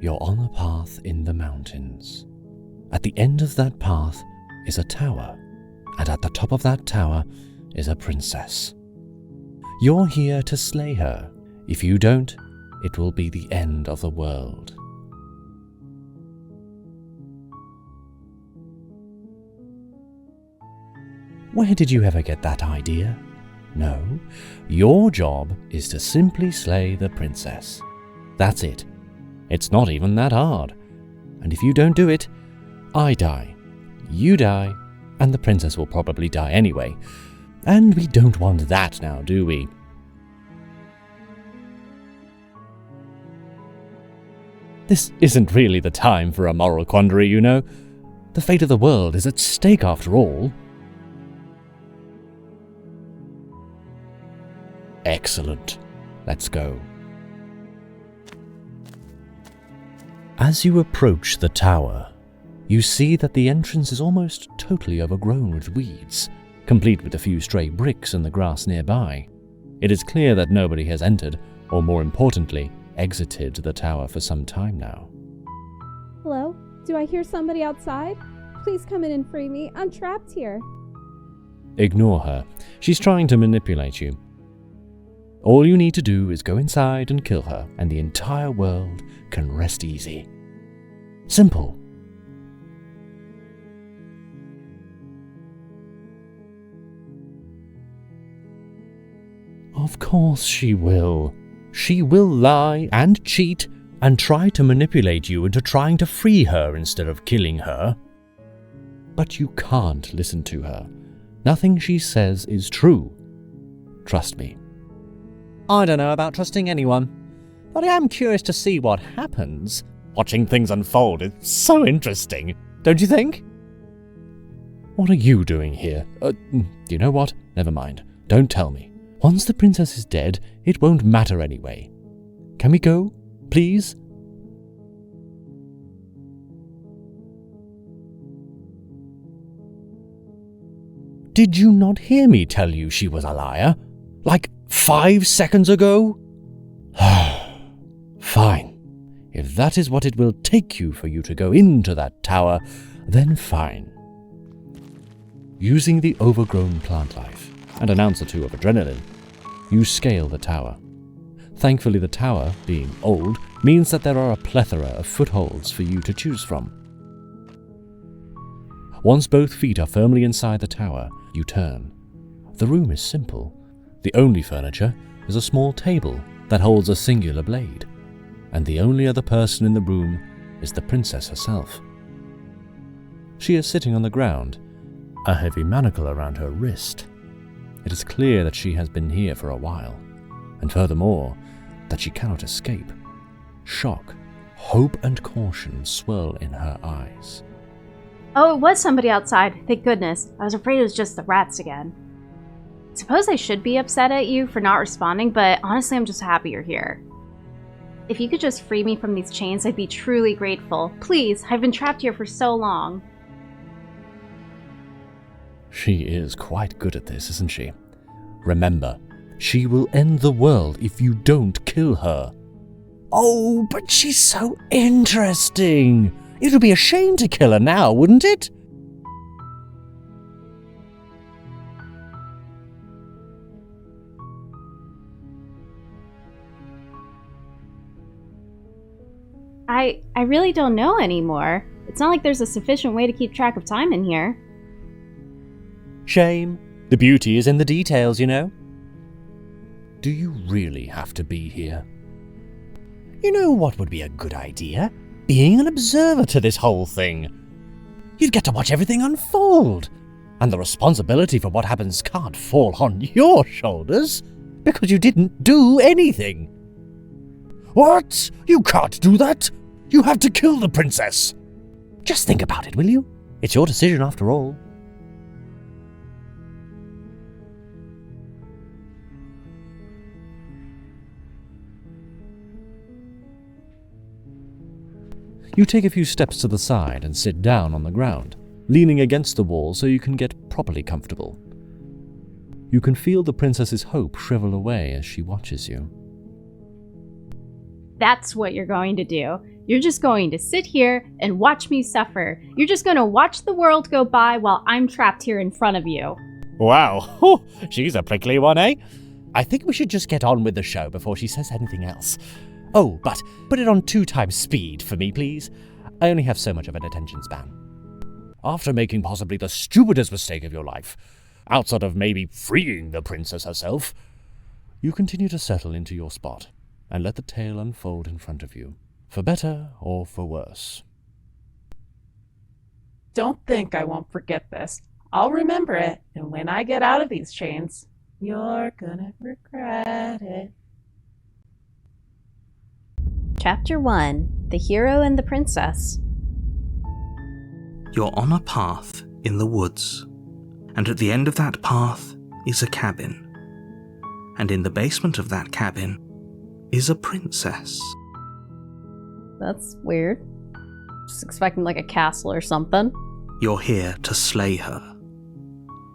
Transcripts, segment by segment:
You're on a path in the mountains. At the end of that path is a tower, and at the top of that tower is a princess. You're here to slay her. If you don't, it will be the end of the world. Where did you ever get that idea? No, your job is to simply slay the princess. That's it. It's not even that hard. And if you don't do it, I die, you die, and the princess will probably die anyway. And we don't want that now, do we? This isn't really the time for a moral quandary, you know. The fate of the world is at stake after all. Excellent. Let's go. As you approach the tower, you see that the entrance is almost totally overgrown with weeds, complete with a few stray bricks in the grass nearby. It is clear that nobody has entered, or more importantly, exited the tower for some time now. Hello? Do I hear somebody outside? Please come in and free me. I'm trapped here. Ignore her. She's trying to manipulate you. All you need to do is go inside and kill her, and the entire world can rest easy. Simple. Of course she will. She will lie and cheat and try to manipulate you into trying to free her instead of killing her. But you can't listen to her. Nothing she says is true. Trust me. I don't know about trusting anyone, but I am curious to see what happens. Watching things unfold is so interesting, don't you think? What are you doing here? You know what? Never mind. Don't tell me. Once the princess is dead, it won't matter anyway. Can we go, please? Did you not hear me tell you she was a liar? Like 5 seconds ago? Fine. If that is what it will take you for you to go into that tower, then fine. Using the overgrown plant life and an ounce or two of adrenaline, you scale the tower. Thankfully, the tower, being old, means that there are a plethora of footholds for you to choose from. Once both feet are firmly inside the tower, you turn. The room is simple. The only furniture is a small table that holds a singular blade, and the only other person in the room is the princess herself. She is sitting on the ground, a heavy manacle around her wrist. It is clear that she has been here for a while, and furthermore, that she cannot escape. Shock, hope, and caution swirl in her eyes. Oh, it was somebody outside, thank goodness. I was afraid it was just the rats again. Suppose I should be upset at you for not responding, but honestly I'm just happy you're here. If you could just free me from these chains, I'd be truly grateful. Please, I've been trapped here for so long. She is quite good at this, isn't she? Remember, she will end the world if you don't kill her. Oh, but she's so interesting! It would be a shame to kill her now, wouldn't it? I really don't know anymore. It's not like there's a sufficient way to keep track of time in here. Shame. The beauty is in the details, you know. Do you really have to be here? You know what would be a good idea? Being an observer to this whole thing. You'd get to watch everything unfold. And the responsibility for what happens can't fall on your shoulders, because you didn't do anything. What? You can't do that! You have to kill the princess! Just think about it, will you? It's your decision after all. You take a few steps to the side and sit down on the ground, leaning against the wall so you can get properly comfortable. You can feel the princess's hope shrivel away as she watches you. That's what you're going to do. You're just going to sit here and watch me suffer. You're just going to watch the world go by while I'm trapped here in front of you. Wow, she's a prickly one, eh? I think we should just get on with the show before she says anything else. Oh, but put it on 2 times speed for me, please. I only have so much of an attention span. After making possibly the stupidest mistake of your life, outside of maybe freeing the princess herself, you continue to settle into your spot and let the tale unfold in front of you, for better or for worse. Don't think I won't forget this. I'll remember it, and when I get out of these chains, you're gonna regret it. Chapter 1. The Hero and the Princess. You're on a path in the woods, and at the end of that path is a cabin. And in the basement of that cabin is a princess. That's weird. Just expecting like a castle or something. You're here to slay her.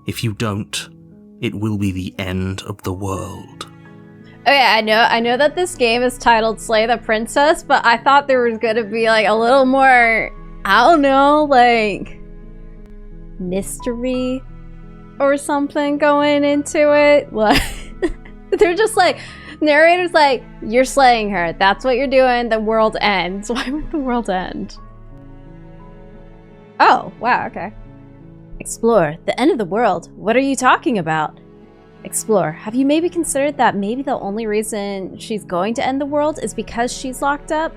If you don't, it will be the end of the world. Okay, I know that this game is titled Slay the Princess, but I thought there was gonna be like a little more, I don't know, like mystery or something going into it. Like they're just like, narrator's like, you're slaying her. That's what you're doing. The world ends. Why would the world end? Oh, wow, okay. Explore. The end of the world. What are you talking about? Explore. Have you maybe considered that maybe the only reason she's going to end the world is because she's locked up?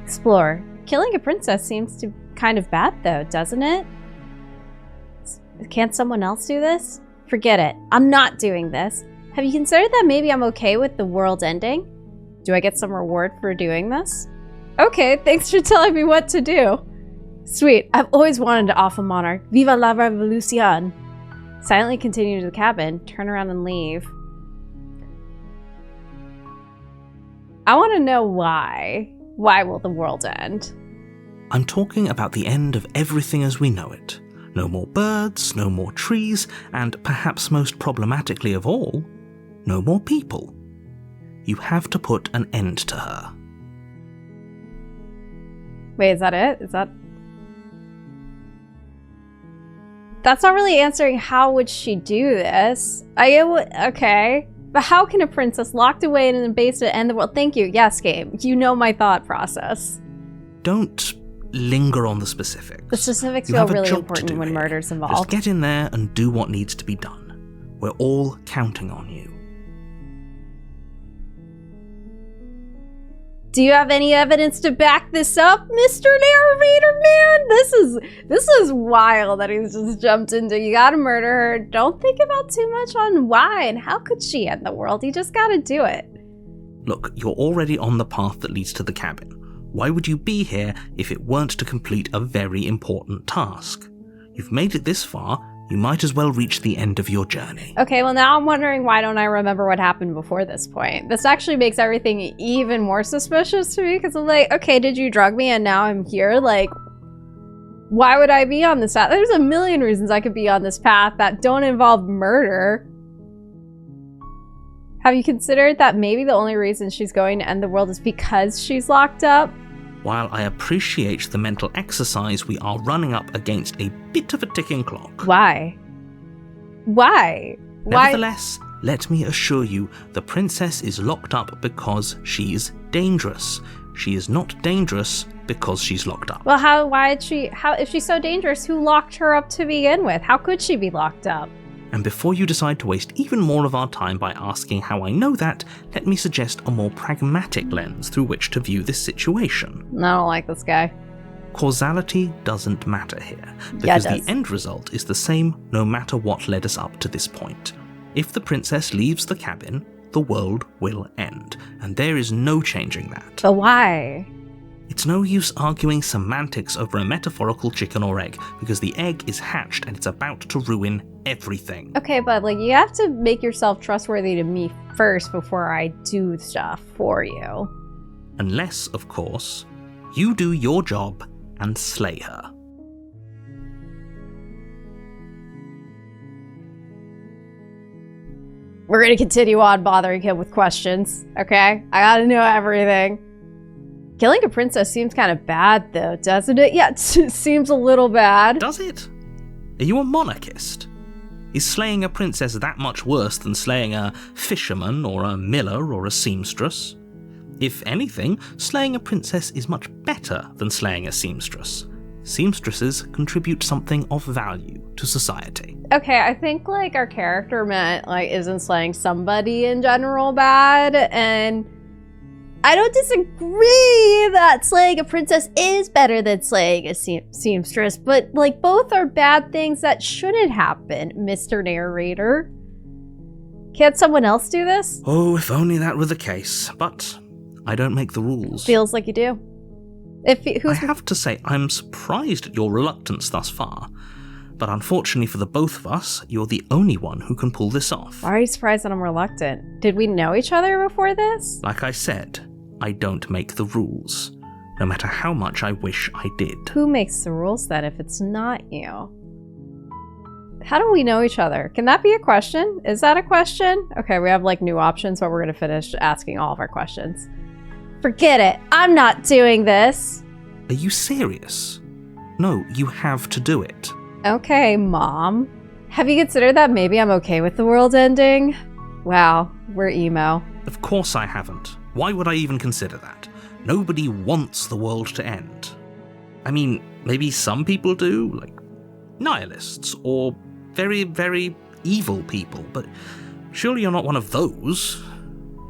Explore. Killing a princess seems to kind of bad though, doesn't it? Can't someone else do this? Forget it. I'm not doing this. Have you considered that maybe I'm okay with the world ending? Do I get some reward for doing this? Okay, thanks for telling me what to do. Sweet, I've always wanted to off a monarch. Viva la revolucion. Silently continue to the cabin, turn around and leave. I want to know why. Why will the world end? I'm talking about the end of everything as we know it. No more birds, no more trees, and perhaps most problematically of all, no more people. You have to put an end to her. Wait, is that it? That's not really answering how would she do this. Okay. But how can a princess locked away in the basement end the world? Thank you. Yes, game. You know my thought process. Don't linger on the specifics. The specifics You feel have a really job important to do when here. murder's Just involved. get in there and do what needs to be done. We're all counting on you. Do you have any evidence to back this up, Mr. Narrator Man? This is wild that he's just jumped into. You gotta murder her. Don't think about too much on why and how could she end the world. You just gotta do it. Look, you're already on the path that leads to the cabin. Why would you be here if it weren't to complete a very important task? You've made it this far, you might as well reach the end of your journey. Okay, well now I'm wondering why don't I remember what happened before this point? This actually makes everything even more suspicious to me because I'm like, okay, did you drug me and now I'm here? Like, why would I be on this path? There's a million reasons I could be on this path that don't involve murder. Have you considered that maybe the only reason she's going to end the world is because she's locked up? While I appreciate the mental exercise, we are running up against a bit of a ticking clock. Why? Why? Nevertheless, let me assure you, the princess is locked up because she's dangerous. She is not dangerous because she's locked up. Well, if she's so dangerous, who locked her up to begin with? How could she be locked up? And before you decide to waste even more of our time by asking how I know that, let me suggest a more pragmatic lens through which to view this situation. I don't like this guy. Causality doesn't matter here, because Yeah, it does. the end result is the same no matter what led us up to this point. If the princess leaves the cabin, the world will end, and there is no changing that. But why? It's no use arguing semantics over a metaphorical chicken or egg, because the egg is hatched and it's about to ruin everything. Okay, but like you have to make yourself trustworthy to me first before I do stuff for you. Unless, of course, you do your job and slay her. We're gonna continue on bothering him with questions, okay? I gotta know everything. Killing a princess seems kind of bad, though, doesn't it? Yeah, it seems a little bad. Does it? Are you a monarchist? Is slaying a princess that much worse than slaying a fisherman or a miller or a seamstress? If anything, slaying a princess is much better than slaying a seamstress. Seamstresses contribute something of value to society. Okay, I think, like, our character meant, like, isn't slaying somebody in general bad, and I don't disagree that slaying a princess is better than slaying a seamstress, but, like, both are bad things that shouldn't happen, Mr. Narrator. Can't someone else do this? Oh, if only that were the case, but I don't make the rules. Feels like you do. I have to say, I'm surprised at your reluctance thus far, but unfortunately for the both of us, you're the only one who can pull this off. Why are you surprised that I'm reluctant? Did we know each other before this? Like I said, I don't make the rules, no matter how much I wish I did. Who makes the rules then if it's not you? How do we know each other? Can that be a question? Is that a question? Okay, we have like new options, but we're gonna finish asking all of our questions. Forget it. I'm not doing this. Are you serious? No, you have to do it. Okay, Mom. Have you considered that maybe I'm okay with the world ending? Wow, we're emo. Of course I haven't. Why would I even consider that? Nobody wants the world to end. I mean, maybe some people do, like nihilists, or very, very evil people, but surely you're not one of those,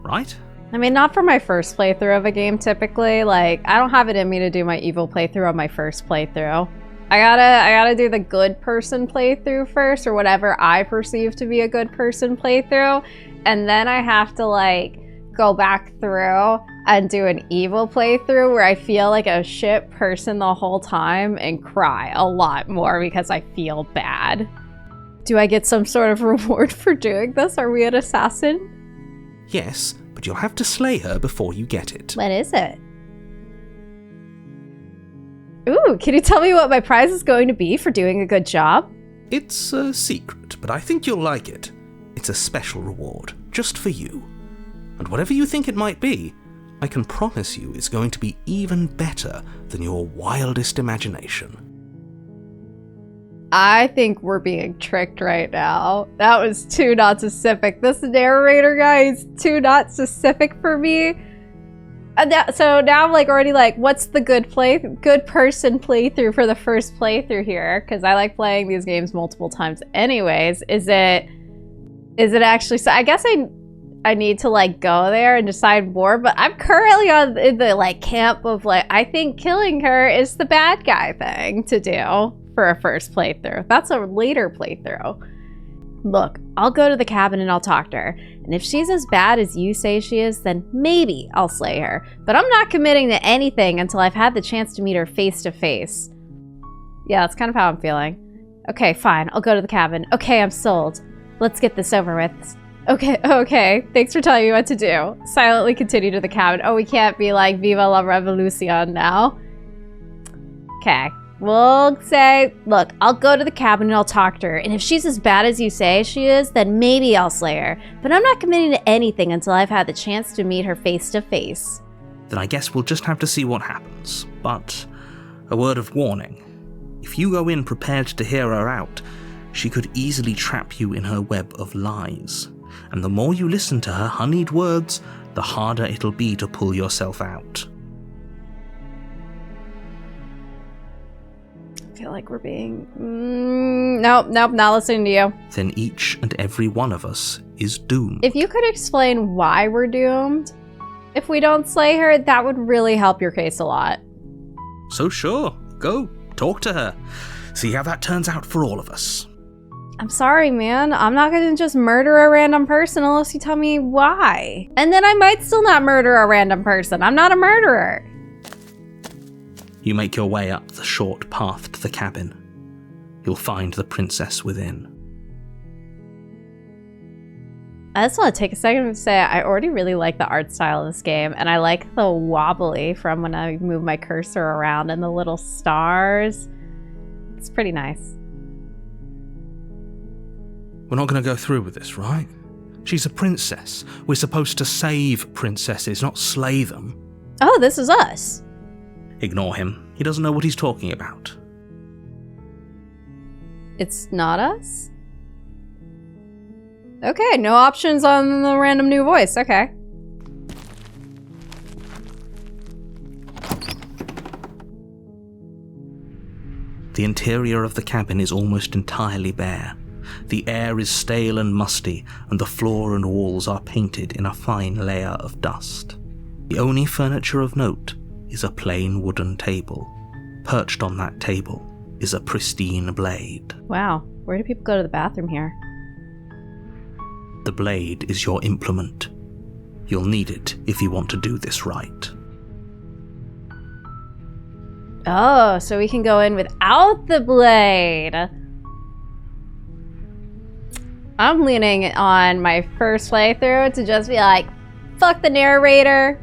right? I mean, not for my first playthrough of a game, typically. Like, I don't have it in me to do my evil playthrough on my first playthrough. I gotta do the good person playthrough first, or whatever I perceive to be a good person playthrough, and then I have to, like, go back through and do an evil playthrough where I feel like a shit person the whole time and cry a lot more because I feel bad. Do I get some sort of reward for doing this? Are we an assassin? Yes, but you'll have to slay her before you get it. What is it? Ooh, can you tell me what my prize is going to be for doing a good job? It's a secret, but I think you'll like it. It's a special reward, just for you. And whatever you think it might be, I can promise you it's going to be even better than your wildest imagination. I think we're being tricked right now. That was too not specific. This narrator guy is too not specific for me. So now I'm like already like, what's the good person playthrough for the first playthrough here? Because I like playing these games multiple times anyways. Is it actually, so I guess I need to like go there and decide more, but I'm currently in the like camp of like, I think killing her is the bad guy thing to do for a first playthrough. That's a later playthrough. Look, I'll go to the cabin and I'll talk to her. And if she's as bad as you say she is, then maybe I'll slay her. But I'm not committing to anything until I've had the chance to meet her face to face. Yeah, that's kind of how I'm feeling. Okay, fine. I'll go to the cabin. Okay, I'm sold. Let's get this over with. Okay. Thanks for telling me what to do. Silently continue to the cabin. Oh, we can't be like, Viva la Revolucion now. Okay. We'll say, look, I'll go to the cabin and I'll talk to her. And if she's as bad as you say she is, then maybe I'll slay her. But I'm not committing to anything until I've had the chance to meet her face to face. Then I guess we'll just have to see what happens. But a word of warning. If you go in prepared to hear her out, she could easily trap you in her web of lies. And the more you listen to her honeyed words, the harder it'll be to pull yourself out. I feel like we're being... Nope, not listening to you. Then each and every one of us is doomed. If you could explain why we're doomed, if we don't slay her, that would really help your case a lot. So sure, go, talk to her. See how that turns out for all of us. I'm sorry, man. I'm not gonna just murder a random person unless you tell me why. And then I might still not murder a random person. I'm not a murderer. You make your way up the short path to the cabin. You'll find the princess within. I just want to take a second to say I already really like the art style of this game, and I like the wobbly from when I move my cursor around and the little stars. It's pretty nice. We're not going to go through with this, right? She's a princess. We're supposed to save princesses, not slay them. Oh, this is us. Ignore him. He doesn't know what he's talking about. It's not us? Okay, no options on the random new voice. Okay. The interior of the cabin is almost entirely bare. The air is stale and musty, and the floor and walls are painted in a fine layer of dust. The only furniture of note is a plain wooden table. Perched on that table is a pristine blade. Wow, where do people go to the bathroom here? The blade is your implement. You'll need it if you want to do this right. Oh, so we can go in without the blade. I'm leaning on my first playthrough to just be like, fuck the narrator,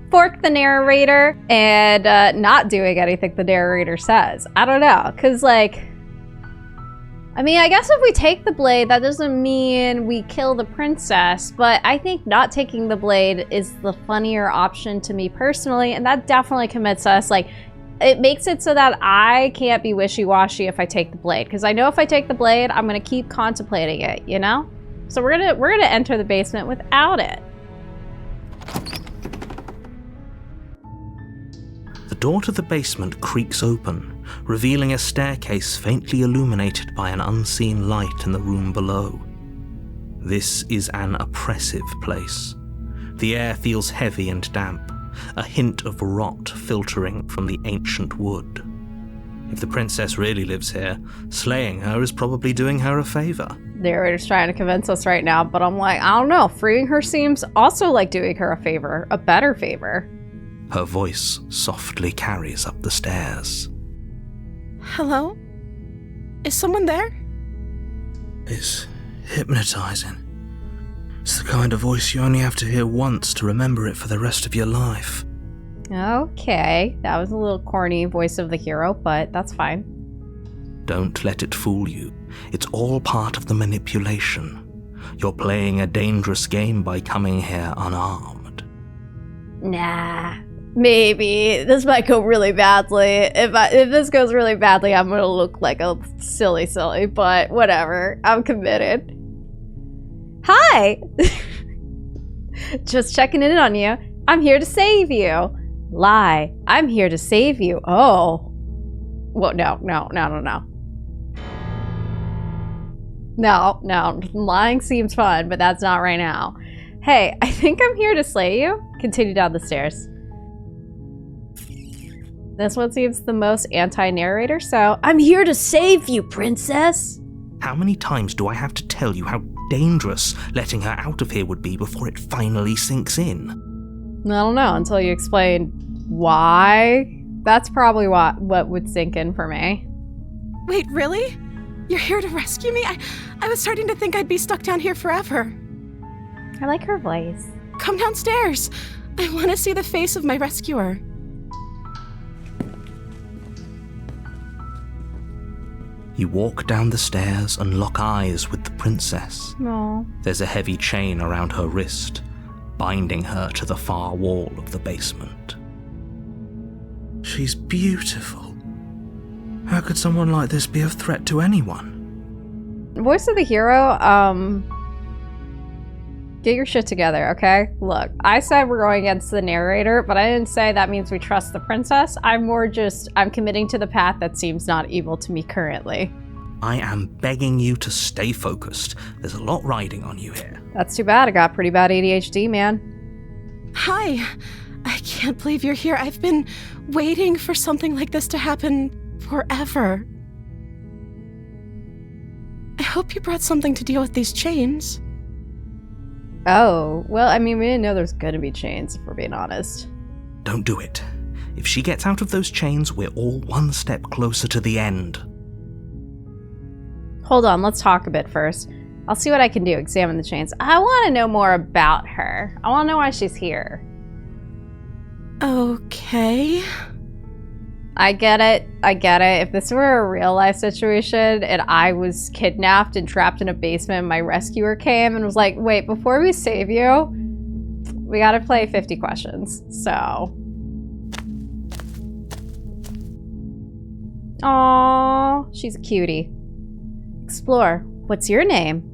fork the narrator, and not doing anything the narrator says. I don't know, because like, I mean, I guess if we take the blade, that doesn't mean we kill the princess, but I think not taking the blade is the funnier option to me personally, and that definitely commits us, like, it makes it so that I can't be wishy-washy if I take the blade, because I know if I take the blade, I'm gonna keep contemplating it, you know? So we're gonna enter the basement without it. The door to the basement creaks open, revealing a staircase faintly illuminated by an unseen light in the room below. This is an oppressive place. The air feels heavy and damp, a hint of rot filtering from the ancient wood. If the princess really lives here, slaying her is probably doing her a favor. The narrator's trying to convince us right now, but I'm like, I don't know. Freeing her seems also like doing her a favor, a better favor. Her voice softly carries up the stairs. Hello? Is someone there? It's hypnotizing. It's the kind of voice you only have to hear once to remember it for the rest of your life. Okay, that was a little corny voice of the hero, but that's fine. Don't let it fool you. It's all part of the manipulation. You're playing a dangerous game by coming here unarmed. Nah, maybe. This might go really badly. If this goes really badly, I'm gonna look like a silly, but whatever. I'm committed. Hi! Just checking in on you. I'm here to save you. Lie. I'm here to save you. Oh. Well, no. No. Lying seems fun, but that's not right now. Hey, I think I'm here to slay you. Continue down the stairs. This one seems the most anti-narrator, so I'm here to save you, princess. How many times do I have to tell you how dangerous letting her out of here would be before it finally sinks in? I don't know, until you explain why. That's probably what would sink in for me. Wait, really? You're here to rescue me? I was starting to think I'd be stuck down here forever. I like her voice. Come downstairs. I want to see the face of my rescuer. You walk down the stairs and lock eyes with the princess. No. There's a heavy chain around her wrist, binding her to the far wall of the basement. She's beautiful. How could someone like this be a threat to anyone? Voice of the hero, get your shit together, okay? Look, I said we're going against the narrator, but I didn't say that means we trust the princess. I'm committing to the path that seems not evil to me currently. I am begging you to stay focused. There's a lot riding on you here. That's too bad. I got pretty bad ADHD, man. Hi. I can't believe you're here. I've been waiting for something like this to happen forever. I hope you brought something to deal with these chains. Oh, well, I mean, we didn't know there was gonna be chains, if we're being honest. Don't do it. If she gets out of those chains, we're all one step closer to the end. Hold on, let's talk a bit first. I'll see what I can do, examine the chains. I want to know more about her. I want to know why she's here. Okay. I get it. I get it. If this were a real life situation and I was kidnapped and trapped in a basement, my rescuer came and was like, wait, before we save you, we gotta play 50 questions. So. Aww, she's a cutie. Explore. What's your name?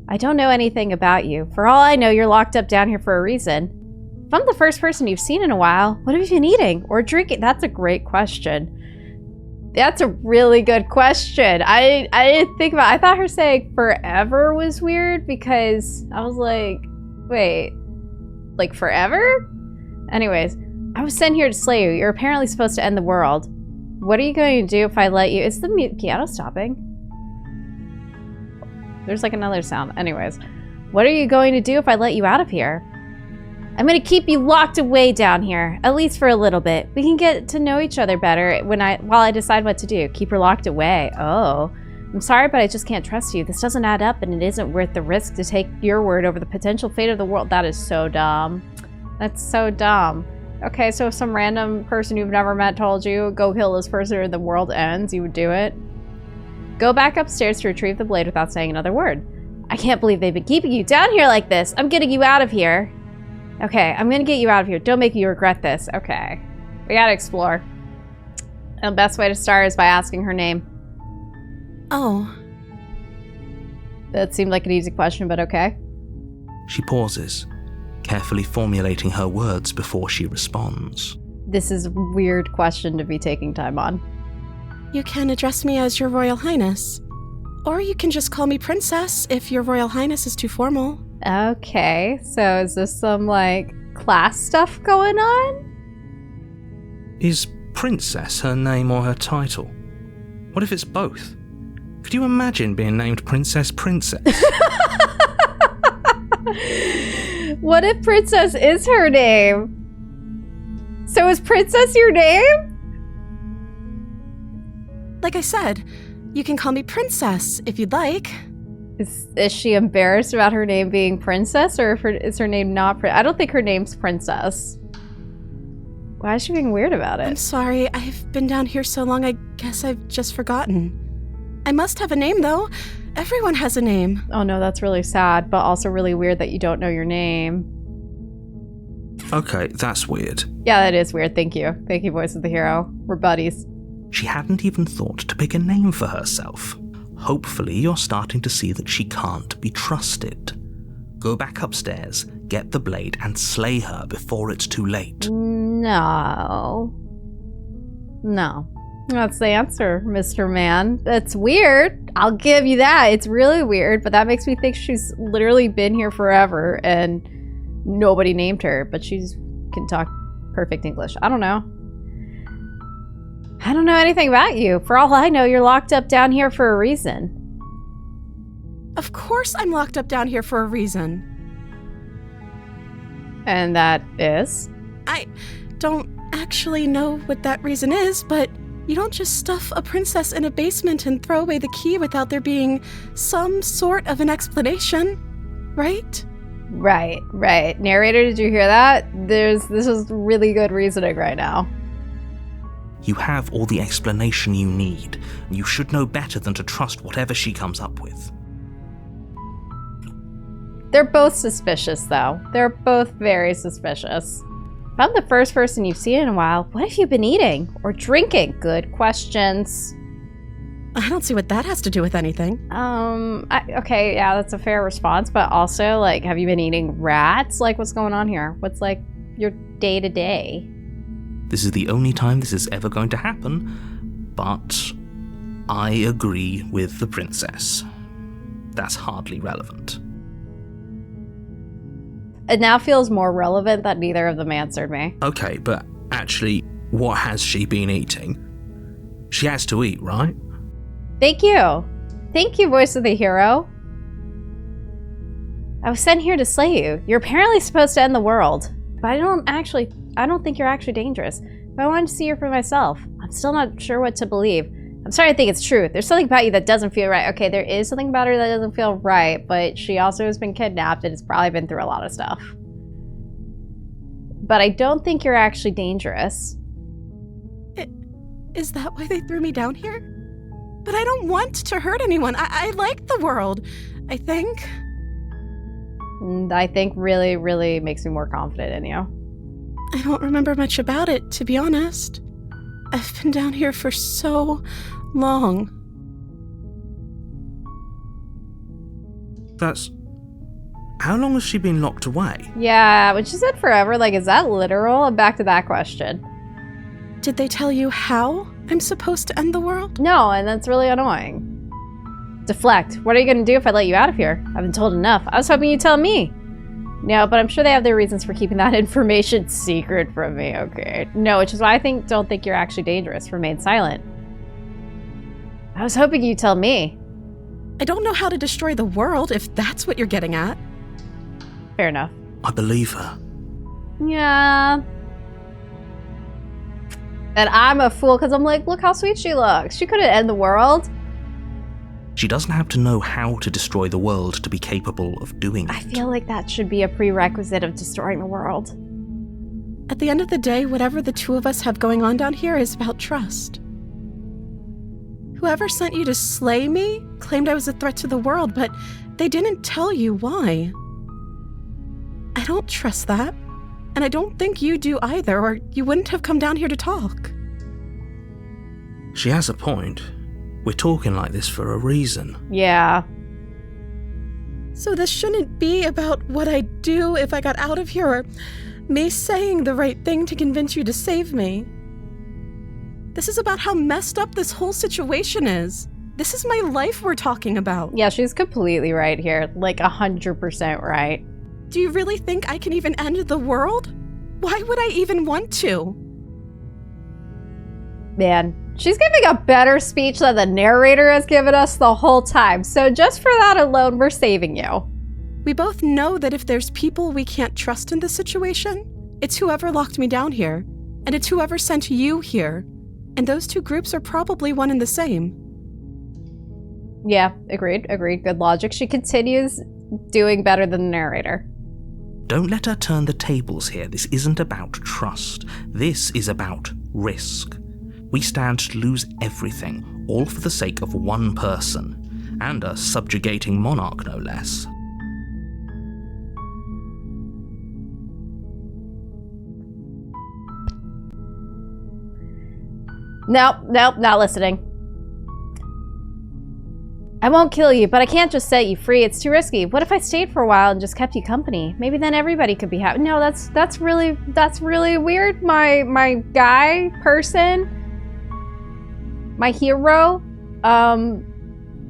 I don't know anything about you. For all I know, you're locked up down here for a reason. If I'm the first person you've seen in a while, what have you been eating or drinking? That's a great question. That's a really good question. I didn't think about it. I thought her saying forever was weird because I was like, wait, like forever? Anyways, I was sent here to slay you. You're apparently supposed to end the world. What are you going to do if I let you? Is the piano stopping? There's like another sound. Anyways, what are you going to do if I let you out of here? I'm going to keep you locked away down here, at least for a little bit. We can get to know each other better while I decide what to do. Keep her locked away. Oh, I'm sorry, but I just can't trust you. This doesn't add up, and it isn't worth the risk to take your word over the potential fate of the world. That is so dumb. That's so dumb. Okay, so if some random person you've never met told you, go kill this person or the world ends, you would do it? Go back upstairs to retrieve the blade without saying another word. I can't believe they've been keeping you down here like this. I'm getting you out of here. Okay, I'm gonna get you out of here. Don't make you regret this. Okay. We gotta explore. And the best way to start is by asking her name. Oh. That seemed like an easy question, but okay. She pauses, carefully formulating her words before she responds. This is a weird question to be taking time on. You can address me as Your Royal Highness. Or you can just call me Princess if Your Royal Highness is too formal. Okay, so is this some, like, class stuff going on? Is Princess her name or her title? What if it's both? Could you imagine being named Princess? What if Princess is her name? So is Princess your name? Like I said, you can call me Princess if you'd like. Is she embarrassed about her name being Princess, or is her name not I don't think her name's Princess. Why is she being weird about it? I'm sorry, I've been down here so long, I guess I've just forgotten. I must have a name, though. Everyone has a name. Oh no, that's really sad, but also really weird that you don't know your name. Okay, that's weird. Yeah, that is weird. Thank you. Thank you, voice of the hero. We're buddies. She hadn't even thought to pick a name for herself. Hopefully you're starting to see that she can't be trusted. Go back upstairs, get the blade, and slay her before it's too late. No. That's the answer, Mr. Man. That's weird. I'll give you that. It's really weird, but that makes me think she's literally been here forever and nobody named her, but she can talk perfect English. I don't know. I don't know anything about you. For all I know, you're locked up down here for a reason. Of course I'm locked up down here for a reason. And that is? I don't actually know what that reason is, but you don't just stuff a princess in a basement and throw away the key without there being some sort of an explanation, right? Right. Narrator, did you hear that? This is really good reasoning right now. You have all the explanation you need. You should know better than to trust whatever she comes up with. They're both suspicious, though. They're both very suspicious. If I'm the first person you've seen in a while, what have you been eating or drinking? Good questions. I don't see what that has to do with anything. Okay, yeah, that's a fair response, but also, like, have you been eating rats? Like, what's going on here? What's, like, your day-to-day? This is the only time this is ever going to happen, but I agree with the princess. That's hardly relevant. It now feels more relevant that neither of them answered me. Okay, but actually, what has she been eating? She has to eat, right? Thank you. Thank you, voice of the hero. I was sent here to slay you. You're apparently supposed to end the world. But I don't think you're actually dangerous. If I wanted to see her for myself, I'm still not sure what to believe. I'm starting to think it's true. There's something about you that doesn't feel right. Okay, there is something about her that doesn't feel right, but she also has been kidnapped and has probably been through a lot of stuff. But I don't think you're actually dangerous. Is that why they threw me down here? But I don't want to hurt anyone. I like the world, I think. I think really, really makes me more confident in you. I don't remember much about it, to be honest. I've been down here for so long. How long has she been locked away? Yeah, when she said forever, like, is that literal? I'm back to that question. Did they tell you how I'm supposed to end the world? No, and that's really annoying. Deflect. What are you gonna do if I let you out of here? I've been told enough. I was hoping you'd tell me. No, but I'm sure they have their reasons for keeping that information secret from me, okay? No, which is why don't think you're actually dangerous. Remain silent. I was hoping you'd tell me. I don't know how to destroy the world, if that's what you're getting at. Fair enough. I believe her. Yeah. And I'm a fool because I'm like, look how sweet she looks. She couldn't end the world. She doesn't have to know how to destroy the world to be capable of doing it. I feel like that should be a prerequisite of destroying the world. At the end of the day, whatever the two of us have going on down here is about trust. Whoever sent you to slay me claimed I was a threat to the world, but they didn't tell you why. I don't trust that, and I don't think you do either, or you wouldn't have come down here to talk. She has a point. We're talking like this for a reason. Yeah. So this shouldn't be about what I'd do if I got out of here, or me saying the right thing to convince you to save me. This is about how messed up this whole situation is. This is my life we're talking about. Yeah, she's completely right here. Like 100% right. Do you really think I can even end the world? Why would I even want to? Man, she's giving a better speech than the narrator has given us the whole time. So just for that alone, we're saving you. We both know that if there's people we can't trust in this situation, it's whoever locked me down here, and it's whoever sent you here. And those two groups are probably one and the same. Yeah, agreed. Good logic. She continues doing better than the narrator. Don't let her turn the tables here. This isn't about trust. This is about risk. We stand to lose everything, all for the sake of one person, and a subjugating monarch, no less. Nope, not listening. I won't kill you, but I can't just set you free. It's too risky. What if I stayed for a while and just kept you company? Maybe then everybody could be happy. No, that's really weird. My guy person, my hero,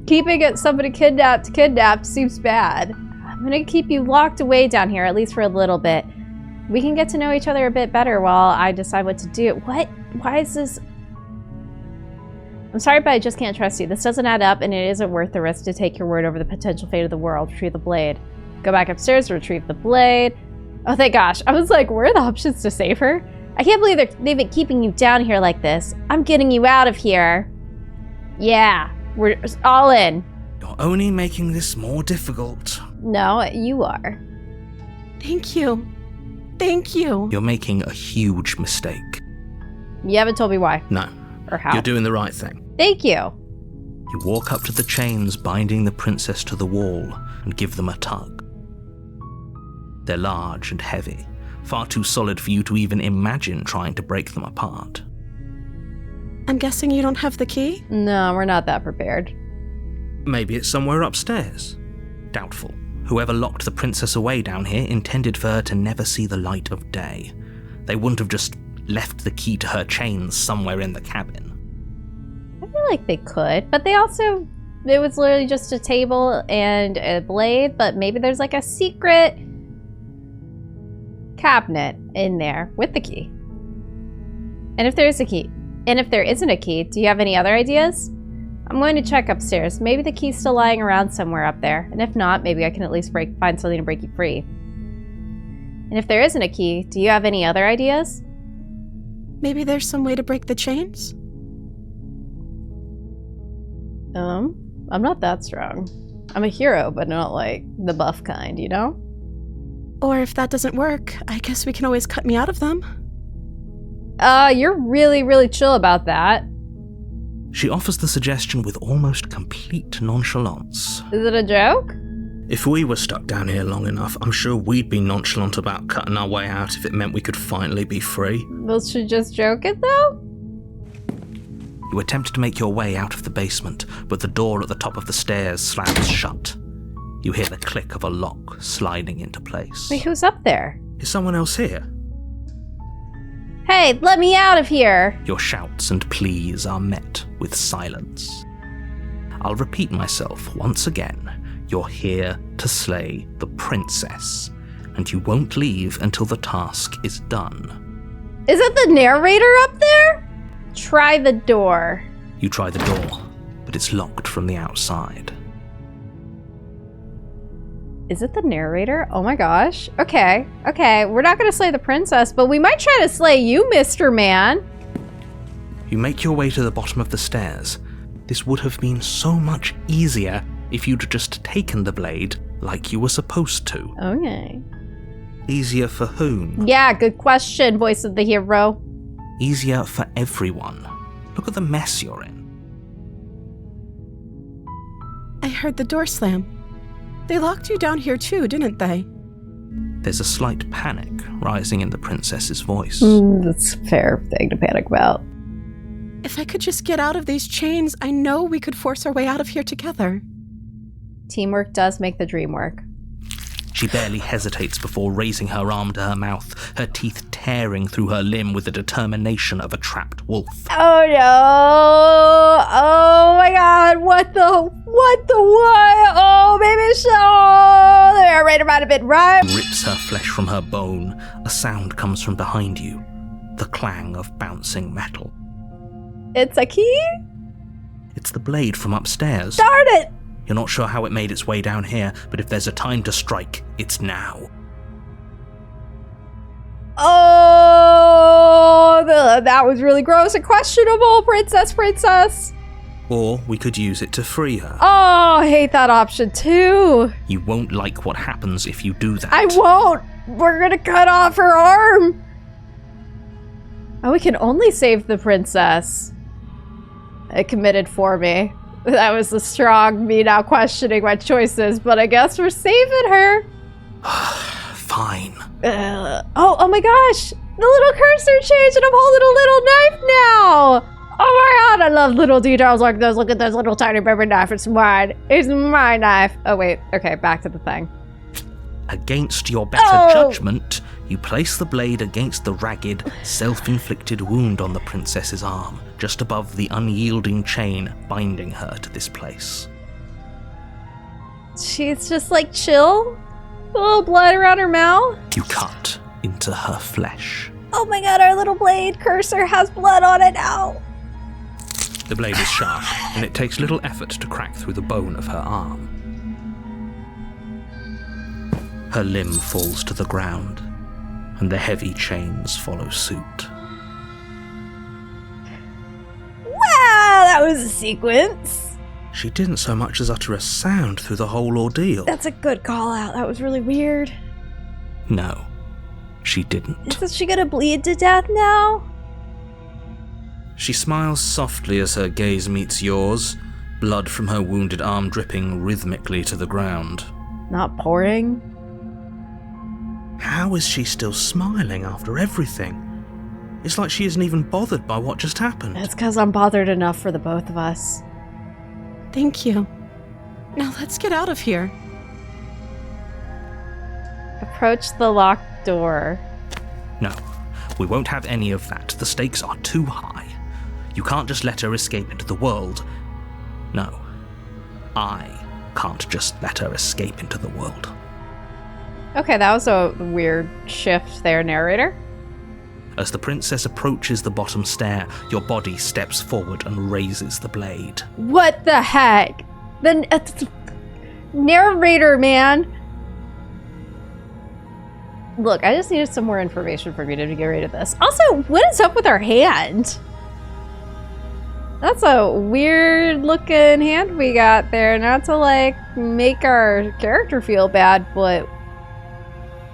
keeping somebody kidnapped seems bad. I'm gonna keep you locked away down here, at least for a little bit. We can get to know each other a bit better while I decide what to do. What? Why is this? I'm sorry, but I just can't trust you. This doesn't add up, and it isn't worth the risk to take your word over the potential fate of the world. Retrieve the blade. Go back upstairs to retrieve the blade. Oh, thank gosh. I was like, where are the options to save her? I can't believe they've been keeping you down here like this. I'm getting you out of here. Yeah, we're all in. You're only making this more difficult. No, you are. Thank you. Thank you. You're making a huge mistake. You haven't told me why. No. Or how. You're doing the right thing. Thank you. You walk up to the chains binding the princess to the wall and give them a tug. They're large and heavy, far too solid for you to even imagine trying to break them apart. I'm guessing you don't have the key? No, we're not that prepared. Maybe it's somewhere upstairs. Doubtful. Whoever locked the princess away down here intended for her to never see the light of day. They wouldn't have just left the key to her chains somewhere in the cabin. I feel like they could, but it was literally just a table and a blade, but maybe there's like a secret cabinet in there with the key. And if there is a key, and if there isn't a key, do you have any other ideas? I'm going to check upstairs. Maybe the key's still lying around somewhere up there, and if not, maybe I can at least find something to break you free. And if there isn't a key, do you have any other ideas? Maybe there's some way to break the chains? I'm not that strong. I'm a hero, but not like the buff kind, you know? Or if that doesn't work, I guess we can always cut me out of them. You're really, really chill about that. She offers the suggestion with almost complete nonchalance. Is it a joke? If we were stuck down here long enough, I'm sure we'd be nonchalant about cutting our way out if it meant we could finally be free. Will she just joke it, though? You attempt to make your way out of the basement, but the door at the top of the stairs slams shut. You hear the click of a lock sliding into place. Wait, who's up there? Is someone else here? Hey, let me out of here! Your shouts and pleas are met with silence. I'll repeat myself once again. You're here to slay the princess, and you won't leave until the task is done. Is it the narrator up there? Try the door. You try the door, but it's locked from the outside. Is it the narrator? Oh my gosh. Okay, we're not gonna slay the princess, but we might try to slay you, Mr. Man. You make your way to the bottom of the stairs. This would have been so much easier if you'd just taken the blade like you were supposed to. Okay. Easier for whom? Yeah, good question, voice of the hero. Easier for everyone. Look at the mess you're in. I heard the door slam. They locked you down here too, didn't they? There's a slight panic rising in the princess's voice. That's a fair thing to panic about. If I could just get out of these chains, I know we could force our way out of here together. Teamwork does make the dream work. She barely hesitates before raising her arm to her mouth, her teeth tearing through her limb with the determination of a trapped wolf. Oh no! Oh my god, what? Oh, baby, so the narrator might have been right. Rips her flesh from her bone. A sound comes from behind you. The clang of bouncing metal. It's a key? It's the blade from upstairs. Darn it! You're not sure how it made its way down here, but if there's a time to strike, it's now. Oh, that was really gross and questionable, princess. Or we could use it to free her. Oh, I hate that option too. You won't like what happens if you do that. I won't. We're gonna cut off her arm. Oh, we can only save the princess. It committed for me. That was the strong me now questioning my choices, but I guess we're saving her. Fine. Oh my gosh! The little cursor changed and I'm holding a little knife now! Oh my god, I love little details like this. Look at this little tiny baby knife. It's mine. It's my knife. Oh wait, okay, back to the thing. Against your better judgment, you place the blade against the ragged, self-inflicted wound on the princess's arm, just above the unyielding chain binding her to this place. She's just like chill. A little blood around her mouth. You cut into her flesh. Oh my god, our little blade cursor has blood on it now. The blade is sharp, and it takes little effort to crack through the bone of her arm. Her limb falls to the ground, and the heavy chains follow suit. Wow, that was a sequence. She didn't so much as utter a sound through the whole ordeal. That's a good call out. That was really weird. No, she didn't. Is she gonna bleed to death now? She smiles softly as her gaze meets yours, blood from her wounded arm dripping rhythmically to the ground. Not pouring? How is she still smiling after everything? It's like she isn't even bothered by what just happened. It's because I'm bothered enough for the both of us. Thank you. Now let's get out of here. Approach the locked door. No, we won't have any of that. The stakes are too high. You can't just let her escape into the world. No, I can't just let her escape into the world. Okay, that was a weird shift there, narrator. As the princess approaches the bottom stair, your body steps forward and raises the blade. What the heck? The narrator, man. Look, I just needed some more information from you to get rid of this. Also, what is up with our hand? That's a weird looking hand we got there. Not to like make our character feel bad, but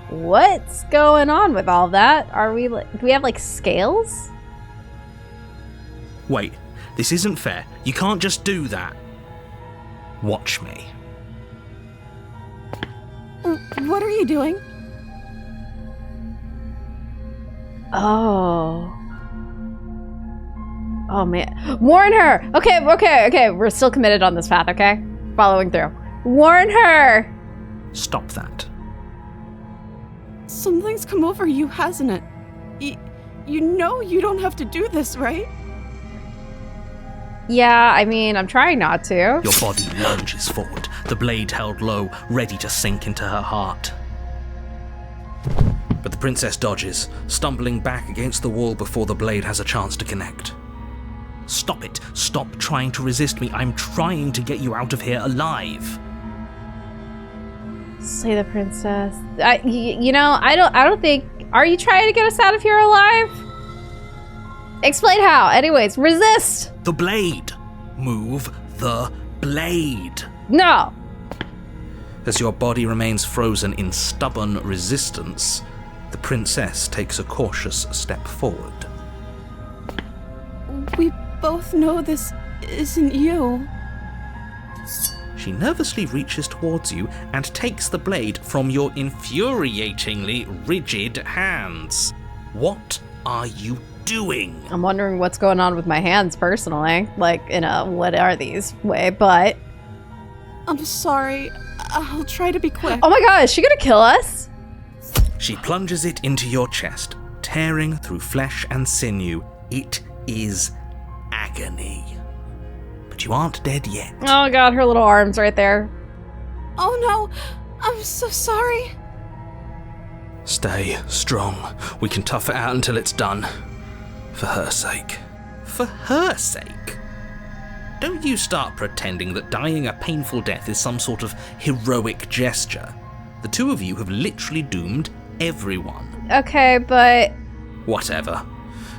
what's going on with all that? Are we like, do we have like scales? Wait, This isn't fair. You can't just do that. Watch me. What are you doing? Oh. Oh, man. Warn her! Okay. We're still committed on this path, okay? Following through. Warn her! Stop that. Something's come over you, hasn't it? You know you don't have to do this, right? Yeah, I mean, I'm trying not to. Your body lunges forward, the blade held low, ready to sink into her heart. But the princess dodges, stumbling back against the wall before the blade has a chance to connect. Stop it. Stop trying to resist me. I'm trying to get you out of here alive. Slay the princess. I don't think... Are you trying to get us out of here alive? Explain how. Anyways, resist! The blade. Move the blade. No! As your body remains frozen in stubborn resistance, the princess takes a cautious step forward. We both know this isn't you. She nervously reaches towards you and takes the blade from your infuriatingly rigid hands. What are you doing? I'm wondering what's going on with my hands personally. Like, in a what are these way, but... I'm sorry. I'll try to be quick. Oh my god, is she gonna kill us? She plunges it into your chest, tearing through flesh and sinew. It is agony. But you aren't dead yet. Oh god, her little arms right there. Oh no, I'm so sorry. Stay strong. We can tough it out until it's done. For her sake. For her sake? Don't you start pretending that dying a painful death is some sort of heroic gesture. The two of you have literally doomed everyone. Okay, but... Whatever.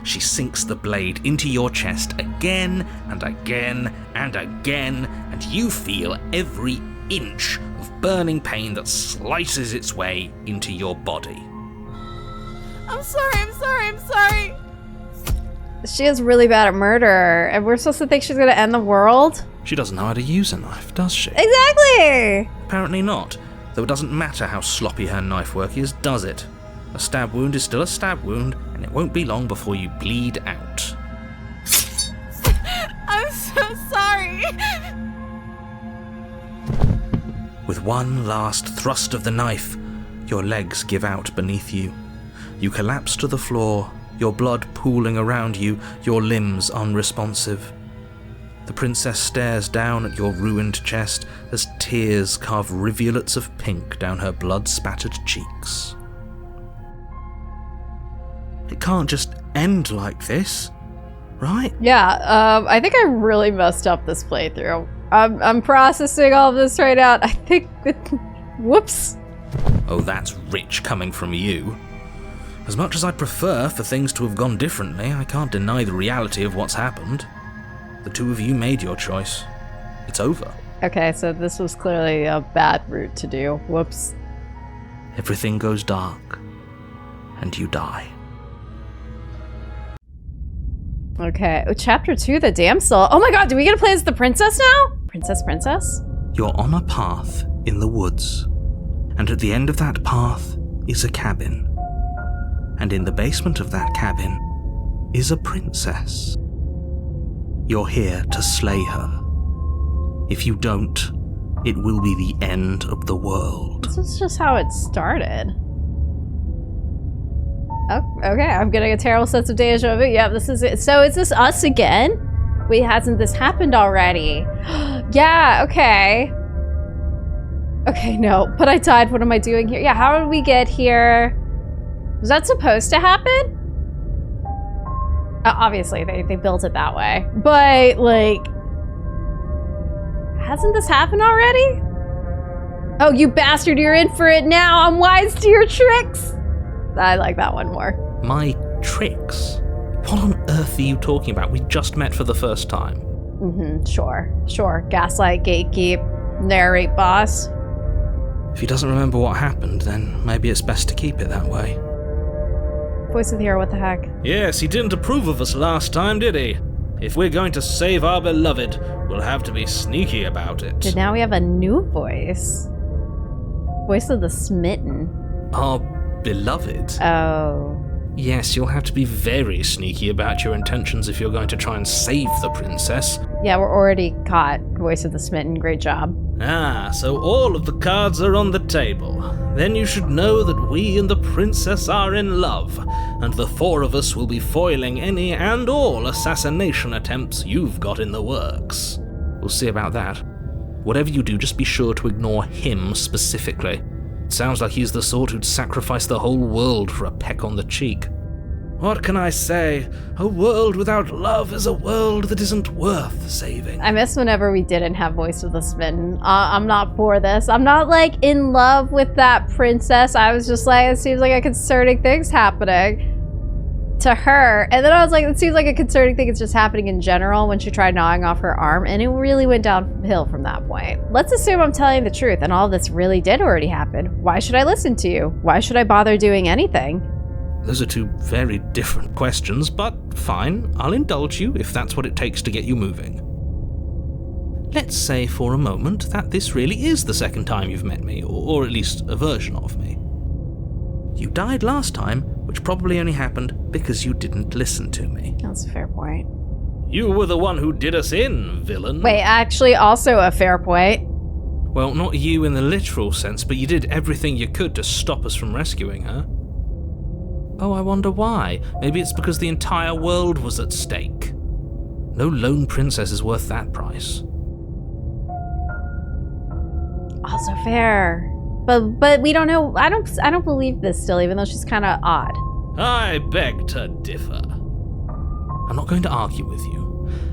She sinks the blade into your chest again and again and again, and you feel every inch of burning pain that slices its way into your body. I'm sorry. She is really bad at murder, and we're supposed to think she's gonna end the world? She doesn't know how to use a knife, does she? Exactly! Apparently not, though it doesn't matter how sloppy her knife work is, does it? A stab wound is still a stab wound, and it won't be long before you bleed out. I'm so sorry. With one last thrust of the knife, your legs give out beneath you. You collapse to the floor, your blood pooling around you, your limbs unresponsive. The princess stares down at your ruined chest as tears carve rivulets of pink down her blood-spattered cheeks. It can't just end like this, right? Yeah, I think I really messed up this playthrough. I'm processing all of this right now. I think... Whoops. Oh, that's rich coming from you. As much as I'd prefer for things to have gone differently, I can't deny the reality of what's happened. The two of you made your choice. It's over. Okay, so this was clearly a bad route to do. Whoops. Everything goes dark, and you die. Okay, chapter 2, the damsel. Oh my god, do we get to play as the princess now? Princess? You're on a path in the woods, and at the end of that path is a cabin. And in the basement of that cabin is a princess. You're here to slay her. If you don't, it will be the end of the world. This is just how it started. Oh, okay, I'm getting a terrible sense of deja vu. Yeah, this is it. So is this us again? Wait, hasn't this happened already? Yeah, okay. Okay, no, but I died. What am I doing here? Yeah, how did we get here? Was that supposed to happen? Obviously, they built it that way. But, like... Hasn't this happened already? Oh, you bastard, you're in for it now! I'm wise to your tricks! I like that one more. My tricks? What on earth are you talking about? We just met for the first time. Sure. Gaslight, gatekeep, narrate boss. If he doesn't remember what happened, then maybe it's best to keep it that way. Voice of the hero, what the heck? Yes, he didn't approve of us last time, did he? If we're going to save our beloved, we'll have to be sneaky about it. And now we have a new voice. Voice of the smitten. Our beloved? Oh. Yes, you'll have to be very sneaky about your intentions if you're going to try and save the princess. Yeah, we're already caught. Voice of the smitten. Great job. Ah, so all of the cards are on the table. Then you should know that we and the princess are in love, and the four of us will be foiling any and all assassination attempts you've got in the works. We'll see about that. Whatever you do, just be sure to ignore him specifically. It sounds like he's the sort who'd sacrifice the whole world for a peck on the cheek. What can I say? A world without love is a world that isn't worth saving. I miss whenever we didn't have Voice of the Smitten. I'm not for this. I'm not, like, in love with that princess. I was just like, it seems like a concerning thing's happening to her. And then I was like, it seems like a concerning thing is just happening in general when she tried gnawing off her arm. And it really went downhill from that point. Let's assume I'm telling the truth and all of this really did already happen. Why should I listen to you? Why should I bother doing anything? Those are two very different questions, but fine, I'll indulge you if that's what it takes to get you moving. Let's say for a moment that this really is the second time you've met me, or at least a version of me. You died last time, which probably only happened because you didn't listen to me. That's a fair point. You were the one who did us in, villain. Wait, actually also a fair point. Well, not you in the literal sense, but you did everything you could to stop us from rescuing her. Oh, I wonder why. Maybe it's because the entire world was at stake. No lone princess is worth that price. Also fair. But we don't know. I don't believe this still, even though she's kind of odd. I beg to differ. I'm not going to argue with you.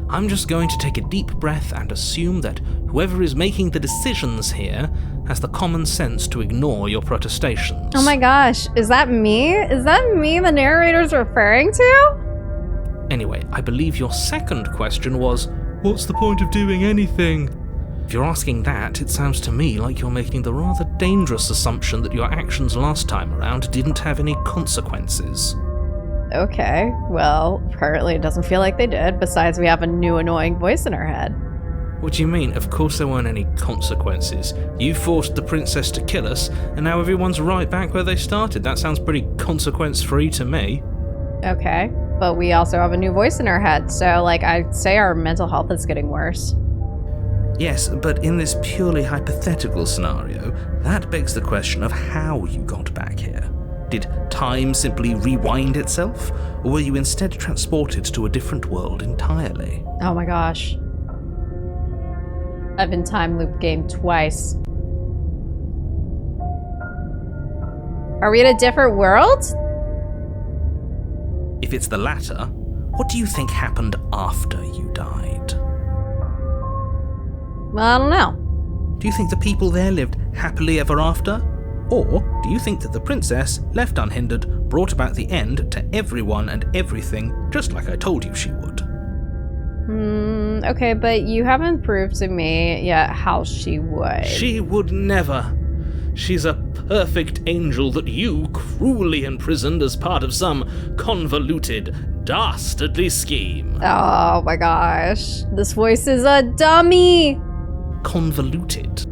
I'm just going to take a deep breath and assume that whoever is making the decisions here has the common sense to ignore your protestations. Oh my gosh, is that me? Is that me the narrator's referring to? Anyway, I believe your second question was, what's the point of doing anything? If you're asking that, it sounds to me like you're making the rather dangerous assumption that your actions last time around didn't have any consequences. Okay, well, apparently it doesn't feel like they did, besides we have a new annoying voice in our head. What do you mean? Of course there weren't any consequences. You forced the princess to kill us, and now everyone's right back where they started. That sounds pretty consequence-free to me. Okay, but we also have a new voice in our head, so, like, I'd say our mental health is getting worse. Yes, but in this purely hypothetical scenario, that begs the question of how you got back here. Did time simply rewind itself, or were you instead transported to a different world entirely? Oh my gosh. I've been time loop gamed twice. Are we in a different world? If it's the latter, what do you think happened after you died? Well, I don't know. Do you think the people there lived happily ever after? Or do you think that the princess, left unhindered, brought about the end to everyone and everything, just like I told you she would? Okay, but you haven't proved to me yet how she would. She would never. She's a perfect angel that you cruelly imprisoned as part of some convoluted, dastardly scheme. Oh my gosh. This voice is a dummy! Convoluted?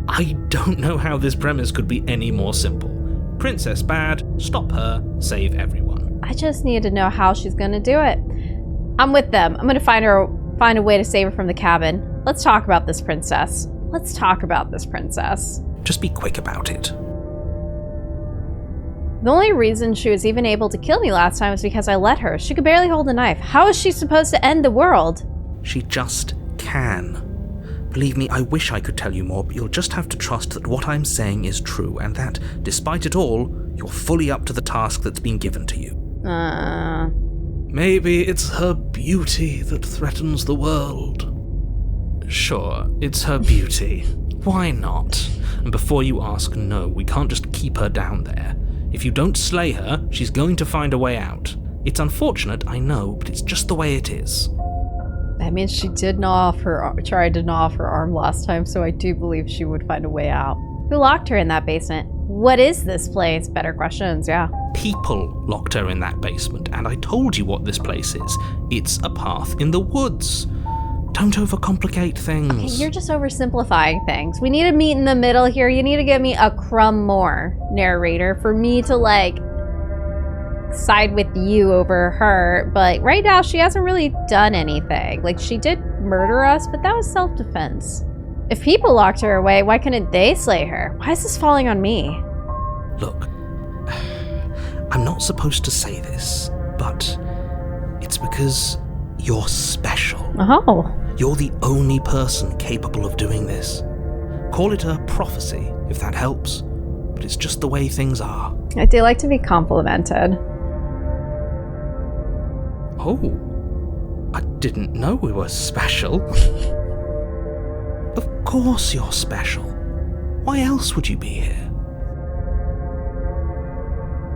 I don't know how this premise could be any more simple. Princess bad, stop her, save everyone. I just need to know how she's gonna do it. I'm with them. I'm gonna find a way to save her from the cabin. Let's talk about this princess. Let's talk about this princess. Just be quick about it. The only reason she was even able to kill me last time was because I let her. She could barely hold a knife. How is she supposed to end the world? She just can. Believe me, I wish I could tell you more, but you'll just have to trust that what I'm saying is true, and that, despite it all, you're fully up to the task that's been given to you. Maybe it's her beauty that threatens the world. Sure, it's her beauty. Why not? And before you ask, no, we can't just keep her down there. If you don't slay her, she's going to find a way out. It's unfortunate, I know, but it's just the way it is. That means she did tried to gnaw off her arm last time, so I do believe she would find a way out. Who locked her in that basement? What is this place? Better questions, yeah. People locked her in that basement, and I told you what this place is. It's a path in the woods. Don't overcomplicate things. You're just oversimplifying things. We need to meet in the middle here. You need to give me a crumb more, narrator, for me to, like, side with you over her. But right now, she hasn't really done anything. Like, she did murder us, but that was self-defense. If people locked her away, why couldn't they slay her? Why is this falling on me? Look, I'm not supposed to say this, but it's because you're special. Oh. You're the only person capable of doing this. Call it a prophecy, if that helps, but it's just the way things are. I do like to be complimented. Oh, I didn't know we were special. Of course you're special. Why else would you be here?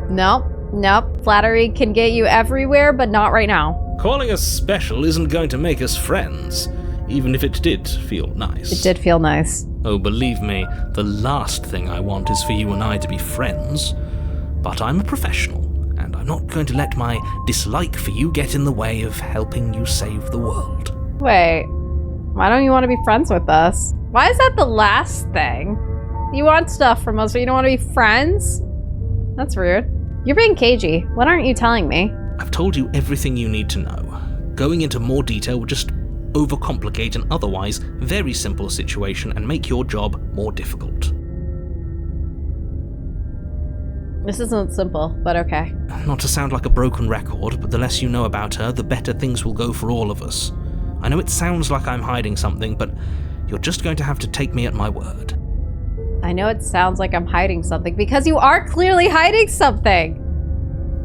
Nope. Flattery can get you everywhere, but not right now. Calling us special isn't going to make us friends, even if it did feel nice. It did feel nice. Oh, believe me, the last thing I want is for you and I to be friends. But I'm a professional, and I'm not going to let my dislike for you get in the way of helping you save the world. Wait, why don't you want to be friends with us? Why is that the last thing? You want stuff from us, but you don't want to be friends? That's rude. You're being cagey. What aren't you telling me? I've told you everything you need to know. Going into more detail would just overcomplicate an otherwise very simple situation and make your job more difficult. This isn't simple, but okay. Not to sound like a broken record, but the less you know about her, the better things will go for all of us. I know it sounds like I'm hiding something, but you're just going to have to take me at my word. I know it sounds like I'm hiding something, because you are clearly hiding something!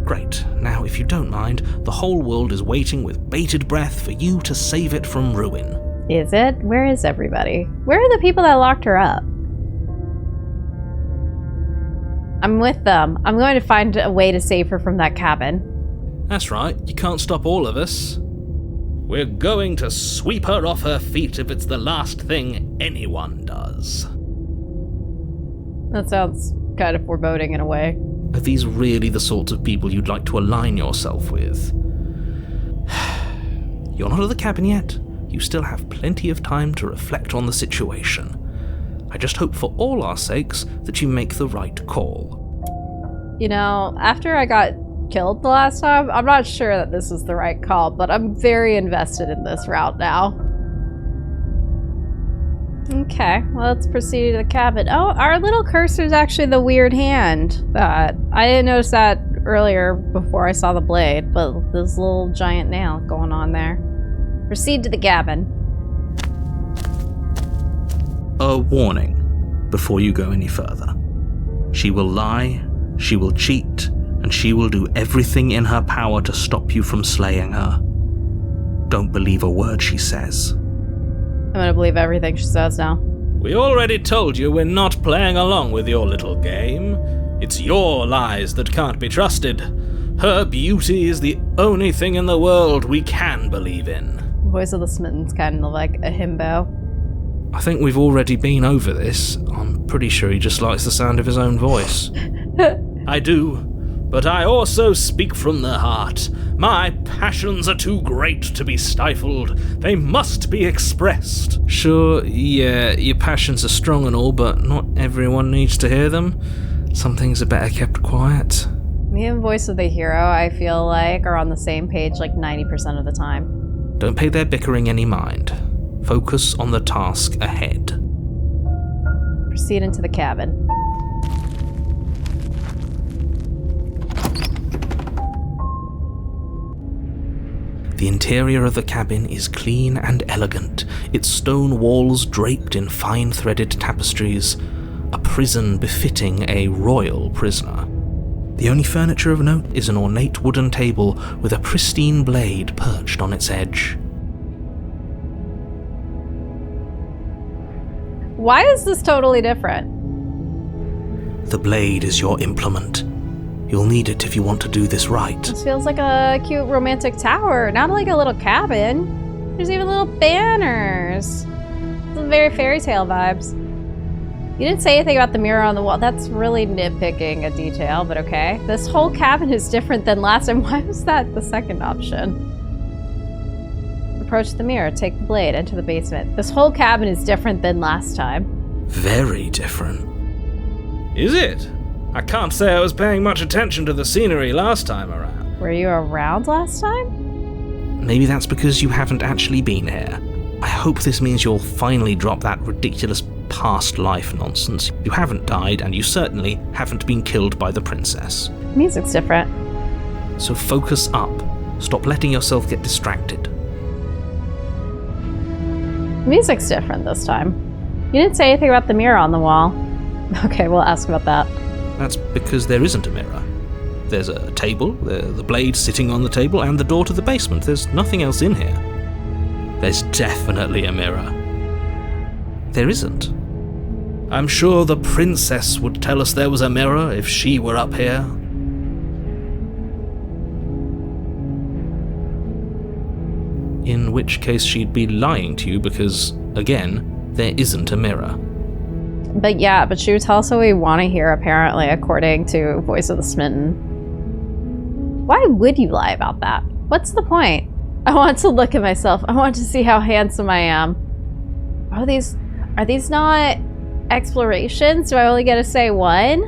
Great. Now, if you don't mind, the whole world is waiting with bated breath for you to save it from ruin. Is it? Where is everybody? Where are the people that locked her up? I'm with them. I'm going to find a way to save her from that cabin. That's right. You can't stop all of us. We're going to sweep her off her feet if it's the last thing anyone does. That sounds kind of foreboding in a way. Are these really the sorts of people you'd like to align yourself with? You're not at the cabin yet. You still have plenty of time to reflect on the situation. I just hope for all our sakes that you make the right call. You know, after I got killed the last time, I'm not sure that this is the right call, but I'm very invested in this route now. Okay, well, let's proceed to the cabin. Oh, our little cursor's actually the weird hand. I didn't notice that earlier before I saw the blade, but this little giant nail going on there. Proceed to the cabin. A warning before you go any further. She will lie, she will cheat, and she will do everything in her power to stop you from slaying her. Don't believe a word she says. I'm gonna believe everything she says now. We already told you we're not playing along with your little game. It's your lies that can't be trusted. Her beauty is the only thing in the world we can believe in. Voice of the Smitten's kind of like a himbo. I think we've already been over this. I'm pretty sure he just likes the sound of his own voice. I do, but I also speak from the heart. My passions are too great to be stifled. They must be expressed. Sure, yeah, your passions are strong and all, but not everyone needs to hear them. Some things are better kept quiet. Me and Voice of the Hero, I feel like, are on the same page like 90% of the time. Don't pay their bickering any mind. Focus on the task ahead. Proceed into the cabin. The interior of the cabin is clean and elegant, its stone walls draped in fine-threaded tapestries, a prison befitting a royal prisoner. The only furniture of note is an ornate wooden table with a pristine blade perched on its edge. Why is this totally different? The blade is your implement. You'll need it if you want to do this right. This feels like a cute romantic tower, not like a little cabin. There's even little banners. Some very fairy tale vibes. You didn't say anything about the mirror on the wall. That's really nitpicking a detail, but okay. This whole cabin is different than last time. Why was that the second option? Approach the mirror, take the blade, enter the basement. This whole cabin is different than last time. Very different. Is it? I can't say I was paying much attention to the scenery last time around. Were you around last time? Maybe that's because you haven't actually been here. I hope this means you'll finally drop that ridiculous past life nonsense. You haven't died, and you certainly haven't been killed by the princess. Music's different. So focus up. Stop letting yourself get distracted. Music's different this time. You didn't say anything about the mirror on the wall. Okay, we'll ask about that. That's because there isn't a mirror. There's a table, the blade sitting on the table, and the door to the basement. There's nothing else in here. There's definitely a mirror. There isn't. I'm sure the princess would tell us there was a mirror if she were up here. In which case she'd be lying to you because, again, there isn't a mirror. But yeah, but she would tell us what we want to hear, apparently, according to Voice of the Smitten. Why would you lie about that? What's the point? I want to look at myself. I want to see how handsome I am. Are these not explorations? Do I only get to say one?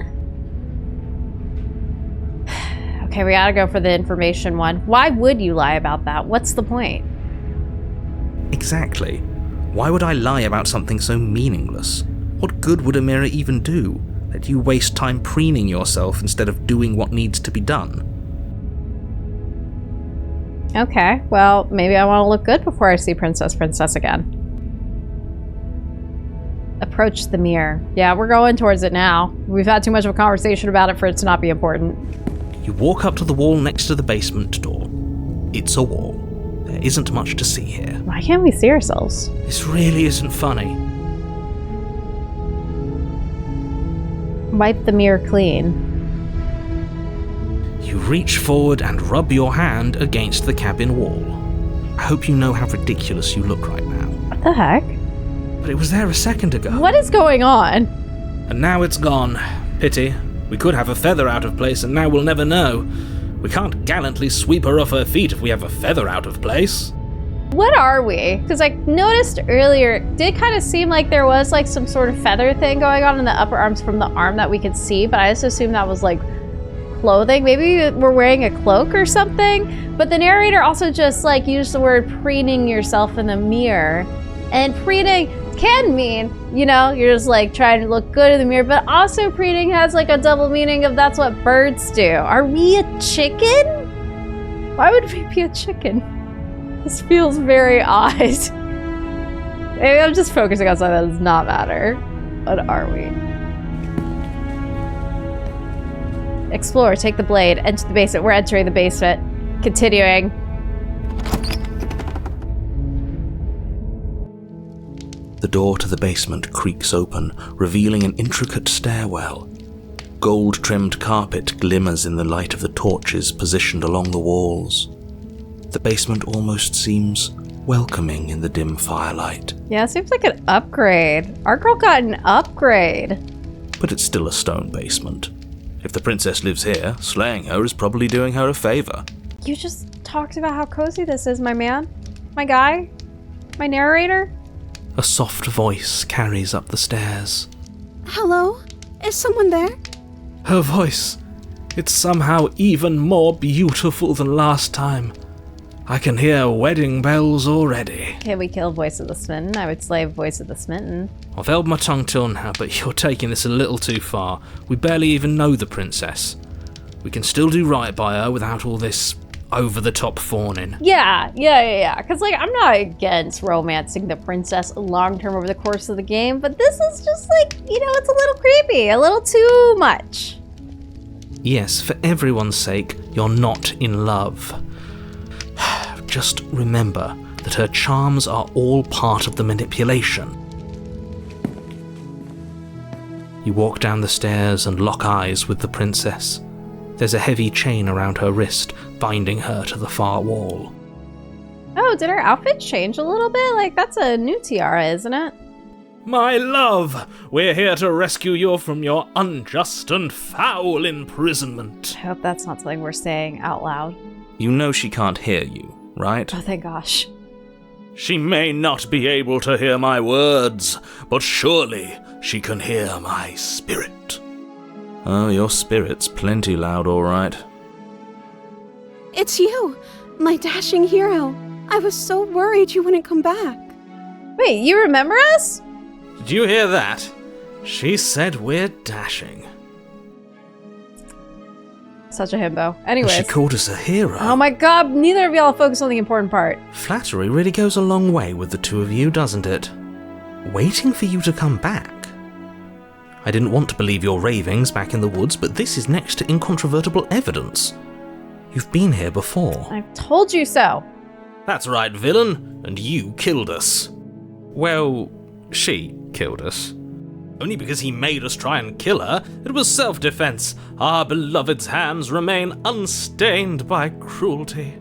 Okay, we gotta go for the information one. Why would you lie about that? What's the point? Exactly. Why would I lie about something so meaningless? What good would a mirror even do? Let you waste time preening yourself instead of doing what needs to be done. Okay, well, maybe I want to look good before I see Princess again. Approach the mirror. Yeah, we're going towards it now. We've had too much of a conversation about it for it to not be important. You walk up to the wall next to the basement door. It's a wall. There isn't much to see here. Why can't we see ourselves? This really isn't funny. Wipe the mirror clean. You reach forward and rub your hand against the cabin wall. I hope you know how ridiculous you look right now. What the heck? But it was there a second ago. What is going on? And now it's gone. Pity. We could have a feather out of place, and now we'll never know. We can't gallantly sweep her off her feet if we have a feather out of place. What are we? Because I noticed earlier, it did kind of seem like there was like some sort of feather thing going on in the upper arms from the arm that we could see, but I just assumed that was like clothing. Maybe we're wearing a cloak or something. But the narrator also just like used the word preening yourself in the mirror. And preening can mean, you know, you're just like trying to look good in the mirror, but also preening has like a double meaning of that's what birds do. Are we a chicken? Why would we be a chicken? This feels very odd. Maybe I'm just focusing on something that does not matter. What are we? Explore, take the blade, enter the basement. We're entering the basement. Continuing. The door to the basement creaks open, revealing an intricate stairwell. Gold-trimmed carpet glimmers in the light of the torches positioned along the walls. The basement almost seems welcoming in the dim firelight. Yeah, it seems like an upgrade. Our girl got an upgrade. But it's still a stone basement. If the princess lives here, slaying her is probably doing her a favor. You just talked about how cozy this is, my man. My guy. My narrator. A soft voice carries up the stairs. Hello? Is someone there? Her voice. It's somehow even more beautiful than last time. I can hear wedding bells already. Can we kill Voice of the Smitten? I would slay Voice of the Smitten. I've held my tongue till now, but you're taking this a little too far. We barely even know the princess. We can still do right by her without all this over-the-top fawning. Yeah. Because, like, I'm not against romancing the princess long-term over the course of the game, but this is just, like, you know, it's a little creepy. A little too much. Yes, for everyone's sake, you're not in love. Just remember that her charms are all part of the manipulation. You walk down the stairs and lock eyes with the princess. There's a heavy chain around her wrist, binding her to the far wall. Oh, did her outfit change a little bit? Like, that's a new tiara, isn't it? My love, we're here to rescue you from your unjust and foul imprisonment. I hope that's not something we're saying out loud. You know she can't hear you, right? Oh, thank gosh. She may not be able to hear my words, but surely she can hear my spirit. Oh, your spirit's plenty loud, all right. It's you, my dashing hero. I was so worried you wouldn't come back. Wait, you remember us? Did you hear that? She said we're dashing. Such a himbo. She Anyways. called us a hero. Oh my god, neither of y'all focus on the important part. Flattery really goes a long way with the two of you, doesn't it? Waiting for you to come back. I didn't want to believe your ravings back in the woods, but this is next to incontrovertible evidence. You've been here before. I've told you so. That's right, villain, and you killed us. Well, she killed us. Only because he made us try and kill her. It was self-defense. Our beloved's hands remain unstained by cruelty.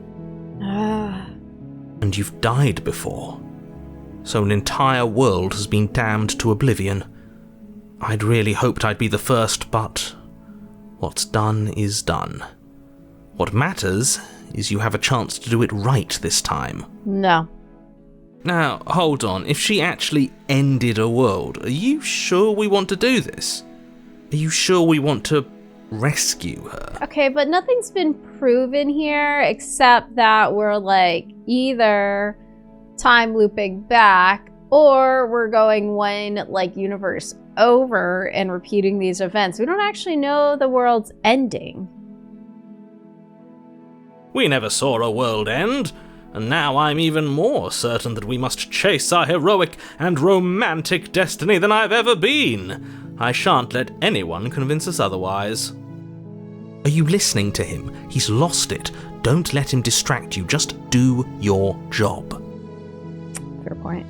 And you've died before. So an entire world has been damned to oblivion. I'd really hoped I'd be the first, but what's done is done. What matters is you have a chance to do it right this time. No. Now, hold on. If she actually ended a world, are you sure we want to do this? Are you sure we want to rescue her? Okay, but nothing's been proven here except that we're like either time looping back or we're going one like universe over and repeating these events. We don't actually know the world's ending. We never saw a world end. And now I'm even more certain that we must chase our heroic and romantic destiny than I've ever been. I shan't let anyone convince us otherwise. Are you listening to him? He's lost it. Don't let him distract you. Just do your job. Fair point.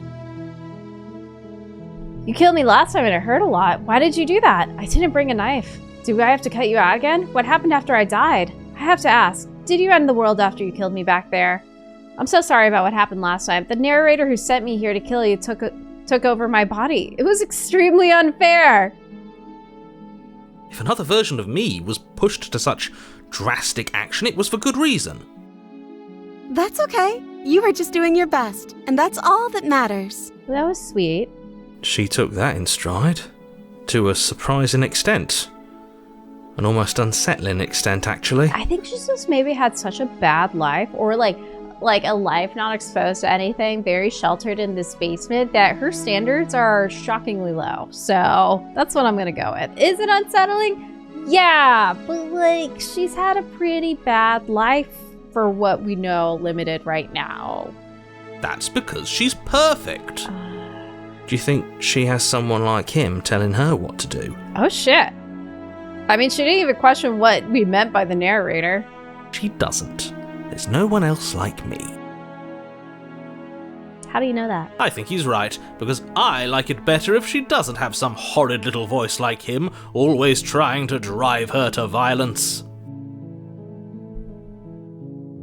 You killed me last time and it hurt a lot. Why did you do that? I didn't bring a knife. Do I have to cut you out again? What happened after I died? I have to ask, did you end the world after you killed me back there? I'm so sorry about what happened last time. The narrator who sent me here to kill you took over my body. It was extremely unfair. If another version of me was pushed to such drastic action, it was for good reason. That's okay. You were just doing your best, and that's all that matters. That was sweet. She took that in stride. To a surprising extent. An almost unsettling extent, actually. I think she's just maybe had such a bad life, or like a life not exposed to anything, very sheltered in this basement, that her standards are shockingly low. So that's what I'm gonna go with. Is it unsettling? Yeah, but like she's had a pretty bad life for what we know limited right now. That's because she's perfect. Do you think she has someone like him telling her what to do? Oh shit. I mean, she didn't even question what we meant by the narrator. She doesn't. There's no one else like me. How do you know that? I think he's right, because I like it better if she doesn't have some horrid little voice like him, always trying to drive her to violence.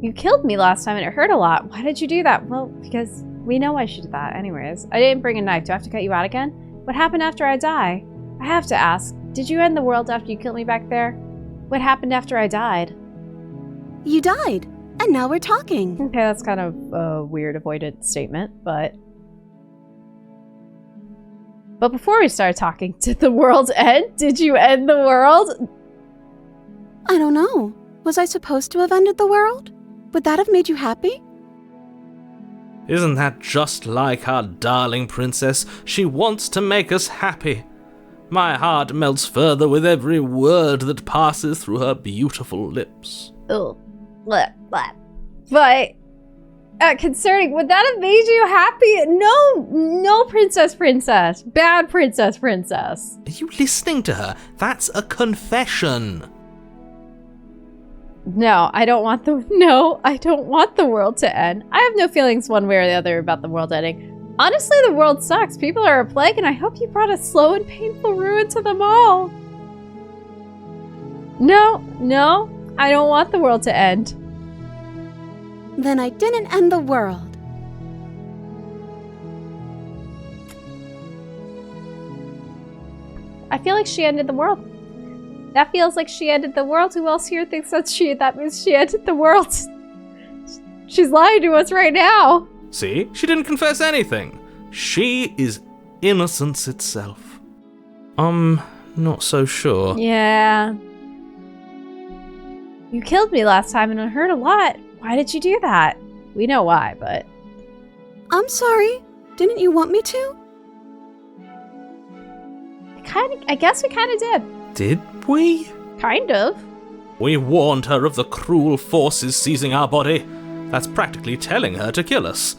You killed me last time and it hurt a lot. Why did you do that? Well, because we know why she did that anyways. I didn't bring a knife. Do I have to cut you out again? What happened after I die? I have to ask, did you end the world after you killed me back there? What happened after I died? You died, and now we're talking. Okay, that's kind of a weird avoided statement, but before we start talking, did the world end? Did you end the world? I don't know. Was I supposed to have ended the world? Would that have made you happy? Isn't that just like our darling princess? She wants to make us happy. My heart melts further with every word that passes through her beautiful lips. Ugh. Blah, blah. But concerning, would that have made you happy? No, princess. Bad princess. Are you listening to her? That's a confession. No, I don't want the world to end. I have no feelings one way or the other about the world ending. Honestly, the world sucks. People are a plague, and I hope you brought a slow and painful ruin to them all. No, I don't want the world to end. Then I didn't end the world. I feel like she ended the world. That feels like she ended the world. Who else here thinks that means she ended the world? She's lying to us right now. See? She didn't confess anything. She is innocence itself. I'm not so sure. Yeah. You killed me last time and it hurt a lot. Why did you do that? We know why, but... I'm sorry. Didn't you want me to? I guess we kind of did. Did we? Kind of. We warned her of the cruel forces seizing our body. That's practically telling her to kill us.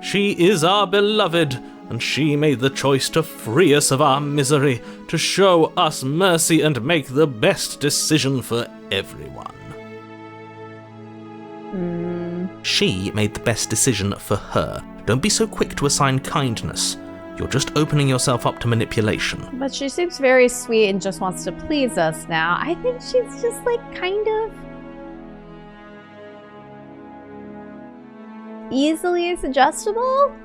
She is our beloved, and she made the choice to free us of our misery, to show us mercy and make the best decision for everyone. She made the best decision for her. Don't be so quick to assign kindness. You're just opening yourself up to manipulation. But she seems very sweet and just wants to please us now. I think she's just like kind of easily adjustable.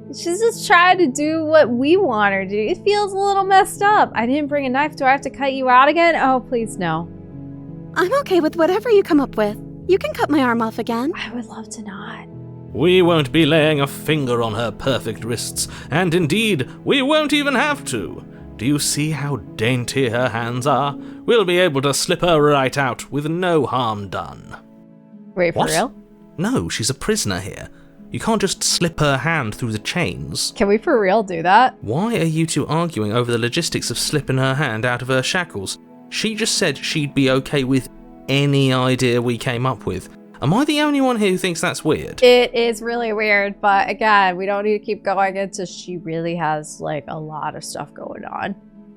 She's just trying to do what we want her to do. It feels a little messed up. I didn't bring a knife. Do I have to cut you out again? Oh, please no. I'm okay with whatever you come up with. You can cut my arm off again. I would love to not. We won't be laying a finger on her perfect wrists, and indeed, we won't even have to. Do you see how dainty her hands are? We'll be able to slip her right out with no harm done. Wait, for What? real? No, she's a prisoner here. You can't just slip her hand through the chains. Can we for real do that? Why are you two arguing over the logistics of slipping her hand out of her shackles? She just said she'd be okay with any idea we came up with. Am I the only one here who thinks that's weird? It is really weird, but again, we don't need to keep going into she really has like a lot of stuff going on.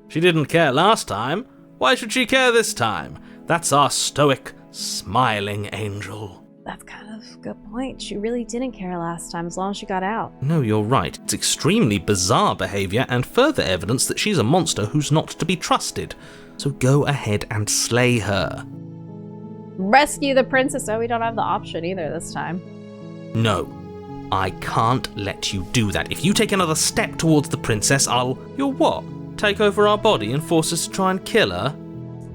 She didn't care last time. Why should she care this time? That's our stoic, smiling angel. That's kind of a good point. She really didn't care last time as long as she got out. No, you're right. It's extremely bizarre behavior and further evidence that she's a monster who's not to be trusted. So go ahead and slay her. Rescue the princess. Oh, we don't have the option either this time. No, I can't let you do that. If you take another step towards the princess, You'll what? Take over our body and force us to try and kill her?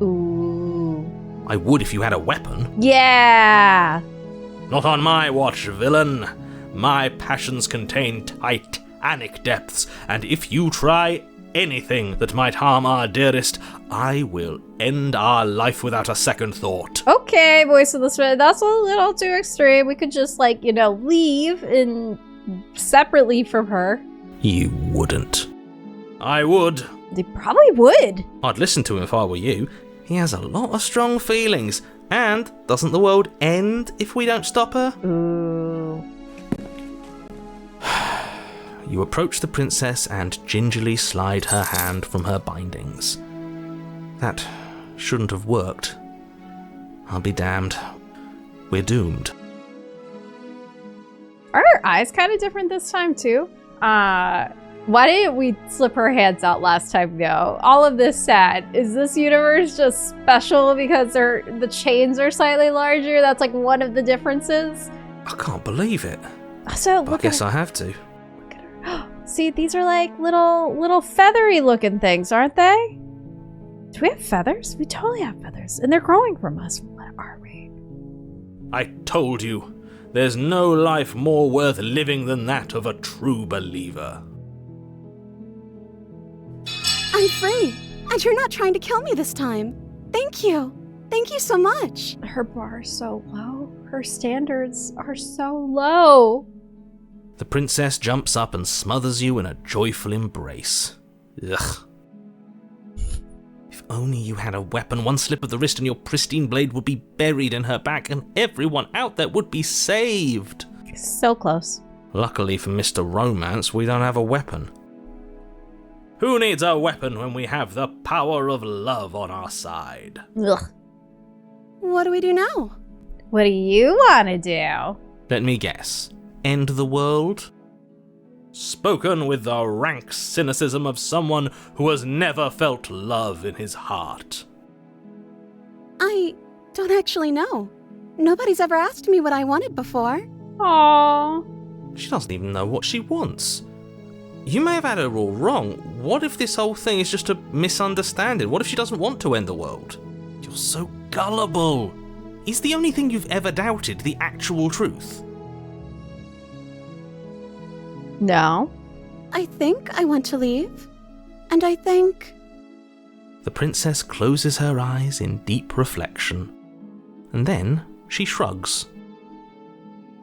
Ooh. I would if you had a weapon. Yeah! Not on my watch, villain. My passions contain titanic depths, and if you try anything that might harm our dearest, I will end our life without a second thought. Okay, voice of the spirit, that's a little too extreme. We could just, like, leave separately from her. You wouldn't. I would. They probably would. I'd listen to him if I were you. He has a lot of strong feelings. And doesn't the world end if we don't stop her? Ooh. You approach the princess and gingerly slide her hand from her bindings. That shouldn't have worked. I'll be damned. We're doomed. Are her eyes kind of different this time, too? Why didn't we slip her hands out last time, though? All of this sad. Is this universe just special because the chains are slightly larger? That's like one of the differences? I can't believe it. So, But I guess I have to. Look at her. See, these are like little feathery looking things, aren't they? Do we have feathers? We totally have feathers. And they're growing from us. What are we? I told you, there's no life more worth living than that of a true believer. I'm free, and you're not trying to kill me this time. Thank you. Thank you so much. Her bar is so low. Her standards are so low. The princess jumps up and smothers you in a joyful embrace. Ugh. If only you had a weapon, one slip of the wrist and your pristine blade would be buried in her back and everyone out there would be saved. So close. Luckily for Mr. Romance, we don't have a weapon. Who needs a weapon when we have the power of love on our side? Ugh. What do we do now? What do you want to do? Let me guess. End the world? Spoken with the rank cynicism of someone who has never felt love in his heart. I don't actually know. Nobody's ever asked me what I wanted before. Aww. She doesn't even know what she wants. You may have had her all wrong. What if this whole thing is just a misunderstanding? What if she doesn't want to end the world? You're so gullible. Is the only thing you've ever doubted the actual truth? No. I think I want to leave. And I think... The princess closes her eyes in deep reflection. And then she shrugs.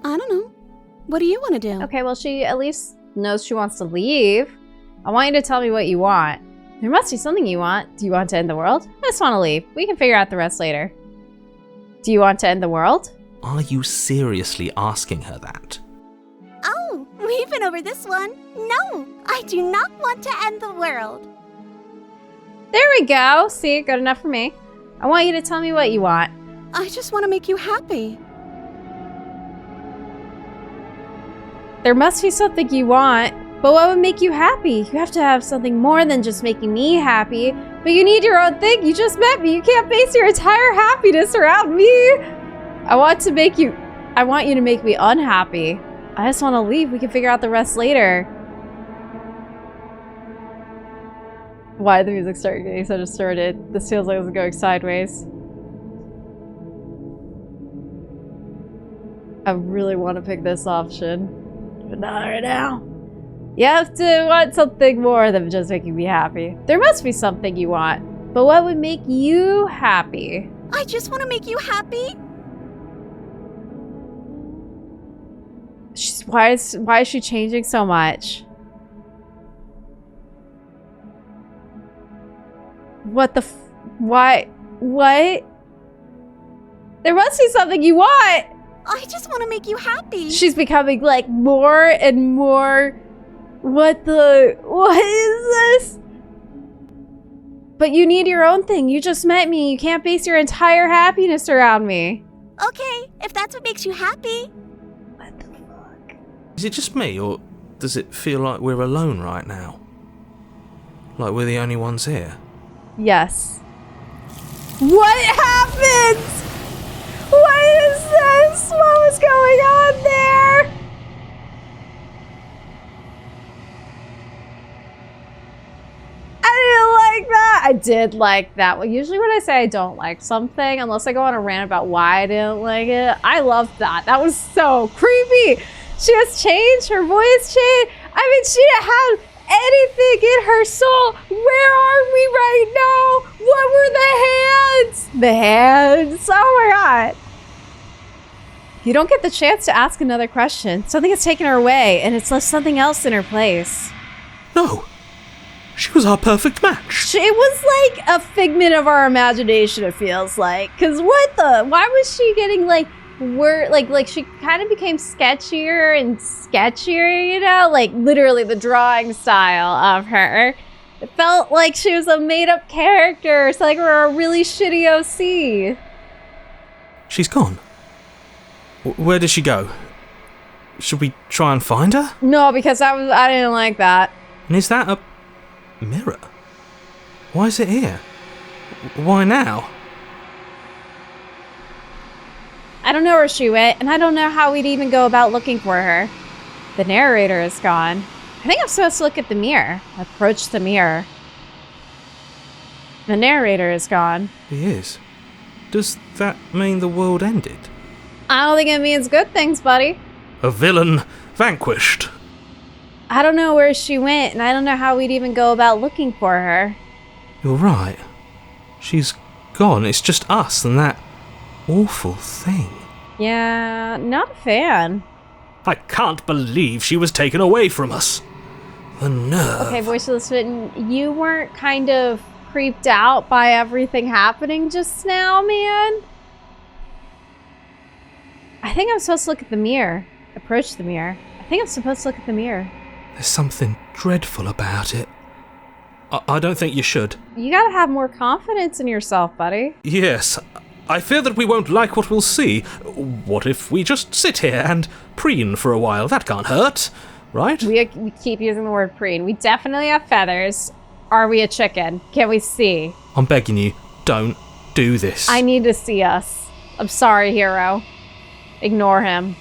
I don't know. What do you want to do? Okay, well, she at least knows she wants to leave. I want you to tell me what you want. There must be something you want. Do you want to end the world? I just want to leave. We can figure out the rest later. Do you want to end the world? Are you seriously asking her that? Oh, we've been over this one. No, I do not want to end the world. There we go. See, good enough for me. I want you to tell me what you want. I just want to make you happy. There must be something you want, but what would make you happy? You have to have something more than just making me happy. But you need your own thing. You just met me. You can't base your entire happiness around me. I want you to make me unhappy. I just want to leave. We can figure out the rest later. Why did the music start getting so distorted? This feels like it's going sideways. I really want to pick this option. But not right now. You have to want something more than just making me happy. There must be something you want. But what would make you happy? I just want to make you happy. Why is she changing so much? What the why? What? There must be something you want! I just want to make you happy. She's becoming like more and more... What is this? But you need your own thing. You just met me. You can't base your entire happiness around me. Okay, if that's what makes you happy. What the fuck? Is it just me, or does it feel like we're alone right now? Like we're the only ones here? Yes. What happened? What is this? What was going on there? I didn't like that. I did like that. Well, usually when I say I don't like something, unless I go on a rant about why I didn't like it, I loved that. That was so creepy. She has changed. Her voice changed. I mean, she didn't have anything in her soul. Where are we right now? What were the hands? The hands. Oh my god. You don't get the chance to ask another question. Something has taken her away, and it's left something else in her place. No. She was our perfect match. It was like a figment of our imagination, it feels like. Because why was she getting like she kind of became sketchier and sketchier, you know? Like literally the drawing style of her. It felt like she was a made-up character. It's like we're a really shitty OC. She's gone. Where did she go? Should we try and find her? No, because I didn't like that. And is that a mirror? Why is it here? Why now? I don't know where she went, and I don't know how we'd even go about looking for her. The narrator is gone. I think I'm supposed to look at the mirror. Approach the mirror. The narrator is gone. He is. Does that mean the world ended? I don't think it means good things, buddy. A villain vanquished. I don't know where she went, and I don't know how we'd even go about looking for her. You're right. She's gone. It's just us and that awful thing. Yeah, not a fan. I can't believe she was taken away from us. The nerve. Okay, Voice of the Smitten, you weren't kind of creeped out by everything happening just now, man? I think I'm supposed to look at the mirror. Approach the mirror. I think I'm supposed to look at the mirror. There's something dreadful about it. I don't think you should. You gotta have more confidence in yourself, buddy. Yes. I fear that we won't like what we'll see. What if we just sit here and preen for a while? That can't hurt, right? We keep using the word preen. We definitely have feathers. Are we a chicken? Can we see? I'm begging you, don't do this. I need to see us. I'm sorry, hero. Ignore him.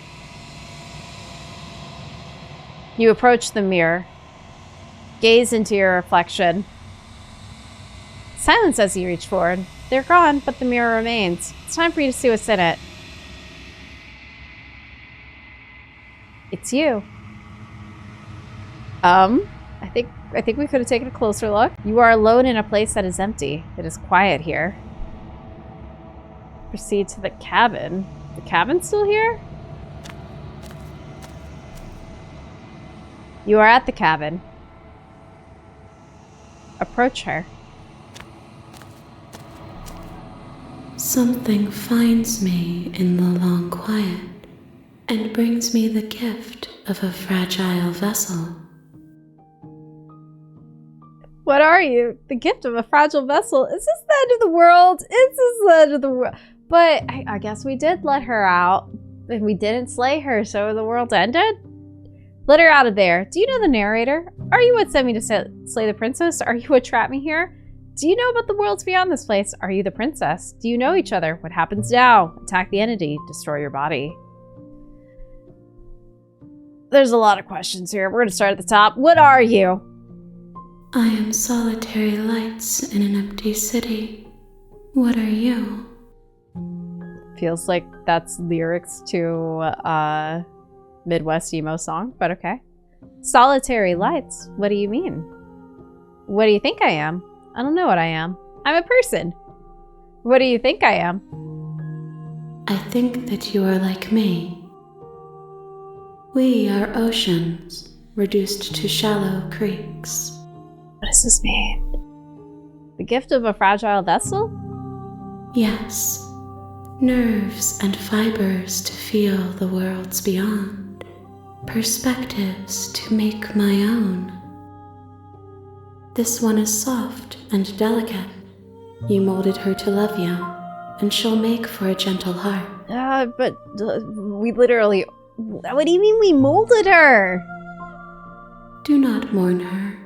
You approach the mirror. Gaze into your reflection. Silence as you reach forward. They're gone, but the mirror remains. It's time for you to see what's in it. It's you. I think we could have taken a closer look. You are alone in a place that is empty. It is quiet here. Proceed to the cabin. The cabin's still here? You are at the cabin. Approach her. Something finds me in the long quiet and brings me the gift of a fragile vessel. What are you? The gift of a fragile vessel? Is this the end of the world? Is this the end of the world? But I guess we did let her out, and we didn't slay her, so the world ended? Let her out of there. Do you know the narrator? Are you what sent me to slay the princess? Are you what trapped me here? Do you know about the worlds beyond this place? Are you the princess? Do you know each other? What happens now? Attack the entity. Destroy your body. There's a lot of questions here. We're going to start at the top. What are you? I am solitary lights in an empty city. What are you? Feels like that's lyrics to a Midwest emo song, but okay. Solitary lights. What do you mean? What do you think I am? I don't know what I am. I'm a person. What do you think I am? I think that you are like me. We are oceans, reduced to shallow creeks. What does this mean? The gift of a fragile vessel? Yes. Nerves and fibers to feel the worlds beyond. Perspectives to make my own. This one is soft and delicate. You molded her to love you, and she'll make for a gentle heart. But we literally... What do you mean we molded her? Do not mourn her.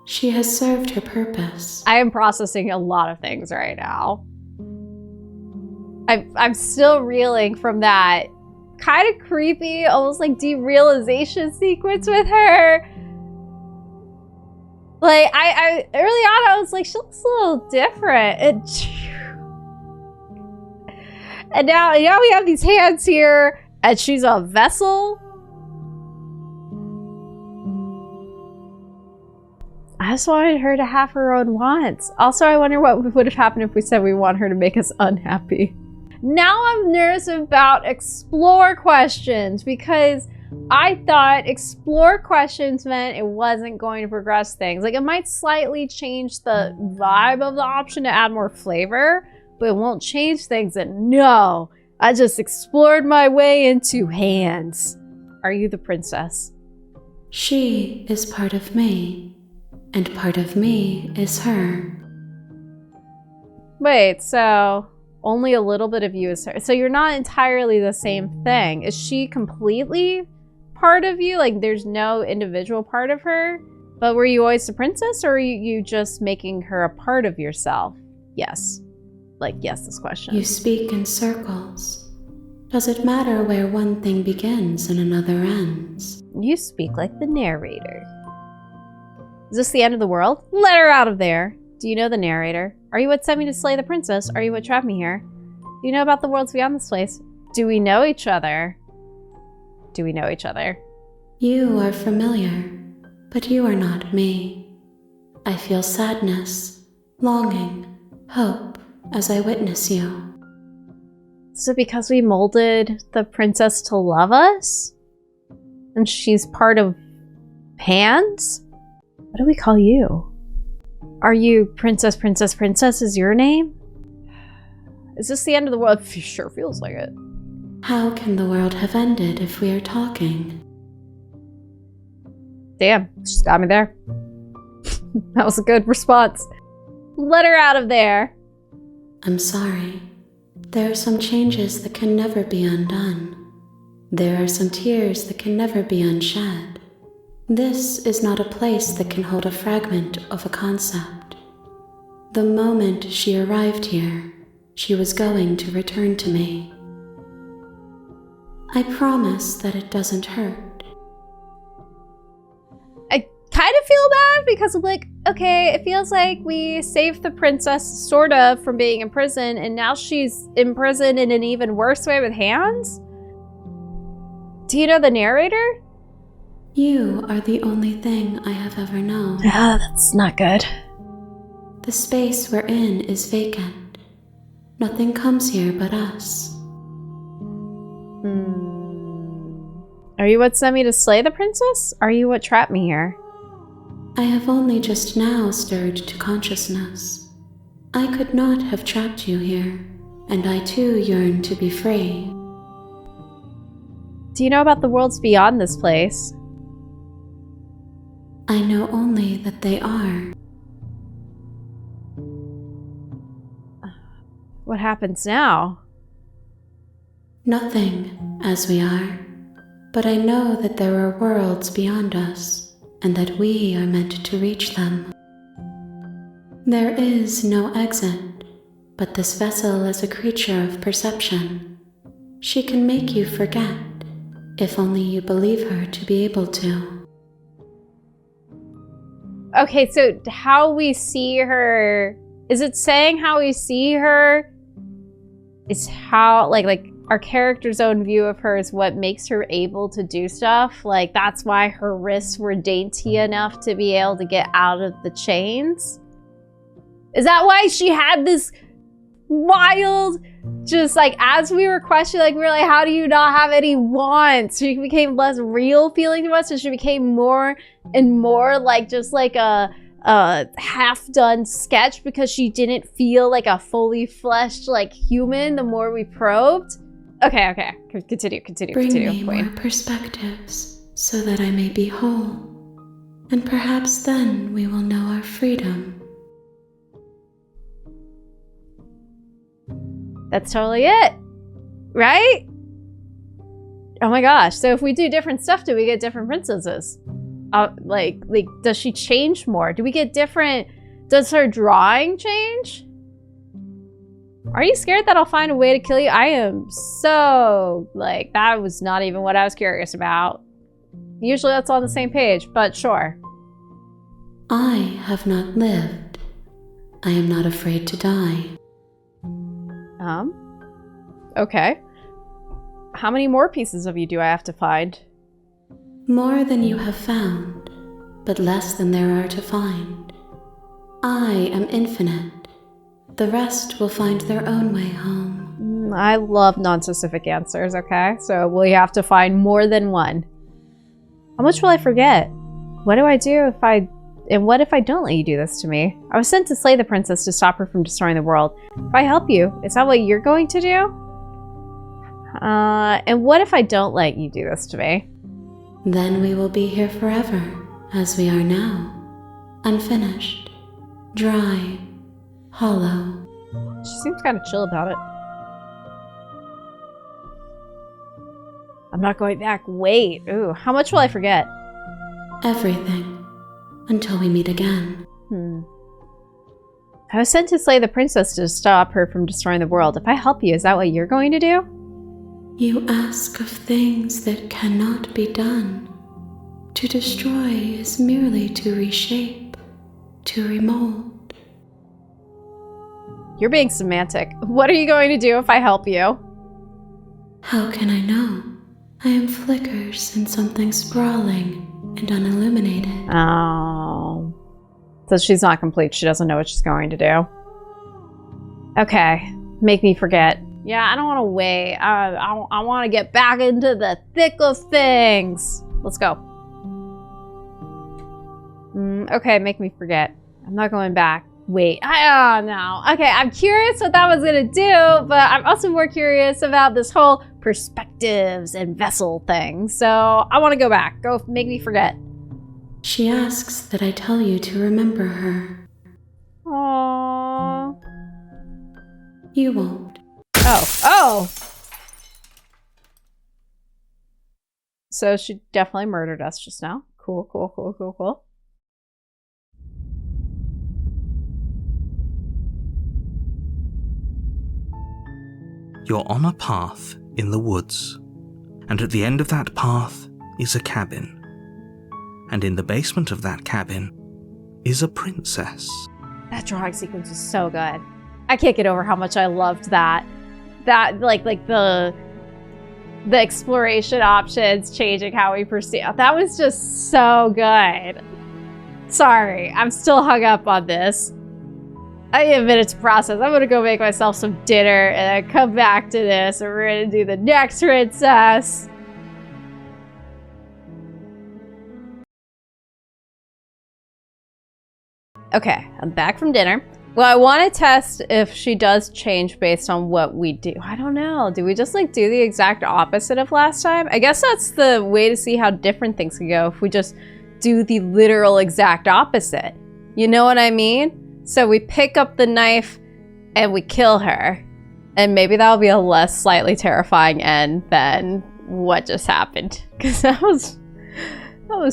She has served her purpose. I am processing a lot of things right now. I'm still reeling from that kind of creepy, almost like derealization sequence with her. Like, I early on, I was like, she looks a little different. And now we have these hands here, and she's a vessel. I just wanted her to have her own wants. Also, I wonder what would have happened if we said we want her to make us unhappy. Now I'm nervous about explore questions because I thought explore questions meant it wasn't going to progress things. Like, it might slightly change the vibe of the option to add more flavor, but it won't change things. And no, I just explored my way into hands. Are you the princess? She is part of me, and part of me is her. Wait, so only a little bit of you is her. So you're not entirely the same thing. Is she completely part of you? Like, there's no individual part of her? But were you always the princess, or are you just making her a part of yourself? Yes. Like, yes, this question. You speak in circles. Does it matter where one thing begins and another ends? You speak like the narrator. Is this the end of the world? Let her out of there. Do you know the narrator? Are you what sent me to slay the princess? Are you what trapped me here? Do you know about the worlds beyond this place? Do we know each other? Do we know each other? You are familiar, but you are not me. I feel sadness, longing, hope as I witness you. Is it because we molded the princess to love us? And she's part of Hands? What do we call you? Are you Princess, Princess, Princess is your name? Is this the end of the world? It sure feels like it. How can the world have ended if we are talking? Damn, she's got me there. That was a good response. Let her out of there. I'm sorry. There are some changes that can never be undone. There are some tears that can never be unshed. This is not a place that can hold a fragment of a concept. The moment she arrived here, she was going to return to me. I promise that it doesn't hurt. kind of feel bad because I'm like, okay, it feels like we saved the princess sort of from being imprisoned, and now she's imprisoned in an even worse way with hands? Do you know the narrator? You are the only thing I have ever known. Ah, that's not good. The space we're in is vacant. Nothing comes here but us. Are you what sent me to slay the princess? Are you what trapped me here? I have only just now stirred to consciousness. I could not have trapped you here, and I too yearn to be free. Do you know about the worlds beyond this place? I know only that they are. What happens now? Nothing, as we are. But I know that there are worlds beyond us, and that we are meant to reach them. There is no exit, but this vessel is a creature of perception. She can make you forget, if only you believe her to be able to. Okay, so how we see her... Is it saying how we see her is how, like our character's own view of her is what makes her able to do stuff? Like, that's why her wrists were dainty enough to be able to get out of the chains? Is that why she had this wild, just like, as we were questioning, like, we were like, how do you not have any wants? She became less real feeling to us, so she became more and more like just like a half-done sketch because she didn't feel like a fully fleshed like human the more we probed. Okay. Continue. Bring me more perspectives so that I may be whole, and perhaps then we will know our freedom. That's totally it, right? Oh my gosh! So if we do different stuff, do we get different princesses? Like, does she change more? Do we get different? Does her drawing change? Are you scared that I'll find a way to kill you? I am so, like, that was not even what I was curious about. Usually that's on the same page, but sure. I have not lived. I am not afraid to die. Okay. How many more pieces of you do I have to find? More than you have found, but less than there are to find. I am infinite. The rest will find their own way home. I love non-specific answers, okay? So will you have to find more than one? How much will I forget? What do I do if I... And what if I don't let you do this to me? I was sent to slay the princess to stop her from destroying the world. If I help you, is that what you're going to do? And what if I don't let you do this to me? Then we will be here forever, as we are now. Unfinished, dry, hollow. She seems kind of chill about it. I'm not going back. Wait. Ooh, how much will I forget? Everything. Until we meet again. I was sent to slay the princess to stop her from destroying the world. If I help you, is that what you're going to do? You ask of things that cannot be done. To destroy is merely to reshape, to remold. You're being semantic. What are you going to do if I help you? How can I know? I am flickers in something sprawling and unilluminated. Oh. So she's not complete. She doesn't know what she's going to do. Okay. Make me forget. Yeah, I don't want to wait. I want to get back into the thick of things. Let's go. Okay, make me forget. I'm not going back. Wait, I don't know. Okay, I'm curious what that was going to do, but I'm also more curious about this whole perspectives and vessel thing. So I want to go back. Go make me forget. She asks that I tell you to remember her. Aww. You won't. Oh. So she definitely murdered us just now. Cool. You're on a path in the woods, and at the end of that path is a cabin. And in the basement of that cabin is a princess. That drawing sequence was so good. I can't get over how much I loved that. That, like the exploration options changing how we perceive. That was just so good. Sorry, I'm still hung up on this. I need a minute to process. I'm gonna go make myself some dinner and then come back to this, and we're gonna do the next princess. Okay, I'm back from dinner. Well, I want to test if she does change based on what we do. I don't know. Do we just like do the exact opposite of last time? I guess that's the way to see how different things can go if we just do the literal exact opposite. You know what I mean? So we pick up the knife and we kill her. And maybe that'll be a less slightly terrifying end than what just happened. Because that was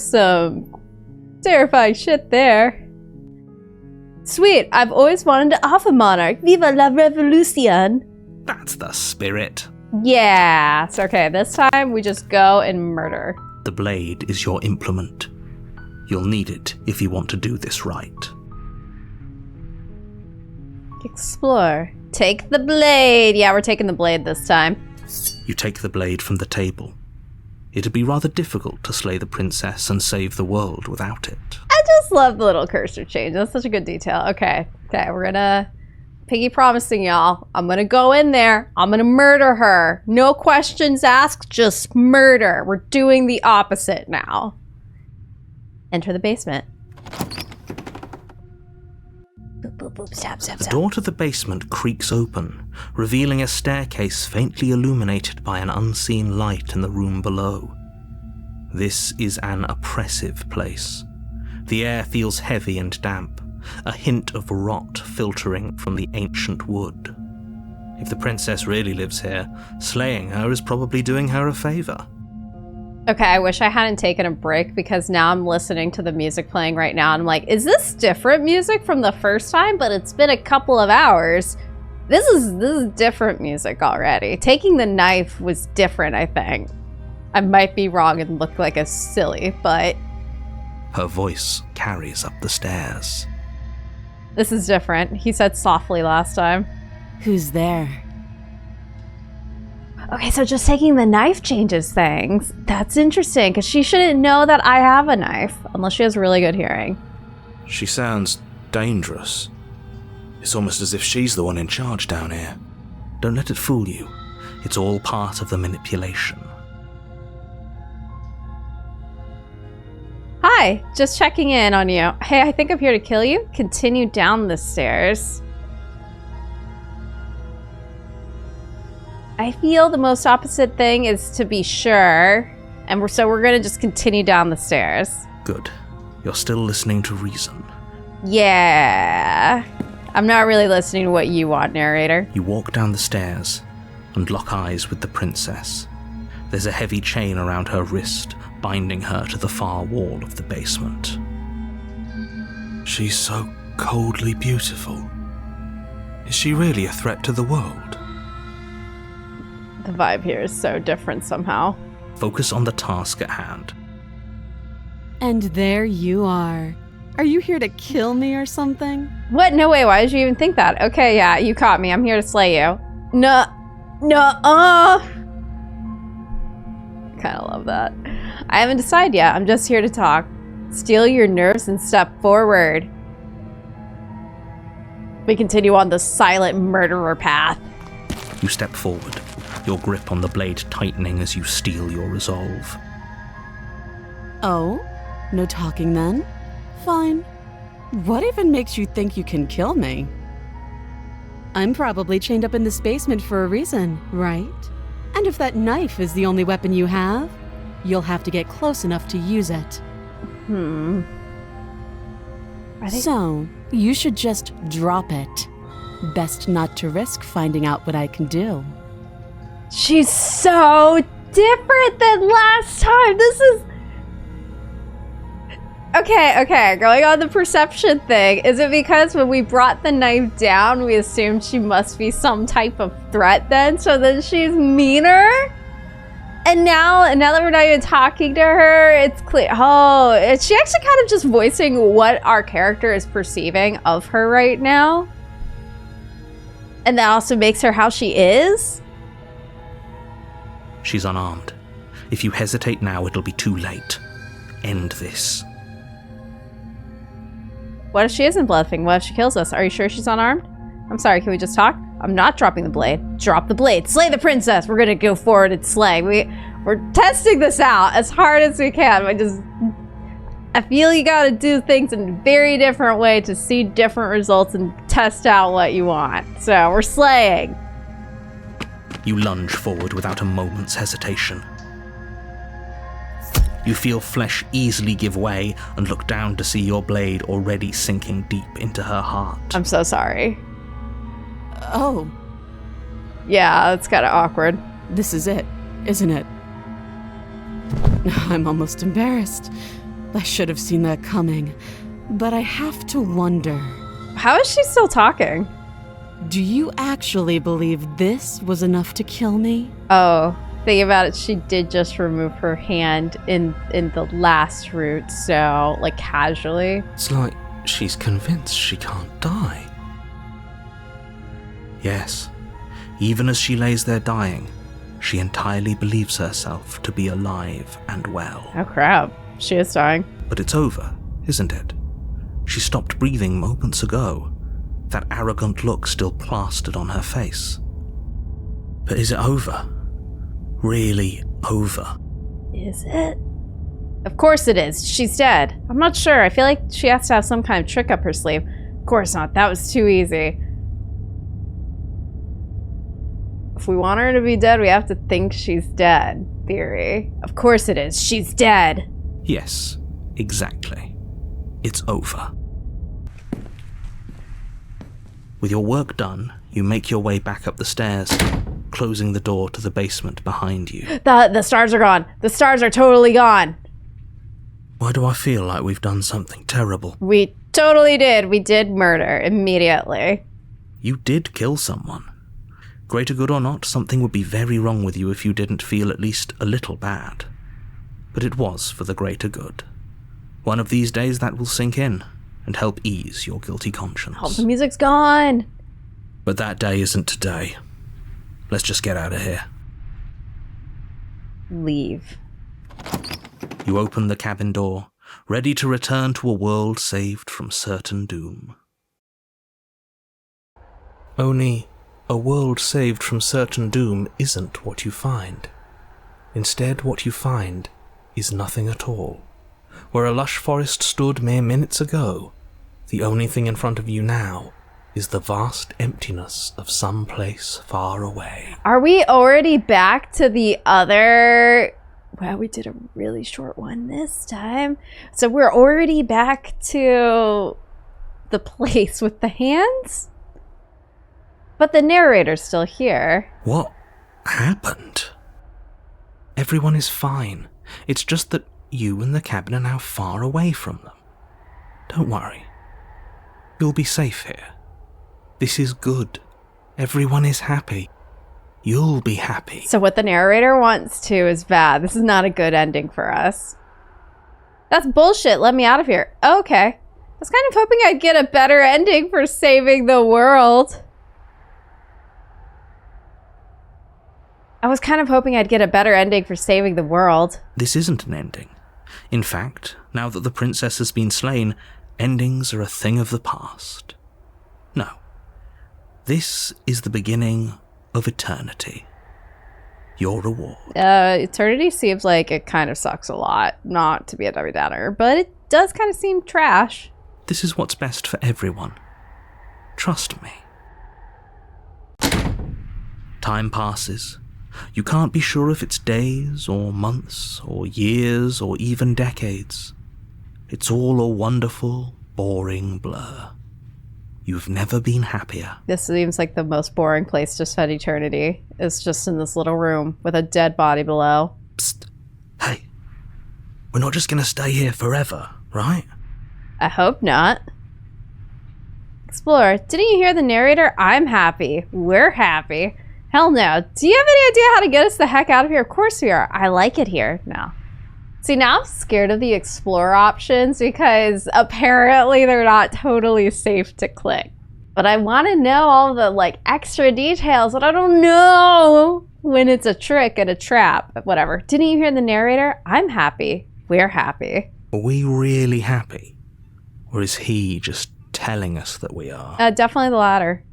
some terrifying shit there. Sweet, I've always wanted to offer Monarch. Viva la revolution! That's the spirit. Yeah, it's okay. This time we just go and murder. The blade is your implement. You'll need it if you want to do this right. Explore. Take the blade. Yeah, we're taking the blade this time. You take the blade from the table. It'd be rather difficult to slay the princess and save the world without it. I just love the little cursor change. That's such a good detail. Okay, we're gonna... Piggy promising y'all. I'm gonna go in there. I'm gonna murder her. No questions asked, just murder. We're doing the opposite now. Enter the basement. Boop, boop, boop. Stab, stab, The stab. door to the basement creaks open, revealing a staircase faintly illuminated by an unseen light in the room below. This is an oppressive place. The air feels heavy and damp, a hint of rot filtering from the ancient wood. If the princess really lives here, slaying her is probably doing her a favor. Okay, I wish I hadn't taken a break because now I'm listening to the music playing right now and I'm like, is this different music from the first time? But it's been a couple of hours. This is different music already. Taking the knife was different, I think. I might be wrong and look like a silly, but... Her voice carries up the stairs. This is different. He said softly last time. Who's there? Okay, so just taking the knife changes things. That's interesting, because she shouldn't know that I have a knife, unless she has really good hearing. She sounds dangerous. It's almost as if she's the one in charge down here. Don't let it fool you. It's all part of the manipulation. Hi, just checking in on you. Hey, I think I'm here to kill you. Continue down the stairs. I feel the most opposite thing is to be sure, and we're gonna just continue down the stairs. Good. You're still listening to reason. Yeah. I'm not really listening to what you want, narrator. You walk down the stairs and lock eyes with the princess. There's a heavy chain around her wrist, binding her to the far wall of the basement. She's so coldly beautiful. Is she really a threat to the world? The vibe here is so different somehow. Focus on the task at hand. And there you are. Are you here to kill me or something? What? No way. Why did you even think that? Okay, yeah, you caught me. I'm here to slay you. No. Kind of love that. I haven't decided yet. I'm just here to talk. Steel your nerves and step forward. We continue on the silent murderer path. You step forward, your grip on the blade tightening as you steel your resolve. Oh? No talking then? Fine. What even makes you think you can kill me? I'm probably chained up in this basement for a reason, right? And if that knife is the only weapon you have, you'll have to get close enough to use it. So, you should just drop it. Best not to risk finding out what I can do. She's so different than last time. This is... Okay, going on the perception thing. Is it because when we brought the knife down, we assumed she must be some type of threat then? So then she's meaner? And now that we're not even talking to her, it's clear. Oh, is she actually kind of just voicing what our character is perceiving of her right now? And that also makes her how she is? She's unarmed. If you hesitate now, it'll be too late. End this. What if she isn't bluffing? What if she kills us? Are you sure she's unarmed? I'm sorry, can we just talk? I'm not dropping the blade. Drop the blade. Slay the princess. We're gonna go forward and slay. We're testing this out as hard as we can. I feel you gotta do things in a very different way to see different results and test out what you want. So we're slaying. You lunge forward without a moment's hesitation. You feel flesh easily give way and look down to see your blade already sinking deep into her heart. I'm so sorry. Oh. Yeah, that's kind of awkward. This is it, isn't it? I'm almost embarrassed. I should have seen that coming. But I have to wonder. How is she still talking? Do you actually believe this was enough to kill me? Oh, think about it. She did just remove her hand in the last route, so, like, casually. It's like she's convinced she can't die. Yes, even as she lays there dying, she entirely believes herself to be alive and well. Oh crap, she is dying. But it's over, isn't it? She stopped breathing moments ago, that arrogant look still plastered on her face. But is it over? Really over? Is it? Of course it is. She's dead. I'm not sure. I feel like she has to have some kind of trick up her sleeve. Of course not. That was too easy. If we want her to be dead, we have to think she's dead. Theory. Of course it is. She's dead. Yes, exactly. It's over. With your work done, you make your way back up the stairs, closing the door to the basement behind you. The stars are gone. The stars are totally gone. Why do I feel like we've done something terrible? We totally did. We did murder immediately. You did kill someone. Greater good or not, something would be very wrong with you if you didn't feel at least a little bad. But it was for the greater good. One of these days that will sink in and help ease your guilty conscience. Oh, the music's gone. But that day isn't today. Let's just get out of here. Leave. You open the cabin door, ready to return to a world saved from certain doom. Only, a world saved from certain doom isn't what you find. Instead, what you find is nothing at all. Where a lush forest stood mere minutes ago, the only thing in front of you now is the vast emptiness of some place far away. Are we already back to the other... Well, we did a really short one this time. So we're already back to the place with the hands? But the narrator's still here. What happened? Everyone is fine. It's just that you and the cabin are now far away from them. Don't worry. You'll be safe here. This is good. Everyone is happy. You'll be happy. So what the narrator wants to is bad. This is not a good ending for us. That's bullshit. Let me out of here. Okay. I was kind of hoping I'd get a better ending for saving the world. This isn't an ending. In fact, now that the princess has been slain, endings are a thing of the past. No. This is the beginning of eternity. Your reward. Eternity seems like it kind of sucks a lot. Not to be a Debbie Downer, but it does kind of seem trash. This is what's best for everyone. Trust me. Time passes. You can't be sure if it's days, or months, or years, or even decades. It's all a wonderful, boring blur. You've never been happier. This seems like the most boring place to spend eternity. It's just in this little room with a dead body below. Psst. Hey. We're not just gonna stay here forever, right? I hope not. Explorer, didn't you hear the narrator? I'm happy. We're happy. Hell no. Do you have any idea how to get us the heck out of here? Of course we are. I like it here. No. See, now I'm scared of the explore options because apparently they're not totally safe to click. But I want to know all the like extra details, but I don't know when it's a trick and a trap. But whatever. Didn't you hear the narrator? I'm happy. We're happy. Are we really happy? Or is he just telling us that we are? Definitely the latter.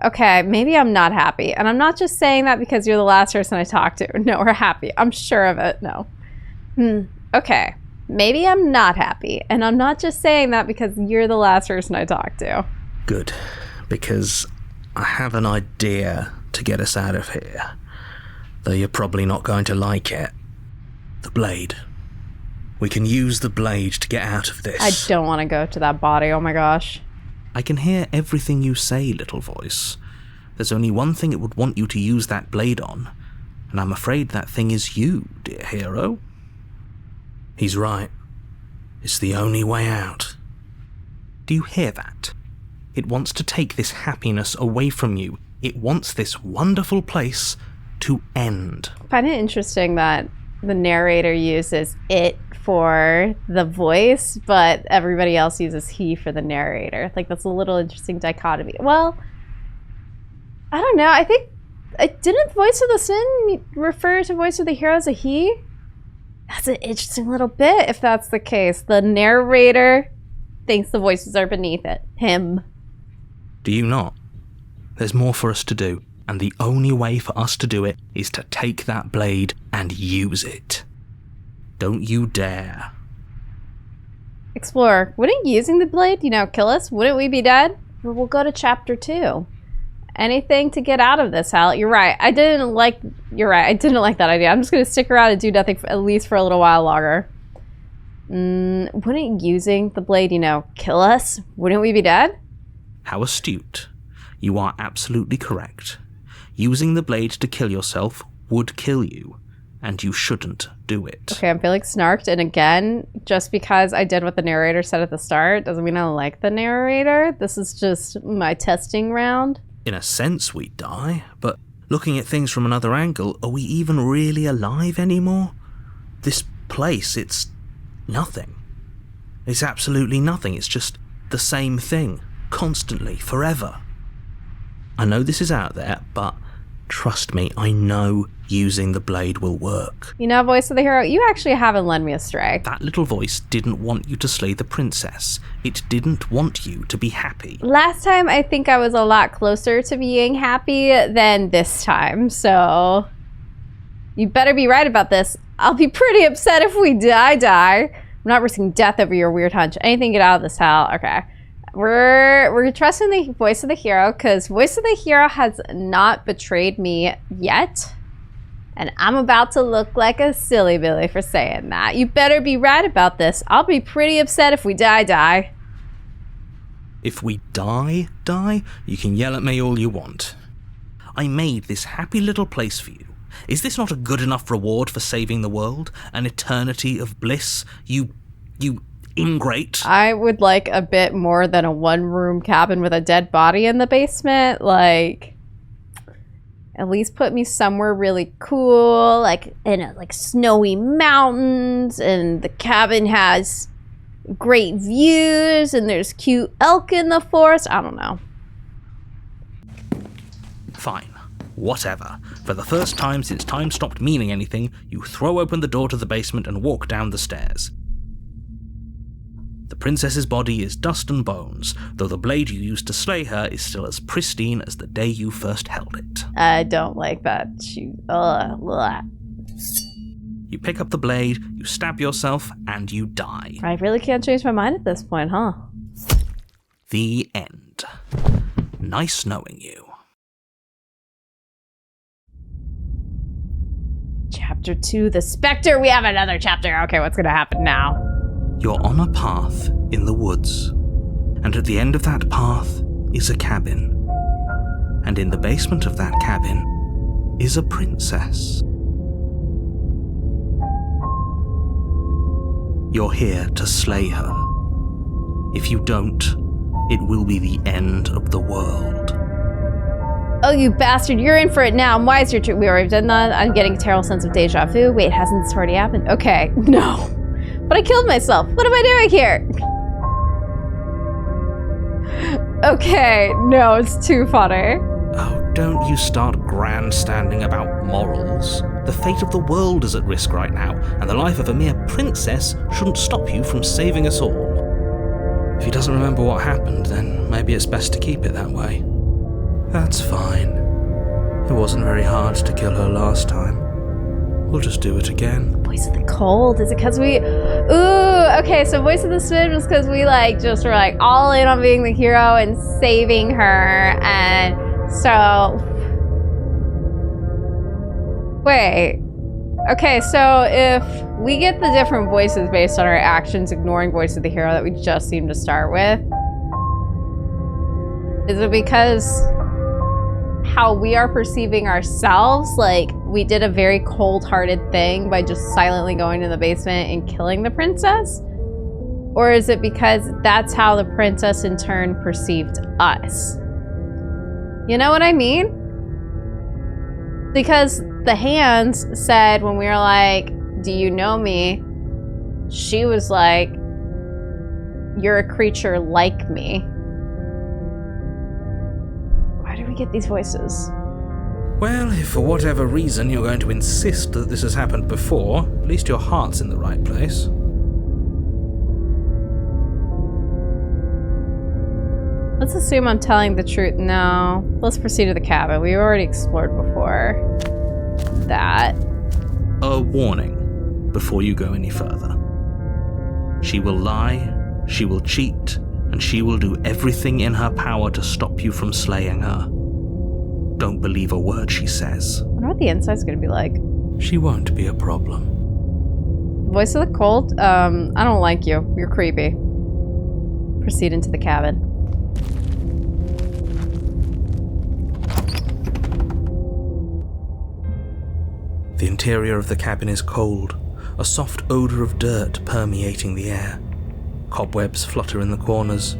Okay, maybe I'm not happy. And I'm not just saying that because you're the last person I talked to. No, we're happy. I'm sure of it. No. Okay. Maybe I'm not happy. And I'm not just saying that because you're the last person I talked to. Good. Because I have an idea to get us out of here. Though you're probably not going to like it. The blade. We can use the blade to get out of this. I don't want to go to that body. Oh my gosh. I can hear everything you say, little voice. There's only one thing it would want you to use that blade on, and I'm afraid that thing is you, dear hero. He's right. It's the only way out. Do you hear that? It wants to take this happiness away from you. It wants this wonderful place to end. I find it interesting that the narrator uses it for the voice, but everybody else uses he for the narrator. Like, that's a little interesting dichotomy. Well, I don't know. I think, didn't Voice of the Sin refer to Voice of the Hero as a he? That's an interesting little bit, if that's the case. The narrator thinks the voices are beneath it. Him. Do you not? There's more for us to do, and the only way for us to do it is to take that blade and use it. Don't you dare. Explorer, wouldn't using the blade, kill us? Wouldn't we be dead? Well, we'll go to chapter 2. Anything to get out of this, Hal. You're right. I didn't like that idea. I'm just going to stick around and do nothing at least for a little while longer. Wouldn't using the blade, kill us? Wouldn't we be dead? How astute. You are absolutely correct. Using the blade to kill yourself would kill you, and you shouldn't do it. Okay, I'm feeling snarked, and again, just because I did what the narrator said at the start doesn't mean I like the narrator. This is just my testing round. In a sense, we die, but looking at things from another angle, are we even really alive anymore? This place, it's nothing. It's absolutely nothing. It's just the same thing, constantly, forever. I know this is out there, but trust me, I know using the blade will work. Voice of the Hero, you actually haven't led me astray. That little voice didn't want you to slay the princess. It didn't want you to be happy. Last time, I think I was a lot closer to being happy than this time, so you better be right about this. I'll be pretty upset if we die. I'm not risking death over your weird hunch. Anything get out of this, Hal. Okay. We're trusting the Voice of the Hero because Voice of the Hero has not betrayed me yet. And I'm about to look like a silly Billy for saying that. You better be right about this. I'll be pretty upset if we die. If we die, you can yell at me all you want. I made this happy little place for you. Is this not a good enough reward for saving the world? An eternity of bliss? You ingrate. I would like a bit more than a one-room cabin with a dead body in the basement. Like, at least put me somewhere really cool, like in snowy mountains, and the cabin has great views, and there's cute elk in the forest. I don't know. Fine. Whatever. For the first time since time stopped meaning anything, you throw open the door to the basement and walk down the stairs. The princess's body is dust and bones, though the blade you used to slay her is still as pristine as the day you first held it. I don't like that. You pick up the blade, you stab yourself, and you die. I really can't change my mind at this point, huh? The end. Nice knowing you. Chapter 2, the Specter. We have another chapter. Okay, what's gonna happen now? You're on a path in the woods, and at the end of that path is a cabin. And in the basement of that cabin is a princess. You're here to slay her. If you don't, it will be the end of the world. Oh, you bastard, you're in for it now. Why is your we already done that? I'm getting a terrible sense of deja vu. Wait, hasn't this already happened? Okay, no. But I killed myself. What am I doing here? Okay, no, it's too funny. Oh, don't you start grandstanding about morals. The fate of the world is at risk right now, and the life of a mere princess shouldn't stop you from saving us all. If he doesn't remember what happened, then maybe it's best to keep it that way. That's fine. It wasn't very hard to kill her last time. We'll just do it again. Voice of the Cold, is it because we... Ooh, okay, so Voice of the Smith was because we just were all in on being the hero and saving her, and so... Wait. Okay, so if we get the different voices based on our actions, ignoring Voice of the Hero that we just seemed to start with, is it because how we are perceiving ourselves, we did a very cold-hearted thing by just silently going to the basement and killing the princess? Or is it because that's how the princess in turn perceived us? You know what I mean? Because the hands said when we were like, do you know me? She was like, you're a creature like me. Why do we get these voices? Well, if for whatever reason you're going to insist that this has happened before, at least your heart's in the right place. Let's assume I'm telling the truth. No. Let's proceed to the cabin. We already explored before that. A warning before you go any further. She will lie, she will cheat, and she will do everything in her power to stop you from slaying her. Don't believe a word she says. I wonder what the inside's gonna be like. She won't be a problem. Voice of the Cold, I don't like you. You're creepy. Proceed into the cabin. The interior of the cabin is cold, a soft odor of dirt permeating the air. Cobwebs flutter in the corners.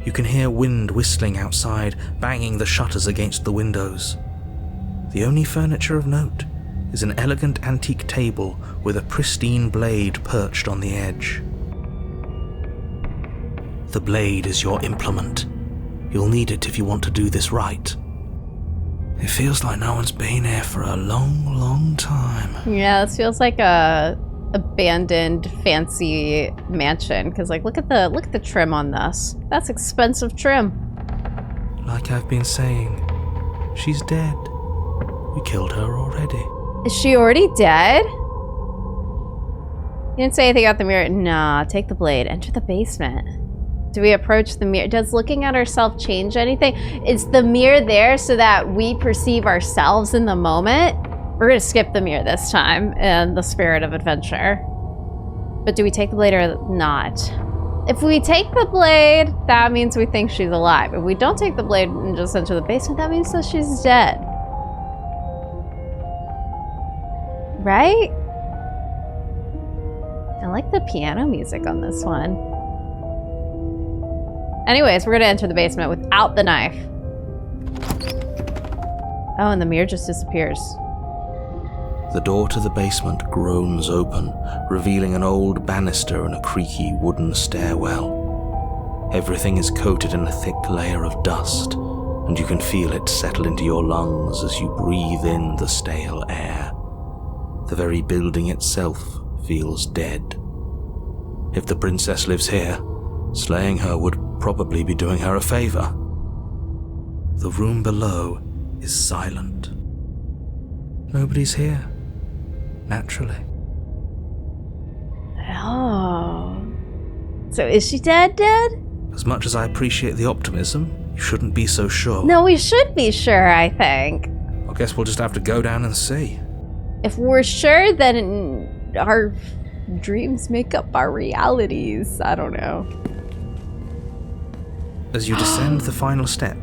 You can hear wind whistling outside, banging the shutters against the windows. The only furniture of note is an elegant antique table with a pristine blade perched on the edge. The blade is your implement. You'll need it if you want to do this right. It feels like no one's been here for a long, long time. Yeah, this feels like a abandoned fancy mansion. Cause look at the trim on this. That's expensive trim. Like I've been saying, she's dead. We killed her already. Is she already dead? You didn't say anything about the mirror. Nah, take the blade. Enter the basement. Do we approach the mirror? Does looking at ourselves change anything? Is the mirror there so that we perceive ourselves in the moment? We're gonna skip the mirror this time in the spirit of adventure. But do we take the blade or not? If we take the blade, that means we think she's alive. If we don't take the blade and just enter the basement, that means that she's dead. Right? I like the piano music on this one. Anyways, we're gonna enter the basement without the knife. Oh, and the mirror just disappears. The door to the basement groans open, revealing an old banister and a creaky wooden stairwell. Everything is coated in a thick layer of dust, and you can feel it settle into your lungs as you breathe in the stale air. The very building itself feels dead. If the princess lives here, slaying her would probably be doing her a favor. The room below is silent. Nobody's here. Naturally. Oh. So is she dead? As much as I appreciate the optimism, you shouldn't be so sure. No, we should be sure, I think. I guess we'll just have to go down and see. If we're sure, then our dreams make up our realities. I don't know. As you descend the final step,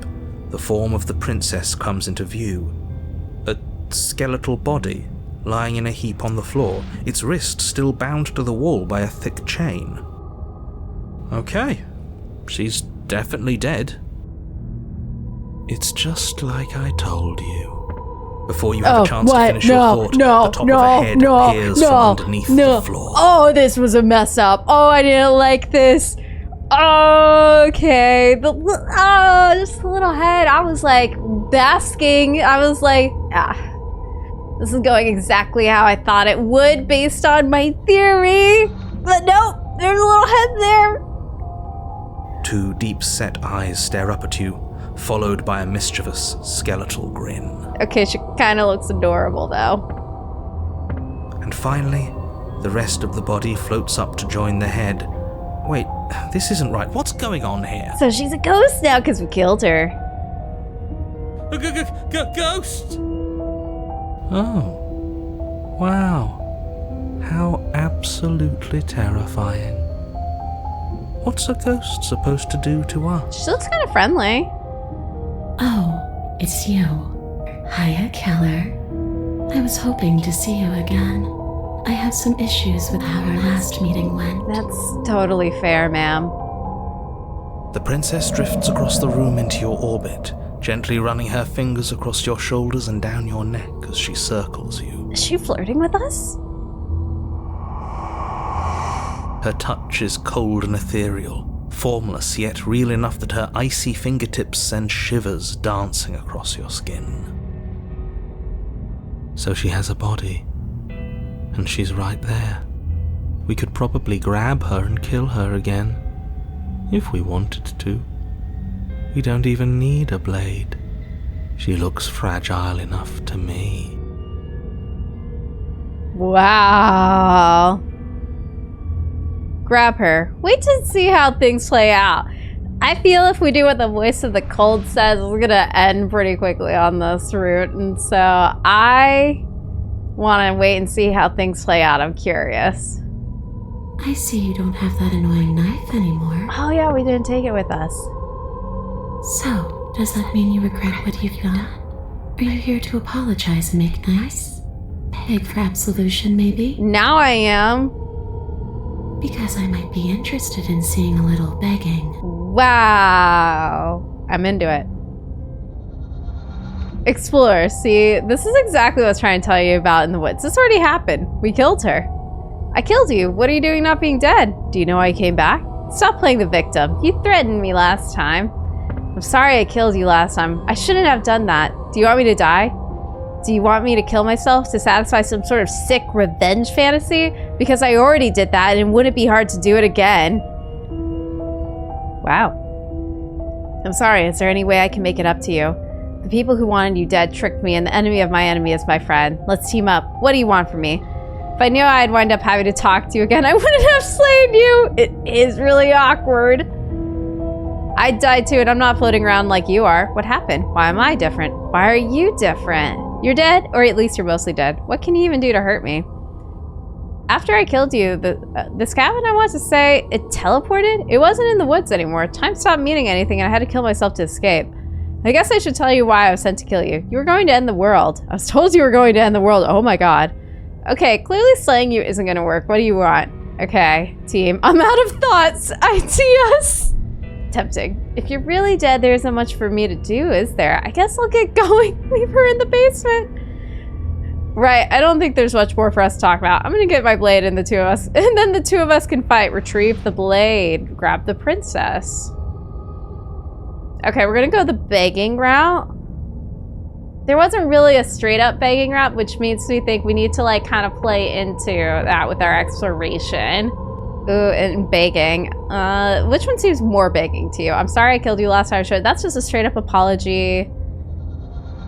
the form of the princess comes into view. A skeletal body lying in a heap on the floor, its wrist still bound to the wall by a thick chain. Okay, she's definitely dead. It's just like I told you. Before you have a chance to finish your thought, the top of her head appears from underneath the floor. Oh, this was a mess up. Oh, I didn't like this. Okay. Just a little head. I was like basking. I was like, this is going exactly how I thought it would based on my theory. But nope, there's a little head there. 2 deep-set eyes stare up at you, followed by a mischievous skeletal grin. Okay, she kind of looks adorable though. And finally, the rest of the body floats up to join the head. Wait, this isn't right. What's going on here? So she's a ghost now because we killed her. Ghost! Oh. Wow. How absolutely terrifying. What's a ghost supposed to do to us? She looks kind of friendly. Oh, it's you. Hiya, Keller. I was hoping to see you again. I have some issues with how our last meeting went. That's totally fair, ma'am. The princess drifts across the room into your orbit, gently running her fingers across your shoulders and down your neck as she circles you. Is she flirting with us? Her touch is cold and ethereal, formless yet real enough that her icy fingertips send shivers dancing across your skin. So she has a body, and she's right there. We could probably grab her and kill her again, if we wanted to. We don't even need a blade. She looks fragile enough to me. Wow. Grab her. Wait to see how things play out. I feel if we do what the voice of the cold says, it's gonna end pretty quickly on this route. And so I want to wait and see how things play out. I'm curious. I see you don't have that annoying knife anymore. Oh yeah, we didn't take it with us. So, does that mean you regret what you've done? Are you here to apologize and make nice? Beg for absolution, maybe? Now I am. Because I might be interested in seeing a little begging. Wow. I'm into it. Explore. See, this is exactly what I was trying to tell you about in the woods. This already happened. We killed her. I killed you. What are you doing not being dead? Do you know why you came back? Stop playing the victim. You threatened me last time. I'm sorry I killed you last time. I shouldn't have done that. Do you want me to die? Do you want me to kill myself to satisfy some sort of sick revenge fantasy? Because I already did that and it wouldn't be hard to do it again. Wow. I'm sorry. Is there any way I can make it up to you? The people who wanted you dead tricked me and the enemy of my enemy is my friend. Let's team up. What do you want from me? If I knew I'd wind up having to talk to you again, I wouldn't have slain you. It is really awkward. I died too and I'm not floating around like you are. What happened? Why am I different? Why are you different? You're dead, or at least you're mostly dead. What can you even do to hurt me? After I killed you, this cabin, I want to say, it teleported? It wasn't in the woods anymore. Time stopped meaning anything and I had to kill myself to escape. I guess I should tell you why I was sent to kill you. You were going to end the world. I was told you were going to end the world. Oh my god. Okay, clearly slaying you isn't gonna work. What do you want? Okay, team. I'm out of thoughts. Ideas. Tempting. If you're really dead, there isn't much for me to do, is there? I guess I'll get going. Leave her in the basement. Right, I don't think there's much more for us to talk about. I'm gonna get my blade and the two of us, and then the two of us can fight. Retrieve the blade. Grab the princess. Okay, we're gonna go the begging route. There wasn't really a straight up begging route, which means we think we need to like kind of play into that with our exploration. Ooh, and begging. Which one seems more begging to you? I'm sorry I killed you last time I showed. That's just a straight up apology.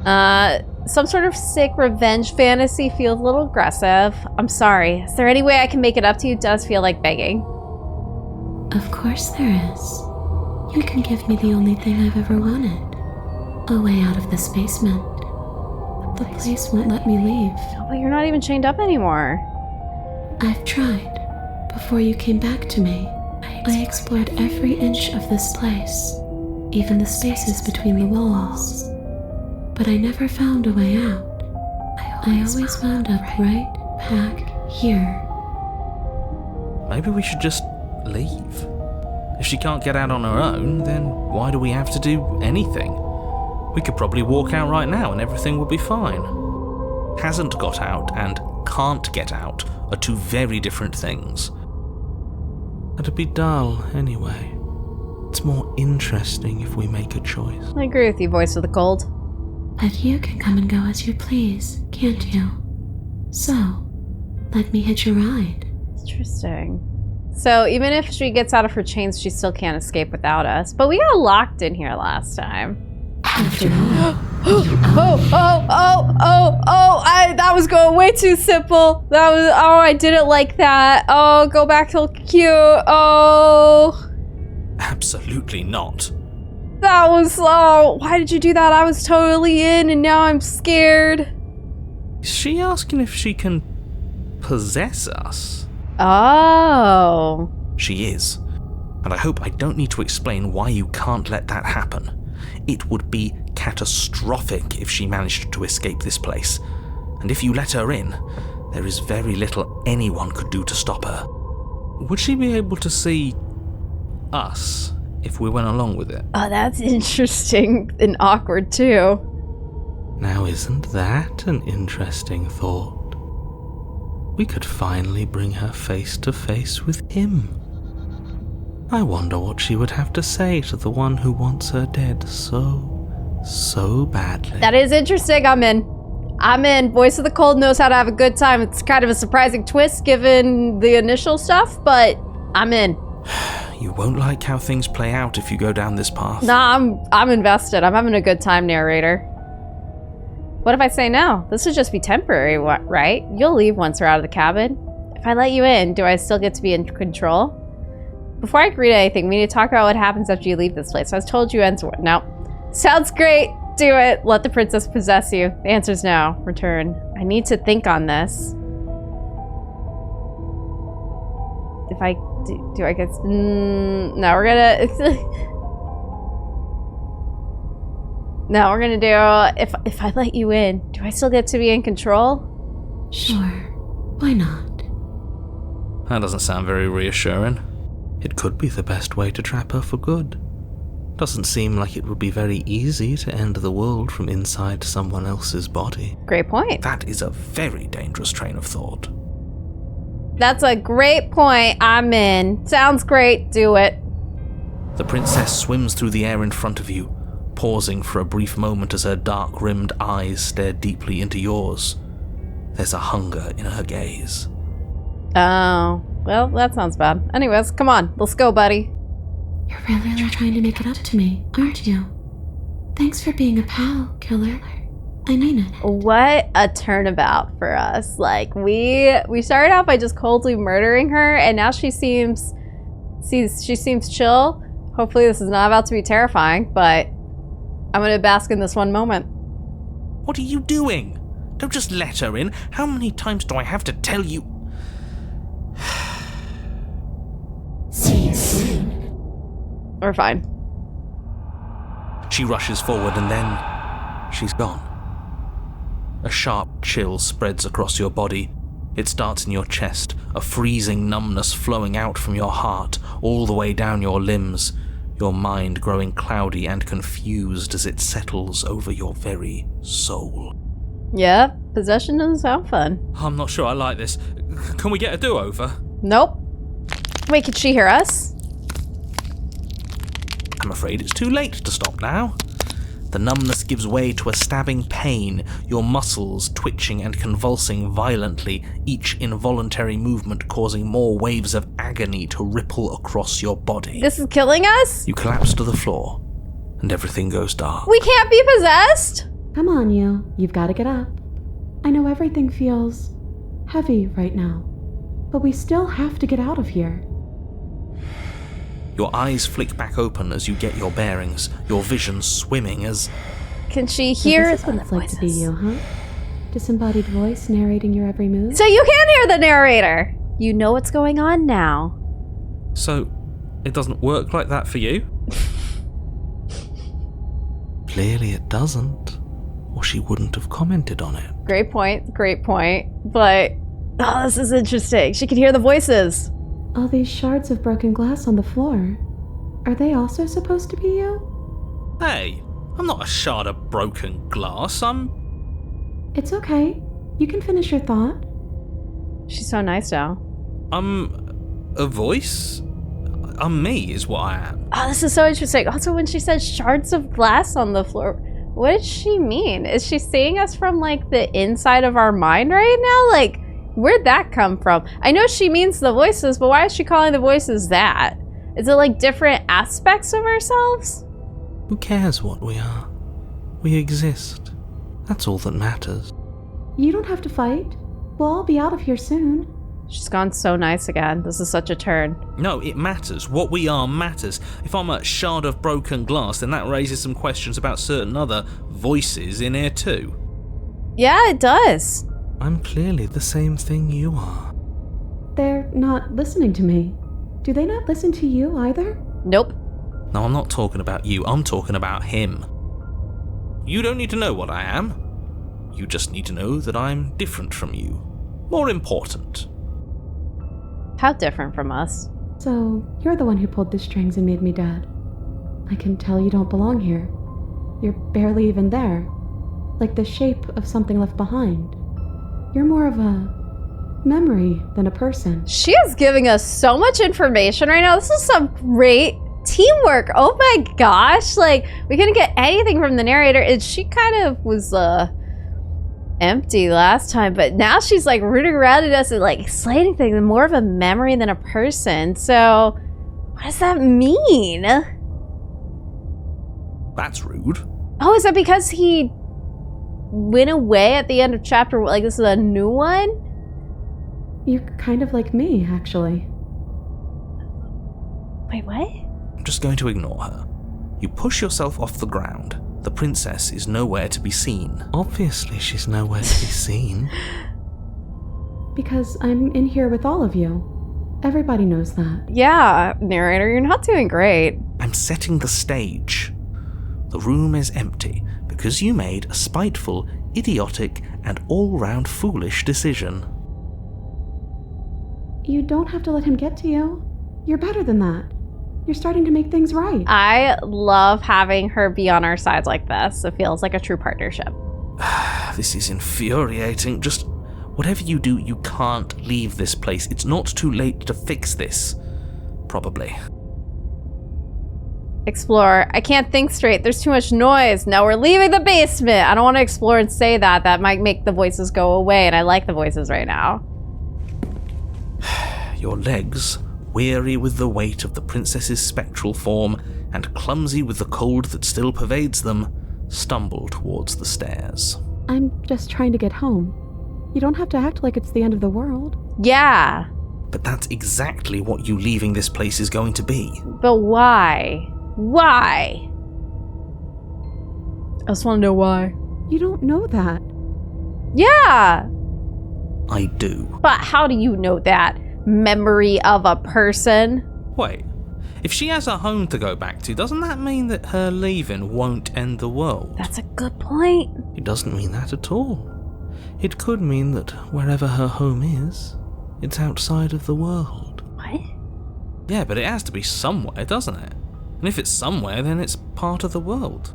Some sort of sick revenge fantasy feels a little aggressive. I'm sorry. Is there any way I can make it up to you? It does feel like begging. Of course there is. You can give me the only thing I've ever wanted. A way out of this basement. The place won't let me leave. Oh, but you're not even chained up anymore. I've tried. Before you came back to me, I explored every inch of this place, even the spaces between the walls. But I never found a way out. I always wound up right back here. Maybe we should just leave. If she can't get out on her own, then why do we have to do anything? We could probably walk out right now and everything would be fine. Hasn't got out and can't get out are two very different things. It'd be dull anyway. It's more interesting if we make a choice. I agree with you, voice of the cold. But you can come and go as you please, can't you? So, let me hitch a ride. Interesting. So even if she gets out of her chains, she still can't escape without us. But we got locked in here last time. After all, that was going way too simple. I didn't like that. Oh, go back to cute. Oh. Absolutely not. That was, why did you do that? I was totally in and now I'm scared. Is she asking if she can possess us? Oh. She is. And I hope I don't need to explain why you can't let that happen. It would be catastrophic if she managed to escape this place. And if you let her in, there is very little anyone could do to stop her. Would she be able to see us if we went along with it? Oh, that's interesting and awkward too. Now isn't that an interesting thought? We could finally bring her face to face with him. I wonder what she would have to say to the one who wants her dead so badly. That is interesting. I'm in. Voice of the Cold knows how to have a good time. It's kind of a surprising twist given the initial stuff, but I'm in. You won't like how things play out if you go down this path. Nah, I'm invested. I'm having a good time, narrator. What if I say no? This would just be temporary, right? You'll leave once we're out of the cabin. If I let you in, do I still get to be in control? Before I agree to anything, we need to talk about what happens after you leave this place. I was told you ends. No. Sounds great. Do it. Let the princess possess you. The answer's no. Return. I need to think on this. If I do I guess no, we're gonna no, we're gonna do if I let you in, do I still get to be in control? Sure. Why not? That doesn't sound very reassuring. It could be the best way to trap her for good. Doesn't seem like it would be very easy to end the world from inside someone else's body. Great point. That is a very dangerous train of thought. That's a great point. I'm in. Sounds great. Do it. The princess swims through the air in front of you, pausing for a brief moment as her dark-rimmed eyes stare deeply into yours. There's a hunger in her gaze. Oh, well, that sounds bad. Anyways, come on. Let's go, buddy. You're really trying to make it up to me, aren't you? Thanks for being a pal, killer. I mean it. What a turnabout for us. Like, we started out by just coldly murdering her, and now she seems chill. Hopefully this is not about to be terrifying, but I'm gonna bask in this one moment. What are you doing? Don't just let her in. How many times do I have to tell you? See you soon. We're fine. She rushes forward and then she's gone. A sharp chill spreads across your body. It starts in your chest, a freezing numbness flowing out from your heart, all the way down your limbs, your mind growing cloudy and confused as it settles over your very soul. Yeah, possession doesn't sound fun. I'm not sure I like this. Can we get a do-over? Nope. Wait, can she hear us? I'm afraid it's too late to stop now. The numbness gives way to a stabbing pain, your muscles twitching and convulsing violently, each involuntary movement causing more waves of agony to ripple across your body. This is killing us? You collapse to the floor, and everything goes dark. We can't be possessed? Come on, you've got to get up. I know everything feels heavy right now, but we still have to get out of here. Your eyes flick back open as you get your bearings, your vision swimming as... Can she hear this is what it's like to be you, huh? Disembodied voice narrating your every move? So you can hear the narrator! You know what's going on now. So, it doesn't work like that for you? Clearly it doesn't, or she wouldn't have commented on it. Great point, but... Oh, this is interesting. She can hear the voices. All these shards of broken glass on the floor. Are they also supposed to be you? Hey, I'm not a shard of broken glass, It's okay. You can finish your thought. She's so nice now. I'm a voice? I'm me, is what I am. Oh, this is so interesting. Also, when she says shards of glass on the floor, what does she mean? Is she seeing us from, like, the inside of our mind right now? Like, where'd that come from? I know she means the voices, but why is she calling the voices that? Is it, like, different aspects of ourselves? Who cares what we are? We exist. That's all that matters. You don't have to fight. We'll all be out of here soon. She's gone so nice again. This is such a turn. No, it matters. What we are matters. If I'm a shard of broken glass, then that raises some questions about certain other voices in here too. Yeah, it does. I'm clearly the same thing you are. They're not listening to me. Do they not listen to you either? Nope. No, I'm not talking about you. I'm talking about him. You don't need to know what I am. You just need to know that I'm different from you. More important. How different from us? So, you're the one who pulled the strings and made me dead. I can tell you don't belong here. You're barely even there. Like the shape of something left behind. You're more of a memory than a person. She is giving us so much information right now. This is some great teamwork. Oh my gosh. Like, we couldn't get anything from the narrator. And she kind of was, empty last time, but now she's like rooting around at us and like explaining things, more of a memory than a person. So what does that mean? That's rude. Oh, is that because he went away at the end of chapter, like this is a new one? You're kind of like me, actually. Wait, what? I'm just going to ignore her. You push yourself off the ground. The princess is nowhere to be seen. Obviously she's nowhere to be seen. Because I'm in here with all of you. Everybody knows that. Yeah, narrator, you're not doing great. I'm setting the stage. The room is empty because you made a spiteful, idiotic, and all-round foolish decision. You don't have to let him get to you. You're better than that. You're starting to make things right. I love having her be on our sides like this. It feels like a true partnership. This is infuriating. Just whatever you do, you can't leave this place. It's not too late to fix this. Probably. Explore. I can't think straight. There's too much noise. Now we're leaving the basement. I don't want to explore and say that. That might make the voices go away, and I like the voices right now. Your legs, weary with the weight of the princess's spectral form and clumsy with the cold that still pervades them, stumble towards the stairs. I'm just trying to get home. You don't have to act like it's the end of the world. Yeah. But that's exactly what you leaving this place is going to be. But why? Why? I just want to know why. You don't know that. Yeah. I do. But how do you know that? Memory of a person? Wait, if she has a home to go back to, doesn't that mean that her leaving won't end the world? That's a good point. It doesn't mean that at all. It could mean that wherever her home is, it's outside of the world. What? Yeah, but it has to be somewhere, doesn't it? And if it's somewhere, then it's part of the world.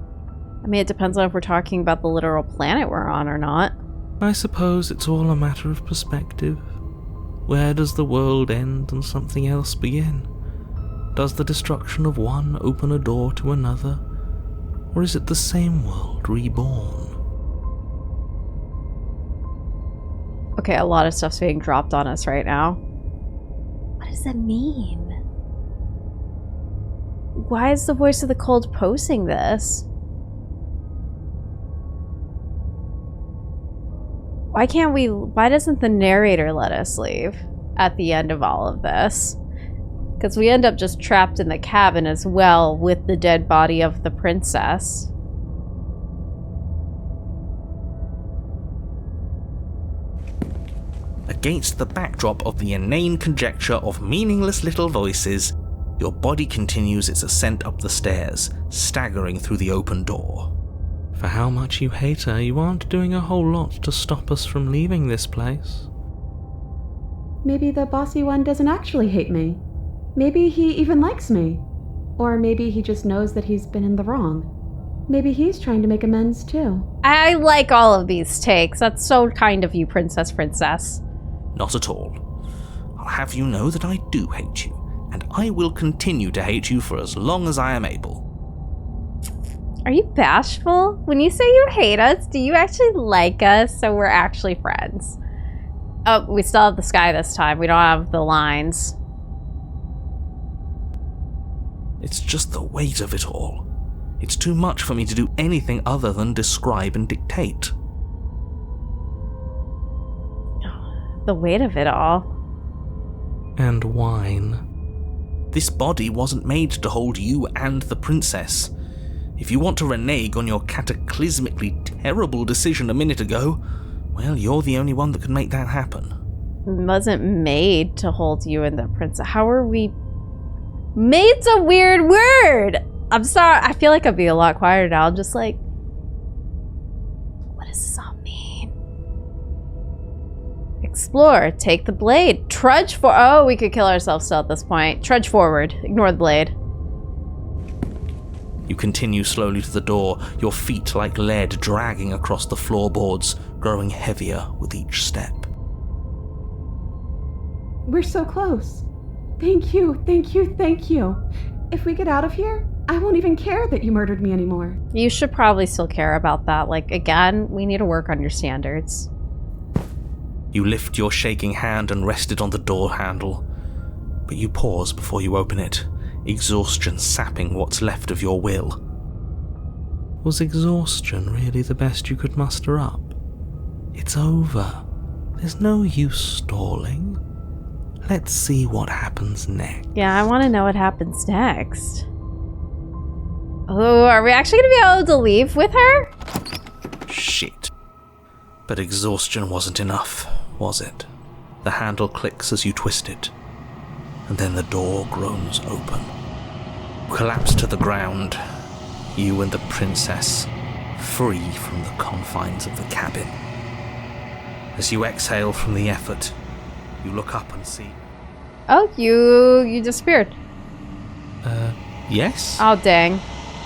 I mean, it depends on if we're talking about the literal planet we're on or not. I suppose it's all a matter of perspective. Where does the world end and something else begin? Does the destruction of one open a door to another? Or is it the same world reborn? Okay, a lot of stuff's being dropped on us right now. What does that mean? Why is the voice of the cold posting this? Why doesn't the narrator let us leave at the end of all of this? Because we end up just trapped in the cabin as well with the dead body of the princess. Against the backdrop of the inane conjecture of meaningless little voices, your body continues its ascent up the stairs, staggering through the open door. For how much you hate her, you aren't doing a whole lot to stop us from leaving this place. Maybe the bossy one doesn't actually hate me. Maybe he even likes me. Or maybe he just knows that he's been in the wrong. Maybe he's trying to make amends too. I like all of these takes. That's so kind of you, Princess. Not at all. I'll have you know that I do hate you, and I will continue to hate you for as long as I am able. Are you bashful? When you say you hate us, do you actually like us so we're actually friends? Oh, we still have the sky this time. We don't have the lines. It's just the weight of it all. It's too much for me to do anything other than describe and dictate. The weight of it all. And whine. This body wasn't made to hold you and the princess. If you want to renege on your cataclysmically terrible decision a minute ago, well, you're the only one that could make that happen. It wasn't made to hold you and the princess. How are we... Made's a weird word! I'm sorry, I feel like I'd be a lot quieter now. I'm just like... What does this all mean? Explore, take the blade, trudge for... Oh, we could kill ourselves still at this point. Trudge forward, ignore the blade. You continue slowly to the door, your feet like lead dragging across the floorboards, growing heavier with each step. We're so close. Thank you, thank you, thank you. If we get out of here, I won't even care that you murdered me anymore. You should probably still care about that. Like, again, we need to work on your standards. You lift your shaking hand and rest it on the door handle, but you pause before you open it, exhaustion sapping what's left of your will. Was exhaustion really the best you could muster up? It's over. There's no use stalling. Let's see what happens next. Yeah, I want to know what happens next. Oh, are we actually going to be able to leave with her? Shit. But exhaustion wasn't enough, was it? The handle clicks as you twist it, and then the door groans open. You collapse to the ground, you and the princess, free from the confines of the cabin. As you exhale from the effort, you look up and see... Oh, you disappeared. Yes? Oh, dang.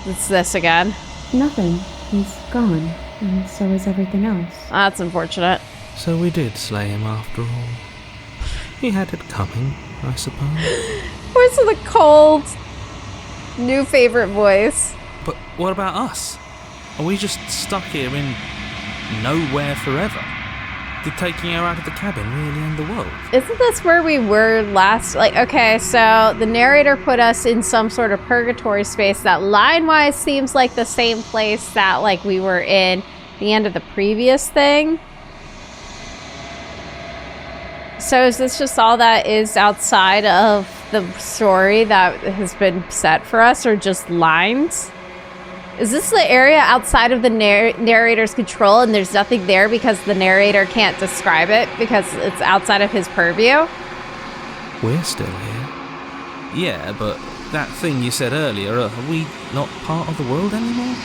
It's this again. Nothing. He's gone. And so is everything else. That's unfortunate. So we did slay him after all. He had it coming, I suppose. Where's the cold, new favorite voice? But what about us? Are we just stuck here in nowhere forever? Did taking her out of the cabin really end the world? Isn't this where we were last? Like, okay, so the narrator put us in some sort of purgatory space that line-wise seems like the same place that, like, we were in the end of the previous thing. So is this just all that is outside of the story that has been set for us, or just lines? Is this the area outside of the narrator's control and there's nothing there because the narrator can't describe it because it's outside of his purview? We're still here. Yeah, but that thing you said earlier, are we not part of the world anymore?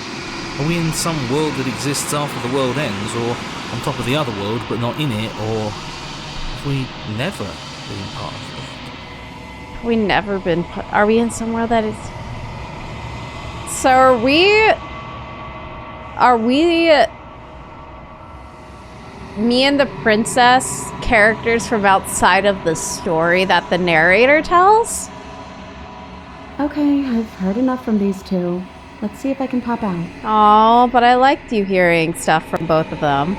Are we in some world that exists after the world ends, or on top of the other world but not in it, or have we never been part of it? We never been... Are we in some world that is... So are we me and the princess characters from outside of the story that the narrator tells? Okay, I've heard enough from these two. Let's see if I can pop out. Oh, but I liked you hearing stuff from both of them.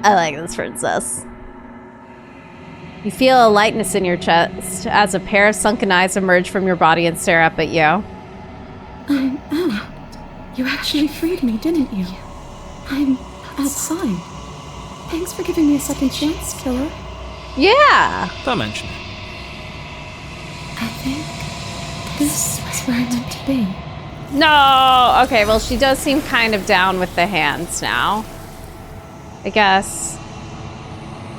I like this princess. You feel a lightness in your chest as a pair of sunken eyes emerge from your body and stare up at you. I'm out. You actually freed me, didn't you? I'm outside. Thanks for giving me a second chance, killer. Yeah! Don't mention it. I think this is where I meant to be. No! Okay, well, she does seem kind of down with the hands now. I guess.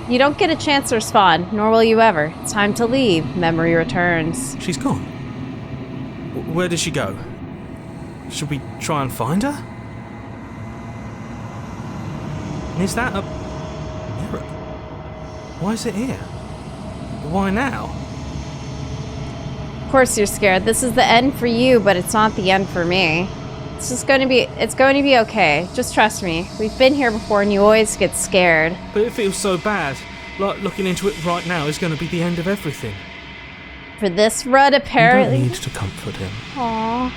You don't get a chance to respond, nor will you ever. It's time to leave. Memory returns. She's gone. Where did she go? Should we try and find her? Is that a mirror? Why is it here? Why now? course you're scared. This is the end for you, but it's not the end for me. It's going to be okay. Just trust me. We've been here before and you always get scared. But it feels so bad. Like looking into it right now is going to be the end of everything. For this Rudd, apparently. You don't need to comfort him. Aww.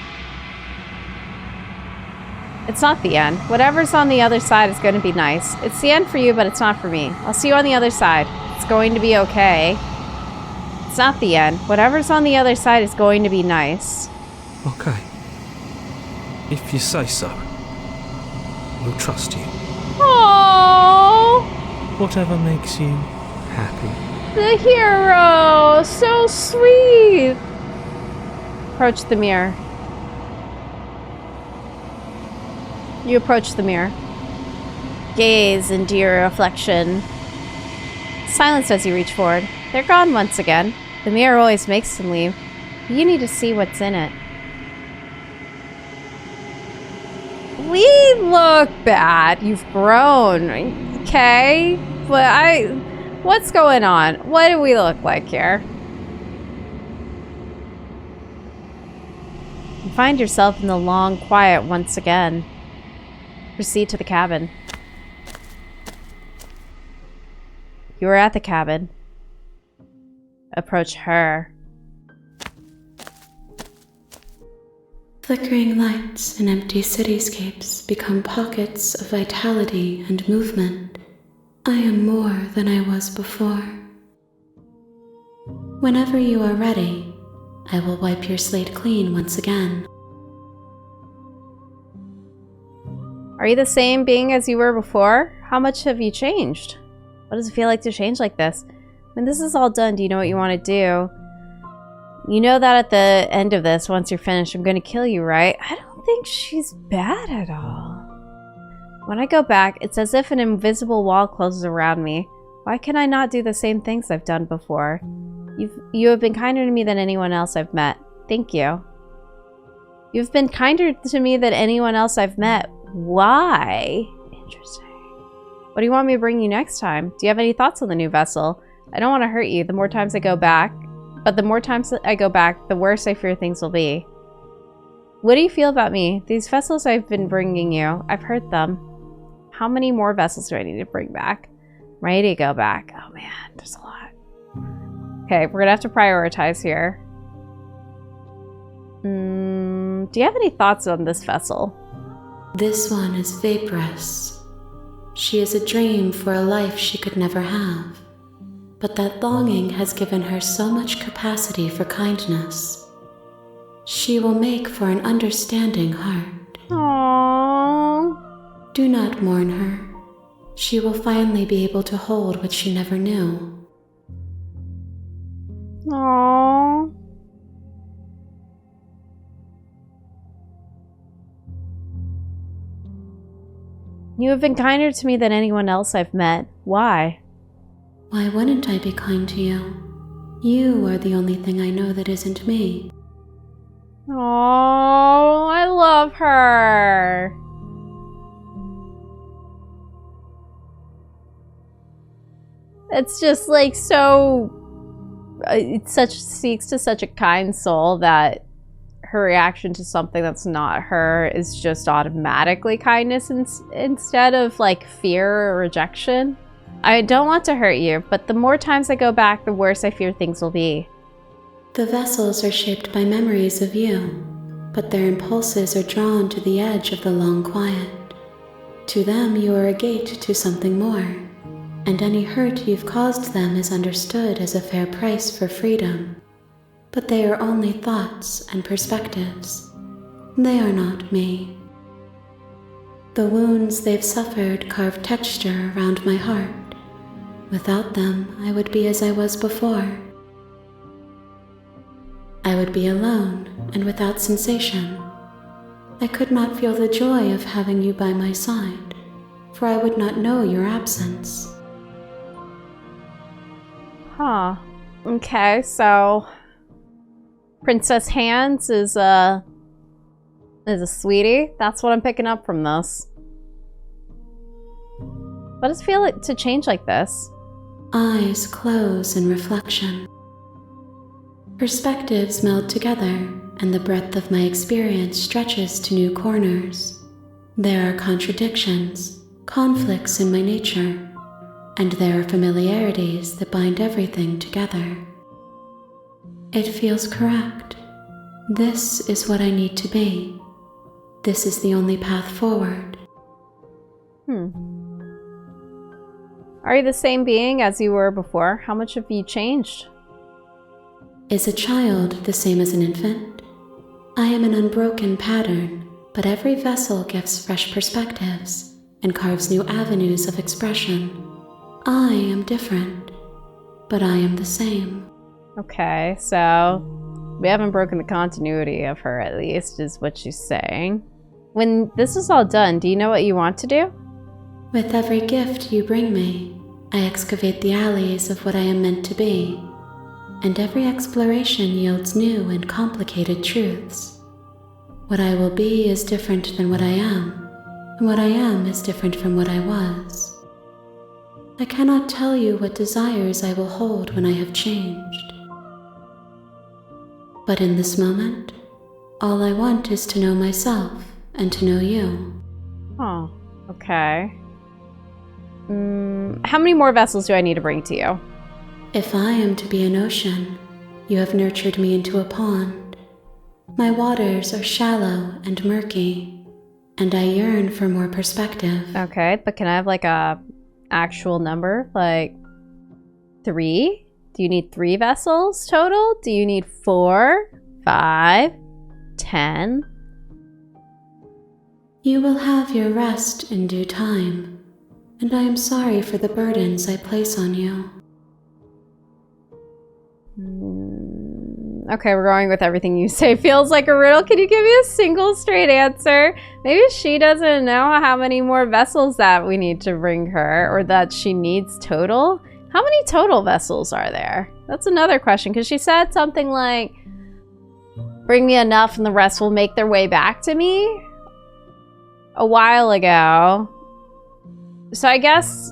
It's not the end. Whatever's on the other side is going to be nice. It's the end for you, but it's not for me. I'll see you on the other side. It's going to be okay. It's not the end. Whatever's on the other side is going to be nice. Okay. If you say so. We'll trust you. Aww. Whatever makes you happy. The hero! So sweet! Approach the mirror. You approach the mirror. Gaze into your reflection. Silence as you reach forward. They're gone once again. The mirror always makes them leave. You need to see what's in it. We look bad. You've grown. Okay? But what's going on? What do we look like here? You find yourself in the long quiet once again. Proceed to the cabin. You are at the cabin. Approach her. Flickering lights and empty cityscapes become pockets of vitality and movement. I am more than I was before. Whenever you are ready, I will wipe your slate clean once again. Are you the same being as you were before? How much have you changed? What does it feel like to change like this? When this is all done, do you know what you want to do? You know that at the end of this, once you're finished, I'm going to kill you, right? I don't think she's bad at all. When I go back, it's as if an invisible wall closes around me. Why can I not do the same things I've done before? You have been kinder to me than anyone else I've met. Thank you. You've been kinder to me than anyone else I've met. Why? Interesting. What do you want me to bring you next time? Do you have any thoughts on the new vessel? I don't want to hurt you the more times I go back, but the more times I go back, the worse I fear things will be. What do you feel about me? These vessels I've been bringing you, I've hurt them. How many more vessels do I need to bring back? I'm ready to go back. Oh man, there's a lot. Okay, we're gonna have to prioritize here. Do you have any thoughts on this vessel? This one is vaporous. She is a dream for a life she could never have. But that longing has given her so much capacity for kindness. She will make for an understanding heart. Aww. Do not mourn her. She will finally be able to hold what she never knew. Aww. You have been kinder to me than anyone else I've met. Why? Why wouldn't I be kind to you? You are the only thing I know that isn't me. Oh, I love her. It's just like so. It speaks to such a kind soul that her reaction to something that's not her is just automatically kindness instead of like fear or rejection. I don't want to hurt you, but the more times I go back, the worse I fear things will be. The vessels are shaped by memories of you, but their impulses are drawn to the edge of the long quiet. To them, you are a gate to something more, and any hurt you've caused them is understood as a fair price for freedom. But they are only thoughts and perspectives. They are not me. The wounds they've suffered carve texture around my heart. Without them, I would be as I was before. I would be alone and without sensation. I could not feel the joy of having you by my side, for I would not know your absence. Huh. Okay, so Princess Hands is a sweetie. That's what I'm picking up from this. What does it feel like to change like this? Eyes close in reflection. Perspectives meld together, and the breadth of my experience stretches to new corners. There are contradictions, conflicts in my nature, and there are familiarities that bind everything together. It feels correct. This is what I need to be. This is the only path forward. Are you the same being as you were before? How much have you changed? Is a child the same as an infant? I am an unbroken pattern, but every vessel gives fresh perspectives and carves new avenues of expression. I am different, but I am the same. Okay, so we haven't broken the continuity of her, at least, is what she's saying. When this is all done, do you know what you want to do? With every gift you bring me, I excavate the alleys of what I am meant to be, and every exploration yields new and complicated truths. What I will be is different than what I am, and what I am is different from what I was. I cannot tell you what desires I will hold when I have changed. But in this moment, all I want is to know myself and to know you. Oh, okay. How many more vessels do I need to bring to you? If I am to be an ocean, you have nurtured me into a pond. My waters are shallow and murky, and I yearn for more perspective. Okay, but can I have like a actual number? Like 3? Do you need 3 vessels total? Do you need 4, 5, 10? You will have your rest in due time, and I am sorry for the burdens I place on you. Okay, we're going with everything you say. Feels like a riddle. Can you give me a single straight answer? Maybe she doesn't know how many more vessels that we need to bring her, or that she needs total. How many total vessels are there? That's another question, because she said something like, bring me enough and the rest will make their way back to me a while ago. So I guess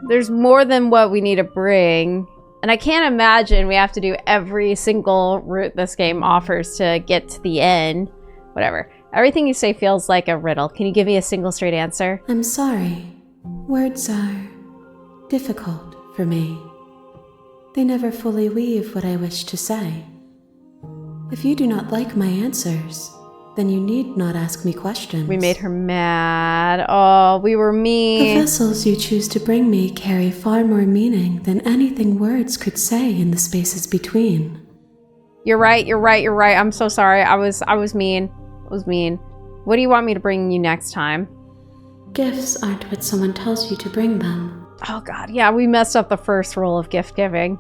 there's more than what we need to bring. And I can't imagine we have to do every single route this game offers to get to the end. Whatever. Everything you say feels like a riddle. Can you give me a single straight answer? I'm sorry. Words are difficult for me. They never fully weave what I wish to say. If you do not like my answers, then you need not ask me questions. We made her mad. Oh, we were mean. The vessels you choose to bring me carry far more meaning than anything words could say in the spaces between. You're right, you're right, you're right. I'm so sorry. I was mean. I was mean. What do you want me to bring you next time? Gifts aren't what someone tells you to bring them. Oh god, yeah, we messed up the first rule of gift giving.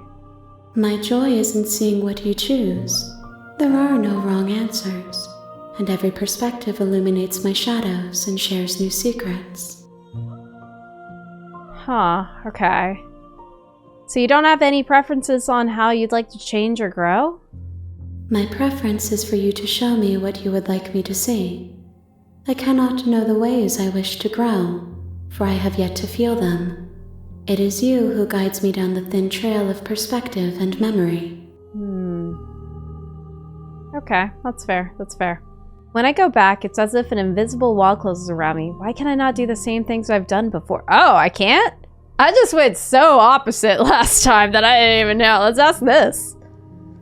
My joy is in seeing what you choose. There are no wrong answers, and every perspective illuminates my shadows and shares new secrets. Huh, okay. So you don't have any preferences on how you'd like to change or grow? My preference is for you to show me what you would like me to see. I cannot know the ways I wish to grow, for I have yet to feel them. It is you who guides me down the thin trail of perspective and memory. Okay, that's fair, that's fair. When I go back, it's as if an invisible wall closes around me. Why can I not do the same things I've done before? Oh, I can't? I just went so opposite last time that I didn't even know. Let's ask this.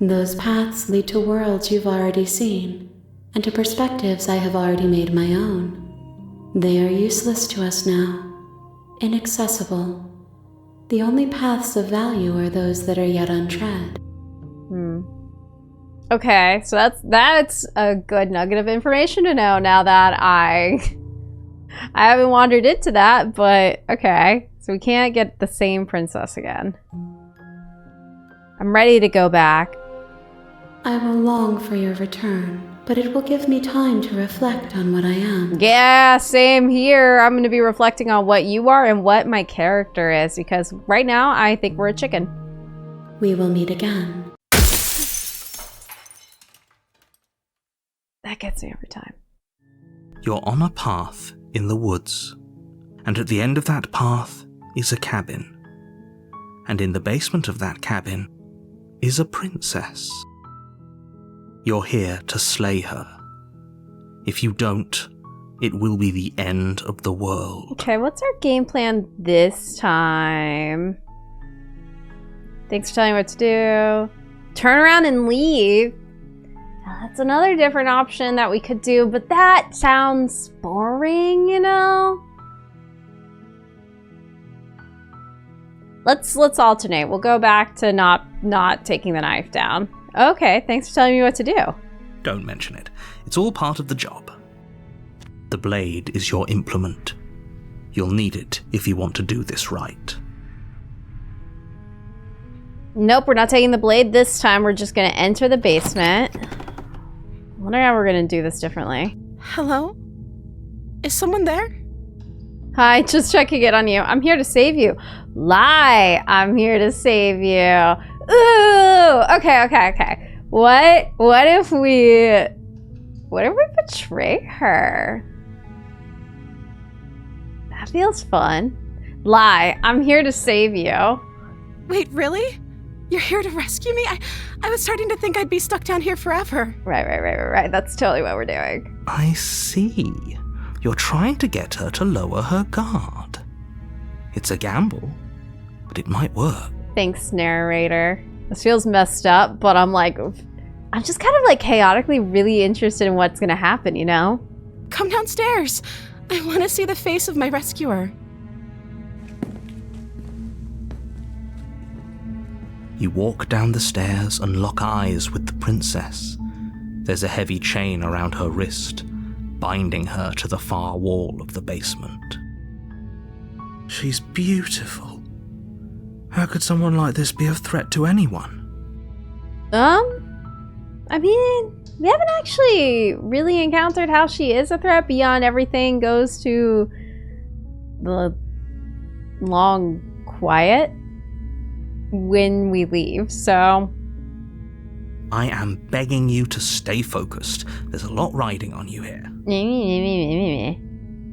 Those paths lead to worlds you've already seen, and to perspectives I have already made my own. They are useless to us now, inaccessible. The only paths of value are those that are yet untread. Okay, so that's a good nugget of information to know now that I haven't wandered into that, but okay. So we can't get the same princess again. I'm ready to go back. I will long for your return, but it will give me time to reflect on what I am. Yeah, same here. I'm going to be reflecting on what you are and what my character is, because right now I think we're a chicken. We will meet again. That gets me every time. You're on a path in the woods, and at the end of that path is a cabin. And in the basement of that cabin is a princess. You're here to slay her. If you don't, it will be the end of the world. Okay, what's our game plan this time? Thanks for telling me what to do. Turn around and leave. That's another different option that we could do, but that sounds boring, you know? Let's alternate. We'll go back to not taking the knife down. Okay, thanks for telling me what to do. Don't mention it. It's all part of the job. The blade is your implement. You'll need it if you want to do this right. Nope, we're not taking the blade this time. We're just going to enter the basement. I wonder how we're going to do this differently. Hello? Is someone there? Hi, just checking in on you. I'm here to save you. Lie, I'm here to save you. Ooh, okay. What if we betray her? That feels fun. Lie, I'm here to save you. Wait, really? You're here to rescue me? I was starting to think I'd be stuck down here forever. Right. That's totally what we're doing. I see. You're trying to get her to lower her guard. It's a gamble, but it might work. Thanks, narrator. This feels messed up, but I'm just kind of like chaotically really interested in what's gonna happen, you know? Come downstairs. I want to see the face of my rescuer. You walk down the stairs and lock eyes with the princess. There's a heavy chain around her wrist, binding her to the far wall of the basement. She's beautiful. How could someone like this be a threat to anyone? I mean, we haven't actually really encountered how she is a threat beyond everything goes to the long quiet when we leave, so... I am begging you to stay focused. There's a lot riding on you here.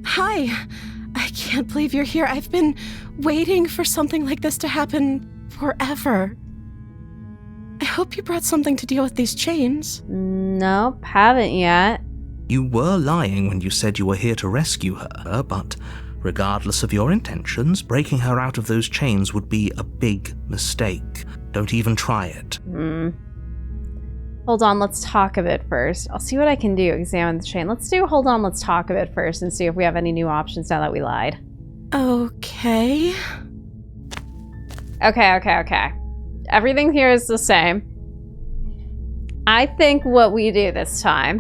Hi. I can't believe you're here. I've been waiting for something like this to happen forever. I hope you brought something to deal with these chains. Nope, haven't yet. You were lying when you said you were here to rescue her, but regardless of your intentions, breaking her out of those chains would be a big mistake. Don't even try it. Hold on, let's talk a bit first. I'll see what I can do. Examine the chain. Let's do hold on, let's talk a bit first and see if we have any new options now that we lied. Okay. Okay. Everything here is the same. I think what we do this time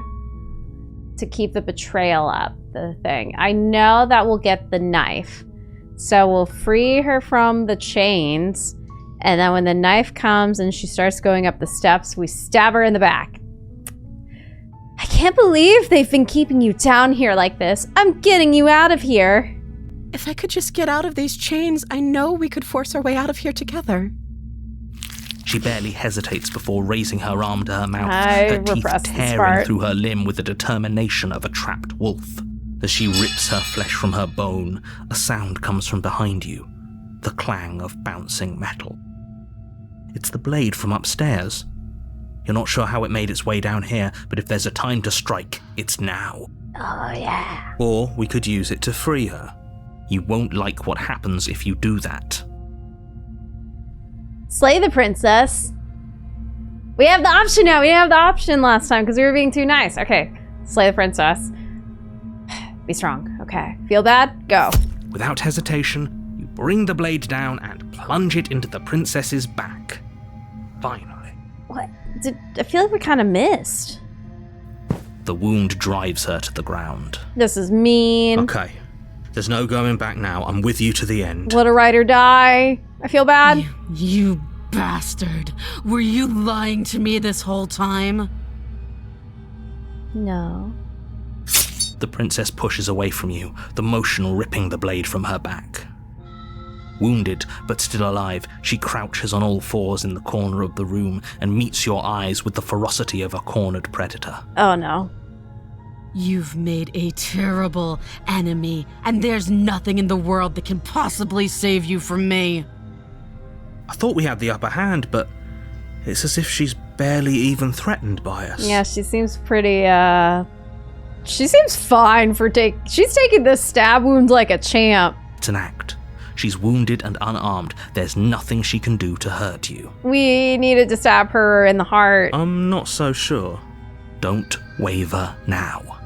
to keep the betrayal up, the thing. I know that we'll get the knife. So we'll free her from the chains. And then when the knife comes and she starts going up the steps, we stab her in the back. I can't believe they've been keeping you down here like this. I'm getting you out of here. If I could just get out of these chains, I know we could force our way out of here together. She barely hesitates before raising her arm to her mouth, her teeth tearing through her limb with the determination of a trapped wolf. As she rips her flesh from her bone, a sound comes from behind you, the clang of bouncing metal. It's the blade from upstairs. You're not sure how it made its way down here, but if there's a time to strike, it's now. Oh, yeah. Or we could use it to free her. You won't like what happens if you do that. Slay the princess. We have the option now. We didn't have the option last time because we were being too nice. Okay, slay the princess. Be strong. Okay. Feel bad? Go. Without hesitation, you bring the blade down and plunge it into the princess's back. Finally. What? I feel like we kind of missed. The wound drives her to the ground. This is mean. Okay. There's no going back now. I'm with you to the end. Let a ride or die. I feel bad. You bastard. Were you lying to me this whole time? No. The princess pushes away from you, the motion ripping the blade from her back. Wounded, but still alive, she crouches on all fours in the corner of the room and meets your eyes with the ferocity of a cornered predator. Oh no. You've made a terrible enemy, and there's nothing in the world that can possibly save you from me. I thought we had the upper hand, but It's as if she's barely even threatened by us. Yeah, she seems pretty, she seems fine for she's taking this stab wound like a champ. It's an act. She's wounded and unarmed. There's nothing she can do to hurt you. We needed to stab her in the heart. I'm not so sure. Don't waver now.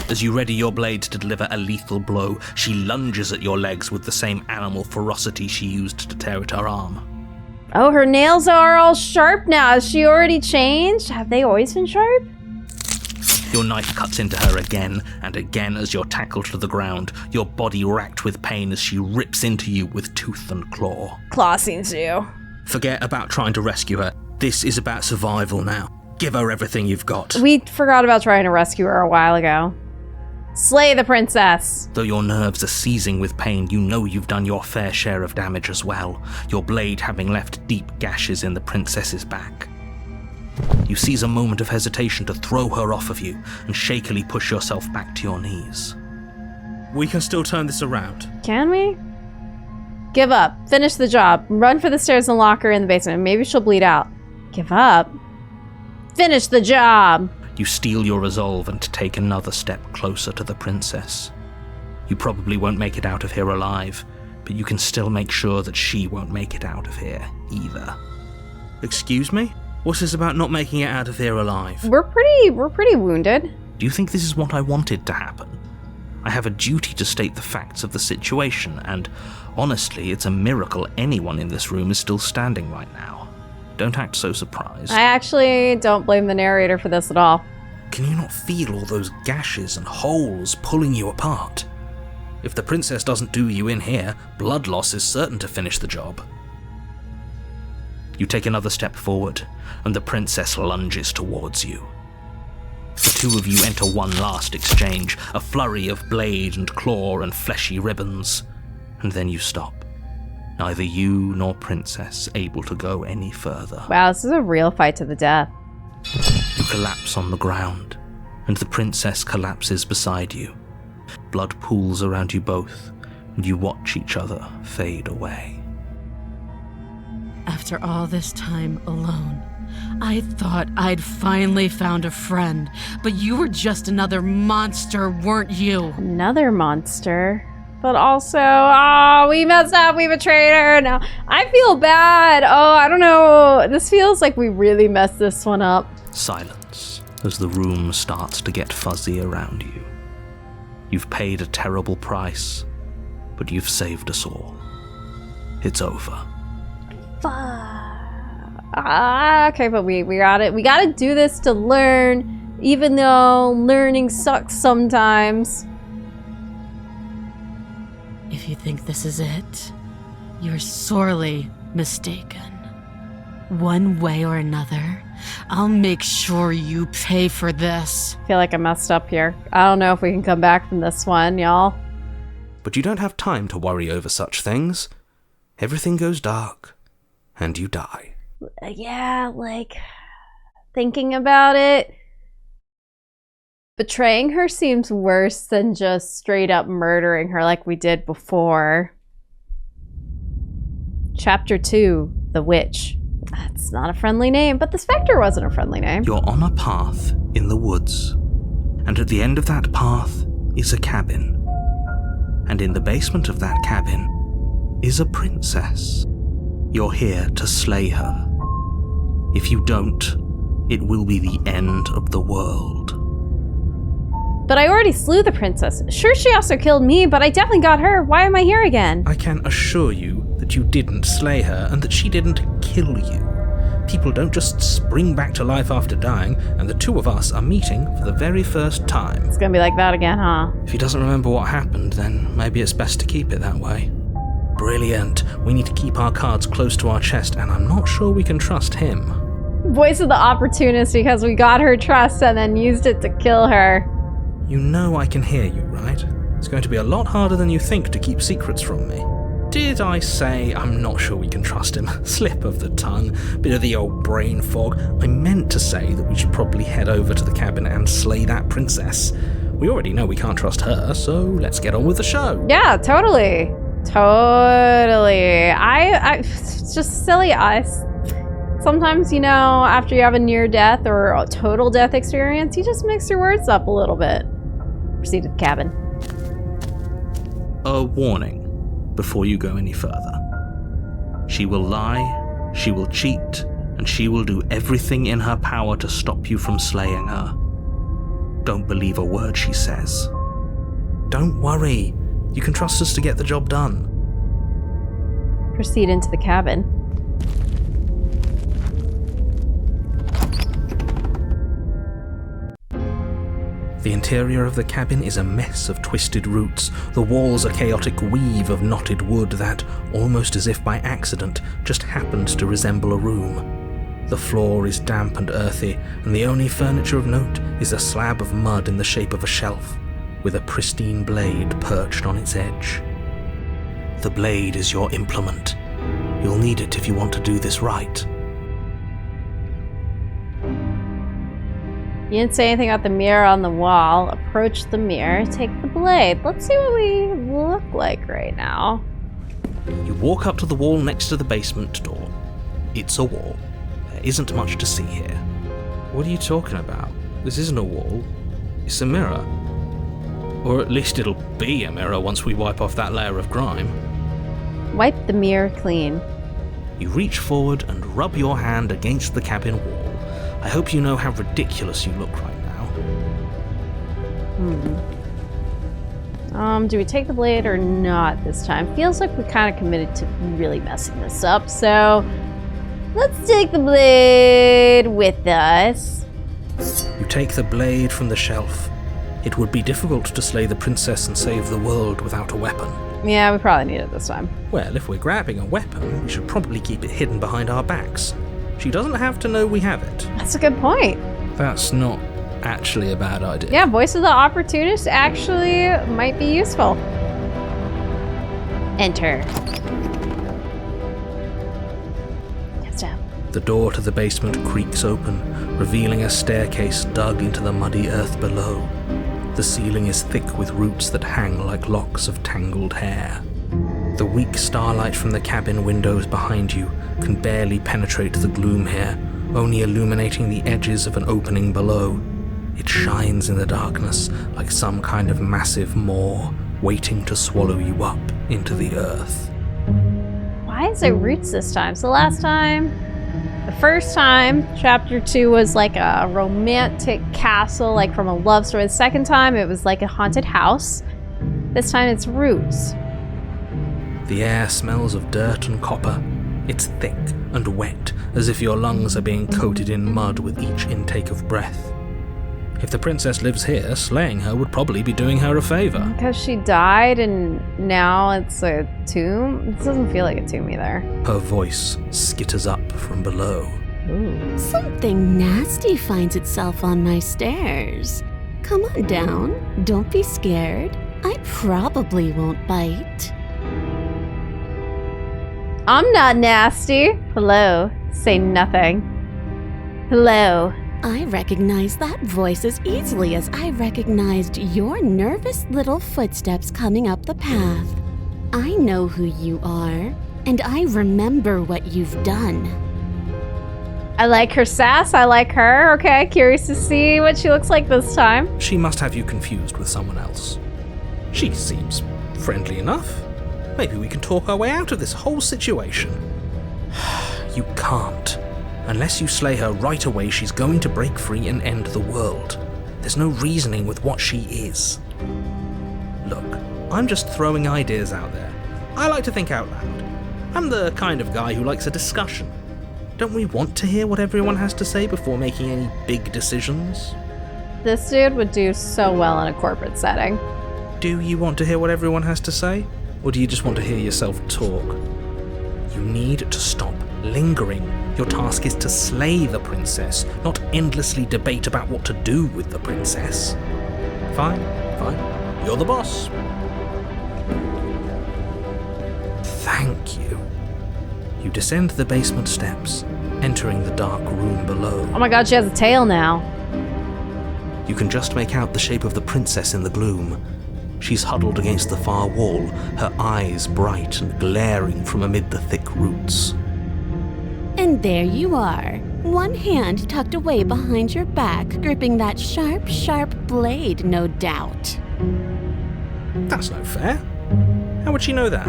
As you ready your blade to deliver a lethal blow, she lunges at your legs with the same animal ferocity she used to tear at her arm. Oh, her nails are all sharp now. Has she already changed? Have they always been sharp? Your knife cuts into her again and again as you're tackled to the ground, your body racked with pain as she rips into you with tooth and claw. Claw seems to. Forget about trying to rescue her. This is about survival now. Give her everything you've got. We forgot about trying to rescue her a while ago. Slay the princess! Though your nerves are seizing with pain, you know you've done your fair share of damage as well, your blade having left deep gashes in the princess's back. You seize a moment of hesitation to throw her off of you and shakily push yourself back to your knees. We can still turn this around. Can we? Give up. Finish the job. Run for the stairs and lock her in the basement. Maybe she'll bleed out. Give up. Finish the job! You steel your resolve and take another step closer to the princess. You probably won't make it out of here alive, but you can still make sure that she won't make it out of here either. Excuse me? What's this about not making it out of here alive? We're pretty wounded. Do you think this is what I wanted to happen? I have a duty to state the facts of the situation, and honestly, it's a miracle anyone in this room is still standing right now. Don't act so surprised. I actually don't blame the narrator for this at all. Can you not feel all those gashes and holes pulling you apart? If the princess doesn't do you in here, blood loss is certain to finish the job. You take another step forward, and the princess lunges towards you. The two of you enter one last exchange, a flurry of blade and claw and fleshy ribbons, and then you stop. Neither you nor princess able to go any further. Wow, this is a real fight to the death. You collapse on the ground, and the princess collapses beside you. Blood pools around you both, and you watch each other fade away. After all this time alone, I thought I'd finally found a friend, but you were just another monster, weren't you? Another monster? But also, oh, we messed up, we betrayed her. Now, I feel bad. Oh, I don't know. This feels like we really messed this one up. Silence as the room starts to get fuzzy around you. You've paid a terrible price, but you've saved us all. It's over. Okay, but we got it. We gotta do this to learn, even though learning sucks sometimes. If you think this is it, you're sorely mistaken. One way or another, I'll make sure you pay for this. I feel like I messed up here. I don't know if we can come back from this one, y'all. But you don't have time to worry over such things. Everything goes dark, and you die. Yeah, like, thinking about it, betraying her seems worse than just straight up murdering her like we did before. Chapter 2, The Witch. That's not a friendly name, but the specter wasn't a friendly name. You're on a path in the woods, and at the end of that path is a cabin. And in the basement of that cabin is a princess. You're here to slay her. If you don't, it will be the end of the world. But I already slew the princess. Sure, she also killed me, but I definitely got her. Why am I here again? I can assure you that you didn't slay her and that she didn't kill you. People don't just spring back to life after dying, and the two of us are meeting for the very first time. It's gonna be like that again, huh? If he doesn't remember what happened, then maybe it's best to keep it that way. Brilliant. We need to keep our cards close to our chest, and I'm not sure we can trust him. Voice of the opportunist, because we got her trust and then used it to kill her. You know I can hear you, right? It's going to be a lot harder than you think to keep secrets from me. Did I say I'm not sure we can trust him? Slip of the tongue, bit of the old brain fog. I meant to say that we should probably head over to the cabin and slay that princess. We already know we can't trust her, so let's get on with the show. Yeah, totally. Totally. It's just silly us. Sometimes, you know, after you have a near-death or a total death experience, you just mix your words up a little bit. Proceed to the cabin. A warning before you go any further. She will lie, she will cheat, and she will do everything in her power to stop you from slaying her. Don't believe a word she says. Don't worry, you can trust us to get the job done. Proceed into the cabin. The interior of the cabin is a mess of twisted roots. The walls a chaotic weave of knotted wood that, almost as if by accident, just happened to resemble a room. The floor is damp and earthy, and the only furniture of note is a slab of mud in the shape of a shelf, with a pristine blade perched on its edge. The blade is your implement. You'll need it if you want to do this right. You didn't say anything about the mirror on the wall. Approach the mirror, take the blade. Let's see what we look like right now. You walk up to the wall next to the basement door. It's a wall. There isn't much to see here. What are you talking about? This isn't a wall. It's a mirror. Or at least it'll be a mirror once we wipe off that layer of grime. Wipe the mirror clean. You reach forward and rub your hand against the cabin wall. I hope you know how ridiculous you look right now. Do we take the blade or not this time? Feels like we kind of committed to really messing this up, so let's take the blade with us. You take the blade from the shelf. It would be difficult to slay the princess and save the world without a weapon. Yeah, we probably need it this time. Well, if we're grabbing a weapon, we should probably keep it hidden behind our backs. She doesn't have to know we have it. That's a good point. That's not actually a bad idea. Yeah, voice of the opportunist actually might be useful. Enter. Yes, down. The door to the basement creaks open, revealing a staircase dug into the muddy earth below. The ceiling is thick with roots that hang like locks of tangled hair. The weak starlight from the cabin windows behind you can barely penetrate the gloom here, only illuminating the edges of an opening below. It shines in the darkness like some kind of massive maw waiting to swallow you up into the earth. Why is it roots this time? So last time, the first time, chapter 2 was like a romantic castle, like from a love story. The second time, it was like a haunted house. This time, it's roots. The air smells of dirt and copper. It's thick and wet, as if your lungs are being coated in mud with each intake of breath. If the princess lives here, slaying her would probably be doing her a favor. Because she died and now it's a tomb? This doesn't feel like a tomb either. Her voice skitters up from below. Ooh. Something nasty finds itself on my stairs. Come on down. Don't be scared. I probably won't bite. I'm not nasty. Hello. Say nothing. Hello. I recognize that voice as easily as I recognized your nervous little footsteps coming up the path. I know who you are, and I remember what you've done. I like her sass. I like her. Okay, curious to see what she looks like this time. She must have you confused with someone else. She seems friendly enough. Maybe we can talk our way out of this whole situation. You can't. Unless you slay her right away, she's going to break free and end the world. There's no reasoning with what she is. Look, I'm just throwing ideas out there. I like to think out loud. I'm the kind of guy who likes a discussion. Don't we want to hear what everyone has to say before making any big decisions? This dude would do so well in a corporate setting. Do you want to hear what everyone has to say? Or do you just want to hear yourself talk? You need to stop lingering. Your task is to slay the princess, not endlessly debate about what to do with the princess. Fine. You're the boss. Thank you. You descend the basement steps, entering the dark room below. Oh my god, she has a tail now. You can just make out the shape of the princess in the gloom. She's huddled against the far wall, her eyes bright and glaring from amid the thick roots. And there you are, one hand tucked away behind your back, gripping that sharp, sharp blade, no doubt. That's no fair. How would she know that?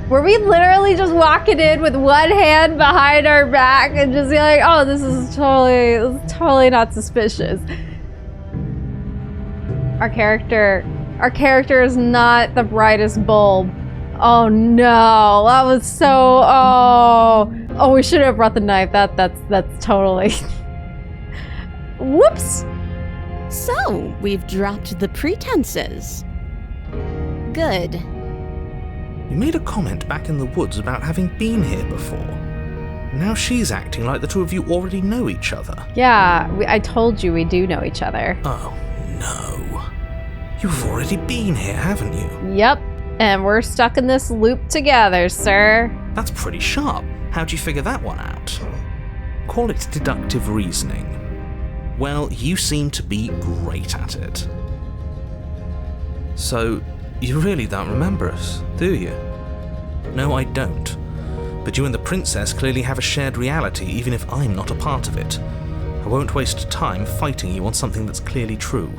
Were we literally just walking in with one hand behind our back and just be like, oh, this is totally not suspicious. Our character is not the brightest bulb. Oh no, that was so, oh, we should have brought the knife. That's totally, whoops. So, we've dropped the pretenses. Good. You made a comment back in the woods about having been here before. Now she's acting like the two of you already know each other. Yeah, I told you we do know each other. Oh, no. You've already been here, haven't you? Yep, and we're stuck in this loop together, sir. That's pretty sharp. How'd you figure that one out? Call it deductive reasoning. Well, you seem to be great at it. So, you really don't remember us, do you? No, I don't. But you and the princess clearly have a shared reality, even if I'm not a part of it. I won't waste time fighting you on something that's clearly true.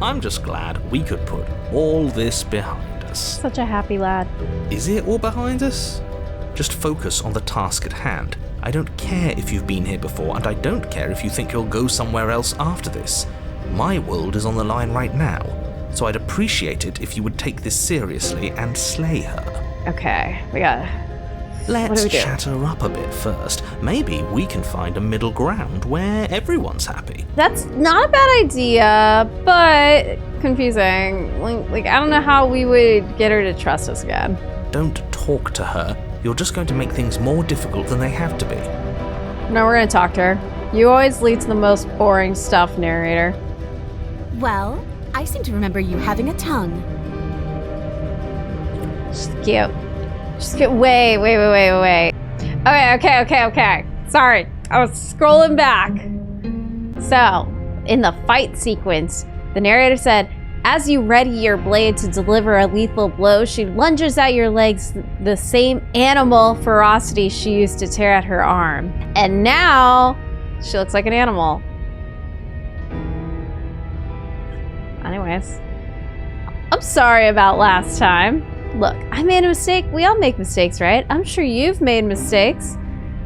I'm just glad we could put all this behind us. Such a happy lad. Is it all behind us? Just focus on the task at hand. I don't care if you've been here before, and I don't care if you think you'll go somewhere else after this. My world is on the line right now, so I'd appreciate it if you would take this seriously and slay her. Okay, we gotta... Let's chat her up a bit first. Maybe we can find a middle ground where everyone's happy. That's not a bad idea, but confusing. Like I don't know how we would get her to trust us again. Don't talk to her. You're just going to make things more difficult than they have to be. No, we're gonna talk to her. You always lead to the most boring stuff, narrator. Well, I seem to remember you having a tongue. She's cute. She's cute. Wait. Okay. Sorry. I was scrolling back. So, in the fight sequence, the narrator said, as you ready your blade to deliver a lethal blow, she lunges at your legs, the same animal ferocity she used to tear at her arm. And now, she looks like an animal. Anyways, I'm sorry about last time. Look, I made a mistake. We all make mistakes, right? I'm sure you've made mistakes.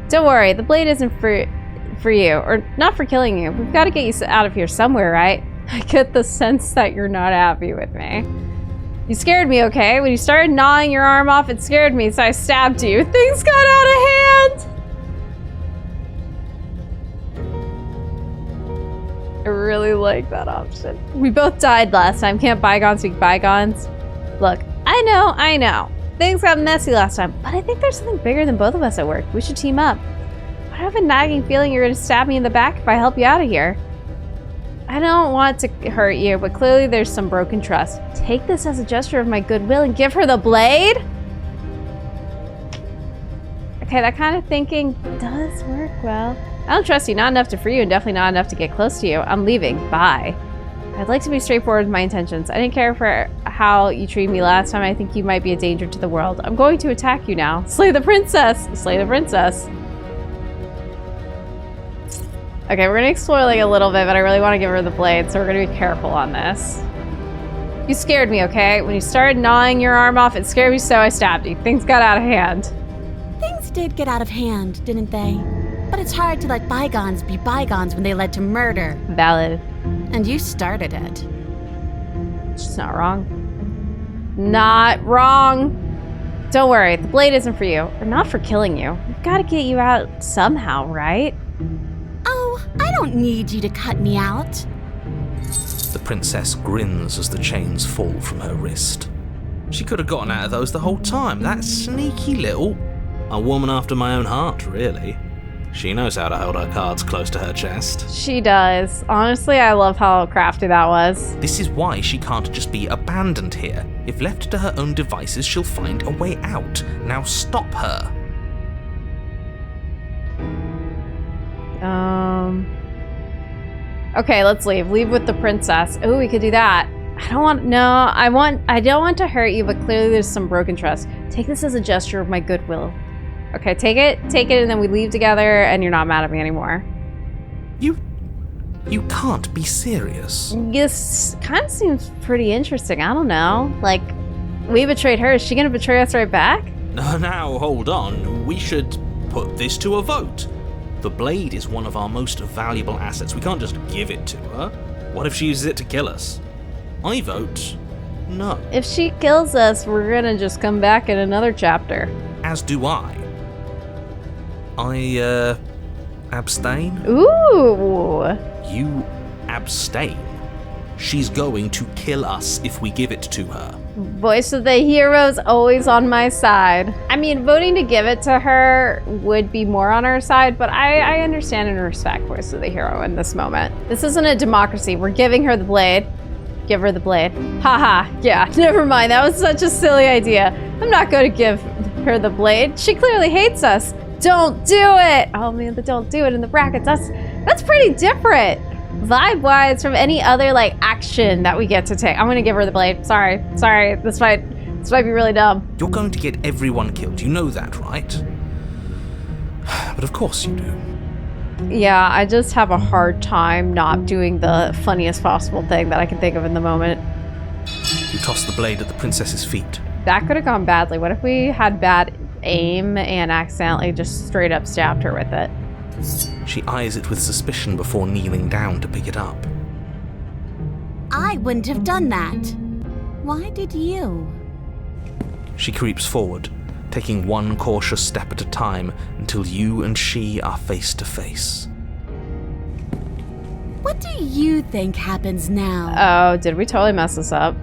Don't worry, the blade isn't for you, or not for killing you. We've got to get you out of here somewhere, right? I get the sense that you're not happy with me. You scared me, okay? When you started gnawing your arm off, it scared me, so I stabbed you. Things got out of hand! I really like that option. We both died last time. Can't bygones be bygones? Look, I know. Things got messy last time, but I think there's something bigger than both of us at work. We should team up. I have a nagging feeling you're gonna stab me in the back if I help you out of here. I don't want to hurt you, but clearly there's some broken trust. Take this as a gesture of my goodwill and give her the blade? Okay, that kind of thinking does work well. I don't trust you, not enough to free you, and definitely not enough to get close to you. I'm leaving. Bye. I'd like to be straightforward with my intentions. I didn't care for how you treated me last time. I think you might be a danger to the world. I'm going to attack you now. Slay the princess! Slay the princess. Okay, we're gonna explore like a little bit, but I really want to give her the blade, so we're gonna be careful on this. You scared me, okay? When you started gnawing your arm off, it scared me, so I stabbed you. Things got out of hand. Things did get out of hand, didn't they? But it's hard to let bygones be bygones when they led to murder. Valid. And you started it. She's not wrong. Not wrong. Don't worry, the blade isn't for you. Or not for killing you. We've got to get you out somehow, right? Oh, I don't need you to cut me out. The princess grins as the chains fall from her wrist. She could have gotten out of those the whole time. That sneaky little... A woman after my own heart, really. She knows how to hold her cards close to her chest. She does. Honestly, I love how crafty that was. This is why she can't just be abandoned here. If left to her own devices, she'll find a way out. Now stop her. Okay, let's leave. Leave with the princess. Oh, we could do that. I don't want to hurt you, but clearly there's some broken trust. Take this as a gesture of my goodwill. Okay, take it, and then we leave together, and you're not mad at me anymore. You can't be serious. This kind of seems pretty interesting. I don't know. Like, we betrayed her. Is she gonna betray us right back? Now, hold on. We should put this to a vote. The blade is one of our most valuable assets. We can't just give it to her. What if she uses it to kill us? I vote no. If she kills us, we're gonna just come back in another chapter. As do I. I, abstain? Ooh! You abstain? She's going to kill us if we give it to her. Voice of the hero's always on my side. I mean, voting to give it to her would be more on our side, but I understand and respect Voice of the hero in this moment. This isn't a democracy. We're giving her the blade. Give her the blade. Haha, yeah, never mind. That was such a silly idea. I'm not going to give her the blade. She clearly hates us. Don't do it! Oh man, the don't do it in the brackets. That's pretty different. Vibe-wise from any other like action that we get to take. I'm gonna give her the blade. Sorry. This might be really dumb. You're going to get everyone killed. You know that, right? But of course you do. Yeah, I just have a hard time not doing the funniest possible thing that I can think of in the moment. You toss the blade at the princess's feet. That could have gone badly. What if we had bad aim and accidentally just straight up stabbed her with it? She eyes it with suspicion before kneeling down to pick it up. I wouldn't have done that. Why did you? She creeps forward, taking one cautious step at a time until you and she are face to face. What do you think happens now? Oh, did we totally mess this up?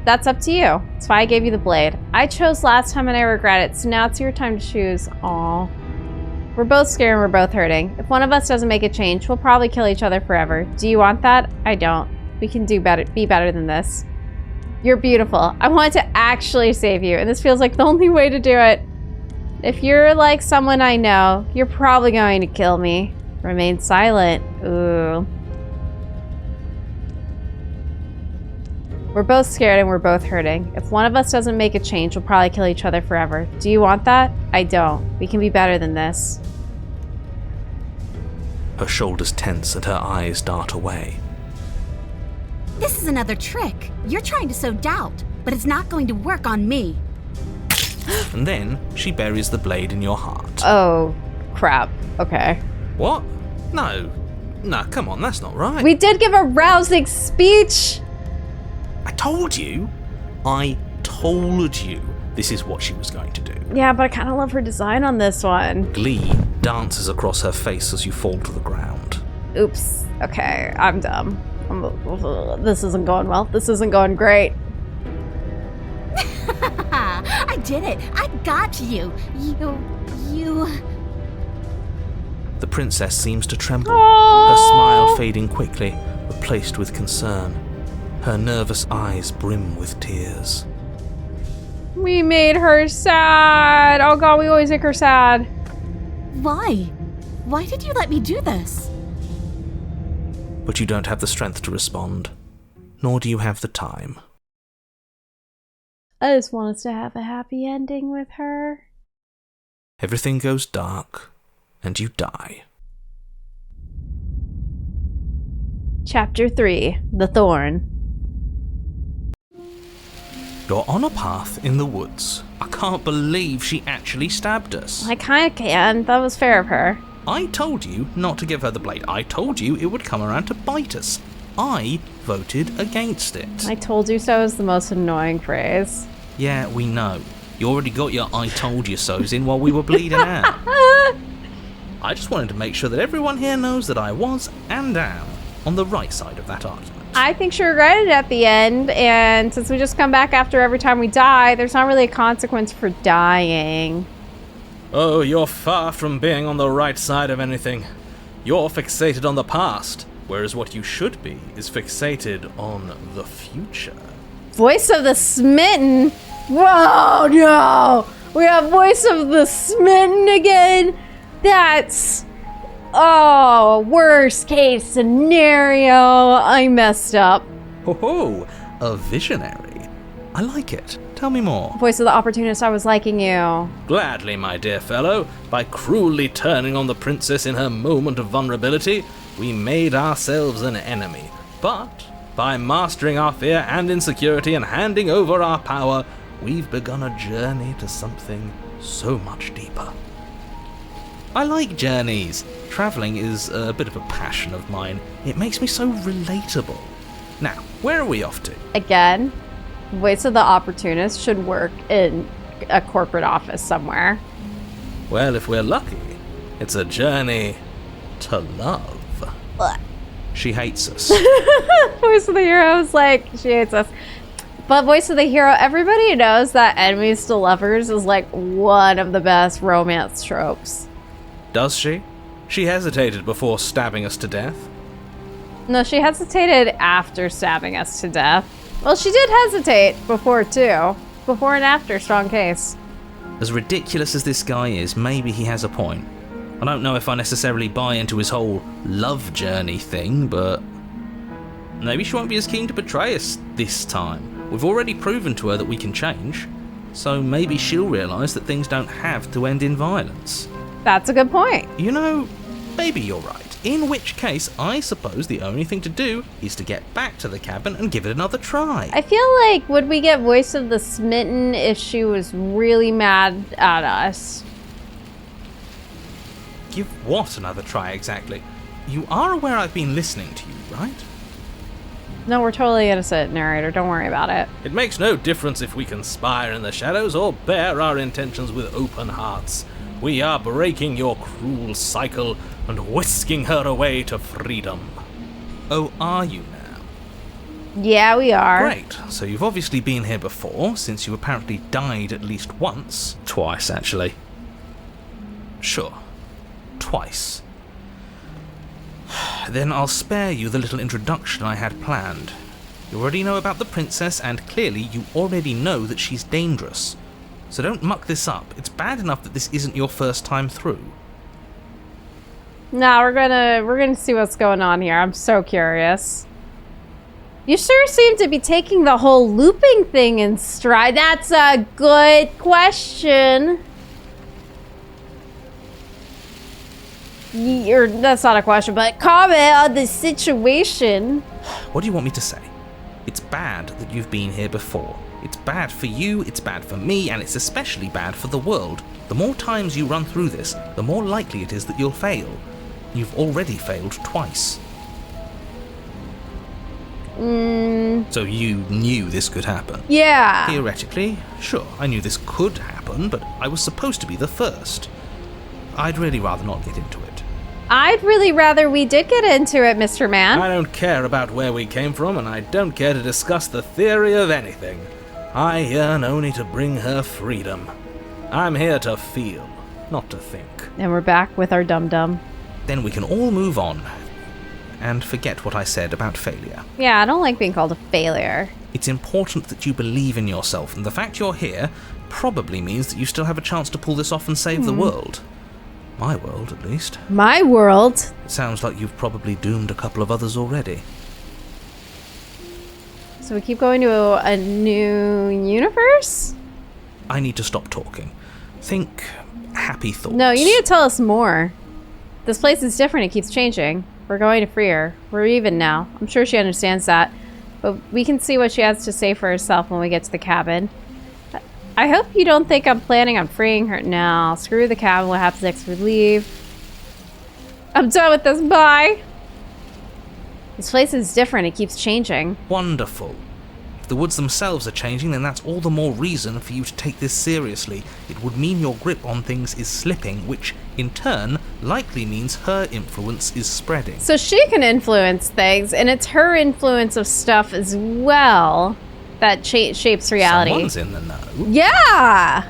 That's up to you. That's why I gave you the blade. I chose last time and I regret it, so now it's your time to choose. Aw. We're both scared and we're both hurting. If one of us doesn't make a change, we'll probably kill each other forever. Do you want that? I don't. We can do better. Be better than this. You're beautiful. I wanted to actually save you, and this feels like the only way to do it. If you're like someone I know, you're probably going to kill me. Remain silent. Ooh. We're both scared and we're both hurting. If one of us doesn't make a change, we'll probably kill each other forever. Do you want that? I don't. We can be better than this. Her shoulders tense and her eyes dart away. This is another trick. You're trying to sow doubt, but it's not going to work on me. And then she buries the blade in your heart. Oh, crap. Okay. What? No, come on, that's not right. We did give a rousing speech! I told you this is what she was going to do. Yeah, but I kind of love her design on this one. Glee dances across her face as you fall to the ground. Oops. Okay, I'm dumb. This isn't going well. This isn't going great. I did it. I got you. You... The princess seems to tremble, Aww. her smile fading quickly, replaced with concern. Her nervous eyes brim with tears. We made her sad. Oh god, we always make her sad. Why? Why did you let me do this? But you don't have the strength to respond, nor do you have the time. I just want us to have a happy ending with her. Everything goes dark, and you die. Chapter 3. The Thorn. You're on a path in the woods. I can't believe she actually stabbed us. I kinda can. That was fair of her. I told you not to give her the blade. I told you it would come around to bite us. I voted against it. I told you so is the most annoying phrase. Yeah, we know. You already got your I told you so's in while we were bleeding out. I just wanted to make sure that everyone here knows that I was and am on the right side of that argument. I think she regretted it at the end, and since we just come back after every time we die, there's not really a consequence for dying. Oh, you're far from being on the right side of anything. You're fixated on the past, whereas what you should be is fixated on the future. Voice of the Smitten? Whoa, no! We have Voice of the Smitten again? That's... Oh, worst case scenario. I messed up. Ho ho, a visionary. I like it. Tell me more. Voice of the opportunist, I was liking you. Gladly, my dear fellow. By cruelly turning on the princess in her moment of vulnerability, we made ourselves an enemy. But by mastering our fear and insecurity and handing over our power, we've begun a journey to something so much deeper. I like journeys. Travelling is a bit of a passion of mine. It makes me so relatable. Now, where are we off to? Again, Voice of the opportunist should work in a corporate office somewhere. Well, if we're lucky, it's a journey to love. She hates us. Voice of the hero is like, she hates us. But Voice of the hero, everybody knows that enemies to lovers is like one of the best romance tropes. Does she? She hesitated before stabbing us to death. No, she hesitated after stabbing us to death. Well, she did hesitate before too. Before and after, strong case. As ridiculous as this guy is, maybe he has a point. I don't know if I necessarily buy into his whole love journey thing, but maybe she won't be as keen to betray us this time. We've already proven to her that we can change, so maybe she'll realise that things don't have to end in violence. That's a good point. You know, maybe you're right. In which case, I suppose the only thing to do is to get back to the cabin and give it another try. I feel like, would we get Voice of the smitten if she was really mad at us? Give what another try exactly? You are aware I've been listening to you, right? No, we're totally innocent, narrator. Don't worry about it. It makes no difference if we conspire in the shadows or bear our intentions with open hearts. We are breaking your cruel cycle and whisking her away to freedom. Oh, are you now? Yeah, we are. Great. So you've obviously been here before, since you apparently died at least once. Twice, actually. Sure. Twice. Then I'll spare you the little introduction I had planned. You already know about the princess, and clearly you already know that she's dangerous. So don't muck this up. It's bad enough that this isn't your first time through. Nah, we're gonna see what's going on here. I'm so curious. You sure seem to be taking the whole looping thing in stride. That's a good question. That's not a question, but comment on the situation. What do you want me to say? It's bad that you've been here before. It's bad for you, it's bad for me, and it's especially bad for the world. The more times you run through this, the more likely it is that you'll fail. You've already failed twice. So you knew this could happen? Yeah. Theoretically, sure, I knew this could happen, but I was supposed to be the first. I'd really rather not get into it. I'd really rather we did get into it, Mr. Man. I don't care about where we came from, and I don't care to discuss the theory of anything. I yearn only to bring her freedom. I'm here to feel, not to think. And we're back with our dum-dum. Then we can all move on and forget what I said about failure. Yeah, I don't like being called a failure. It's important that you believe in yourself, and the fact you're here probably means that you still have a chance to pull this off and save the world. My world, at least. My world? It sounds like you've probably doomed a couple of others already. So we keep going to a new universe? I need to stop talking. Think happy thoughts. No, you need to tell us more. This place is different. It keeps changing. We're going to free her. We're even now. I'm sure she understands that. But we can see what she has to say for herself when we get to the cabin. I hope you don't think I'm planning on freeing her. No, screw the cabin. What happens next we leave? I'm done with this. Bye. This place is different. It keeps changing. Wonderful. If the woods themselves are changing, then that's all the more reason for you to take this seriously. It would mean your grip on things is slipping, which, in turn, likely means her influence is spreading. So she can influence things, and it's her influence of stuff as well that shapes reality. Someone's in the know. Yeah!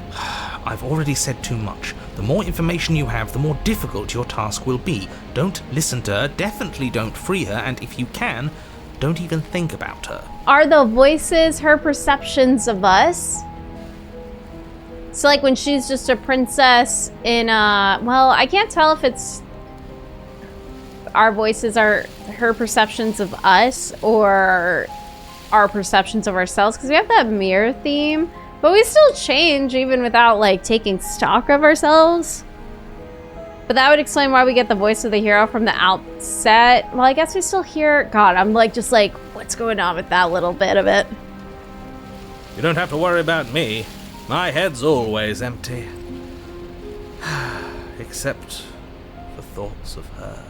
I've already said too much. The more information you have, the more difficult your task will be. Don't listen to her, definitely don't free her, and if you can, don't even think about her. Are the voices her perceptions of us? So like when she's just a princess in a... Well, I can't tell if it's... Our voices are her perceptions of us or our perceptions of ourselves, because we have that mirror theme, But we still change even without, like, taking stock of ourselves. But that would explain why we get the voice of the hero from the outset. Well, I guess we still hear... God, I'm, like, just like, what's going on with that little bit of it? You don't have to worry about me. My head's always empty. Except for thoughts of her.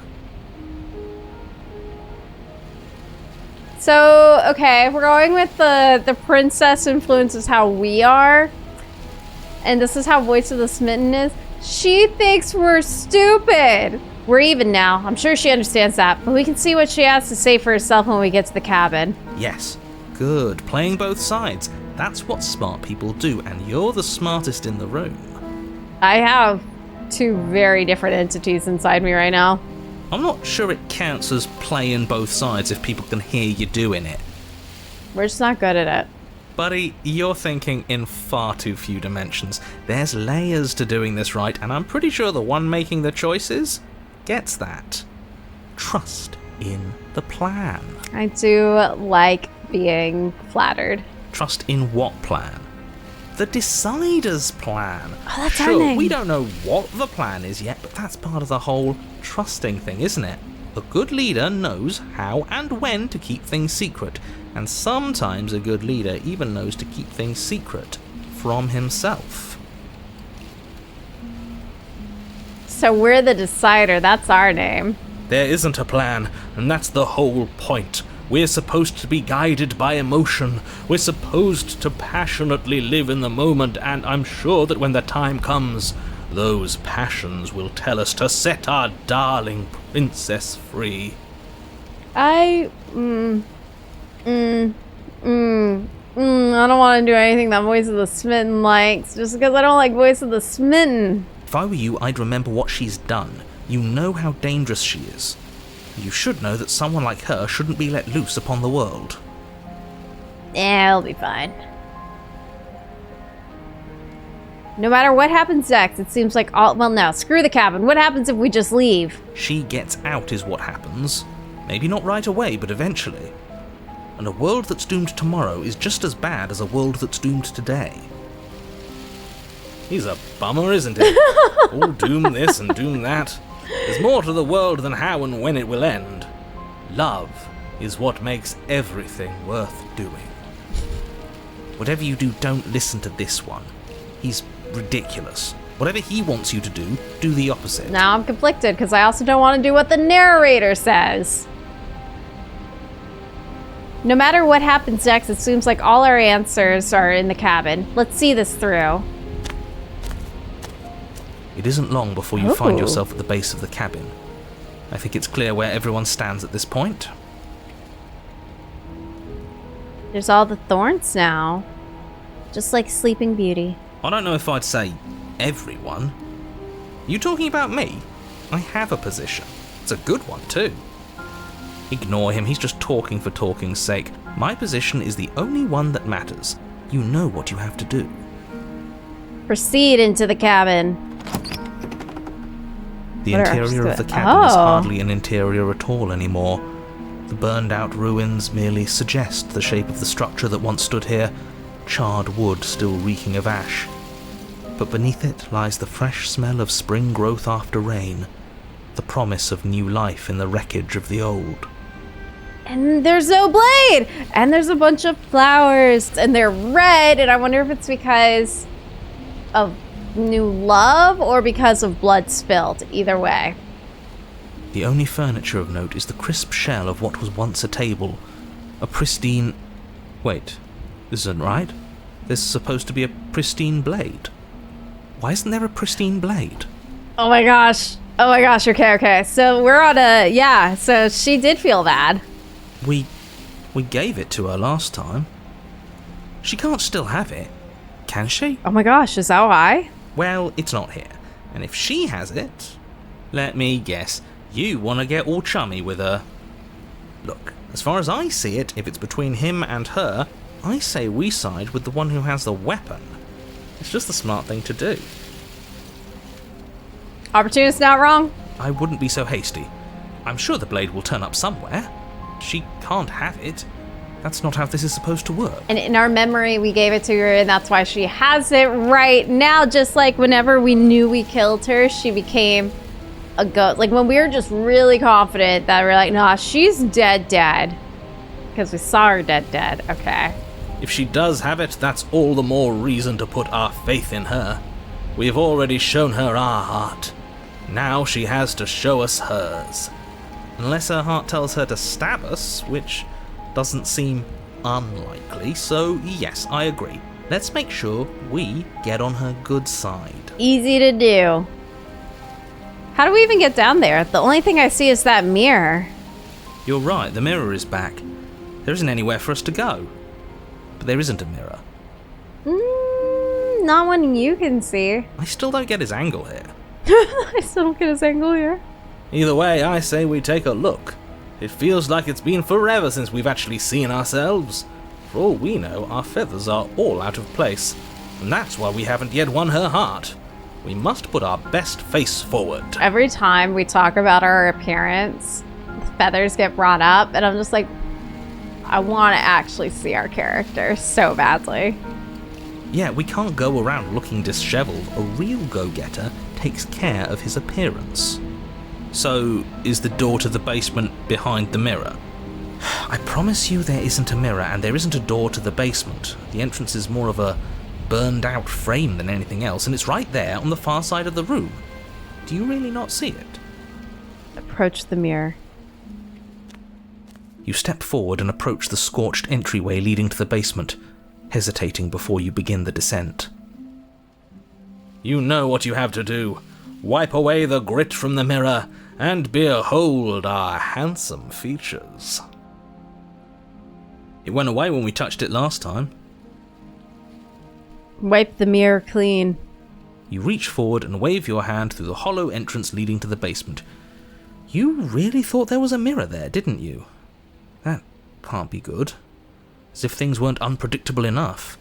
So, okay, we're going with the princess influences how we are. And this is how Voice of the Smitten is. She thinks we're stupid. We're even now. I'm sure she understands that. But we can see what she has to say for herself when we get to the cabin. Yes. Good. Playing both sides. That's what smart people do, and you're the smartest in the room. I have two very different entities inside me right now. I'm not sure it counts as playing both sides if people can hear you doing it. We're just not good at it. Buddy, you're thinking in far too few dimensions. There's layers to doing this right, and I'm pretty sure the one making the choices gets that. Trust in the plan. I do like being flattered. Trust in what plan? The Decider's plan. Oh, that's sure, our name. We don't know what the plan is yet, but that's part of the whole trusting thing, isn't it? A good leader knows how and when to keep things secret, and sometimes a good leader even knows to keep things secret from himself. So we're the Decider, that's our name. There isn't a plan, and that's the whole point. We're supposed to be guided by emotion. We're supposed to passionately live in the moment, and I'm sure that when the time comes, those passions will tell us to set our darling princess free. I don't want to do anything that Voice of the Smitten likes, just because I don't like Voice of the Smitten. If I were you, I'd remember what she's done. You know how dangerous she is. You should know that someone like her shouldn't be let loose upon the world. Yeah, it'll be fine. No matter what happens next, it seems like all... Well, no, screw the cabin. What happens if we just leave? She gets out is what happens. Maybe not right away, but eventually. And a world that's doomed tomorrow is just as bad as a world that's doomed today. He's a bummer, isn't he? All doom this and doom that. There's more to the world than how and when it will end. Love is what makes everything worth doing. Whatever you do, don't listen to this one. He's ridiculous. Whatever he wants you to do, do the opposite. Now I'm conflicted, because I also don't want to do what the narrator says. No matter what happens next, it seems like all our answers are in the cabin. Let's see this through. It isn't long before you find yourself at the base of the cabin. I think it's clear where everyone stands at this point. There's all the thorns now. Just like Sleeping Beauty. I don't know if I'd say everyone. You talking about me? I have a position. It's a good one too. Ignore him, he's just talking for talking's sake. My position is the only one that matters. You know what you have to do. Proceed into the cabin. The interior of the cabin is hardly an interior at all anymore. The burned out ruins merely suggest the shape of the structure that once stood here, charred wood still reeking of ash. But beneath it lies the fresh smell of spring growth after rain, the promise of new life in the wreckage of the old. And there's no blade! And there's a bunch of flowers, and they're red, and I wonder if it's because of new love or because of blood spilled. Either way. The only furniture of note is the crisp shell of what was once a table. A pristine... Wait, this isn't right. There's supposed to be a pristine blade. Why isn't there a pristine blade? Oh my gosh, okay. So we're on a... Yeah, so she did feel bad. We gave it to her last time. She can't still have it, can she? Oh my gosh, is that why? Well, it's not here. And if she has it, let me guess, you want to get all chummy with her. Look, as far as I see it, if it's between him and her, I say we side with the one who has the weapon. It's just the smart thing to do. Opportunist not wrong? I wouldn't be so hasty. I'm sure the blade will turn up somewhere. She can't have it. That's not how this is supposed to work. And in our memory, we gave it to her, and that's why she has it right now. Just like whenever we knew we killed her, she became a ghost. Like when we were just really confident that we're like, nah, she's dead. Because we saw her dead. Okay. If she does have it, that's all the more reason to put our faith in her. We have already shown her our heart. Now she has to show us hers. Unless her heart tells her to stab us, which doesn't seem unlikely, so yes, I agree. Let's make sure we get on her good side. Easy to do. How do we even get down there? The only thing I see is that mirror. You're right, the mirror is back. There isn't anywhere for us to go. But there isn't a mirror. Not one you can see. I still don't get his angle here. I still don't get his angle here. Either way, I say we take a look. It feels like it's been forever since we've actually seen ourselves. For all we know, our feathers are all out of place, and that's why we haven't yet won her heart. We must put our best face forward. Every time we talk about our appearance, the feathers get brought up, and I'm just like, I want to actually see our character so badly. Yeah, we can't go around looking disheveled. A real go-getter takes care of his appearance. So, is the door to the basement behind the mirror? I promise you there isn't a mirror, and there isn't a door to the basement. The entrance is more of a burned-out frame than anything else, and it's right there on the far side of the room. Do you really not see it? Approach the mirror. You step forward and approach the scorched entryway leading to the basement, hesitating before you begin the descent. You know what you have to do. Wipe away the grit from the mirror, and behold our handsome features. It went away when we touched it last time. Wipe the mirror clean. You reach forward and wave your hand through the hollow entrance leading to the basement. You really thought there was a mirror there, didn't you? That can't be good. As if things weren't unpredictable enough.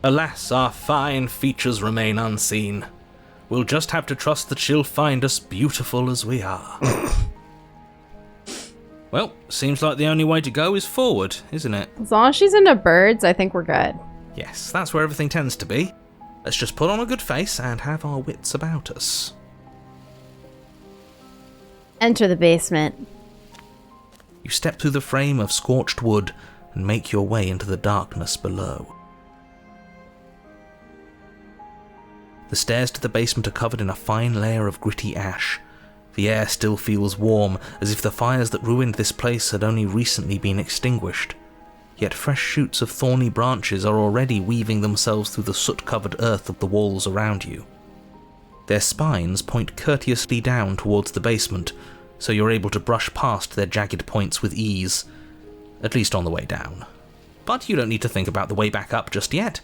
Alas, our fine features remain unseen. We'll just have to trust that she'll find us beautiful as we are. Well, seems like the only way to go is forward, isn't it? As long as she's into birds, I think we're good. Yes, that's where everything tends to be. Let's just put on a good face and have our wits about us. Enter the basement. You step through the frame of scorched wood and make your way into the darkness below. The stairs to the basement are covered in a fine layer of gritty ash. The air still feels warm, as if the fires that ruined this place had only recently been extinguished. Yet fresh shoots of thorny branches are already weaving themselves through the soot-covered earth of the walls around you. Their spines point courteously down towards the basement, so you're able to brush past their jagged points with ease, at least on the way down. But you don't need to think about the way back up just yet.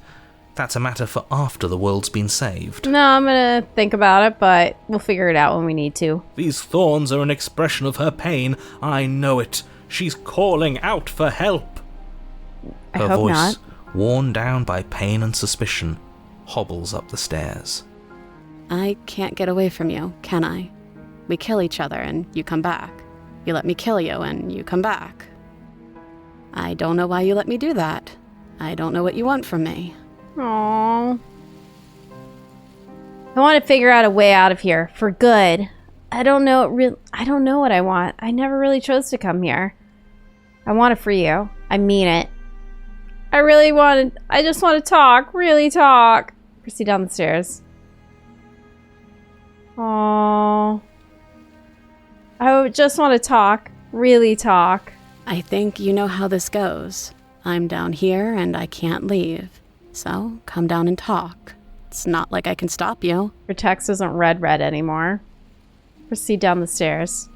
That's a matter for after the world's been saved. No, I'm gonna think about it, but we'll figure it out when we need to. These thorns are an expression of her pain. I know it. She's calling out for help. Her voice, worn down by pain and suspicion, hobbles up the stairs. I can't get away from you, can I? We kill each other and you come back. You let me kill you and you come back. I don't know why you let me do that. I don't know what you want from me. Aww. I want to figure out a way out of here for good. I don't know what I want. I never really chose to come here. I want to free you. I mean it. I just want to talk. Really talk. Proceed down the stairs. Aww. I just want to talk. Really talk. I think you know how this goes. I'm down here and I can't leave. So, come down and talk. It's not like I can stop you. Your text isn't red anymore. Proceed down the stairs.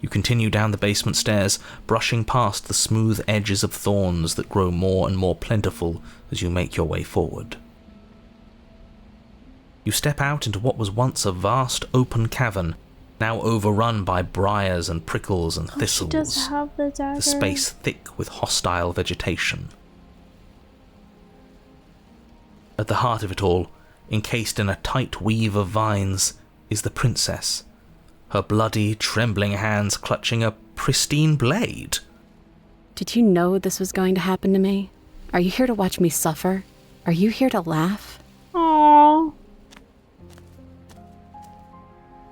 You continue down the basement stairs, brushing past the smooth edges of thorns that grow more and more plentiful as you make your way forward. You step out into what was once a vast open cavern, now overrun by briars and prickles and thistles. She does have the dagger. The space thick with hostile vegetation. At the heart of it all, encased in a tight weave of vines, is the princess, her bloody, trembling hands clutching a pristine blade. Did you know this was going to happen to me? Are you here to watch me suffer? Are you here to laugh? Aww.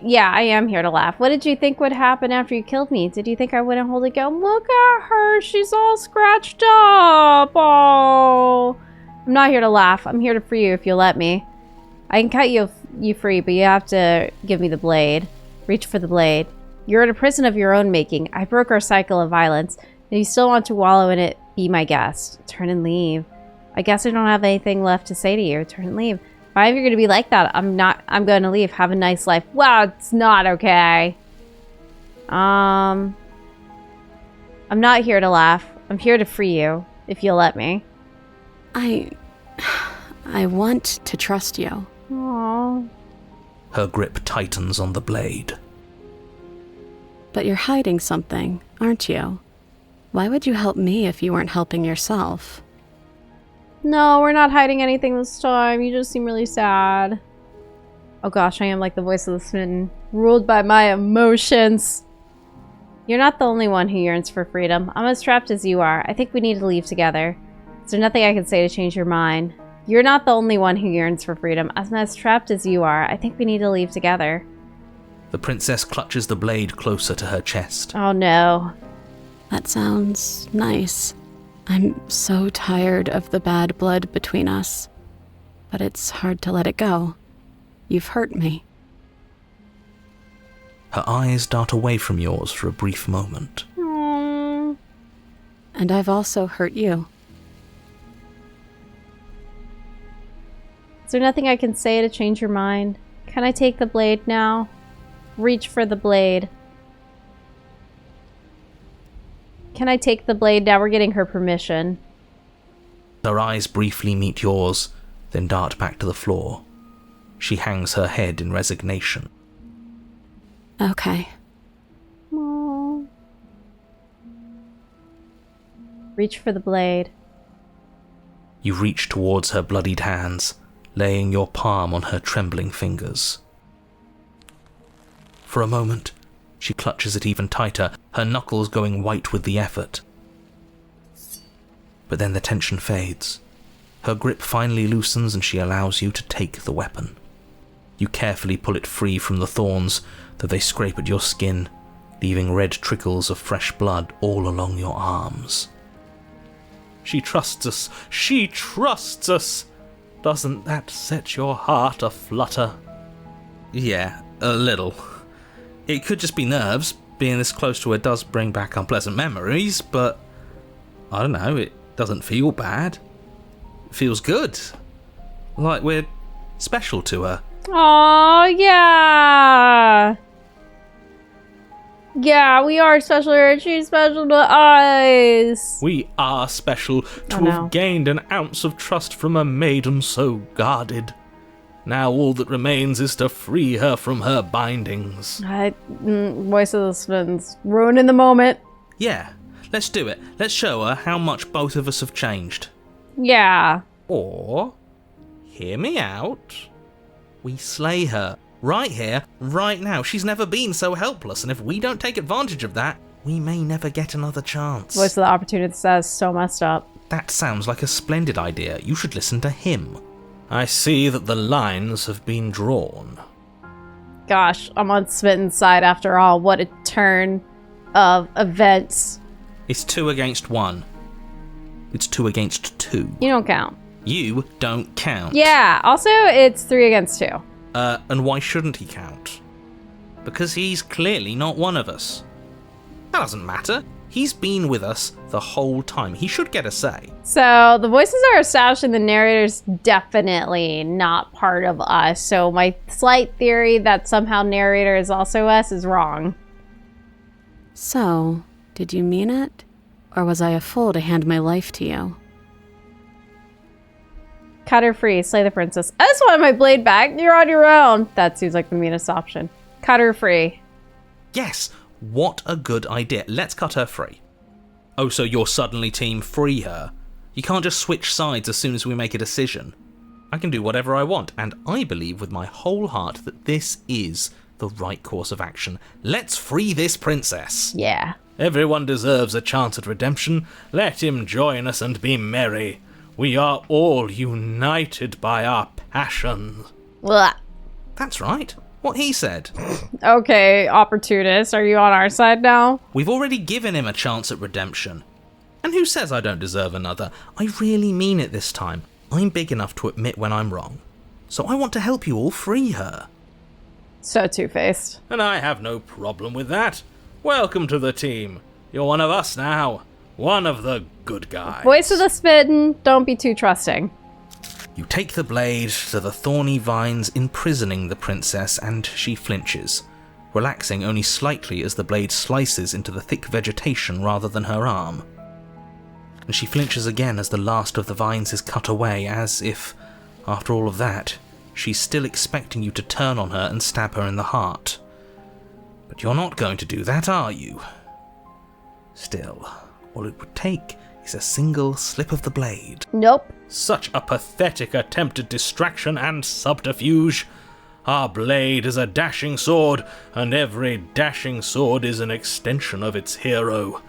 Yeah, I am here to laugh. What did you think would happen after you killed me? Did you think I wouldn't hold it go? Look at her. She's all scratched up. Oh. I'm not here to laugh. I'm here to free you if you'll let me. I can cut you free, but you have to give me the blade. Reach for the blade. You're in a prison of your own making. I broke our cycle of violence. If you still want to wallow in it, be my guest. Turn and leave. I guess I don't have anything left to say to you. Turn and leave. Why if you're going to be like that? I'm going to leave. Have a nice life. Wow, it's not okay. I'm not here to laugh. I'm here to free you, if you'll let me. I want to trust you. Aww. Her grip tightens on the blade. But you're hiding something, aren't you? Why would you help me if you weren't helping yourself? No, we're not hiding anything this time. You just seem really sad. Oh gosh, I am like the voice of the smitten, ruled by my emotions. You're not the only one who yearns for freedom. I'm as trapped as you are. I think we need to leave together. Is there nothing I can say to change your mind? You're not the only one who yearns for freedom. I'm as trapped as you are. I think we need to leave together. The princess clutches the blade closer to her chest. Oh no. That sounds nice. I'm so tired of the bad blood between us. But it's hard to let it go. You've hurt me. Her eyes dart away from yours for a brief moment. Aww. And I've also hurt you. Is there nothing I can say to change your mind? Can I take the blade now? Reach for the blade. Can I take the blade now? We're getting her permission. Her eyes briefly meet yours, then dart back to the floor. She hangs her head in resignation. Okay. Aww. Reach for the blade. You reach towards her bloodied hands, laying your palm on her trembling fingers. For a moment, she clutches it even tighter, her knuckles going white with the effort. But then the tension fades. Her grip finally loosens and she allows you to take the weapon. You carefully pull it free from the thorns, though they scrape at your skin, leaving red trickles of fresh blood all along your arms. She trusts us. She trusts us. Doesn't that set your heart aflutter? Yeah, a little. It could just be nerves. Being this close to her does bring back unpleasant memories, but I don't know, it doesn't feel bad. It feels good. Like we're special to her. Oh yeah. Yeah, we are special here. She's special to us. We are special to have gained an ounce of trust from a maiden so guarded. Now all that remains is to free her from her bindings. Voice of the Spins. Ruining the moment. Yeah, let's do it. Let's show her how much both of us have changed. Yeah. Or, hear me out, we slay her. Right here, right now. She's never been so helpless, and if we don't take advantage of that, we may never get another chance. Voice of the Opportunity says so messed up. That sounds like a splendid idea. You should listen to him. I see that the lines have been drawn. Gosh, I'm on Smitten's side after all. What a turn of events. It's 2 against 1. It's 2 against 2. You don't count. You don't count. Yeah, also it's 3 against 2. And why shouldn't he count? Because he's clearly not one of us. That doesn't matter. He's been with us the whole time. He should get a say. So the voices are established and the narrator's definitely not part of us. So my slight theory that somehow narrator is also us is wrong. So, did you mean it? Or was I a fool to hand my life to you? Cut her free. Slay the princess. I just wanted my blade back. You're on your own. That seems like the meanest option. Cut her free. Yes. What a good idea. Let's cut her free. Oh, so you're suddenly team free her? You can't just switch sides as soon as we make a decision. I can do whatever I want, and I believe with my whole heart that this is the the right course of action. Let's free this princess. Yeah. Everyone deserves a chance at redemption. Let him join us and be merry. We are all united by our passion. Blah. That's right. What he said. Okay, opportunist, are you on our side now? We've already given him a chance at redemption. And who says I don't deserve another? I really mean it this time. I'm big enough to admit when I'm wrong. So I want to help you all free her. So two-faced. And I have no problem with that. Welcome to the team. You're one of us now. One of the good guys. Voice of the spittin', don't be too trusting. You take the blade to the thorny vines imprisoning the princess, and she flinches, relaxing only slightly as the blade slices into the thick vegetation rather than her arm. And she flinches again as the last of the vines is cut away, as if, after all of that, she's still expecting you to turn on her and stab her in the heart. But you're not going to do that, are you? Still, all it would take is a single slip of the blade. Nope. Such a pathetic attempt at distraction and subterfuge. Our blade is a dashing sword, and every dashing sword is an extension of its hero.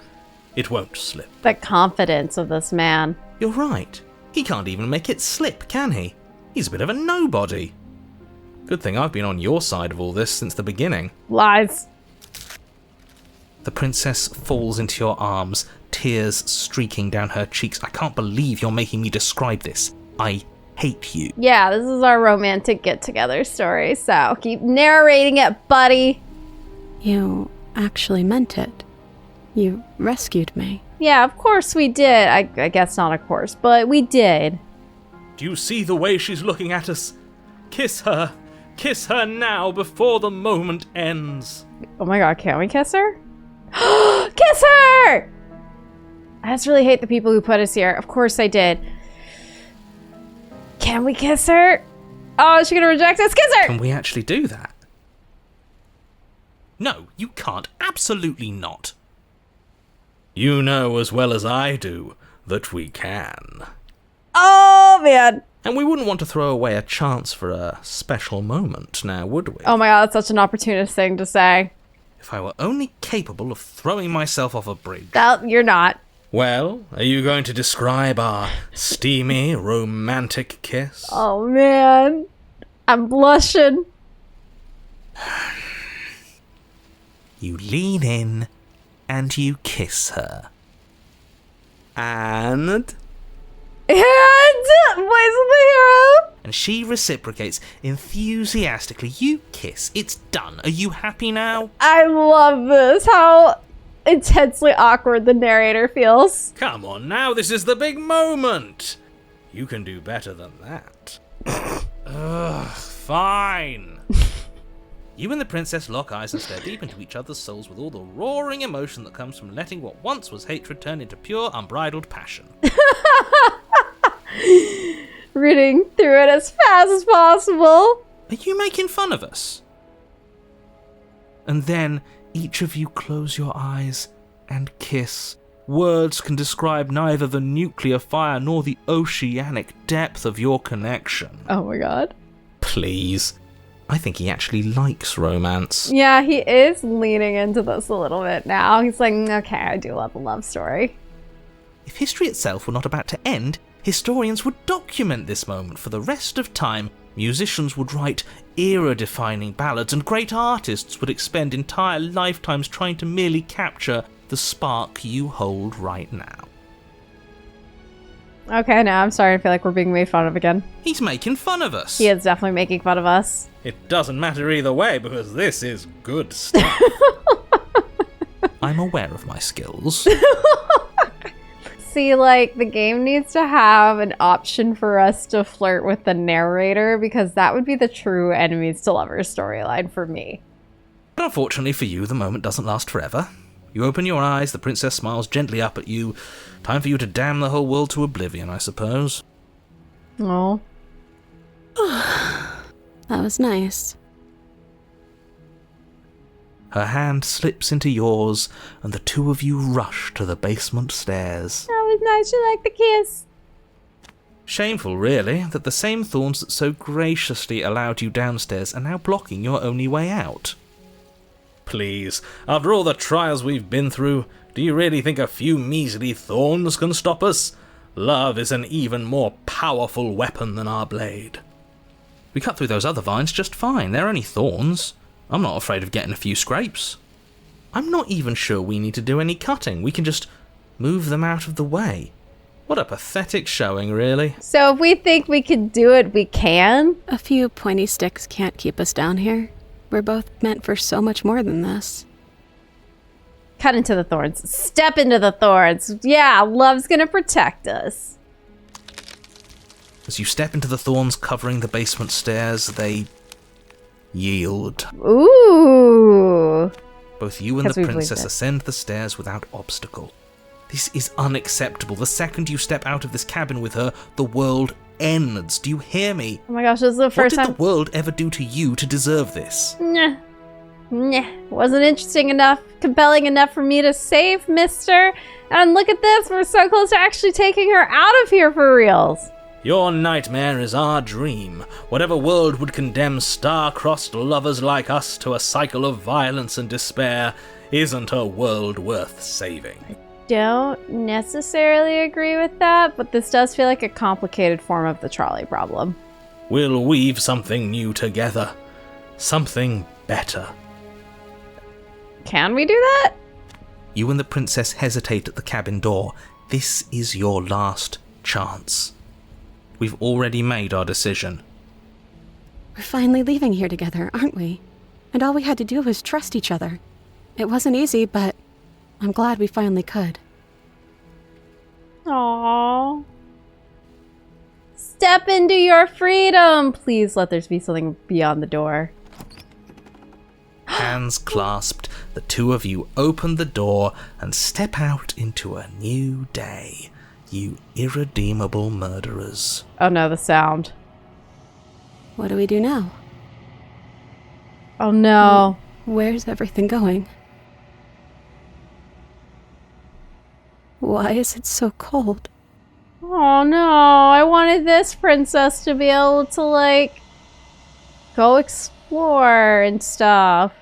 It won't slip. The confidence of this man. You're right. He can't even make it slip, can he? He's a bit of a nobody. Good thing I've been on your side of all this since the beginning. Lies. The princess falls into your arms, tears streaking down her cheeks. I can't believe you're making me describe this. I hate you. Yeah, this is our romantic get-together story, so keep narrating it, buddy. You actually meant it. You rescued me. Yeah, of course we did. I guess not of course, but we did. Do you see the way she's looking at us? Kiss her. Kiss her now before the moment ends. Oh my god, can we kiss her? Kiss her! I just really hate the people who put us here. Of course I did. Can we kiss her? Oh, is she gonna reject us? Kiss her! Can we actually do that? No, you can't. Absolutely not. You know as well as I do that we can. Oh, man. And we wouldn't want to throw away a chance for a special moment, now would we? Oh my god, that's such an opportunist thing to say. If I were only capable of throwing myself off a bridge. Well, you're not. Well, are you going to describe our steamy, romantic kiss? Oh man, I'm blushing. You lean in and you kiss her. And Voice of the hero. And she reciprocates enthusiastically. You kiss. It's done. Are you happy now? I love this. How intensely awkward the narrator feels. Come on now, this is the big moment. You can do better than that. Ugh, fine. You and the princess lock eyes and stare deep into each other's souls with all the roaring emotion that comes from letting what once was hatred turn into pure, unbridled passion. Reading through it as fast as possible. Are you making fun of us? And then each of you close your eyes and kiss. Words can describe neither the nuclear fire nor the oceanic depth of your connection. Oh my god. Please. I think he actually likes romance. Yeah, he is leaning into this a little bit now. He's like, okay, I do love a love story. If history itself were not about to end, historians would document this moment for the rest of time. Musicians would write era-defining ballads, and great artists would expend entire lifetimes trying to merely capture the spark you hold right now. Okay, now I'm starting to feel like we're being made fun of again. He's making fun of us. He is definitely making fun of us. It doesn't matter either way, because this is good stuff. I'm aware of my skills. See, like, the game needs to have an option for us to flirt with the narrator, because that would be the true enemies to lovers storyline for me. But unfortunately for you, the moment doesn't last forever. You open your eyes, the princess smiles gently up at you. Time for you to damn the whole world to oblivion, I suppose. Oh. That was nice. Her hand slips into yours, and the two of you rush to the basement stairs. That was nice. You like the kiss. Shameful, really, that the same thorns that so graciously allowed you downstairs are now blocking your only way out. please. After all the trials we've been through, do you really think a few measly thorns can stop us? Love is an even more powerful weapon than our blade. We cut through those other vines just fine. They're only thorns. I'm not afraid of getting a few scrapes. I'm not even sure we need to do any cutting. We can just move them out of the way. What a pathetic showing, really. So if we think we can do it, we can? A few pointy sticks can't keep us down here. We're both meant for so much more than this. Cut into the thorns. Step into the thorns. Yeah, love's gonna protect us. As you step into the thorns covering the basement stairs, they yield. Ooh. Both you and the princess ascend the stairs without obstacle. This is unacceptable. The second you step out of this cabin with her, the world ends. Do you hear me? Oh my gosh, this is the first time. What did the world ever do to you to deserve this? Nah. Wasn't interesting enough, compelling enough for me to save Mister. And look at this, we're so close to actually taking her out of here for reals. Your nightmare is our dream. Whatever world would condemn star-crossed lovers like us to a cycle of violence and despair isn't a world worth saving. Don't necessarily agree with that, but this does feel like a complicated form of the trolley problem. We'll weave something new together. Something better. Can we do that? You and the princess hesitate at the cabin door. This is your last chance. We've already made our decision. We're finally leaving here together, aren't we? And all we had to do was trust each other. It wasn't easy, but I'm glad we finally could. Aww. Step into your freedom! Please let there be something beyond the door. Hands clasped, the two of you open the door and step out into a new day. You irredeemable murderers. Oh no, the sound. What do we do now? Oh no. Where's everything going? Why is it so cold? Oh no, I wanted this princess to be able to, like, go explore and stuff.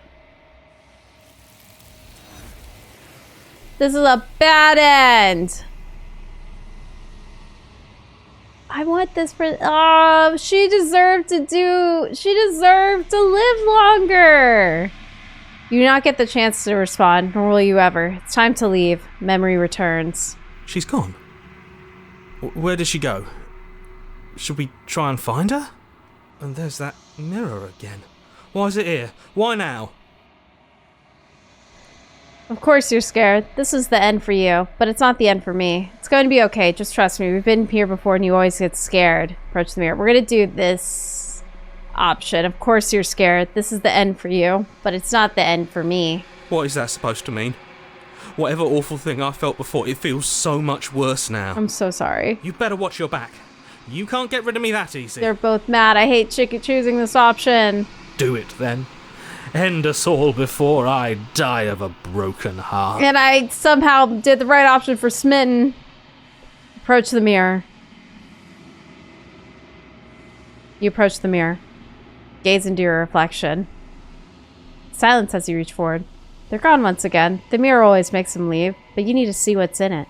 This is a bad end. I want this oh, she deserved to live longer. You do not get the chance to respond, nor will you ever. It's time to leave. Memory returns. She's gone. Where did she go? Should we try and find her? And there's that mirror again. Why is it here? Why now? Of course you're scared. This is the end for you, but it's not the end for me. It's going to be okay. Just trust me. We've been here before and you always get scared. Approach the mirror. We're going to do this option. Of course you're scared. This is the end for you, but it's not the end for me. What is that supposed to mean? Whatever awful thing I felt before, it feels so much worse now. I'm so sorry. You better watch your back. You can't get rid of me that easy. They're both mad. I hate choosing this option. Do it then. End us all before I die of a broken heart. And I somehow did the right option for Smitten. Approach the mirror. You approach the mirror. Gaze into your reflection. Silence as you reach forward. They're gone once again. The mirror always makes them leave, but you need to see what's in it.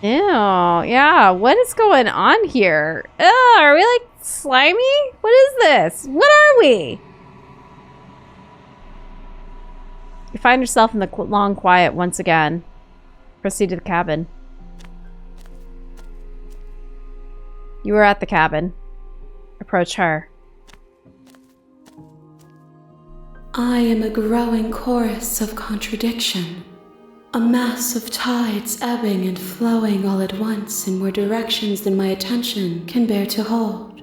Ew, yeah, what is going on here? Ugh, are we like slimy? What is this? What are we? You find yourself in the long quiet once again. Proceed to the cabin. You are at the cabin. Approach her. I am a growing chorus of contradiction. A mass of tides ebbing and flowing all at once in more directions than my attention can bear to hold.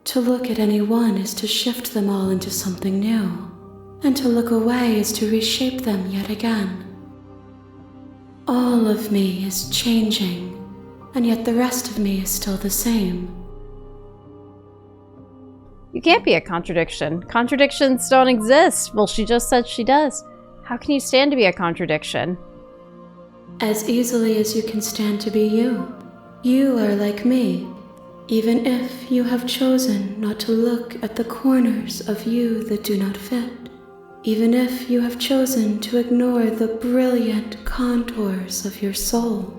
To look at any one is to shift them all into something new, and to look away is to reshape them yet again. All of me is changing, and yet the rest of me is still the same. You can't be a contradiction. Contradictions don't exist. Well, she just said she does. How can you stand to be a contradiction? As easily as you can stand to be you. You are like me. Even if you have chosen not to look at the corners of you that do not fit, even if you have chosen to ignore the brilliant contours of your soul.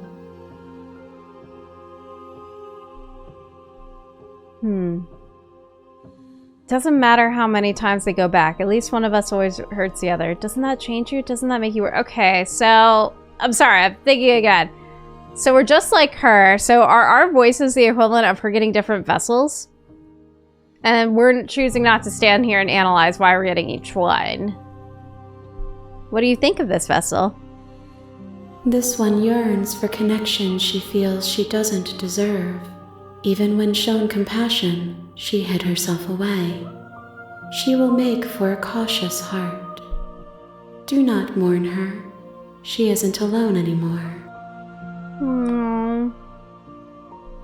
Doesn't matter how many times they go back. At least one of us always hurts the other. Doesn't that change you? Doesn't that make you... Okay, so... I'm sorry, I'm thinking again. So we're just like her. So are our voices the equivalent of her getting different vessels? And we're choosing not to stand here and analyze why we're getting each one. What do you think of this vessel? This one yearns for connection she feels she doesn't deserve. Even when shown compassion, she hid herself away. She will make for a cautious heart. Do not mourn her. She isn't alone anymore.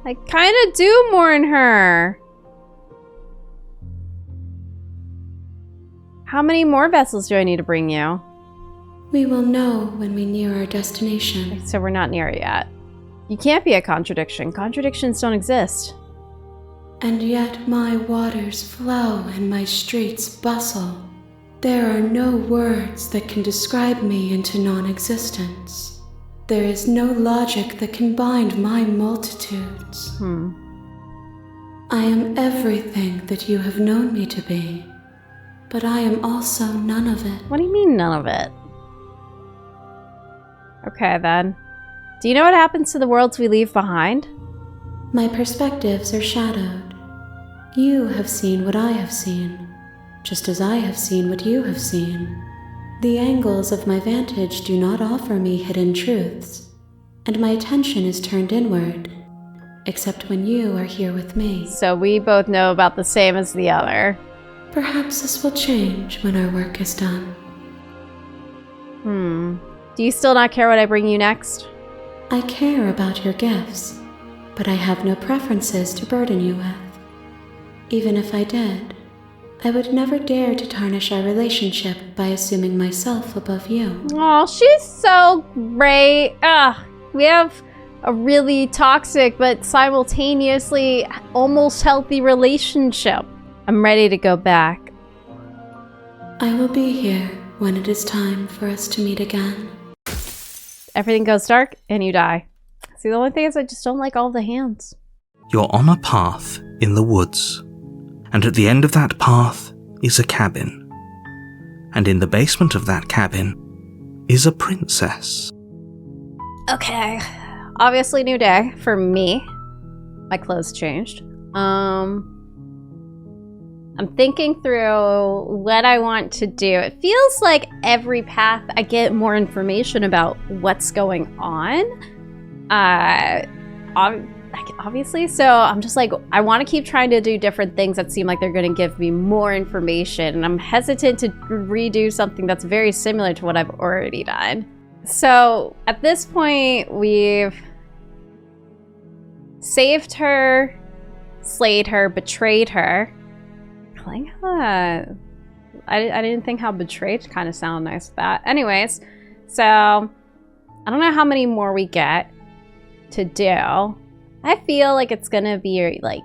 I kind of do mourn her. How many more vessels do I need to bring you? We will know when we near our destination. So we're not near it yet. You can't be a contradiction. Contradictions don't exist. And yet my waters flow and my streets bustle. There are no words that can describe me into non-existence. There is no logic that can bind my multitudes. I am everything that you have known me to be, but I am also none of it. What do you mean, none of it? Okay, then. Do you know what happens to the worlds we leave behind? My perspectives are shadowed. You have seen what I have seen, just as I have seen what you have seen. The angles of my vantage do not offer me hidden truths, and my attention is turned inward, except when you are here with me. So we both know about the same as the other. Perhaps this will change when our work is done. Do you still not care what I bring you next? I care about your gifts, but I have no preferences to burden you with. Even if I did, I would never dare to tarnish our relationship by assuming myself above you. Oh, she's so great. We have a really toxic but simultaneously almost healthy relationship. I'm ready to go back. I will be here when it is time for us to meet again. Everything goes dark and you die. See, the only thing is I just don't like all the hands. You're on a path in the woods, and at the end of that path is a cabin. And in the basement of that cabin is a princess. Okay. Obviously new day for me. My clothes changed. I'm thinking through what I want to do. It feels like every path I get more information about what's going on. Obviously, so I'm just like, I want to keep trying to do different things that seem like they're going to give me more information. And I'm hesitant to redo something that's very similar to what I've already done. So at this point, we've saved her, slayed her, betrayed her. I didn't think how betrayed kind of sound nice with that. Anyways, so I don't know how many more we get to do. I feel like it's gonna be like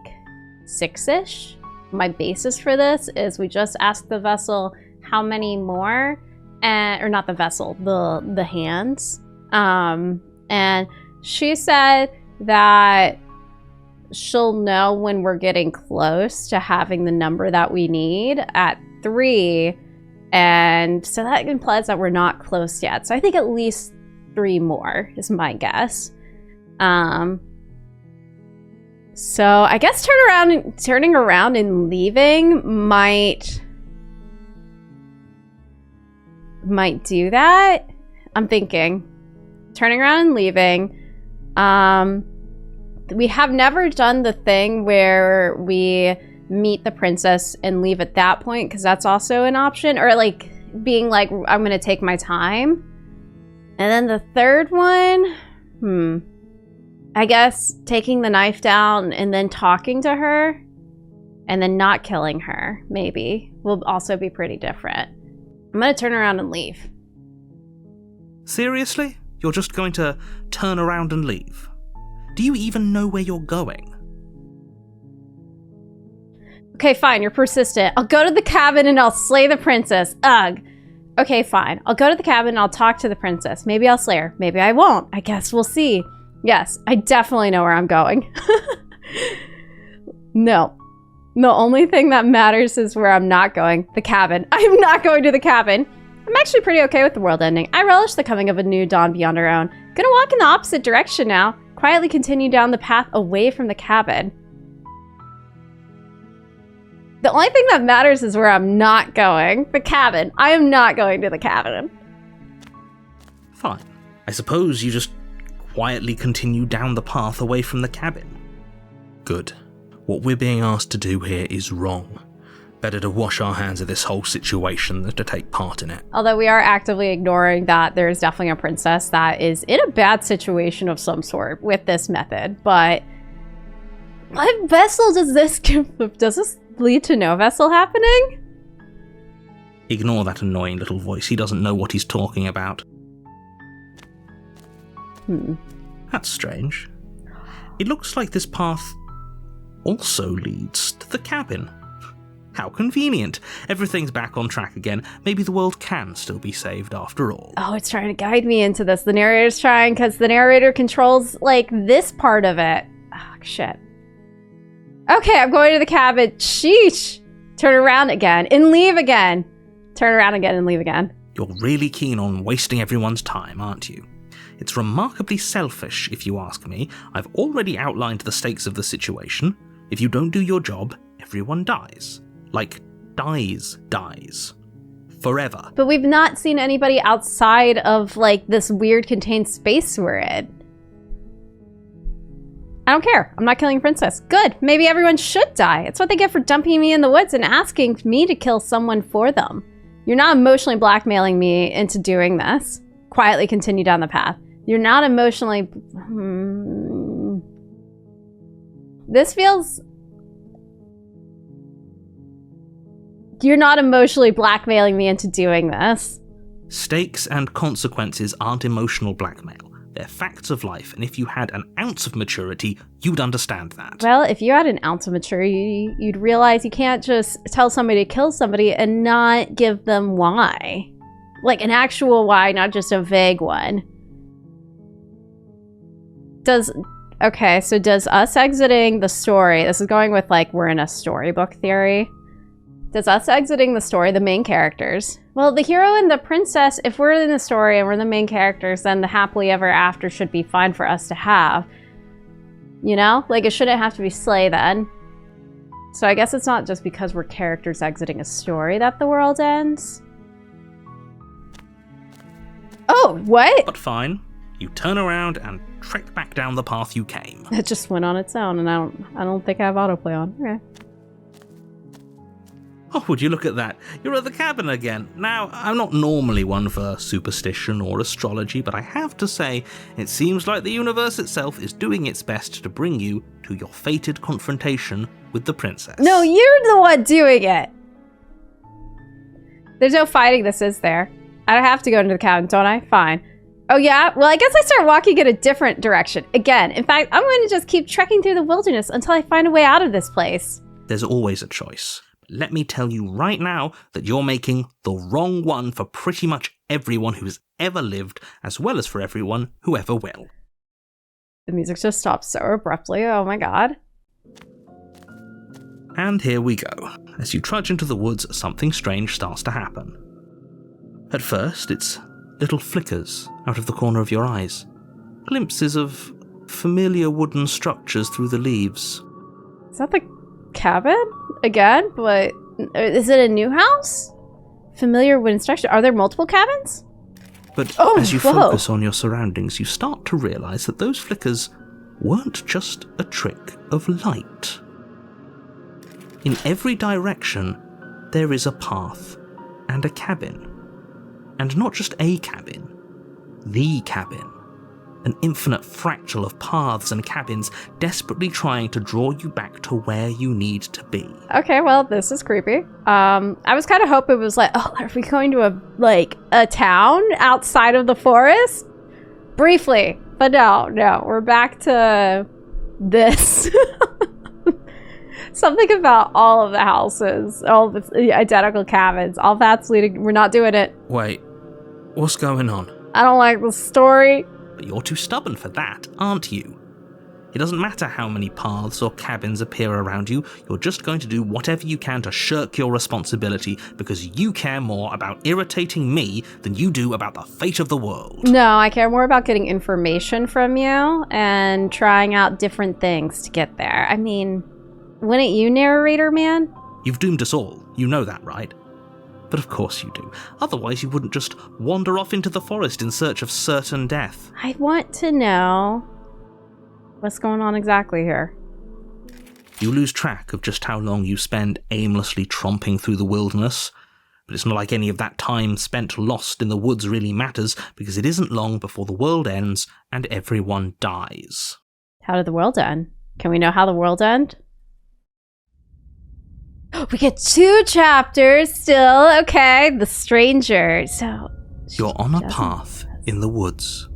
6-ish. My basis for this is we just asked the vessel how many more, or not the vessel, the hands. And she said that she'll know when we're getting close to having the number that we need at 3. And so that implies that we're not close yet. So I think at least 3 more is my guess. So I guess turning around and leaving might do that. I'm thinking turning around and leaving. We have never done the thing where we meet the princess and leave at that point, because that's also an option. Or like being like, I'm gonna take my time. And then the third one, I guess taking the knife down and then talking to her and then not killing her, maybe, will also be pretty different. I'm gonna turn around and leave. Seriously? You're just going to turn around and leave? Do you even know where you're going? Okay, fine, you're persistent. I'll go to the cabin and I'll slay the princess. Ugh. Okay, fine. I'll go to the cabin and I'll talk to the princess. Maybe I'll slay her. Maybe I won't. I guess we'll see. Yes, I definitely know where I'm going. No. The only thing that matters is where I'm not going. The cabin. I'm not going to the cabin. I'm actually pretty okay with the world ending. I relish the coming of a new dawn beyond our own. Gonna walk in the opposite direction now. Quietly continue down the path away from the cabin. The only thing that matters is where I'm not going. The cabin. I am not going to the cabin. Fine. I suppose you just quietly continue down the path away from the cabin. Good. What we're being asked to do here is wrong. Better to wash our hands of this whole situation than to take part in it. Although we are actively ignoring that there's definitely a princess that is in a bad situation of some sort with this method, but what vessel does this give? Does this lead to no vessel happening? Ignore that annoying little voice. He doesn't know what he's talking about. That's strange. It looks like this path also leads to the cabin. How convenient. Everything's back on track again. Maybe the world can still be saved after all. Oh, it's trying to guide me into this. The narrator's trying because the narrator controls, like, this part of it. Oh, shit. Okay, I'm going to the cabin. Sheesh. Turn around again and leave again. Turn around again and leave again. You're really keen on wasting everyone's time, aren't you? It's remarkably selfish, if you ask me. I've already outlined the stakes of the situation. If you don't do your job, everyone dies. Like, dies. Forever. But we've not seen anybody outside of, like, this weird contained space we're in. I don't care. I'm not killing a princess. Good. Maybe everyone should die. It's what they get for dumping me in the woods and asking me to kill someone for them. You're not emotionally blackmailing me into doing this. Quietly continue down the path. You're not emotionally... This feels... You're not emotionally blackmailing me into doing this. Stakes and consequences aren't emotional blackmail. They're facts of life, and if you had an ounce of maturity, you'd understand that. Well, if you had an ounce of maturity, you'd realize you can't just tell somebody to kill somebody and not give them why. Like an actual why, not just a vague one. Okay, so does us exiting the story, this is going with, like, we're in a storybook theory. Does us exiting the story, the main characters, well, the hero and the princess, if we're in the story and we're the main characters, then the happily ever after should be fine for us to have. You know? Like, it shouldn't have to be slay then. So I guess it's not just because we're characters exiting a story that the world ends. Oh, what? But fine. You turn around and trek back down the path you came. It just went on its own, and I don't think I have autoplay on. Okay. Oh, would you look at that? You're at the cabin again. Now, I'm not normally one for superstition or astrology, but I have to say, it seems like the universe itself is doing its best to bring you to your fated confrontation with the princess. No, you're the one doing it! There's no fighting this, is there? I don't have to go into the cabin, don't I? Fine. Oh yeah? Well, I guess I start walking in a different direction. Again, in fact, I'm going to just keep trekking through the wilderness until I find a way out of this place. There's always a choice. Let me tell you right now that you're making the wrong one for pretty much everyone who's ever lived, as well as for everyone who ever will. The music just stops so abruptly, oh my god. And here we go. As you trudge into the woods, something strange starts to happen. At first, it's little flickers out of the corner of your eyes. Glimpses of familiar wooden structures through the leaves. Is that the cabin? Again? But is it a new house? Familiar wooden structure. Are there multiple cabins? But as you focus on your surroundings, you start to realize that those flickers weren't just a trick of light. In every direction, there is a path and a cabin. And not just a cabin, the cabin. An infinite fractal of paths and cabins desperately trying to draw you back to where you need to be. Okay, well, this is creepy. I was kind of hoping it was like, oh, are we going to a town outside of the forest? Briefly, but no, we're back to this. Something about all of the houses, all of the identical cabins, all that's leading. We're not doing it. Wait, what's going on? I don't like the story. But you're too stubborn for that, aren't you? It doesn't matter how many paths or cabins appear around you, you're just going to do whatever you can to shirk your responsibility because you care more about irritating me than you do about the fate of the world. No, I care more about getting information from you and trying out different things to get there. I mean, wouldn't you, narrator man? You've doomed us all, you know that, right? But of course you do. Otherwise you wouldn't just wander off into the forest in search of certain death. I want to know what's going on exactly here. You lose track of just how long you spend aimlessly tromping through the wilderness, but it's not like any of that time spent lost in the woods really matters, because it isn't long before the world ends and everyone dies. How did the world end? Can we know how the world ended? We get 2 chapters still. Okay, the stranger. So you're on a path in the woods,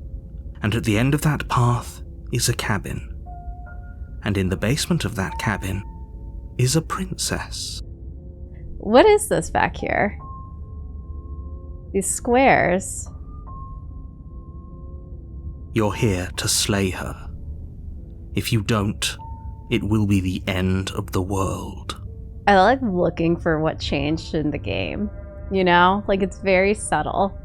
and at the end of that path is a cabin, and in the basement of that cabin is a princess. What is this back here? These squares. You're here to slay her. If you don't, it will be the end of the world. I like looking for what changed in the game. You know? Like, it's very subtle.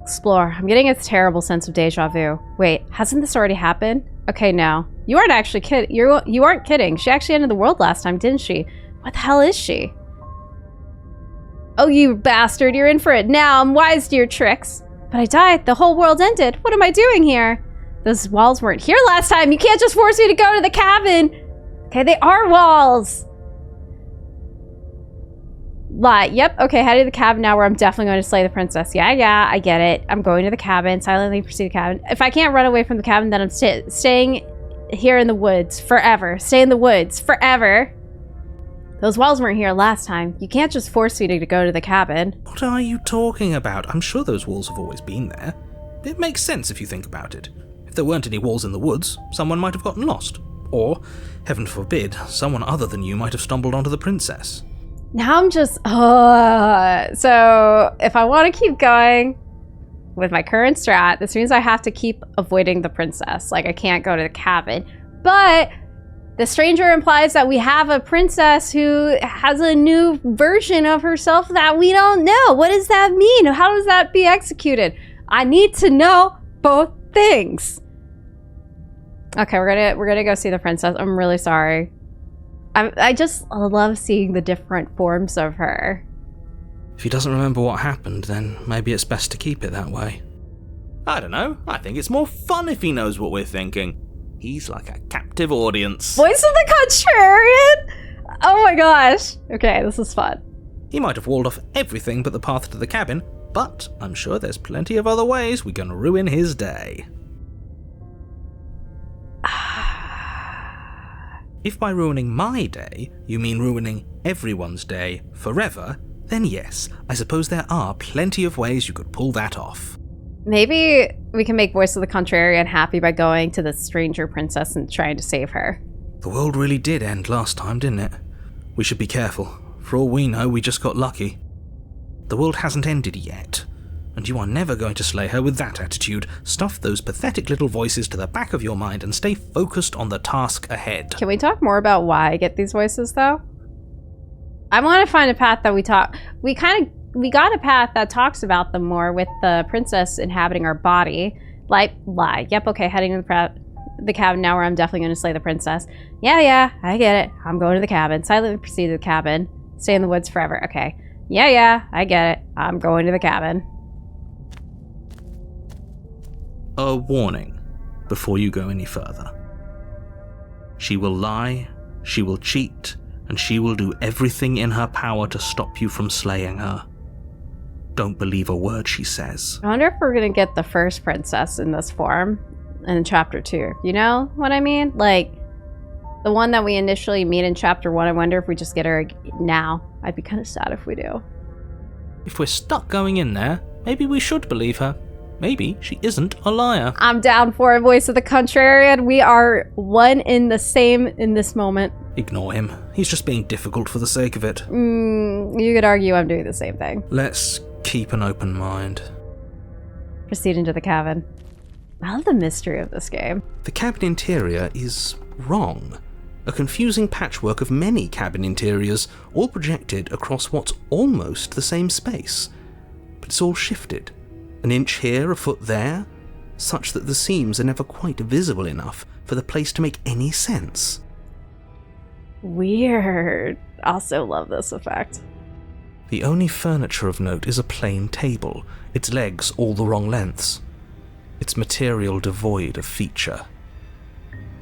Explore. I'm getting a terrible sense of deja vu. Wait, hasn't this already happened? Okay, no. You aren't actually kidding. You aren't kidding. She actually ended the world last time, didn't she? What the hell is she? Oh, you bastard. You're in for it now. I'm wise to your tricks. But I died. The whole world ended. What am I doing here? Those walls weren't here last time. You can't just force me to go to the cabin. Okay, they are walls. Lie. Yep. Okay, heading to the cabin now where I'm definitely going to slay the princess. Yeah, I get it. I'm going to the cabin. Silently proceed to the cabin. If I can't run away from the cabin, then I'm staying here in the woods forever. Stay in the woods forever. Those walls weren't here last time. You can't just force me to go to the cabin. What are you talking about? I'm sure those walls have always been there. It makes sense if you think about it. If there weren't any walls in the woods, someone might have gotten lost. Or, heaven forbid, someone other than you might have stumbled onto the princess. Now I'm just, so if I want to keep going with my current strat, this means I have to keep avoiding the princess. Like, I can't go to the cabin. But the stranger implies that we have a princess who has a new version of herself that we don't know. What does that mean? How does that be executed? I need to know both things. Okay, we're gonna go see the princess. I'm really sorry. I just love seeing the different forms of her. If he doesn't remember what happened, then maybe it's best to keep it that way. I don't know. I think it's more fun if he knows what we're thinking. He's like a captive audience. Voice of the contrarian? Oh my gosh. Okay, this is fun. He might have walled off everything but the path to the cabin, but I'm sure there's plenty of other ways we can ruin his day. If by ruining my day, you mean ruining everyone's day forever, then yes, I suppose there are plenty of ways you could pull that off. Maybe we can make Voice of the Contrarian happy by going to the stranger princess and trying to save her. The world really did end last time, didn't it? We should be careful. For all we know, we just got lucky. The world hasn't ended yet, and you are never going to slay her with that attitude. Stuff those pathetic little voices to the back of your mind and stay focused on the task ahead. Can we talk more about why I get these voices, though? I want to find a path that we got a path that talks about them more with the princess inhabiting our body. Lie. Yep, okay, heading to the cabin now where I'm definitely going to slay the princess. Yeah, I get it. I'm going to the cabin. Silently proceed to the cabin. Stay in the woods forever. Okay. Yeah, I get it. I'm going to the cabin. A warning before you go any further. She will lie, she will cheat, and she will do everything in her power to stop you from slaying her. Don't believe a word she says. I wonder if we're going to get the first princess in this form in chapter 2. You know what I mean? Like, the one that we initially meet in chapter 1, I wonder if we just get her now. I'd be kind of sad if we do. If we're stuck going in there, maybe we should believe her. Maybe she isn't a liar. I'm down for a voice of the contrarian. We are one in the same in this moment. Ignore him. He's just being difficult for the sake of it. You could argue I'm doing the same thing. Let's keep an open mind. Proceed into the cabin. I love the mystery of this game. The cabin interior is wrong. A confusing patchwork of many cabin interiors, all projected across what's almost the same space. But it's all shifted. An inch here, a foot there, such that the seams are never quite visible enough for the place to make any sense. Weird. Also love this effect. The only furniture of note is a plain table, its legs all the wrong lengths. Its material devoid of feature.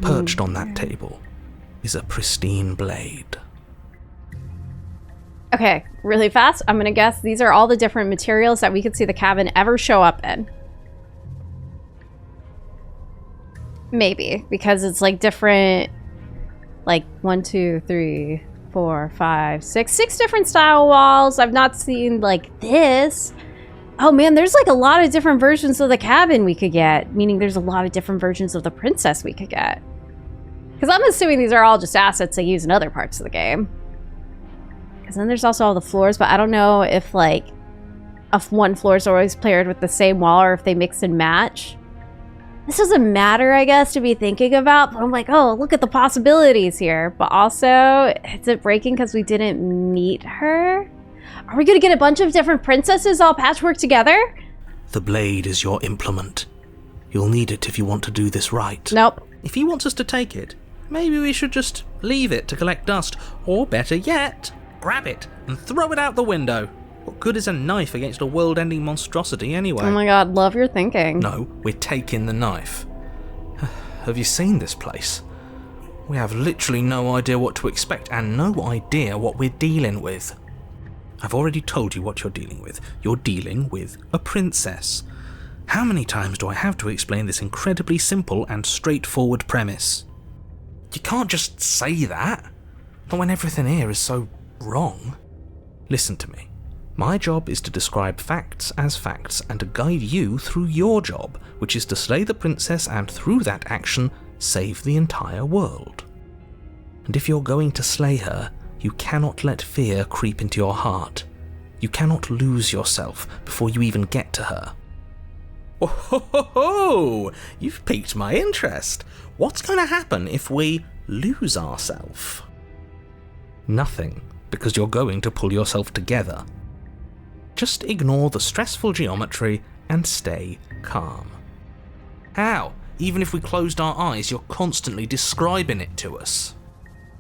Perched on that table is a pristine blade. Okay, really fast, I'm gonna guess these are all the different materials that we could see the cabin ever show up in. Maybe, because it's like different, like 1, 2, 3, 4, 5, 6 different style walls. I've not seen like this. Oh man, there's like a lot of different versions of the cabin we could get, meaning there's a lot of different versions of the princess we could get. Because I'm assuming these are all just assets they use in other parts of the game. Because then there's also all the floors, but I don't know if like if one floor is always paired with the same wall or if they mix and match. This doesn't matter, I guess, to be thinking about, but I'm like, oh, look at the possibilities here. But also, is it breaking because we didn't meet her? Are we gonna get a bunch of different princesses all patchwork together? The blade is your implement. You'll need it if you want to do this right. Nope. If he wants us to take it, maybe we should just leave it to collect dust. Or better yet, grab it and throw it out the window. What good is a knife against a world-ending monstrosity anyway? Oh my god, love your thinking. No, we're taking the knife. Have you seen this place? We have literally no idea what to expect and no idea what we're dealing with. I've already told you what you're dealing with. You're dealing with a princess. How many times do I have to explain this incredibly simple and straightforward premise? You can't just say that. Not when everything here is so wrong. Listen to me. My job is to describe facts as facts and to guide you through your job, which is to slay the princess and through that action, save the entire world. And if you're going to slay her, you cannot let fear creep into your heart. You cannot lose yourself before you even get to her. Oh, ho, ho, ho. You've piqued my interest. What's going to happen if we lose ourselves? Nothing, because you're going to pull yourself together. Just ignore the stressful geometry and stay calm. How? Even if we closed our eyes, you're constantly describing it to us.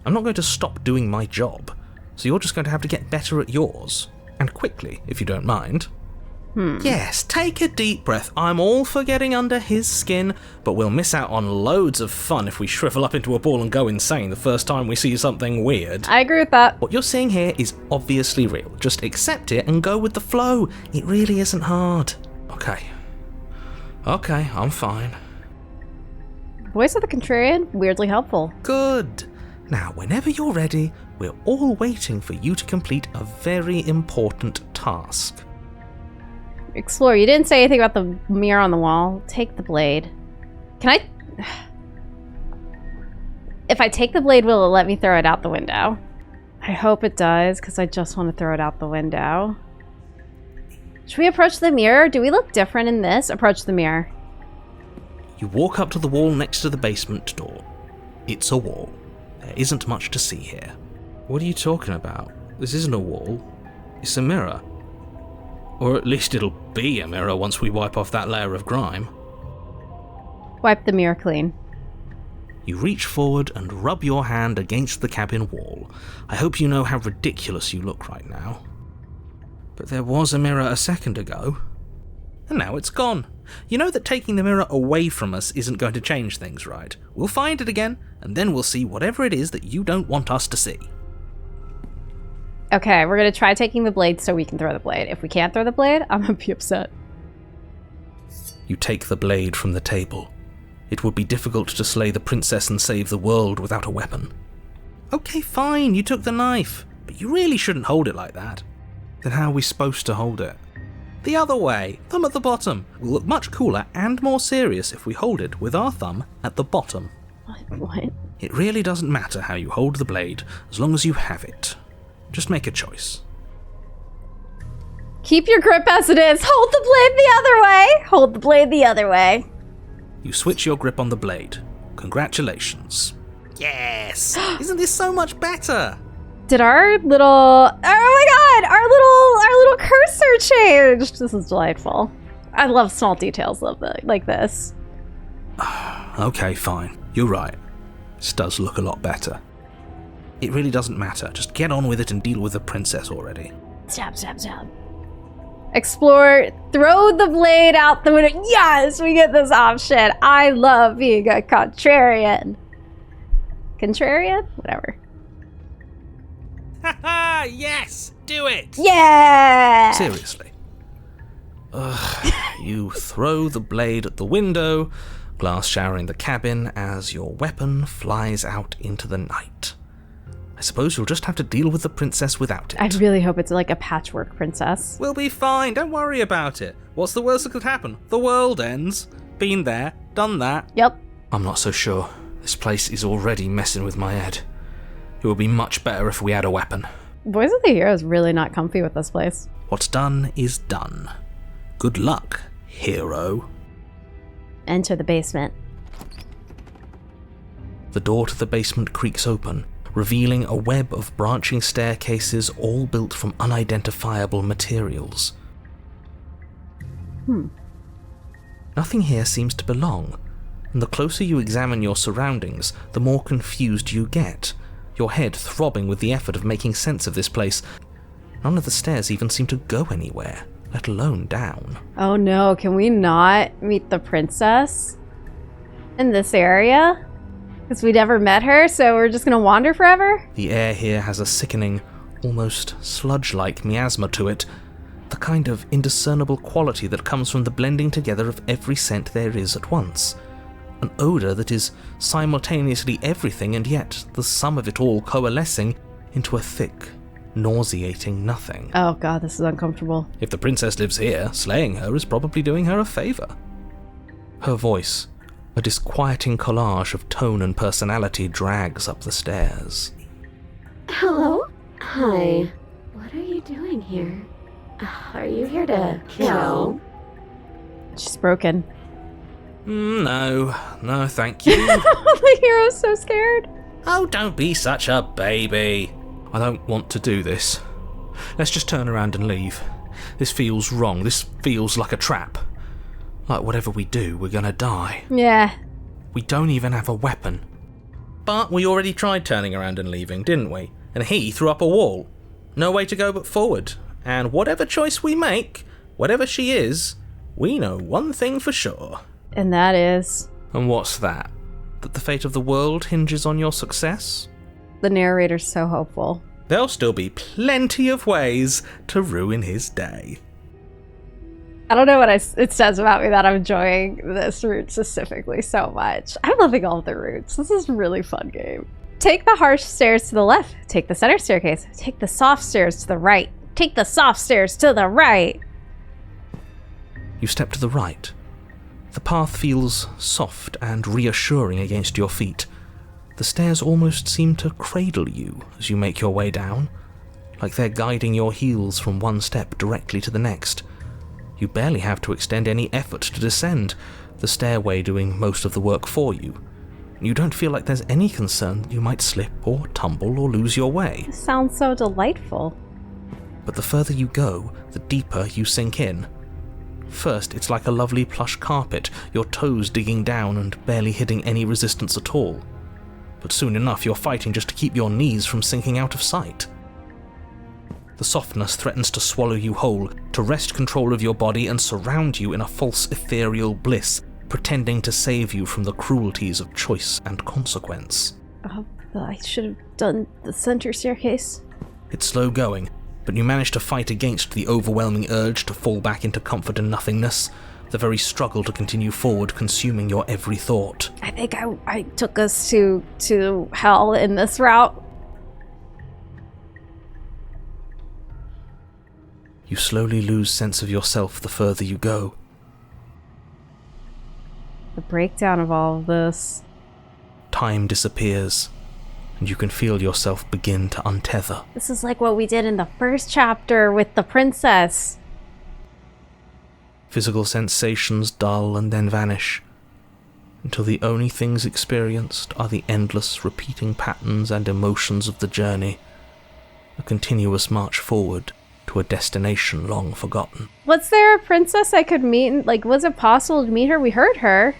I'm not going to stop doing my job, so you're just going to have to get better at yours. And quickly, if you don't mind. Yes, take a deep breath. I'm all for getting under his skin, but we'll miss out on loads of fun if we shrivel up into a ball and go insane the first time we see something weird. I agree with that. What you're seeing here is obviously real. Just accept it and go with the flow. It really isn't hard. Okay, I'm fine. Voice of the contrarian, weirdly helpful. Good. Now, whenever you're ready, we're all waiting for you to complete a very important task. Explore. You didn't say anything about the mirror on the wall. Take the blade. Can I... If I take the blade, will it let me throw it out the window? I hope it does, because I just want to throw it out the window. Should we approach the mirror? Do we look different in this? Approach the mirror. You walk up to the wall next to the basement door. It's a wall. There isn't much to see here. What are you talking about? This isn't a wall. It's a mirror. Or at least it'll be a mirror once we wipe off that layer of grime. Wipe the mirror clean. You reach forward and rub your hand against the cabin wall. I hope you know how ridiculous you look right now. But there was a mirror a second ago. And now it's gone. You know that taking the mirror away from us isn't going to change things, right? We'll find it again, and then we'll see whatever it is that you don't want us to see. Okay, we're gonna try taking the blade so we can throw the blade. If we can't throw the blade, I'm gonna be upset. You take the blade from the table. It would be difficult to slay the princess and save the world without a weapon. Okay, fine, you took the knife, but you really shouldn't hold it like that. Then how are we supposed to hold it? The other way, thumb at the bottom. Will look much cooler and more serious if we hold it with our thumb at the bottom. What? It really doesn't matter how you hold the blade, as long as you have it. Just make a choice. Keep your grip as it is. Hold the blade the other way. Hold the blade the other way. You switch your grip on the blade. Congratulations. Yes! Isn't this so much better? Did our little... Oh my god! Our little cursor changed! This is delightful. I love small details like this. Okay, fine. You're right. This does look a lot better. It really doesn't matter. Just get on with it and deal with the princess already. Stab, stab, stab. Explore. Throw the blade out the window. Yes! We get this option. I love being a contrarian. Contrarian? Whatever. Haha! Yes! Do it! Yeah! Seriously. You throw the blade at the window, glass showering the cabin as your weapon flies out into the night. I suppose you'll just have to deal with the princess without it. I really hope it's like a patchwork princess. We'll be fine, don't worry about it. What's the worst that could happen? The world ends. Been there, done that. Yep. I'm not so sure. This place is already messing with my head. It would be much better if we had a weapon. Voice of the Hero is really not comfy with this place. What's done is done. Good luck, hero. Enter the basement. The door to the basement creaks open, revealing a web of branching staircases all built from unidentifiable materials. Nothing here seems to belong, and the closer you examine your surroundings, the more confused you get, your head throbbing with the effort of making sense of this place. None of the stairs even seem to go anywhere, let alone down. Oh no, can we not meet the princess in this area? Because we never met her, so we're just gonna wander forever? The air here has a sickening, almost sludge-like miasma to it, the kind of indiscernible quality that comes from the blending together of every scent there is at once. An odour that is simultaneously everything and yet the sum of it all coalescing into a thick, nauseating nothing. Oh god, this is uncomfortable. If the princess lives here, slaying her is probably doing her a favour. Her voice, a disquieting collage of tone and personality, drags up the stairs. Hello? Hi. What are you doing here? Are you here to kill? She's broken. No, thank you. The hero's so scared. Oh, don't be such a baby. I don't want to do this. Let's just turn around and leave. This feels wrong. This feels like a trap. Like whatever we do, we're gonna die. Yeah. We don't even have a weapon. But we already tried turning around and leaving, didn't we? And he threw up a wall. No way to go but forward. And whatever choice we make, whatever she is, we know one thing for sure. And that is... And what's that? That the fate of the world hinges on your success? The narrator's so hopeful. There'll still be plenty of ways to ruin his day. I don't know what it says about me that I'm enjoying this route specifically so much. I'm loving all of the routes. This is a really fun game. Take the harsh stairs to the left. Take the center staircase. Take the soft stairs to the right. Take the soft stairs to the right. You step to the right. The path feels soft and reassuring against your feet. The stairs almost seem to cradle you as you make your way down, like they're guiding your heels from one step directly to the next. You barely have to extend any effort to descend, the stairway doing most of the work for you. You don't feel like there's any concern that you might slip or tumble or lose your way. This sounds so delightful. But the further you go, the deeper you sink in. First, it's like a lovely plush carpet, your toes digging down and barely hitting any resistance at all. But soon enough, you're fighting just to keep your knees from sinking out of sight. The softness threatens to swallow you whole, to wrest control of your body and surround you in a false ethereal bliss, pretending to save you from the cruelties of choice and consequence. Oh, I should have done the center staircase. It's slow going, but you manage to fight against the overwhelming urge to fall back into comfort and nothingness, the very struggle to continue forward consuming your every thought. I think I took us to hell in this route. You slowly lose sense of yourself the further you go. The breakdown of all of this. Time disappears, and you can feel yourself begin to untether. This is like what we did in the first chapter with the princess. Physical sensations dull and then vanish, until the only things experienced are the endless repeating patterns and emotions of the journey, a continuous march forward to a destination long forgotten. Was there a princess I could meet? Like, was it possible to meet her? We heard her.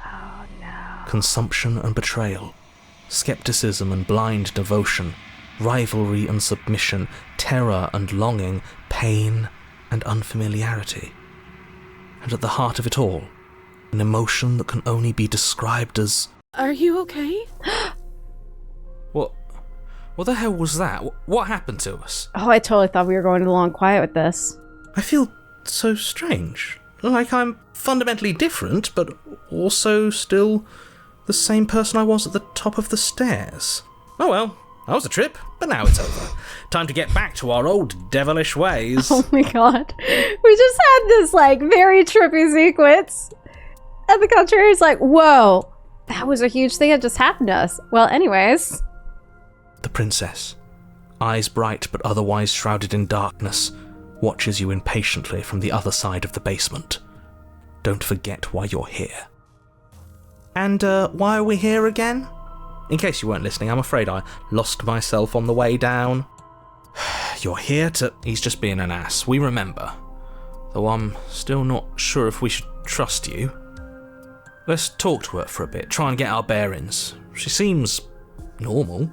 Oh no. Consumption and betrayal, skepticism and blind devotion, rivalry and submission, terror and longing, pain and unfamiliarity. And at the heart of it all, an emotion that can only be described as... Are you okay? What the hell was that? What happened to us? Oh, I totally thought we were going along quiet with this. I feel so strange. Like I'm fundamentally different, but also still the same person I was at the top of the stairs. Oh well, that was a trip, but now it's over. Time to get back to our old devilish ways. Oh my god. We just had this, like, very trippy sequence. And the contrary is like, whoa, that was a huge thing that just happened to us. Well, anyways... The princess, eyes bright but otherwise shrouded in darkness, watches you impatiently from the other side of the basement. Don't forget why you're here. And, why are we here again? In case you weren't listening, I'm afraid I lost myself on the way down. You're here to... He's just being an ass, we remember. Though I'm still not sure if we should trust you. Let's talk to her for a bit, try and get our bearings. She seems... normal.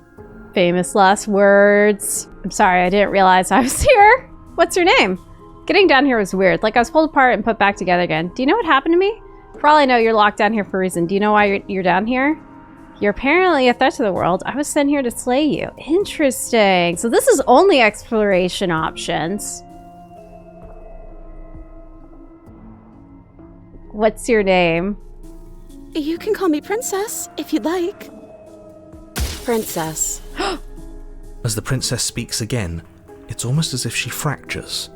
Famous last words. I'm sorry, I didn't realize I was here. What's your name? Getting down here was weird. Like I was pulled apart and put back together again. Do you know what happened to me? For all I know, you're locked down here for a reason. Do you know why you're down here? You're apparently a threat to the world. I was sent here to slay you. Interesting. So this is only exploration options. What's your name? You can call me Princess, if you'd like. Princess. As the princess speaks again, it's almost as if she fractures,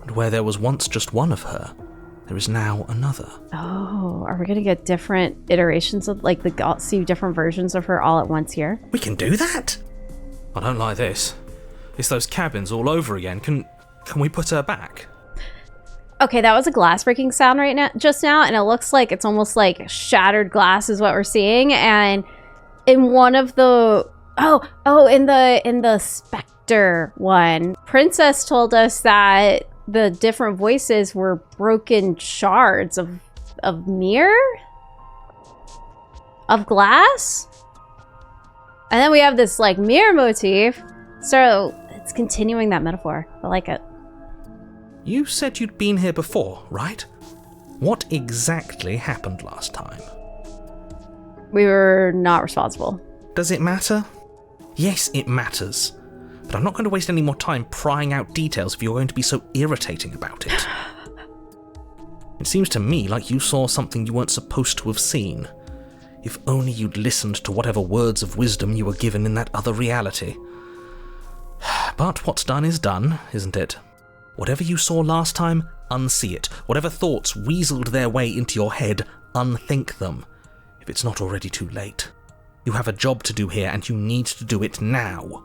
and where there was once just one of her, there is now another. Oh, are we gonna get different iterations of, like, see different versions of her all at once here? We can do that? I don't like this. It's those cabins all over again. Can we put her back? Okay, that was a glass breaking sound right now, just now, and it looks like it's almost like shattered glass is what we're seeing, and in one of the in the specter one, Princess told us that the different voices were broken shards of mirror? Of glass? And then we have this, like, mirror motif. So it's continuing that metaphor. I like it. You said you'd been here before, right? What exactly happened last time? We were not responsible. Does it matter? Yes, it matters. But I'm not going to waste any more time prying out details if you're going to be so irritating about it. It seems to me like you saw something you weren't supposed to have seen. If only you'd listened to whatever words of wisdom you were given in that other reality. But what's done is done, isn't it? Whatever you saw last time, unsee it. Whatever thoughts weaseled their way into your head, unthink them. If it's not already too late. You have a job to do here, and you need to do it now.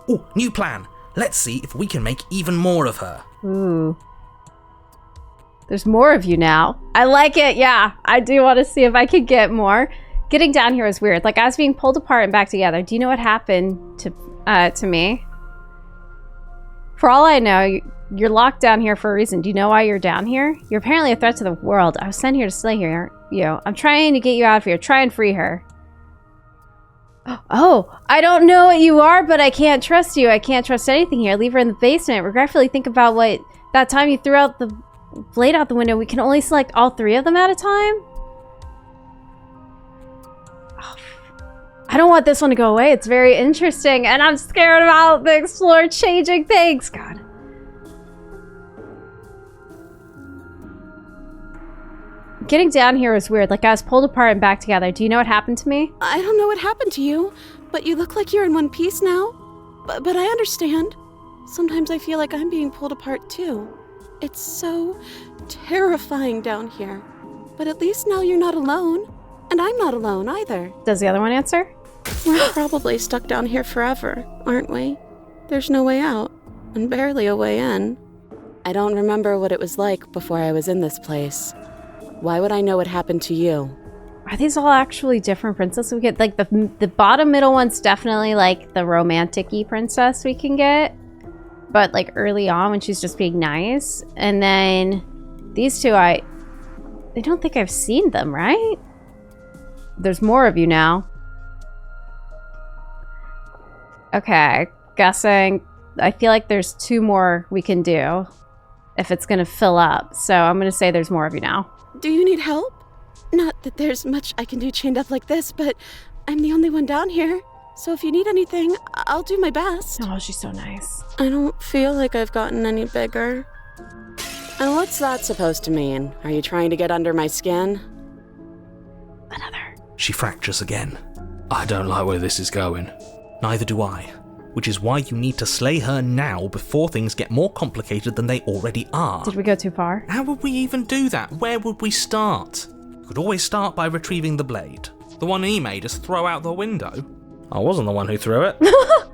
Oh, new plan! Let's see if we can make even more of her. Ooh. There's more of you now. I like it, yeah. I do want to see if I could get more. Getting down here was weird. Like, I was being pulled apart and back together. Do you know what happened to me? For all I know, you're locked down here for a reason. Do you know why you're down here? You're apparently a threat to the world. I was sent here to slay you. I'm trying to get you out of here. Try and free her. Oh, I don't know what you are, but I can't trust you. I can't trust anything here. Leave her in the basement. Regretfully think about what that time you threw out the blade out the window. We can only select all 3 of them at a time? Oh, I don't want this one to go away. It's very interesting, and I'm scared about the explore changing things. God. Getting down here was weird. Like, I was pulled apart and back together. Do you know what happened to me? I don't know what happened to you, but you look like you're in one piece now. But I understand. Sometimes I feel like I'm being pulled apart too. It's so terrifying down here. But at least now you're not alone. And I'm not alone either. Does the other one answer? We're probably stuck down here forever, aren't we? There's no way out, and barely a way in. I don't remember what it was like before I was in this place. Why would I know what happened to you? Are these all actually different princesses we get? Like the bottom middle one's definitely like the romantic-y princess we can get. But like early on when she's just being nice. And then these two, I don't think I've seen them, right? There's more of you now. Okay, guessing. I feel like there's 2 more we can do if it's gonna fill up. So I'm gonna say there's more of you now. Do you need help? Not that there's much I can do chained up like this, but I'm the only one down here. So if you need anything, I'll do my best. Oh, she's so nice. I don't feel like I've gotten any bigger. And what's that supposed to mean? Are you trying to get under my skin? Another. She fractures again. I don't like where this is going. Neither do I. Which is why you need to slay her now before things get more complicated than they already are. Did we go too far? How would we even do that? Where would we start? You could always start by retrieving the blade. The one he made us throw out the window. I wasn't the one who threw it.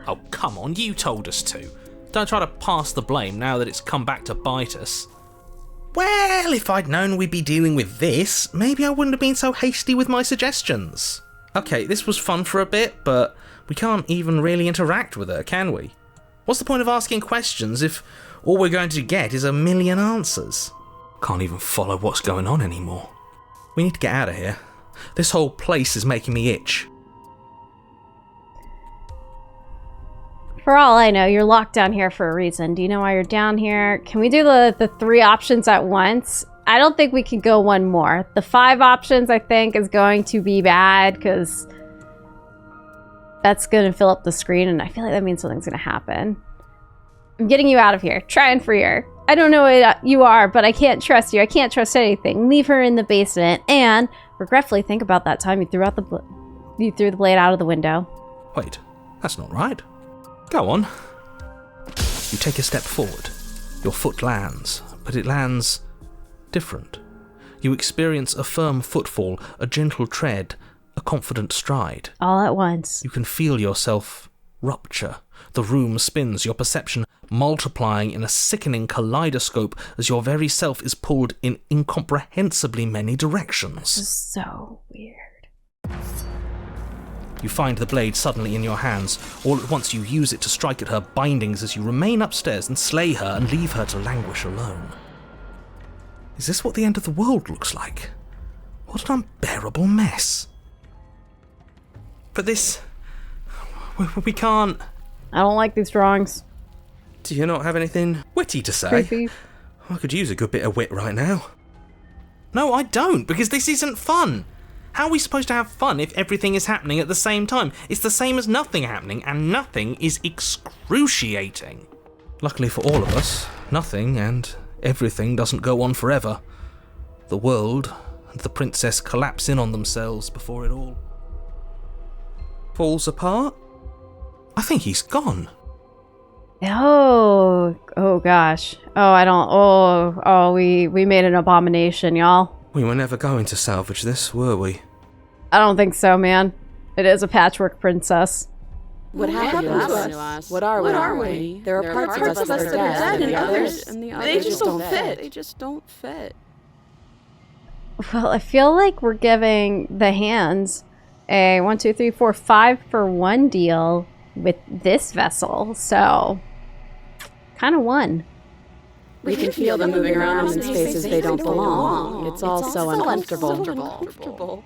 Oh, come on, you told us to. Don't try to pass the blame now that it's come back to bite us. Well, if I'd known we'd be dealing with this, maybe I wouldn't have been so hasty with my suggestions. Okay, this was fun for a bit, but we can't even really interact with her, can we? What's the point of asking questions if all we're going to get is a million answers? Can't even follow what's going on anymore. We need to get out of here. This whole place is making me itch. For all I know, you're locked down here for a reason. Do you know why you're down here? Can we do the 3 options at once? I don't think we can go one more. The 5 options, I think, is going to be bad because that's going to fill up the screen, and I feel like that means something's going to happen. I'm getting you out of here. Try and free her. I don't know what you are, but I can't trust you. I can't trust anything. Leave her in the basement, and regretfully think about that time you threw the blade out of the window. Wait, that's not right. Go on. You take a step forward. Your foot lands, but it lands different. You experience a firm footfall, a gentle tread, a confident stride. All at once. You can feel yourself rupture. The room spins, your perception multiplying in a sickening kaleidoscope as your very self is pulled in incomprehensibly many directions. This is so weird. You find the blade suddenly in your hands. All at once you use it to strike at her bindings as you remain upstairs and slay her and leave her to languish alone. Is this what the end of the world looks like? What an unbearable mess. But this... we can't... I don't like these drawings. Do you not have anything witty to say? Creepy. I could use a good bit of wit right now. No, I don't, because this isn't fun. How are we supposed to have fun if everything is happening at the same time? It's the same as nothing happening, and nothing is excruciating. Luckily for all of us, nothing and everything doesn't go on forever. The world and the princess collapse in on themselves before it all falls apart. I think he's gone. Oh gosh. We made an abomination, y'all. We were never going to salvage this, were we? I don't think so, man. It is a patchwork princess. What happened to us? What are we? There are parts of us that are dead, and others they just don't fit. They just don't fit. Well, I feel like we're giving the hands a 1, 2, 3, 4, 5 for 1 deal with this vessel, so kind of won. We can feel them moving around in spaces they don't belong. It's all so uncomfortable.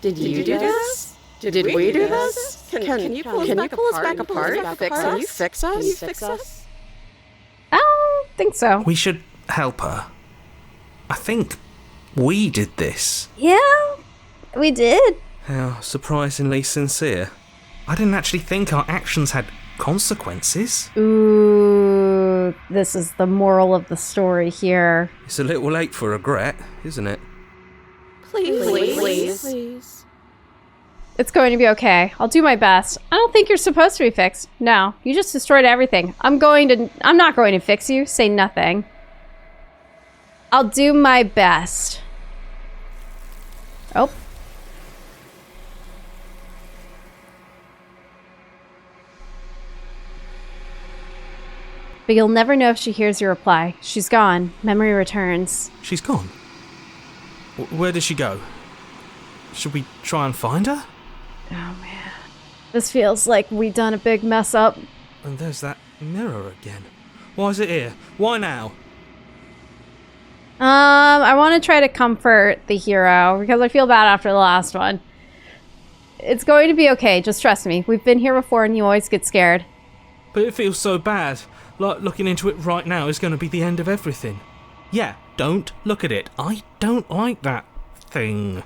Did you do this? Did we do this? Can you pull us back apart? Can you fix us? I don't think so. We should help her. I think we did this. Yeah, we did. How surprisingly sincere. I didn't actually think our actions had consequences. Ooh, this is the moral of the story here. It's a little late for regret, isn't it? Please. It's going to be okay. I'll do my best. I don't think you're supposed to be fixed. No, you just destroyed everything. I'm not going to fix you. Say nothing. I'll do my best. Oh. But you'll never know if she hears your reply. She's gone. Memory returns. She's gone? Where did she go? Should we try and find her? Oh, man. This feels like we done a big mess up. And there's that mirror again. Why is it here? Why now? I want to try to comfort the hero because I feel bad after the last one. It's going to be okay. Just trust me. We've been here before and you always get scared. But it feels so bad. Like looking into it right now is going to be the end of everything. Yeah, don't look at it. I don't like that thing.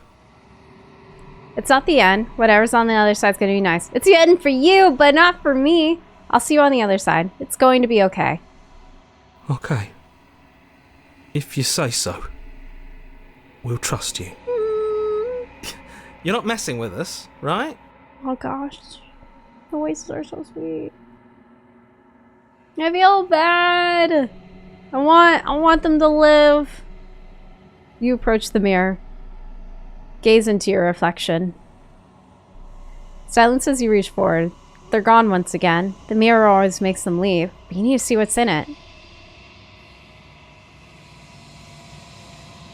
It's not the end. Whatever's on the other side's going to be nice. It's the end for you, but not for me. I'll see you on the other side. It's going to be okay. Okay. If you say so. We'll trust you. You're not messing with us, right? Oh gosh. The voices are so sweet. I feel bad. I want them to live. You approach the mirror. Gaze into your reflection. Silence as you reach forward. They're gone once again. The mirror always makes them leave, but you need to see what's in it.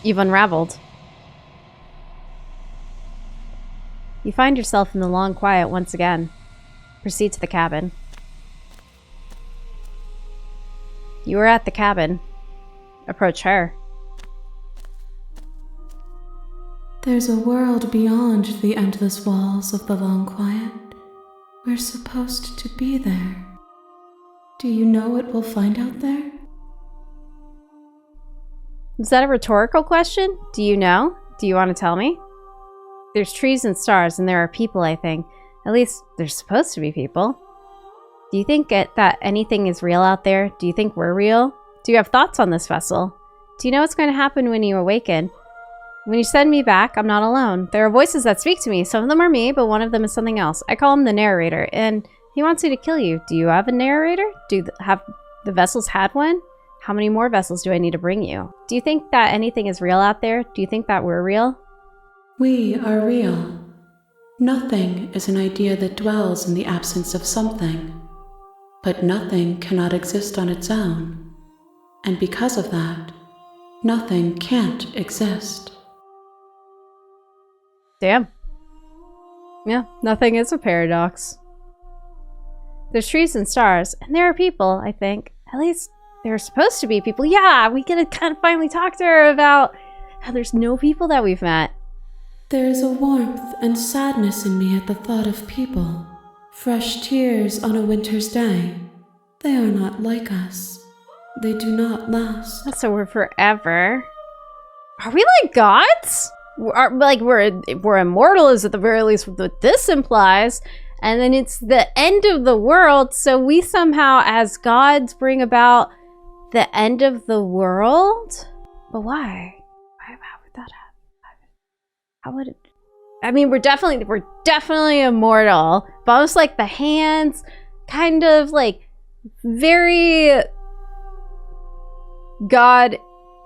You've unraveled. You find yourself in the long quiet once again. Proceed to the cabin. You are at the cabin. Approach her. There's a world beyond the endless walls of the long quiet. We're supposed to be there. Do you know what we'll find out there? Is that a rhetorical question? Do you know? Do you want to tell me? There's trees and stars, and there are people, I think. At least, there's supposed to be people. Do you think that anything is real out there? Do you think we're real? Do you have thoughts on this vessel? Do you know what's going to happen when you awaken? When you send me back, I'm not alone. There are voices that speak to me. Some of them are me, but one of them is something else. I call him the narrator, and he wants you to kill you. Do you have a narrator? Have the vessels had one? How many more vessels do I need to bring you? Do you think that anything is real out there? Do you think that we're real? We are real. Nothing is an idea that dwells in the absence of something. But nothing cannot exist on its own. And because of that, nothing can't exist. Damn. Yeah, nothing is a paradox. There's trees and stars, and there are people, I think. At least, there are supposed to be people. Yeah, we get to kind of finally talk to her about how there's no people that we've met. There is a warmth and sadness in me at the thought of people. Fresh tears on a winter's day. They are not like us. They do not last. So we're forever. Are we like gods? We're immortal is at the very least what this implies. And then it's the end of the world. So we somehow as gods bring about the end of the world? But why? How would that happen? How would it? I mean, we're definitely immortal. But almost like the hands kind of like very god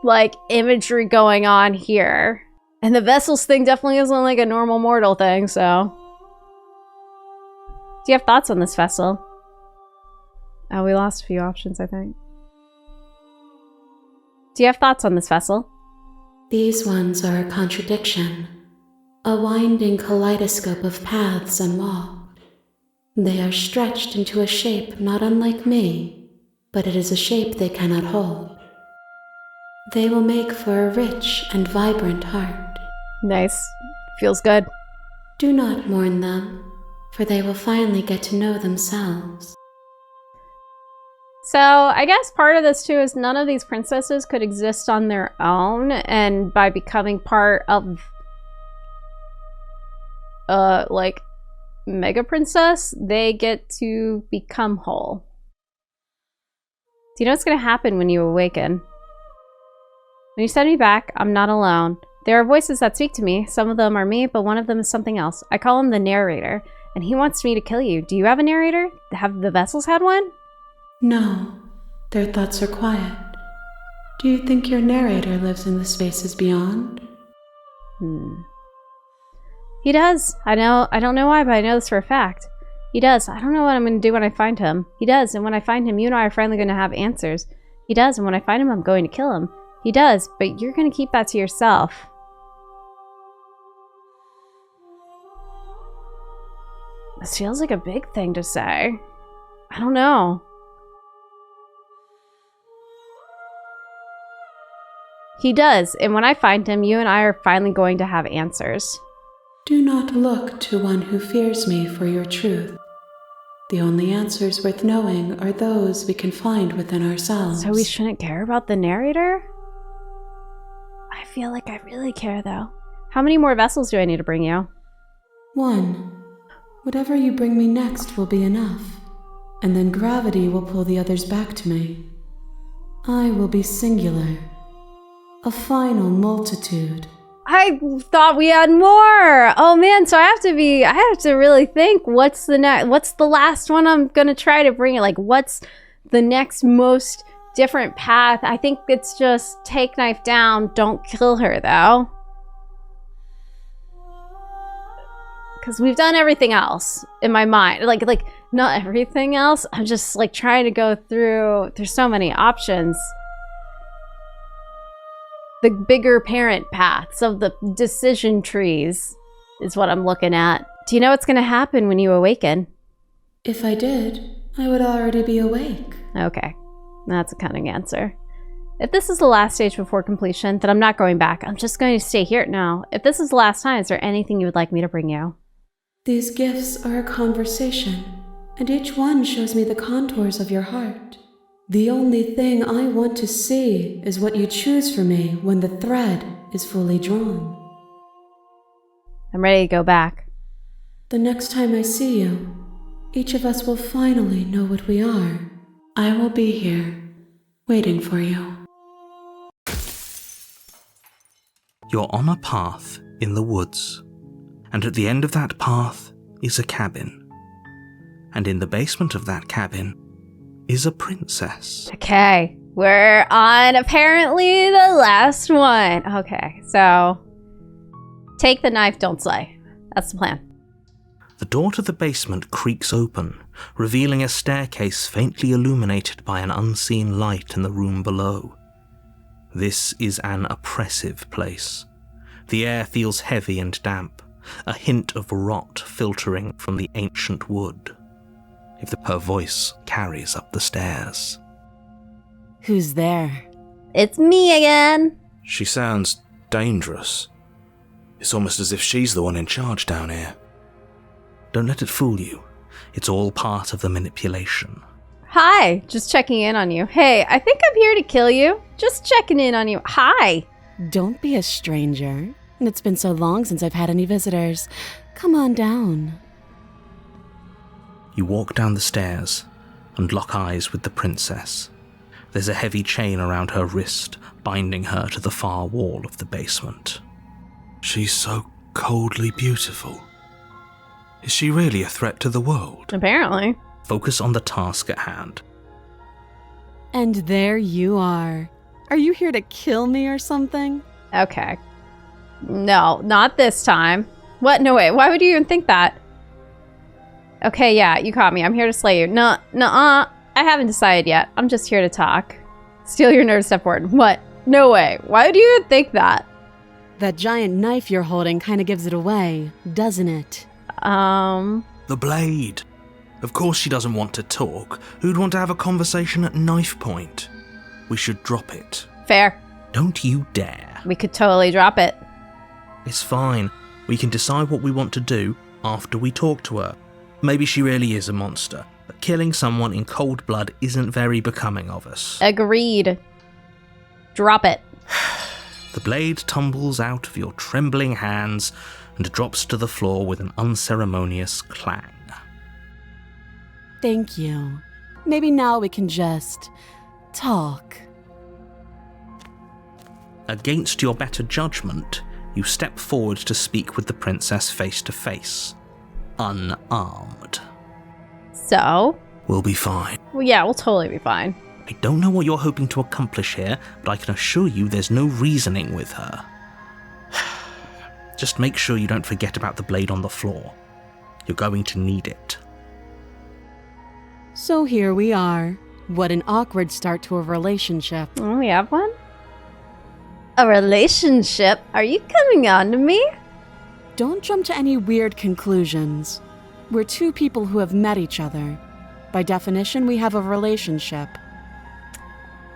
like imagery going on here. And the vessels thing definitely isn't like a normal mortal thing, so. Do you have thoughts on this vessel? Oh, we lost a few options, I think. Do you have thoughts on this vessel? These ones are a contradiction. A winding kaleidoscope of paths unwalked. They are stretched into a shape not unlike me, but it is a shape they cannot hold. They will make for a rich and vibrant heart. Nice. Feels good. Do not mourn them, for they will finally get to know themselves. So, I guess part of this too is none of these princesses could exist on their own, and by becoming part of like Mega Princess, they get to become whole. Do you know what's gonna happen when you awaken? When you send me back, I'm not alone. There are voices that speak to me. Some of them are me, but one of them is something else. I call him the narrator, and he wants me to kill you. Do you have a narrator? Have the vessels had one? No, their thoughts are quiet. Do you think your narrator lives in the spaces beyond? He does. I don't know why, but I know this for a fact. He does. I don't know what I'm going to do when I find him. He does, and when I find him, you and I are finally going to have answers. He does, and when I find him, I'm going to kill him. He does, but you're going to keep that to yourself. This feels like a big thing to say. I don't know. He does, and when I find him, you and I are finally going to have answers. Do not look to one who fears me for your truth. The only answers worth knowing are those we can find within ourselves. So we shouldn't care about the narrator? I feel like I really care, though. How many more vessels do I need to bring you? 1. Whatever you bring me next will be enough, and then gravity will pull the others back to me. I will be singular, a final multitude. I thought we had more. Oh man, so I have to really think what's the last one I'm gonna try to bring it. Like, what's the next most different path? I think it's just take knife down, don't kill her though. Because we've done everything else in my mind. Like not everything else. I'm just like trying to go through. There's so many options. The bigger parent paths of the decision trees is what I'm looking at. Do you know what's going to happen when you awaken? If I did, I would already be awake. Okay, that's a cunning answer. If this is the last stage before completion, then I'm not going back. I'm just going to stay here now. If this is the last time, is there anything you would like me to bring you? These gifts are a conversation, and each one shows me the contours of your heart. The only thing I want to see is what you choose for me when the thread is fully drawn. I'm ready to go back. The next time I see you, each of us will finally know what we are. I will be here, waiting for you. You're on a path in the woods, and at the end of that path is a cabin. And in the basement of that cabin is a princess. Okay, we're on apparently the last one. Okay, so take the knife, don't slay. That's the plan. The door to the basement creaks open, revealing a staircase faintly illuminated by an unseen light in the room below. This is an oppressive place. The air feels heavy and damp, a hint of rot filtering from the ancient wood. Her voice carries up the stairs. Who's there? It's me again. She sounds dangerous. It's almost as if she's the one in charge down here. Don't let it fool you. It's all part of the manipulation. Hi, just checking in on you. Hey, I think I'm here to kill you. Just checking in on you. Hi. Don't be a stranger. It's been so long since I've had any visitors. Come on down. You walk down the stairs and lock eyes with the princess. There's a heavy chain around her wrist, binding her to the far wall of the basement. She's so coldly beautiful. Is she really a threat to the world? Apparently. Focus on the task at hand. And there you are. Are you here to kill me or something? Okay. No, not this time. What? No way. Why would you even think that? Okay, yeah, you caught me. I'm here to slay you. Nuh-uh. I haven't decided yet. I'm just here to talk. Steal your nerve, step forward. What? No way. Why would you even think that? That giant knife you're holding kind of gives it away, doesn't it? The blade. Of course she doesn't want to talk. Who'd want to have a conversation at knife point? We should drop it. Fair. Don't you dare. We could totally drop it. It's fine. We can decide what we want to do after we talk to her. Maybe she really is a monster, but killing someone in cold blood isn't very becoming of us. Agreed. Drop it. The blade tumbles out of your trembling hands and drops to the floor with an unceremonious clang. Thank you. Maybe now we can just talk. Against your better judgment, You step forward to speak with the princess face to face, unarmed. So? We'll be fine. Well, yeah, we'll totally be fine. I don't know what you're hoping to accomplish here, but I can assure you there's no reasoning with her. Just make sure you don't forget about the blade on the floor. You're going to need it. So here we are. What an awkward start to a relationship. Oh, we have one? A relationship? Are you coming on to me? Don't jump to any weird conclusions. We're two people who have met each other. By definition, we have a relationship.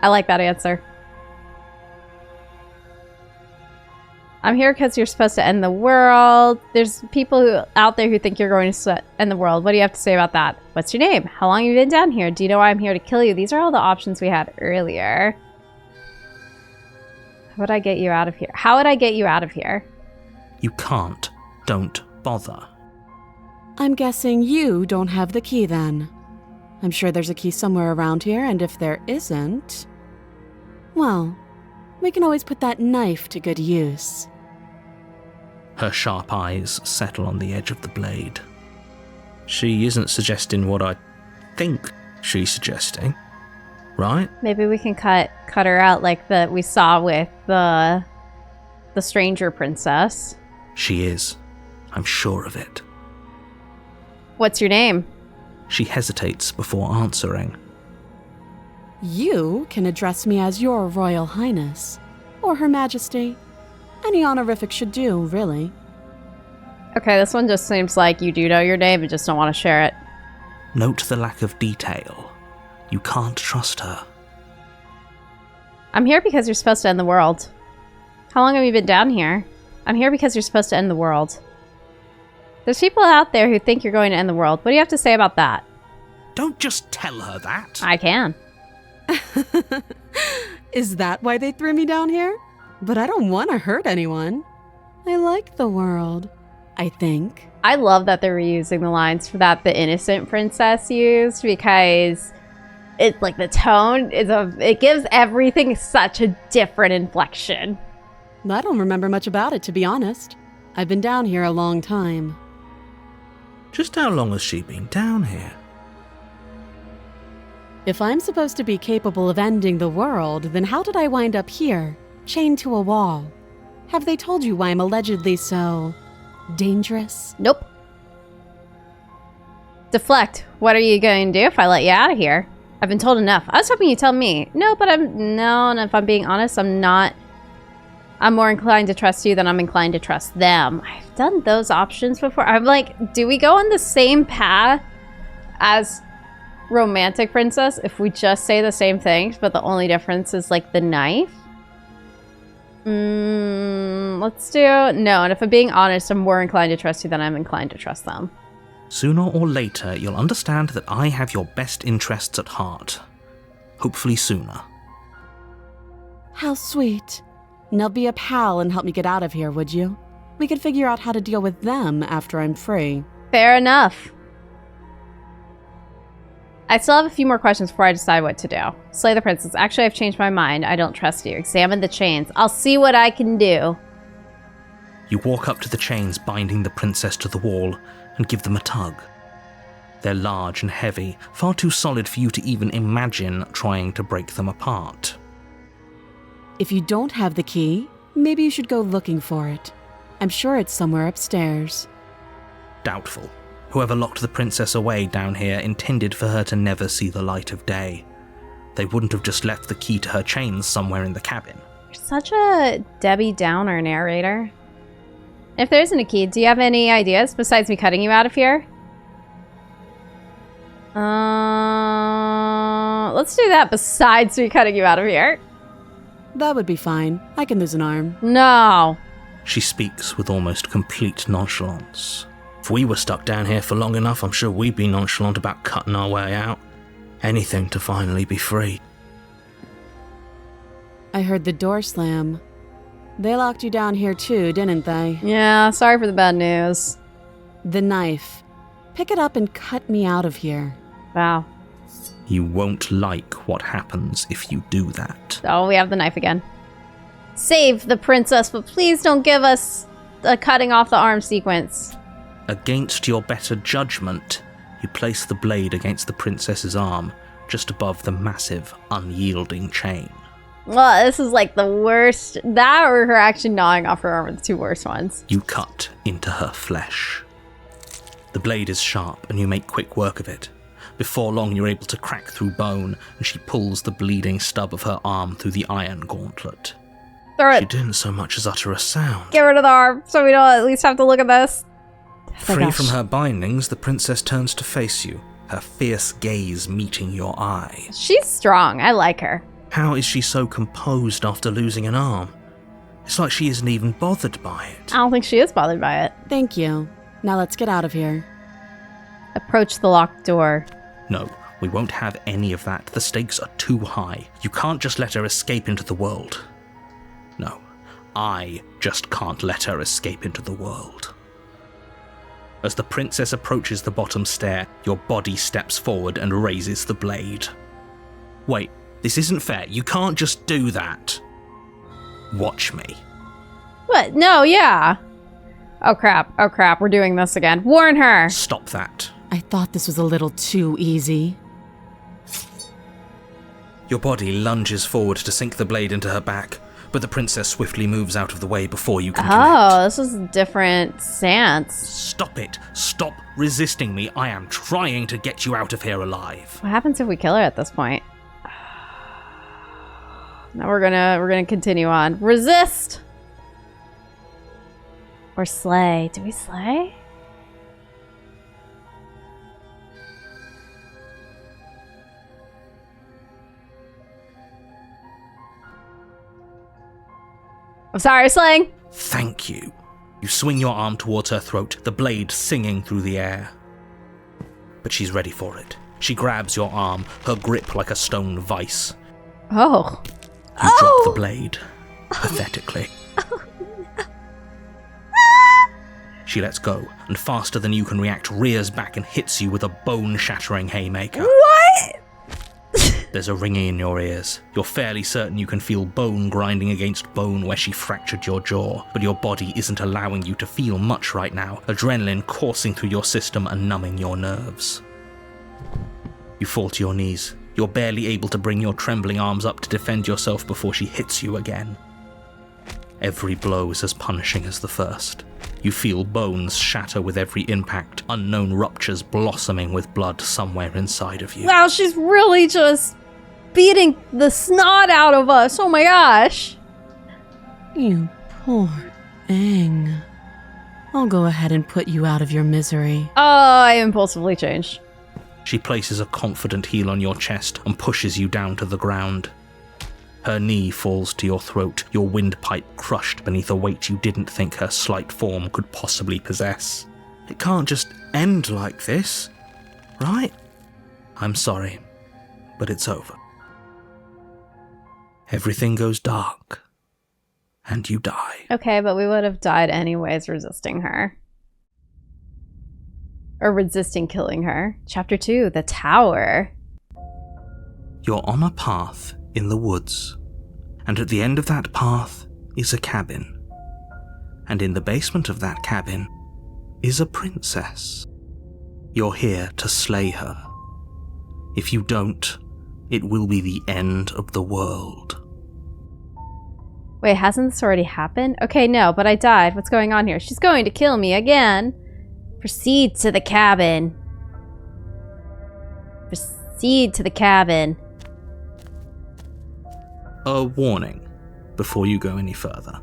I like that answer. I'm here because you're supposed to end the world. There's people out there who think you're going to end the world. What do you have to say about that? What's your name? How long have you been down here? Do you know why I'm here to kill you? These are all the options we had earlier. How would I get you out of here? How would I get you out of here? You can't. Don't bother. I'm guessing you don't have the key then. I'm sure there's a key somewhere around here, and if there isn't... well, we can always put that knife to good use. Her sharp eyes settle on the edge of the blade. She isn't suggesting what I think she's suggesting, right? Maybe we can cut her out like we saw with the stranger princess. She is. I'm sure of it. What's your name? She hesitates before answering. You can address me as Your Royal Highness, or Her Majesty. Any honorific should do, really. Okay, this one just seems like you do know your name and just don't want to share it. Note the lack of detail. You can't trust her. I'm here because you're supposed to end the world. How long have you been down here? I'm here because you're supposed to end the world. There's people out there who think you're going to end the world. What do you have to say about that? Don't just tell her that. I can. Is that why they threw me down here? But I don't want to hurt anyone. I like the world, I think. I love that they're reusing the lines for that the innocent princess used, because it's like the tone it gives everything such a different inflection. I don't remember much about it, to be honest. I've been down here a long time. Just how long has she been down here? If I'm supposed to be capable of ending the world, then how did I wind up here, chained to a wall? Have they told you why I'm allegedly so... dangerous? Nope. Deflect. What are you going to do if I let you out of here? I've been told enough. I was hoping you'd tell me. No, and if I'm being honest, I'm not. I'm more inclined to trust you than I'm inclined to trust them. I've done those options before. I'm like, do we go on the same path as romantic princess if we just say the same things, but the only difference is like the knife? Let's do no. And if I'm being honest, I'm more inclined to trust you than I'm inclined to trust them. Sooner or later, you'll understand that I have your best interests at heart. Hopefully sooner. How sweet. Now be a pal and help me get out of here, would you? We could figure out how to deal with them after I'm free. Fair enough. I still have a few more questions before I decide what to do. Slay the princess. Actually, I've changed my mind. I don't trust you. Examine the chains. I'll see what I can do. You walk up to the chains binding the princess to the wall and give them a tug. They're large and heavy, far too solid for you to even imagine trying to break them apart. If you don't have the key, maybe you should go looking for it. I'm sure it's somewhere upstairs. Doubtful. Whoever locked the princess away down here intended for her to never see the light of day. They wouldn't have just left the key to her chains somewhere in the cabin. You're such a Debbie Downer narrator. If there isn't a key, do you have any ideas besides me cutting you out of here? Let's do that besides me cutting you out of here. That would be fine. I can lose an arm. No. She speaks with almost complete nonchalance. If we were stuck down here for long enough, I'm sure we'd be nonchalant about cutting our way out. Anything to finally be free. I heard the door slam. They locked you down here too, didn't they? Yeah, sorry for the bad news. The knife. Pick it up and cut me out of here. Wow. You won't like what happens if you do that. Oh, we have the knife again. save the princess, but please don't give us a cutting off the arm sequence. Against your better judgment, you place the blade against the princess's arm, just above the massive, unyielding chain. Well, this is like the worst. That or her actually gnawing off her arm are the two worst ones. You cut into her flesh. The blade is sharp, and you make quick work of it. Before long, you're able to crack through bone, and she pulls the bleeding stub of her arm through the iron gauntlet. Throw it. She didn't so much as utter a sound. Get rid of the arm, so we don't at least have to look at this. Free from her bindings, the princess turns to face you, her fierce gaze meeting your eye. She's strong. I like her. How is she so composed after losing an arm? It's like she isn't even bothered by it. I don't think she is bothered by it. Thank you. Now let's get out of here. Approach the locked door. No, we won't have any of that. The stakes are too high. You can't just let her escape into the world. No, I just can't let her escape into the world. As the princess approaches the bottom stair, your body steps forward and raises the blade. Wait, this isn't fair. You can't just do that. Watch me. What? No, yeah. Oh crap, we're doing this again. Warn her! Stop that. I thought this was a little too easy. Your body lunges forward to sink the blade into her back, but the princess swiftly moves out of the way before you can connect. This is a different stance. Stop it. Stop resisting me. I am trying to get you out of here alive. What happens if we kill her at this point? Now we're gonna continue on. Resist! Or slay. Do we slay? I'm sorry, slaying. Thank you. You swing your arm towards her throat, the blade singing through the air. But she's ready for it. She grabs your arm, her grip like a stone vice. Oh. You drop the blade, pathetically. She lets go, and faster than you can react, rears back and hits you with a bone-shattering haymaker. What? There's a ringing in your ears. You're fairly certain you can feel bone grinding against bone where she fractured your jaw, but your body isn't allowing you to feel much right now, adrenaline coursing through your system and numbing your nerves. You fall to your knees. You're barely able to bring your trembling arms up to defend yourself before she hits you again. Every blow is as punishing as the first. You feel bones shatter with every impact, unknown ruptures blossoming with blood somewhere inside of you. Wow, she's really just beating the snot out of us. Oh my gosh. You poor thing. I'll go ahead and put you out of your misery. Oh, I impulsively changed. She places a confident heel on your chest and pushes you down to the ground. Her knee falls to your throat, your windpipe crushed beneath a weight you didn't think her slight form could possibly possess. It can't just end like this, right? I'm sorry, but it's over. Everything goes dark, and you die. Okay, but we would have died anyways resisting her. Or resisting killing her. Chapter 2, The Tower. You're on a path in the woods, and at the end of that path is a cabin. And in the basement of that cabin is a princess. You're here to slay her. If you don't, it will be the end of the world. Wait, hasn't this already happened? Okay, no, but I died. What's going on here? She's going to kill me again. Proceed to the cabin. Proceed to the cabin. A warning before you go any further.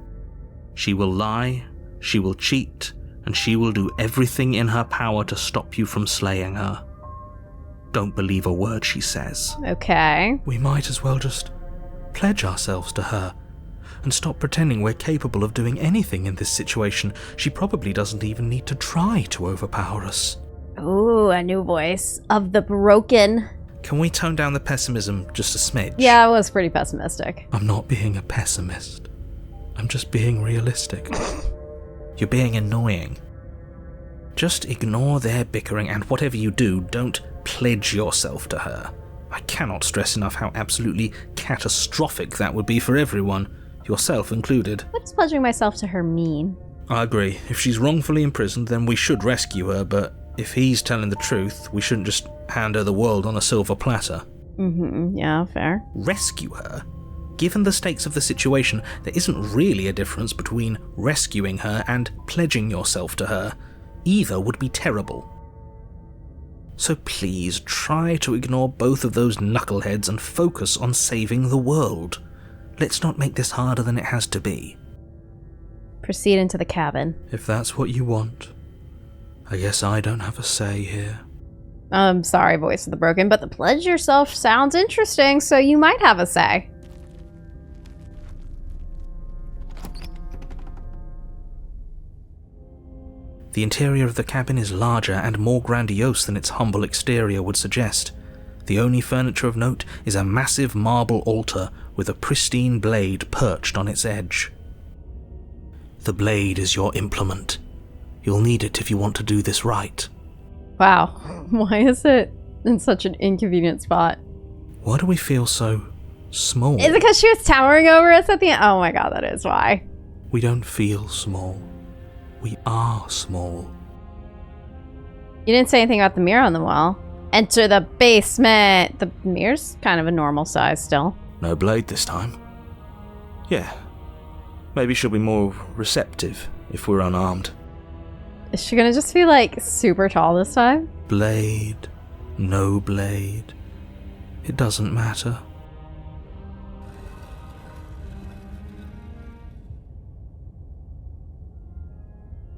She will lie, she will cheat, and she will do everything in her power to stop you from slaying her. Don't believe a word she says. Okay. We might as well just pledge ourselves to her and stop pretending we're capable of doing anything in this situation. She probably doesn't even need to try to overpower us. Ooh, a new voice of the broken. Can we tone down the pessimism just a smidge? Yeah, I was pretty pessimistic. I'm not being a pessimist. I'm just being realistic. You're being annoying. Just ignore their bickering, and whatever you do, don't pledge yourself to her. I cannot stress enough how absolutely catastrophic that would be for everyone. yourself included. What does pledging myself to her mean? I agree. If she's wrongfully imprisoned, then we should rescue her, but if he's telling the truth, we shouldn't just hand her the world on a silver platter. Yeah, fair. Rescue her? Given the stakes of the situation, there isn't really a difference between rescuing her and pledging yourself to her. Either would be terrible. So please try to ignore both of those knuckleheads and focus on saving the world. Let's not make this harder than it has to be. Proceed into the cabin. If that's what you want, I guess I don't have a say here. I'm sorry, voice of the broken, but the pledge yourself sounds interesting, so you might have a say. The interior of the cabin is larger and more grandiose than its humble exterior would suggest. The only furniture of note is a massive marble altar with a pristine blade perched on its edge. The blade is your implement. You'll need it if you want to do this right. Wow. Why is it in such an inconvenient spot? Why do we feel so small? Is it because she was towering over us at the end? Oh my god, that is why. We don't feel small. We are small. You didn't say anything about the mirror on the wall. Enter the basement! The mirror's kind of a normal size still. No blade this time. Yeah. Maybe she'll be more receptive if we're unarmed. Is she gonna just be like super tall this time? Blade, no blade. It doesn't matter.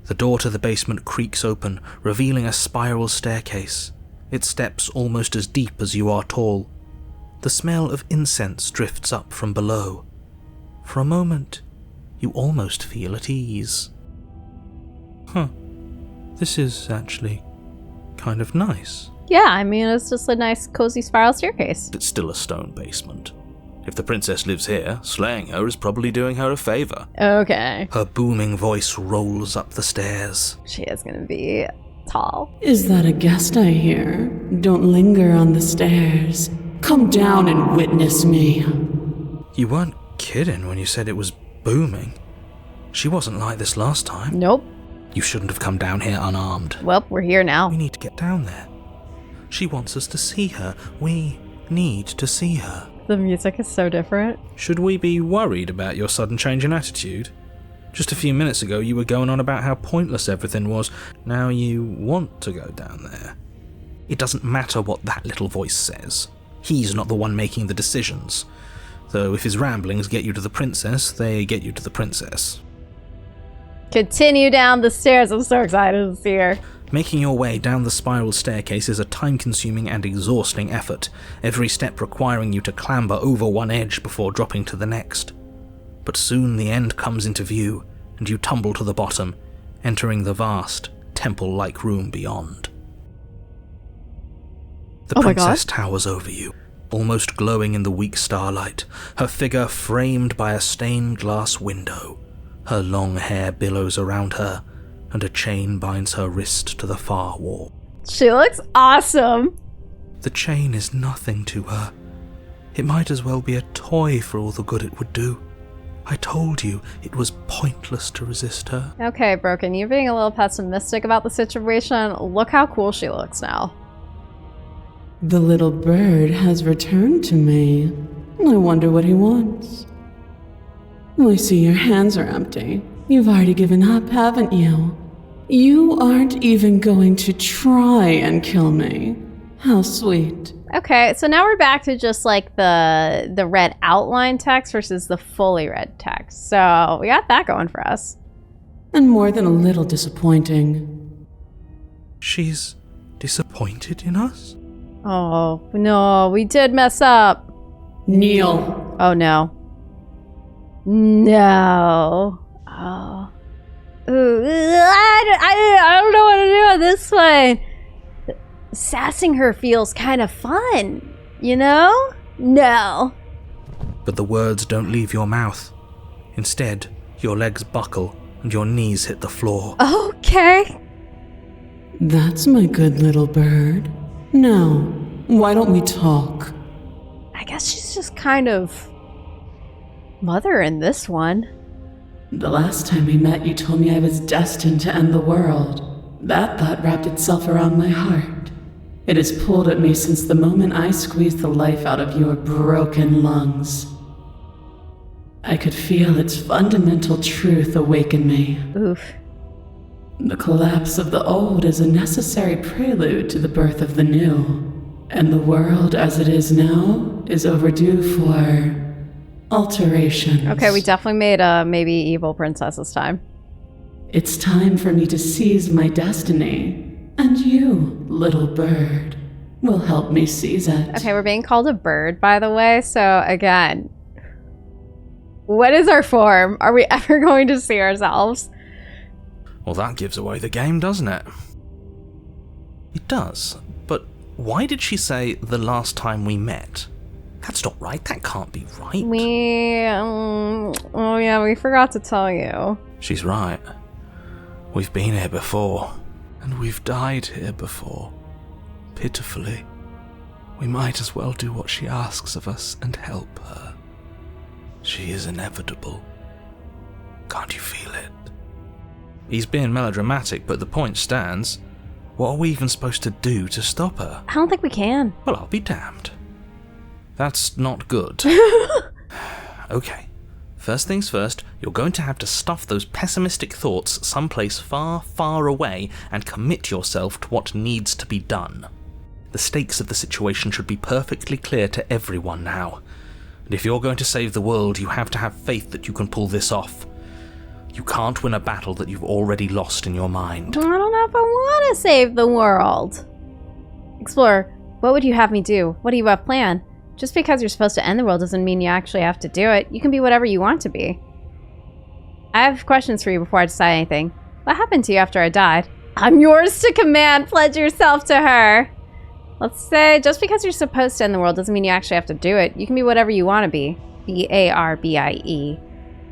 The door to the basement creaks open, revealing a spiral staircase, its steps almost as deep as you are tall. The smell of incense drifts up from below. For a moment, you almost feel at ease. This is actually kind of nice. Yeah, I mean, it's just a nice, cozy spiral staircase. It's still a stone basement. If the princess lives here, slaying her is probably doing her a favor. Okay. Her booming voice rolls up the stairs. She is gonna be tall. Is that a guest I hear? Don't linger on the stairs. Come down and witness me. You weren't kidding when you said it was booming. She wasn't like this last time. Nope. You shouldn't have come down here unarmed. Well, we're here now. We need to get down there. She wants us to see her. We need to see her. The music is so different. Should we be worried about your sudden change in attitude? Just a few minutes ago you were going on about how pointless everything was. Now you want to go down there. It doesn't matter what that little voice says. He's not the one making the decisions. Though if his ramblings get you to the princess, they get you to the princess. Continue down the stairs. I'm so excited to see her. Making your way down the spiral staircase is a time-consuming and exhausting effort, every step requiring you to clamber over one edge before dropping to the next. But soon the end comes into view, and you tumble to the bottom, entering the vast, temple-like room beyond. The princess towers over you, almost glowing in the weak starlight, her figure framed by a stained glass window. Her long hair billows around her, and a chain binds her wrist to the far wall. She looks awesome. The chain is nothing to her. It might as well be a toy for all the good it would do. I told you it was pointless to resist her. Okay, Broken, you're being a little pessimistic about the situation. Look how cool she looks now. The little bird has returned to me. I wonder what he wants. I see your hands are empty. You've already given up, haven't you? You aren't even going to try and kill me. How sweet. Okay, so now we're back to just like the red outline text versus the fully red text. So we got that going for us. And more than a little disappointing. She's disappointed in us? Oh, no, we did mess up. Kneel. Oh, no. No. Oh. Ooh, I don't know what to do on this one. Sassing her feels kind of fun, you know? No. But the words don't leave your mouth. Instead, your legs buckle and your knees hit the floor. Okay. That's my good little bird. Now, why don't we talk? I guess she's just kind of Mother in this one. The last time we met, you told me I was destined to end the world. That thought wrapped itself around my heart. It has pulled at me since the moment I squeezed the life out of your broken lungs. I could feel its fundamental truth awaken me. Oof. The collapse of the old is a necessary prelude to the birth of the new. And the world as it is now is overdue for alterations. Okay, we definitely made a maybe evil princess this time. It's time for me to seize my destiny. And you, little bird, will help me seize it. Okay, we're being called a bird, by the way. So again, what is our form? Are we ever going to see ourselves? Well, that gives away the game, doesn't it? It does. But why did she say the last time we met? That's not right. That can't be right. Oh yeah, we forgot to tell you. She's right. We've been here before. And we've died here before. Pitifully. We might as well do what she asks of us and help her. She is inevitable. Can't you feel it? He's being melodramatic, but the point stands. What are we even supposed to do to stop her? I don't think we can. Well, I'll be damned. That's not good. Okay. First things first, you're going to have to stuff those pessimistic thoughts someplace far, far away and commit yourself to what needs to be done. The stakes of the situation should be perfectly clear to everyone now. And if you're going to save the world, you have to have faith that you can pull this off. You can't win a battle that you've already lost in your mind. I don't know if I want to save the world. Explorer, what would you have me do? What do you have planned? Just because you're supposed to end the world doesn't mean you actually have to do it. You can be whatever you want to be. I have questions for you before I decide anything. What happened to you after I died? I'm yours to command. Pledge yourself to her. Let's say just because you're supposed to end the world doesn't mean you actually have to do it. You can be whatever you want to be. B-A-R-B-I-E.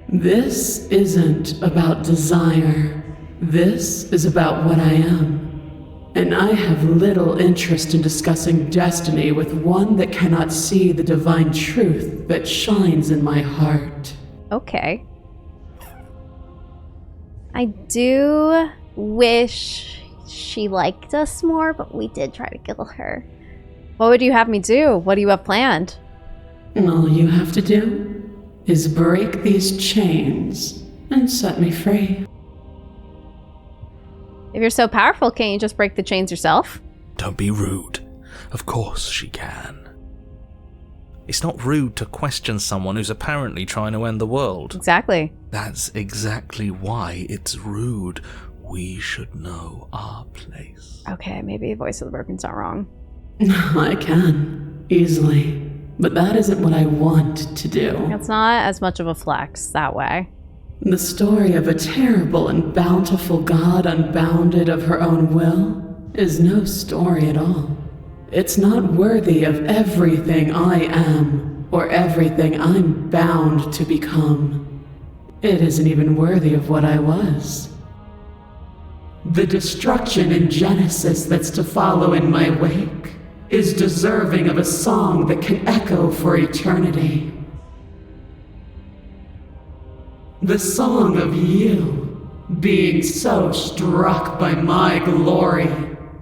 This isn't about desire. This is about what I am. And I have little interest in discussing destiny with one that cannot see the divine truth that shines in my heart. Okay. I do wish she liked us more, but we did try to kill her. What would you have me do? What do you have planned? All you have to do is break these chains and set me free. If you're so powerful, can't you just break the chains yourself? Don't be rude. Of course she can. It's not rude to question someone who's apparently trying to end the world. Exactly. That's exactly why it's rude. We should know our place. Okay, maybe Voice of the Broken's not wrong. I can, easily. But that isn't what I want to do. It's not as much of a flex that way. The story of a terrible and bountiful god unbounded of her own will is no story at all. It's not worthy of everything I am or everything I'm bound to become. It isn't even worthy of what I was. The destruction in Genesis that's to follow in my wake is deserving of a song that can echo for eternity. The song of you, being so struck by my glory,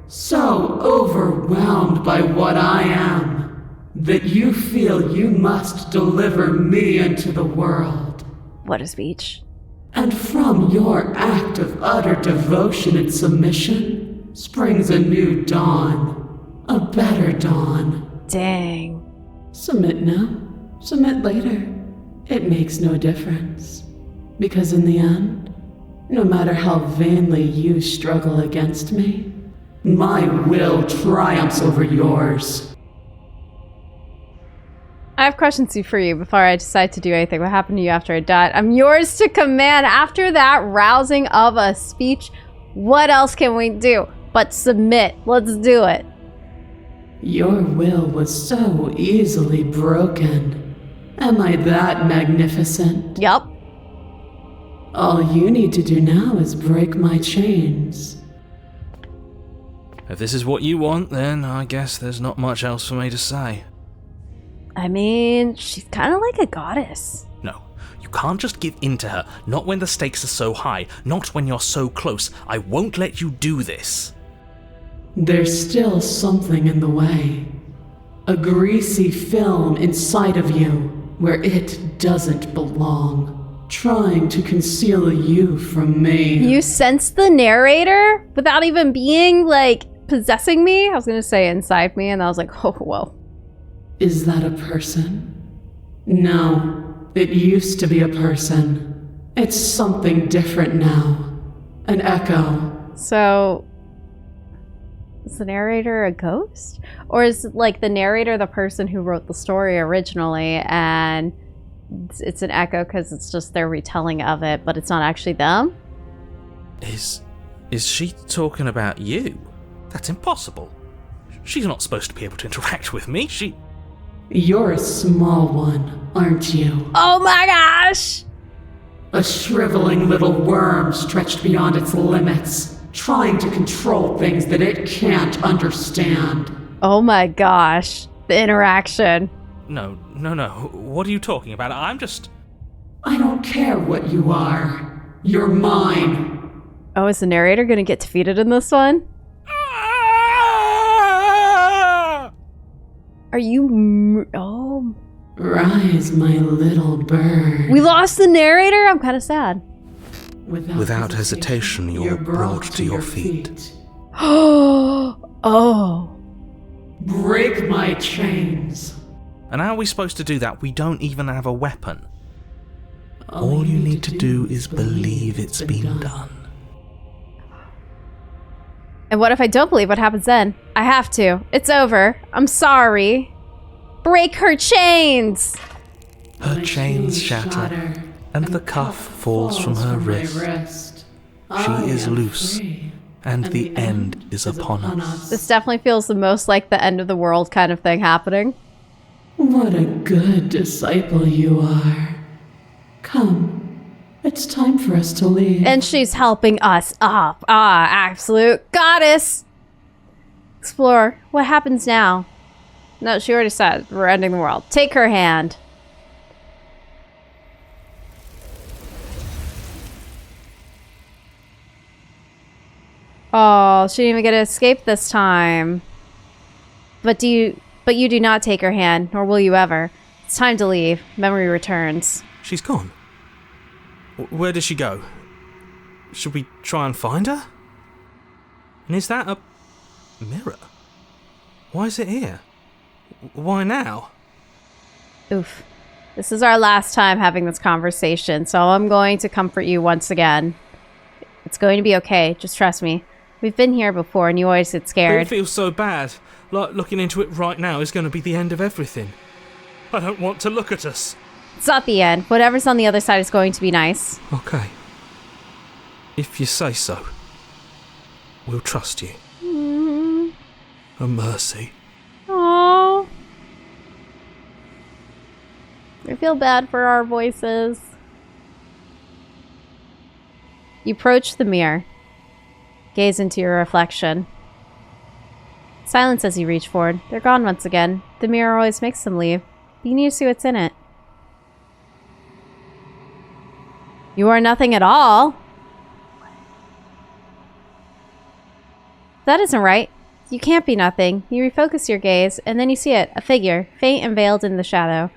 so overwhelmed by what I am, that you feel you must deliver me into the world. What a speech. And from your act of utter devotion and submission springs a new dawn, a better dawn. Dang. Submit now, submit later. It makes no difference. Because in the end, no matter how vainly you struggle against me, my will triumphs over yours. I have questions for you before I decide to do anything. What happened to you after I died? I'm yours to command. After that rousing of a speech, what else can we do but submit? Let's do it. Your will was so easily broken. Am I that magnificent? Yup. All you need to do now is break my chains. If this is what you want, then I guess there's not much else for me to say. I mean, she's kind of like a goddess. No, You can't just give in to her, not when the stakes are so high, not when you're so close. I won't let you do this. There's still something in the way. A greasy film inside of you where it doesn't belong, trying to conceal you from me. You sense the narrator without even being, like, possessing me? I was gonna say inside me, and I was like, oh, whoa. Is that a person? No, it used to be a person. It's something different now. An echo. So, is the narrator a ghost? Or is, like, the narrator the person who wrote the story originally, and it's an echo because it's just their retelling of it, but it's not actually them? Is she talking about you? That's impossible. She's not supposed to be able to interact with me. You're a small one, aren't you? Oh my gosh! A shriveling little worm stretched beyond its limits, trying to control things that it can't understand. Oh my gosh. The interaction. No. What are you talking about? I don't care what you are. You're mine. Oh, is the narrator gonna get defeated in this one? Are you... Oh. Rise, my little bird. We lost the narrator? I'm kind of sad. Without hesitation, you're brought to your feet. Oh. Break my chains. And how are we supposed to do that? We don't even have a weapon. All you need to do is believe it's been done. And what if I don't believe? What happens then? I have to. It's over. I'm sorry. Break her chains! Her chains shatter, and the cuff falls from her wrist. She is loose, and the end is upon us. This definitely feels the most like the end of the world kind of thing happening. What a good disciple you are. Come. It's time for us to leave. And she's helping us up. Ah, absolute goddess. Explore. What happens now? No, she already said we're ending the world. Take her hand. Oh, she didn't even get to escape this time. But you do not take her hand, nor will you ever. It's time to leave. Memory returns. She's gone. Where did she go? Should we try and find her? And is that a mirror? Why is it here? Why now? Oof. This is our last time having this conversation, so I'm going to comfort you once again. It's going to be okay, just trust me. We've been here before and you always get scared. It feels so bad. Like looking into it right now is going to be the end of everything. I don't want to look at us. It's not the end. Whatever's on the other side is going to be nice. Okay. If you say so. We'll trust you. A mercy. Aww. I feel bad for our voices. You approach the mirror. Gaze into your reflection. Silence as you reach forward. They're gone once again. The mirror always makes them leave. You need to see what's in it. You are nothing at all. That isn't right. You can't be nothing. You refocus your gaze, and then you see it. A figure, faint and veiled in the shadow.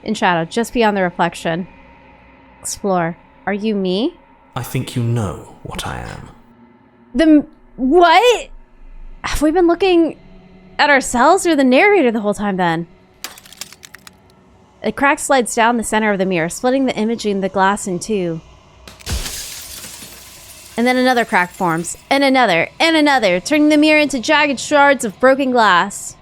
In shadow, just beyond the reflection. Explore. Are you me? I think you know what I am. What? Have we been looking at ourselves or the narrator the whole time then? A crack slides down the center of the mirror, splitting the image in the glass in two. And then another crack forms, and another, turning the mirror into jagged shards of broken glass.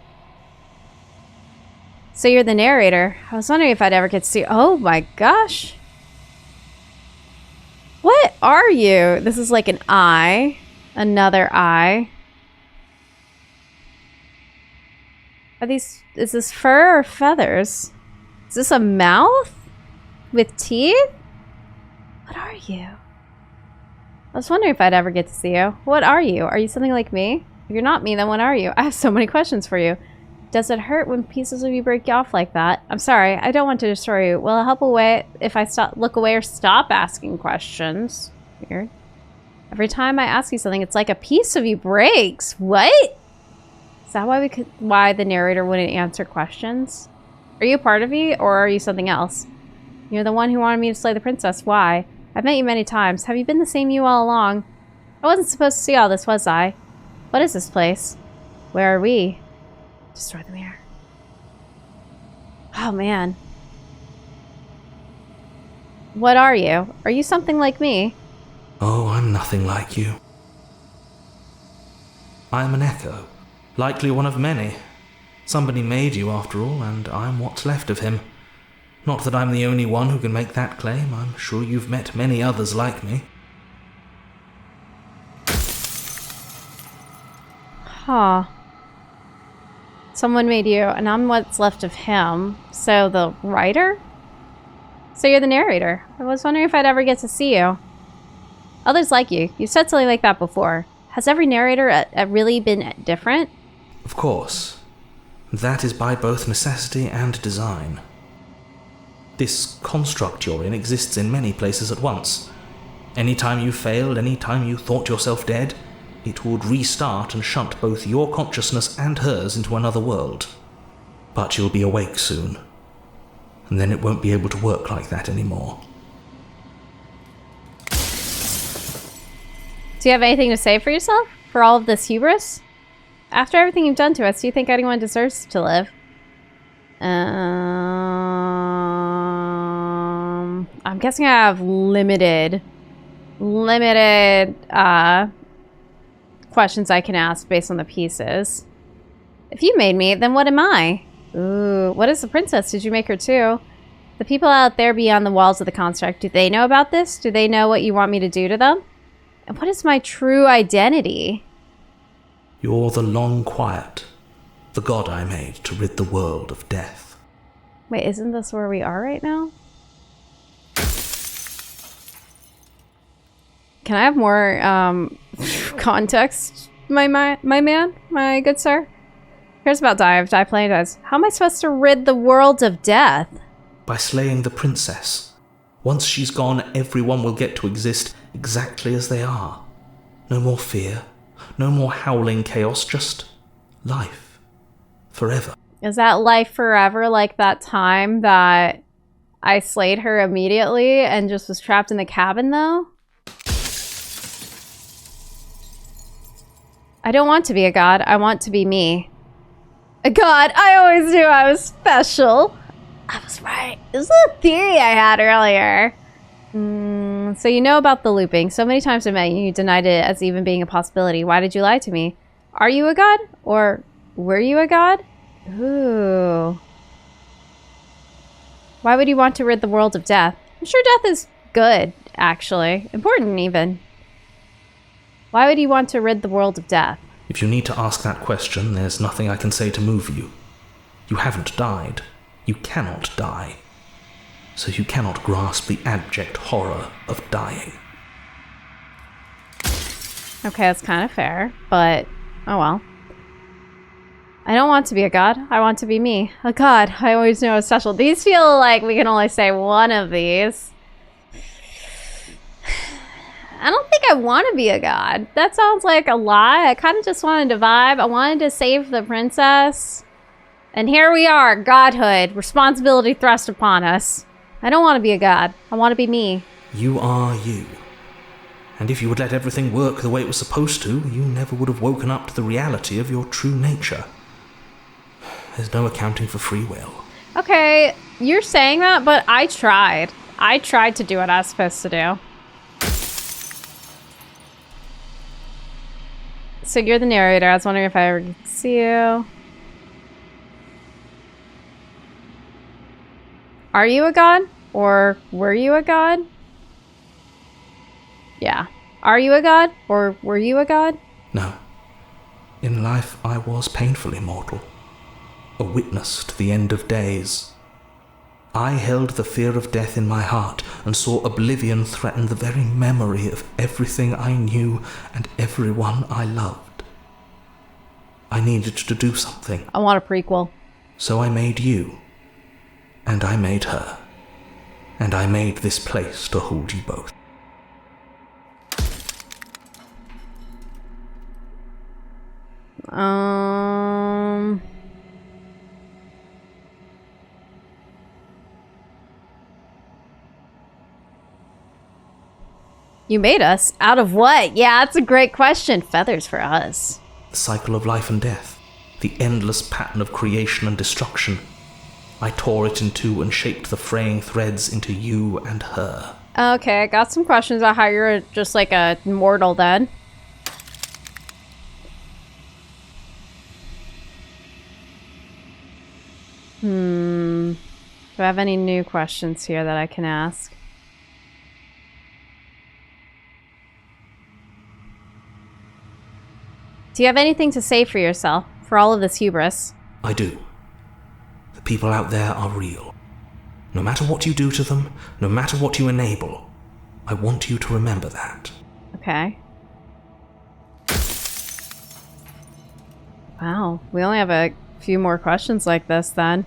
So you're the narrator. I was wondering if I'd ever get to see... Oh my gosh. What are you? This is like an eye. Another eye. Are these... Is this fur or feathers? Is this a mouth? With teeth? What are you? I was wondering if I'd ever get to see you. What are you? Are you something like me? If you're not me, then what are you? I have so many questions for you. Does it hurt when pieces of you break you off like that? I'm sorry, I don't want to destroy you. Will it help away if I look away or stop asking questions? Weird. Every time I ask you something, it's like a piece of you breaks. What? Is that why the narrator wouldn't answer questions? Are you a part of me, or are you something else? You're the one who wanted me to slay the princess. Why? I've met you many times. Have you been the same you all along? I wasn't supposed to see all this, was I? What is this place? Where are we? Destroy the mirror. Oh, man. What are you? Are you something like me? Oh, I'm nothing like you. I'm an echo, likely one of many. Somebody made you, after all, and I'm what's left of him. Not that I'm the only one who can make that claim. I'm sure you've met many others like me. Huh. Someone made you, and I'm what's left of him. So the writer? So you're the narrator. I was wondering if I'd ever get to see you. Others like you. You've said something like that before. Has every narrator really been different? Of course. That is by both necessity and design. This construct you're in exists in many places at once. Any time you failed, any time you thought yourself dead, it would restart and shunt both your consciousness and hers into another world. But you'll be awake soon, and then it won't be able to work like that anymore. Do you have anything to say for yourself? For all of this hubris? After everything you've done to us, do you think anyone deserves to live? I'm guessing I have limited questions I can ask based on the pieces. If you made me, then what am I? Ooh, what is the princess? Did you make her too? The people out there beyond the walls of the construct, do they know about this? Do they know what you want me to do to them? And what is my true identity? You're the long quiet, the god I made to rid the world of death. Wait, isn't this where we are right now? Can I have more context, my man, my good sir? Here's about Dive. Dive playing does. How am I supposed to rid the world of death? By slaying the princess. Once she's gone, everyone will get to exist exactly as they are. No more fear, no more howling chaos, just life. Forever. Is that life forever, like that time that I slayed her immediately and just was trapped in the cabin, though? I don't want to be a god. I want to be me. A god? I always knew I was special. I was right. This is a theory I had earlier. So you know about the looping. So many times I met you, you denied it as even being a possibility. Why did you lie to me? Are you a god? Or were you a god? Ooh. Why would you want to rid the world of death? I'm sure death is good, actually. Important, even. Why would you want to rid the world of death? If you need to ask that question, there's nothing I can say to move you. You haven't died. You cannot die. So you cannot grasp the abject horror of dying. Okay, that's kind of fair, but oh well. I don't want to be a god. I want to be me. A god. I always knew I was special. These feel like we can only say one of these. I don't think I want to be a god. That sounds like a lie. I kind of just wanted to vibe. I wanted to save the princess. And here we are, godhood. Responsibility thrust upon us. I don't want to be a god. I want to be me. You are you. And if you would let everything work the way it was supposed to, you never would have woken up to the reality of your true nature. There's no accounting for free will. Okay, you're saying that, but I tried. I tried to do what I was supposed to do. So you're the narrator. I was wondering if I ever could see you. Are you a god? Or were you a god? Yeah. Are you a god? Or were you a god? No. In life, I was painfully mortal. A witness to the end of days. I held the fear of death in my heart and saw oblivion threaten the very memory of everything I knew and everyone I loved. I needed to do something. I want a prequel. So I made you. And I made her. And I made this place to hold you both. You made us? Out of what? Yeah, that's a great question. Feathers for us. The cycle of life and death. The endless pattern of creation and destruction. I tore it in two and shaped the fraying threads into you and her. Okay, I got some questions about how you're just like a mortal then. Do I have any new questions here that I can ask? Do you have anything to say for yourself, for all of this hubris? I do. The people out there are real. No matter what you do to them, no matter what you enable, I want you to remember that. Okay. Wow, we only have a few more questions like this then.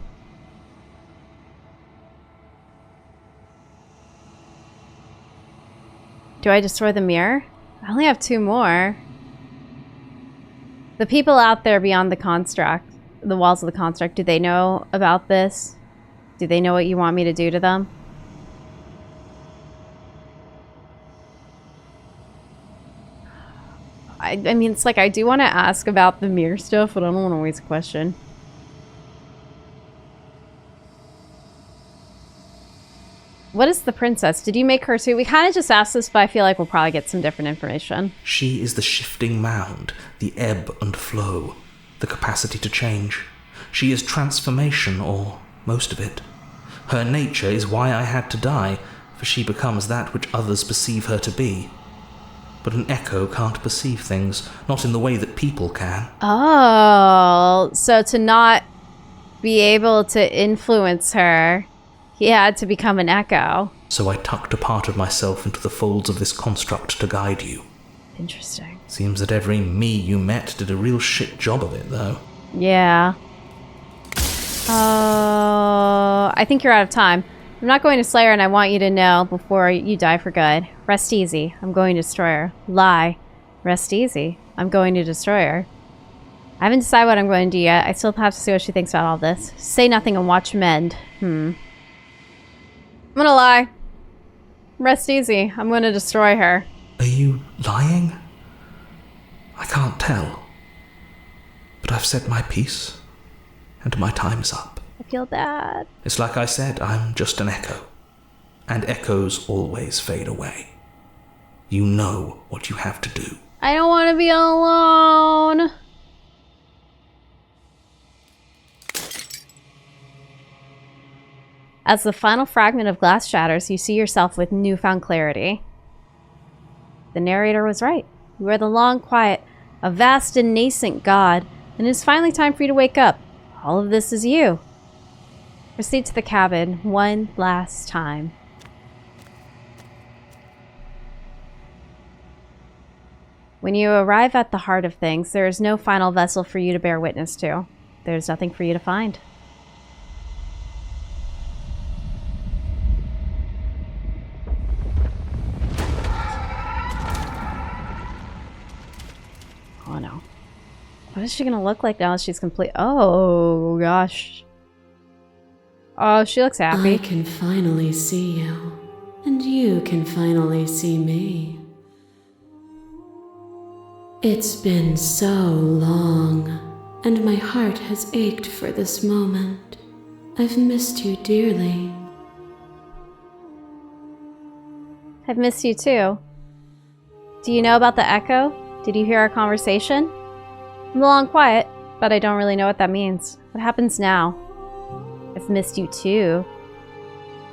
Do I destroy the mirror? I only have 2 more. The people out there beyond the construct, the walls of the construct, do they know about this? Do they know what you want me to do to them? I mean, it's like I do want to ask about the mirror stuff, but I don't want to waste a question. What is the princess? Did you make her too? We kind of just asked this, but I feel like we'll probably get some different information. She is the shifting mound, the ebb and flow, the capacity to change. She is transformation, or most of it. Her nature is why I had to die, for she becomes that which others perceive her to be. But an echo can't perceive things, not in the way that people can. Oh, so to not be able to influence her, he had to become an echo. So I tucked a part of myself into the folds of this construct to guide you. Interesting. Seems that every me you met did a real shit job of it, though. Yeah. I think you're out of time. I'm not going to slay her, and I want you to know before you die for good. Rest easy. I'm going to destroy her. Lie. Rest easy. I'm going to destroy her. I haven't decided what I'm going to do yet. I still have to see what she thinks about all this. Say nothing and watch mend. I'm gonna lie. Rest easy. I'm gonna destroy her. Are you lying? I can't tell. But I've said my piece, and my time's up. I feel bad. It's like I said, I'm just an echo. And echoes always fade away. You know what you have to do. I don't want to be alone. As the final fragment of glass shatters, you see yourself with newfound clarity. The narrator was right. You are the long quiet, a vast and nascent god, and it is finally time for you to wake up. All of this is you. Proceed to the cabin one last time. When you arrive at the heart of things, there is no final vessel for you to bear witness to. There is nothing for you to find. Oh no. What is she gonna look like now that she's complete? Oh gosh. Oh, she looks happy. I can finally see you, and you can finally see me. It's been so long, and my heart has ached for this moment. I've missed you dearly. I've missed you too. Do you know about the echo? Did you hear our conversation? I'm long quiet, but I don't really know what that means. What happens now? I've missed you too.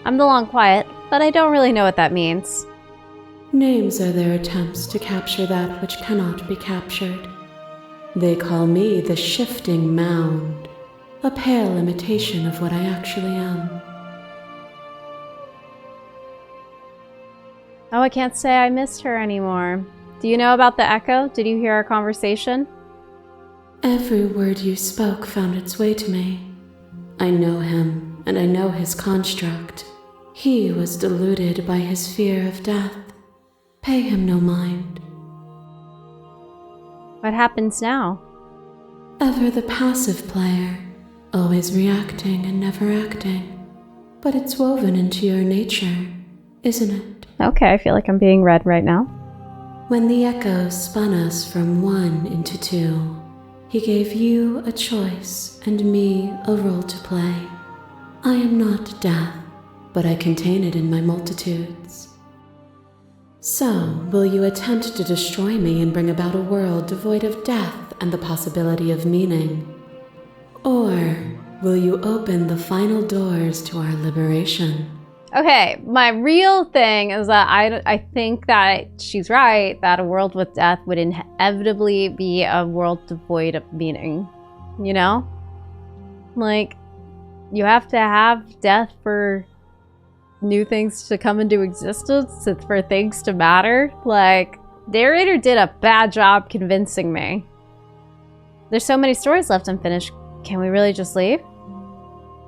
I'm the long quiet, but I don't really know what that means. Names are their attempts to capture that which cannot be captured. They call me the shifting mound, a pale imitation of what I actually am. Oh, I can't say I missed her anymore. Do you know about the echo? Did you hear our conversation? Every word you spoke found its way to me. I know him, and I know his construct. He was deluded by his fear of death. Pay him no mind. What happens now? Ever the passive player, always reacting and never acting. But it's woven into your nature, isn't it? Okay, I feel like I'm being read right now. When the echoes spun us from one into two, he gave you a choice and me a role to play. I am not death, but I contain it in my multitudes. So, will you attempt to destroy me and bring about a world devoid of death and the possibility of meaning? Or will you open the final doors to our liberation? Okay, my real thing is that I think that she's right, that a world with death would inevitably be a world devoid of meaning. You know? Like, you have to have death for new things to come into existence, for things to matter. Like, narrator did a bad job convincing me. There's so many stories left unfinished. Can we really just leave?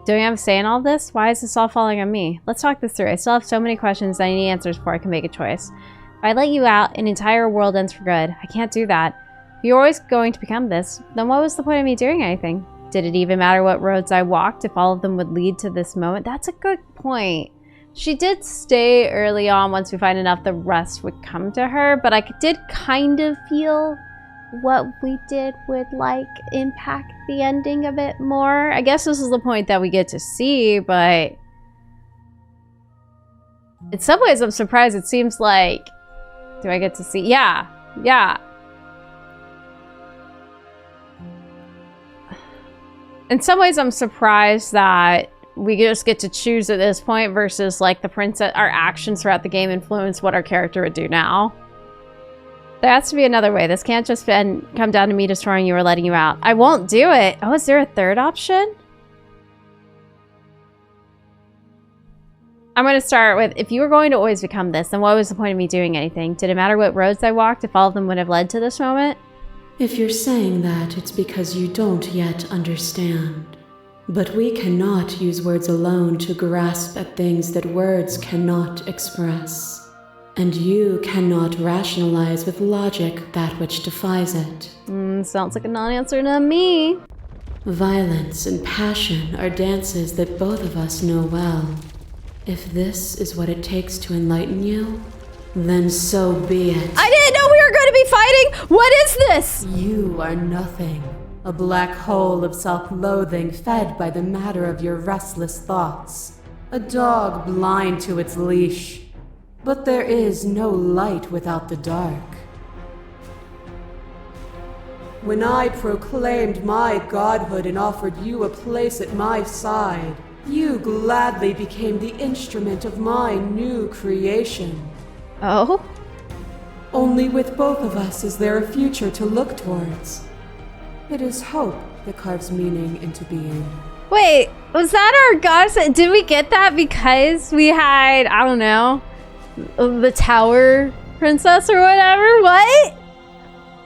Don't you have a say in all this? Why is this all falling on me? Let's talk this through. I still have so many questions that I need answers before I can make a choice. If I let you out, an entire world ends for good. I can't do that. If you're always going to become this, then what was the point of me doing anything? Did it even matter what roads I walked if all of them would lead to this moment? That's a good point. She did stay early on. Once we find enough, the rest would come to her, but I did kind of feel what we did would like impact the ending a bit more. I guess this is the point that we get to see, but in some ways I'm surprised. It seems like, do I get to see? Yeah. In some ways I'm surprised that we just get to choose at this point versus like the princess, our actions throughout the game influence what our character would do now. There has to be another way. This can't just come down to me destroying you or letting you out. I won't do it. Oh, is there a third option? I'm going to start with, if you were going to always become this, then what was the point of me doing anything? Did it matter what roads I walked if all of them would have led to this moment? If you're saying that, it's because you don't yet understand. But we cannot use words alone to grasp at things that words cannot express. And you cannot rationalize with logic that which defies it. Sounds like a non-answer to me. Violence and passion are dances that both of us know well. If this is what it takes to enlighten you, then so be it. I didn't know we were going to be fighting! What is this? You are nothing. A black hole of self-loathing fed by the matter of your restless thoughts. A dog blind to its leash. But there is no light without the dark. When I proclaimed my godhood and offered you a place at my side, you gladly became the instrument of my new creation. Oh? Only with both of us is there a future to look towards. It is hope that carves meaning into being. Wait, was that our goddess? Did we get that because we had, I don't know, the tower princess or whatever? What?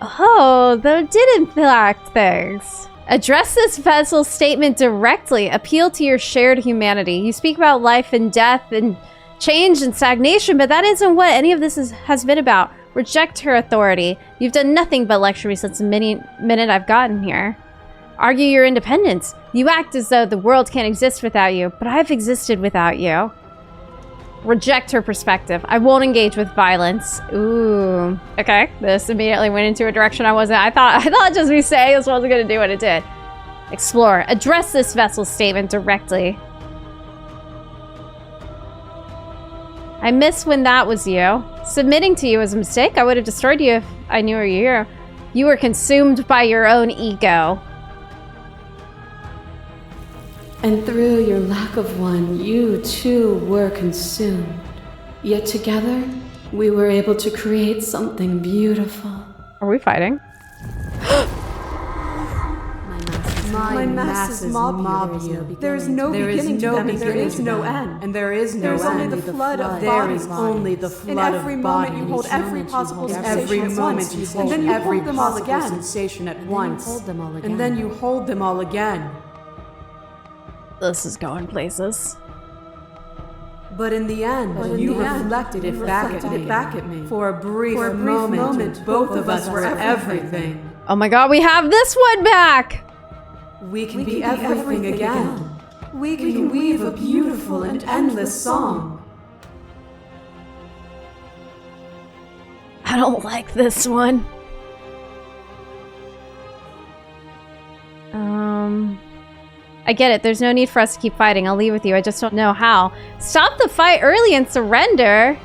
Oh, that did impact things. Address this vessel's statement directly. Appeal to your shared humanity. You speak about life and death and change and stagnation, but that isn't what any of this has been about. Reject her authority. You've done nothing but lecture me since the minute I've gotten here. Argue your independence. You act as though the world can't exist without you, but I've existed without you. Reject her perspective. I won't engage with violence. Ooh. Okay. This immediately went into a direction I thought just me saying this wasn't going to do what it did. Explore. Address this vessel's statement directly. I miss when that was you. Submitting to you was a mistake. I would have destroyed you if I knew you were here. You were consumed by your own ego. And through your lack of one, you too were consumed. Yet together, we were able to create something beautiful. Are we fighting? My blind masses mob you. There is no beginning to them, and there is no end. And there is no end. There is only the flood of bodies. There is only the flood of bodies. In every moment you hold every possible sensation at once. And then you hold them all again. Sensation at once. And then you hold them all again. This is going places. But in the end, you reflected it back at me. For a brief moment, both of us were everything. Oh my god, we have this one back! We can be everything again. We can weave a beautiful and endless song. I don't like this one. I get it. There's no need for us to keep fighting. I'll leave with you. I just don't know how. Stop the fight early and surrender.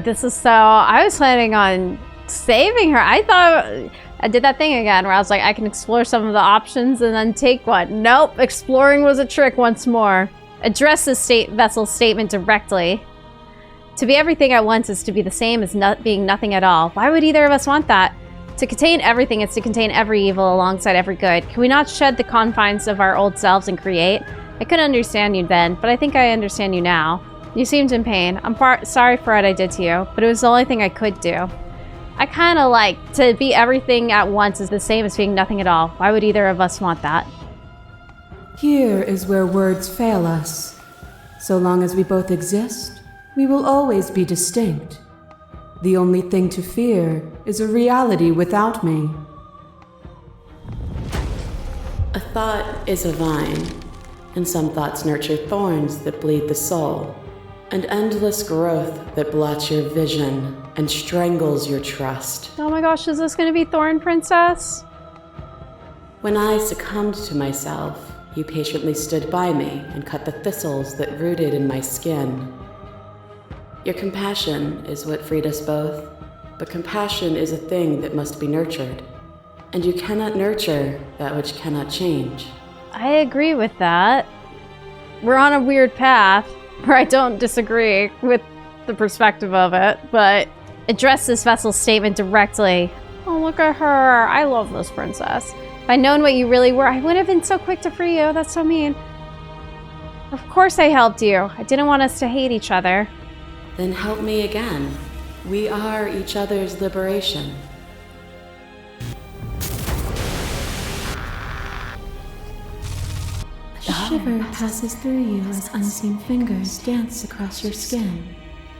This is so... I was planning on saving her. I thought... I did that thing again where I was like, I can explore some of the options and then take one. Nope. Exploring was a trick once more. Address this vessel's statement directly. To be everything at once is to be the same as being nothing at all. Why would either of us want that? To contain everything is to contain every evil alongside every good. Can we not shed the confines of our old selves and create? I couldn't understand you then, but I think I understand you now. You seemed in pain. I'm sorry for what I did to you, but it was the only thing I could do. I kind of like to be everything at once is the same as being nothing at all. Why would either of us want that? Here is where words fail us. So long as we both exist, we will always be distinct. The only thing to fear is a reality without me. A thought is a vine, and some thoughts nurture thorns that bleed the soul, and endless growth that blots your vision and strangles your trust. Oh my gosh, is this going to be Thorn Princess? When I succumbed to myself, you patiently stood by me and cut the thistles that rooted in my skin. Your compassion is what freed us both, but compassion is a thing that must be nurtured, and you cannot nurture that which cannot change. I agree with that. We're on a weird path, where I don't disagree with the perspective of it, but address this vessel's statement directly. Oh, look at her. I love this princess. If I'd known what you really were, I wouldn't have been so quick to free you. That's so mean. Of course I helped you. I didn't want us to hate each other. Then help me again. We are each other's liberation. A shiver passes through you as unseen fingers dance across your skin.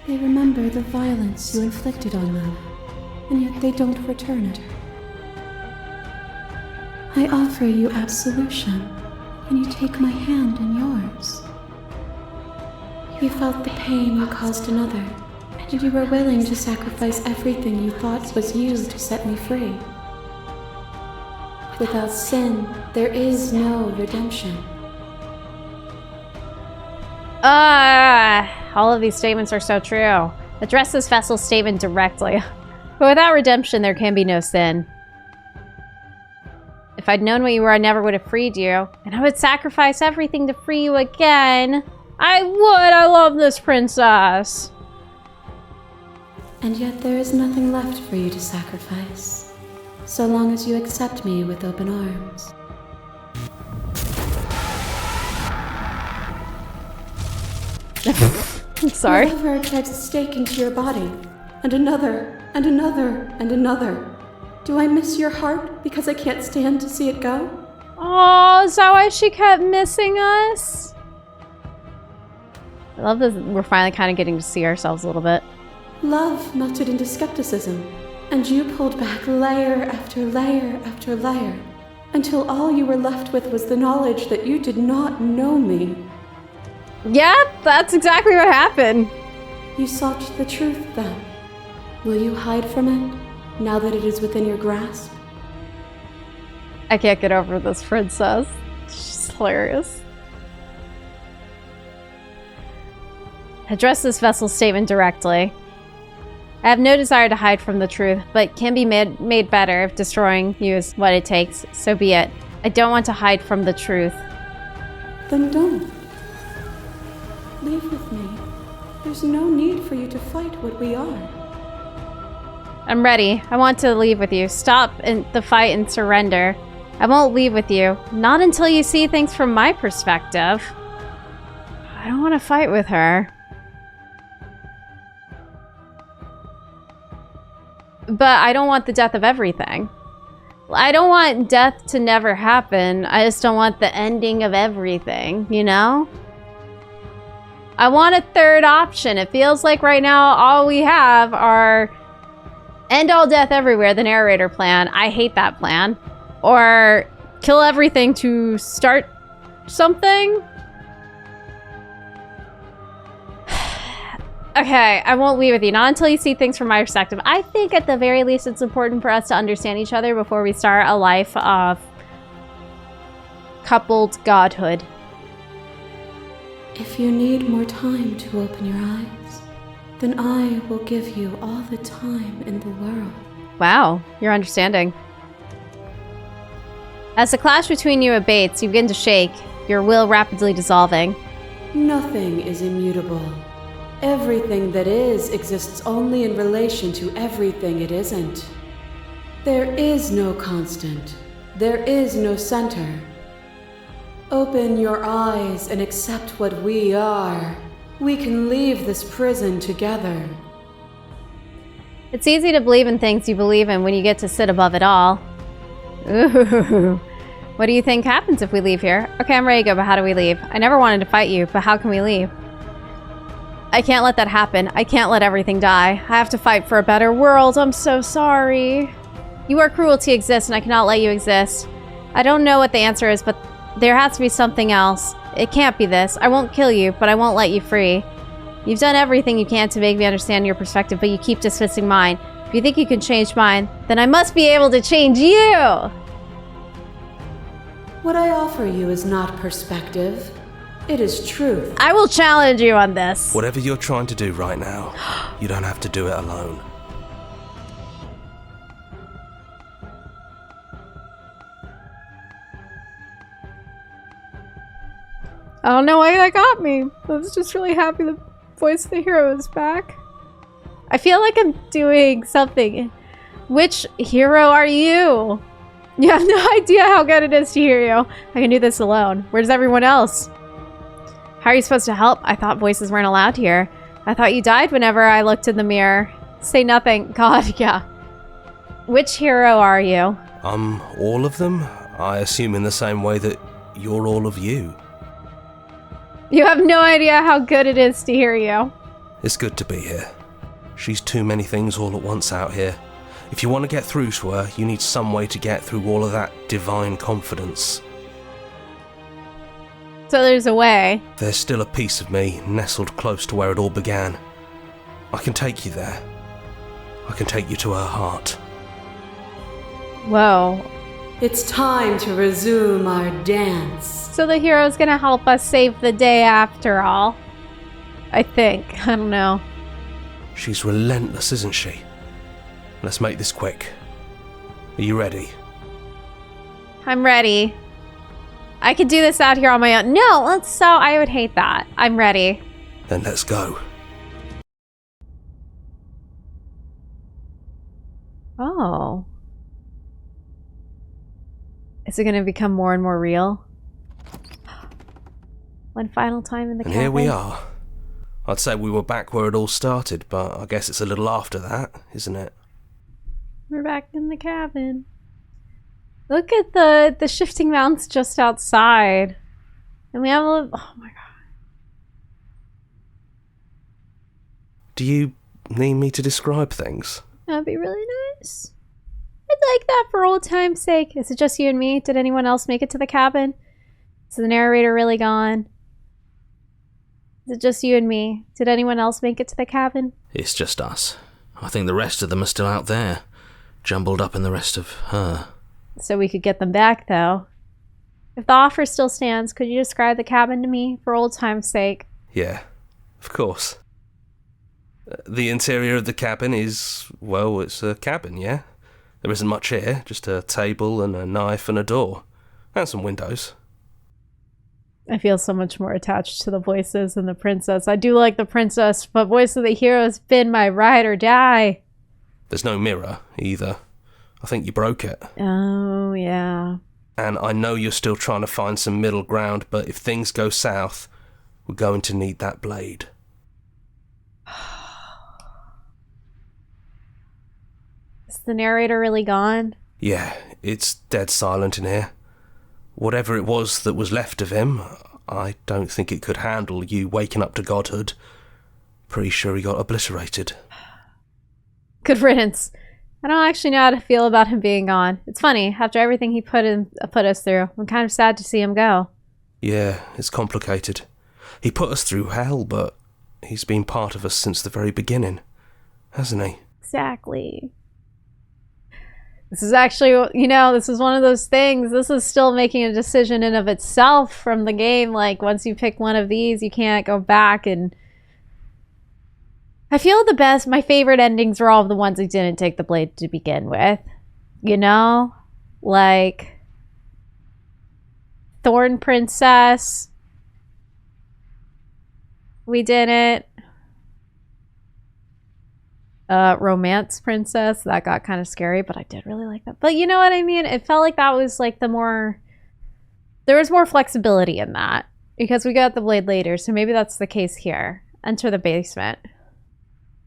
They remember the violence you inflicted on them, and yet they don't return it. I offer you absolution. Can you take my hand in yours? You felt the pain you caused another, and you were willing to sacrifice everything you thought was you to set me free. Without sin, there is no redemption. All of these statements are so true. Address this vessel's statement directly. But without redemption, there can be no sin. If I'd known what you were, I never would have freed you. And I would sacrifice everything to free you again. I would! I love this princess! And yet there is nothing left for you to sacrifice, so long as you accept me with open arms. I'm sorry. A lover drives a stake into your body, and another, and another, and another. Do I miss your heart because I can't stand to see it go? Oh, is that why she kept missing us? I love this. We're finally kind of getting to see ourselves a little bit. Love melted into skepticism, and you pulled back layer after layer after layer, until all you were left with was the knowledge that you did not know me. Yeah, that's exactly what happened. You sought the truth then. Will you hide from it, now that it is within your grasp? I can't get over this princess. She's hilarious. Address this vessel's statement directly. I have no desire to hide from the truth, but can be made better if destroying you is what it takes. So be it. I don't want to hide from the truth. Then don't. Leave with me. There's no need for you to fight what we are. I'm ready. I want to leave with you. Stop the fight and surrender. I won't leave with you. Not until you see things from my perspective. I don't want to fight with her. But I don't want the death of everything. I don't want death to never happen. I just don't want the ending of everything, you know? I want a third option. It feels like right now all we have are end all death everywhere, the narrator plan. I hate that plan. Or kill everything to start something. Okay, I won't leave with you. Not until you see things from my perspective. I think at the very least it's important for us to understand each other before we start a life of coupled godhood. If you need more time to open your eyes, then I will give you all the time in the world. Wow, you're understanding. As the clash between you abates, you begin to shake, your will rapidly dissolving. Nothing is immutable. Everything that is exists only in relation to everything it isn't. There is no constant. There is no center. Open your eyes and accept what we are. We can leave this prison together. It's easy to believe in things you believe in when you get to sit above it all. Ooh. What do you think happens if we leave here? Okay, I'm ready to go, but how do we leave? I never wanted to fight you, but how can we leave? I can't let that happen. I can't let everything die. I have to fight for a better world. I'm so sorry. You are cruel to exist, and I cannot let you exist. I don't know what the answer is, but there has to be something else. It can't be this. I won't kill you, but I won't let you free. You've done everything you can to make me understand your perspective, but you keep dismissing mine. If you think you can change mine, then I must be able to change you! What I offer you is not perspective. It is truth. I will challenge you on this. Whatever you're trying to do right now, you don't have to do it alone. I don't know why that got me. I was just really happy the voice of the hero is back. I feel like I'm doing something. Which hero are you? You have no idea how good it is to hear you. I can do this alone. Where's everyone else? How are you supposed to help? I thought voices weren't allowed here. I thought you died whenever I looked in the mirror. Say nothing. God, yeah. Which hero are you? All of them? I assume in the same way that you're all of you. You have no idea how good it is to hear you. It's good to be here. She's too many things all at once out here. If you want to get through to her, you need some way to get through all of that divine confidence. So there's a way. There's still a piece of me nestled close to where it all began. I can take you there. I can take you to her heart. Whoa. It's time to resume our dance. So the hero's gonna help us save the day after all. I think. I don't know. She's relentless, isn't she? Let's make this quick. Are you ready? I'm ready. I could do this out here on my own. No, I would hate that. I'm ready. Then let's go. Oh. Is it going to become more and more real? One final time in the cabin. And here we are. I'd say we were back where it all started, but I guess it's a little after that, isn't it? We're back in the cabin. Look at the shifting mountains just outside. And we have a little... Oh my god. Do you need me to describe things? That'd be really nice. I'd like that for old time's sake. Is it just you and me? Did anyone else make it to the cabin? Is the narrator really gone? Is it just you and me? Did anyone else make it to the cabin? It's just us. I think the rest of them are still out there, jumbled up in the rest of her. So we could get them back, though. If the offer still stands, could you describe the cabin to me for old time's sake? Yeah, of course. The interior of the cabin is, well, it's a cabin, yeah? There isn't much here, just a table and a knife and a door. And some windows. I feel so much more attached to the voices than the princess. I do like the princess, but voice of the hero has been my ride or die. There's no mirror, either. I think you broke it. Oh, yeah. And I know you're still trying to find some middle ground, but if things go south, we're going to need that blade. Is the narrator really gone? Yeah, it's dead silent in here. Whatever it was that was left of him, I don't think it could handle you waking up to godhood. Pretty sure he got obliterated. Good riddance. I don't actually know how to feel about him being gone. It's funny, after everything he put us through, I'm kind of sad to see him go. Yeah, it's complicated. He put us through hell, but he's been part of us since the very beginning, hasn't he? Exactly. This is actually, this is one of those things. This is still making a decision in of itself from the game. Like, once you pick one of these, you can't go back. And I feel my favorite endings are all of the ones who didn't take the blade to begin with. Like Thorn Princess. We didn't. Romance Princess, that got kind of scary, but I did really like that. But you know what I mean? It felt like that was like there was more flexibility in that because we got the blade later, so maybe that's the case here. Enter the basement.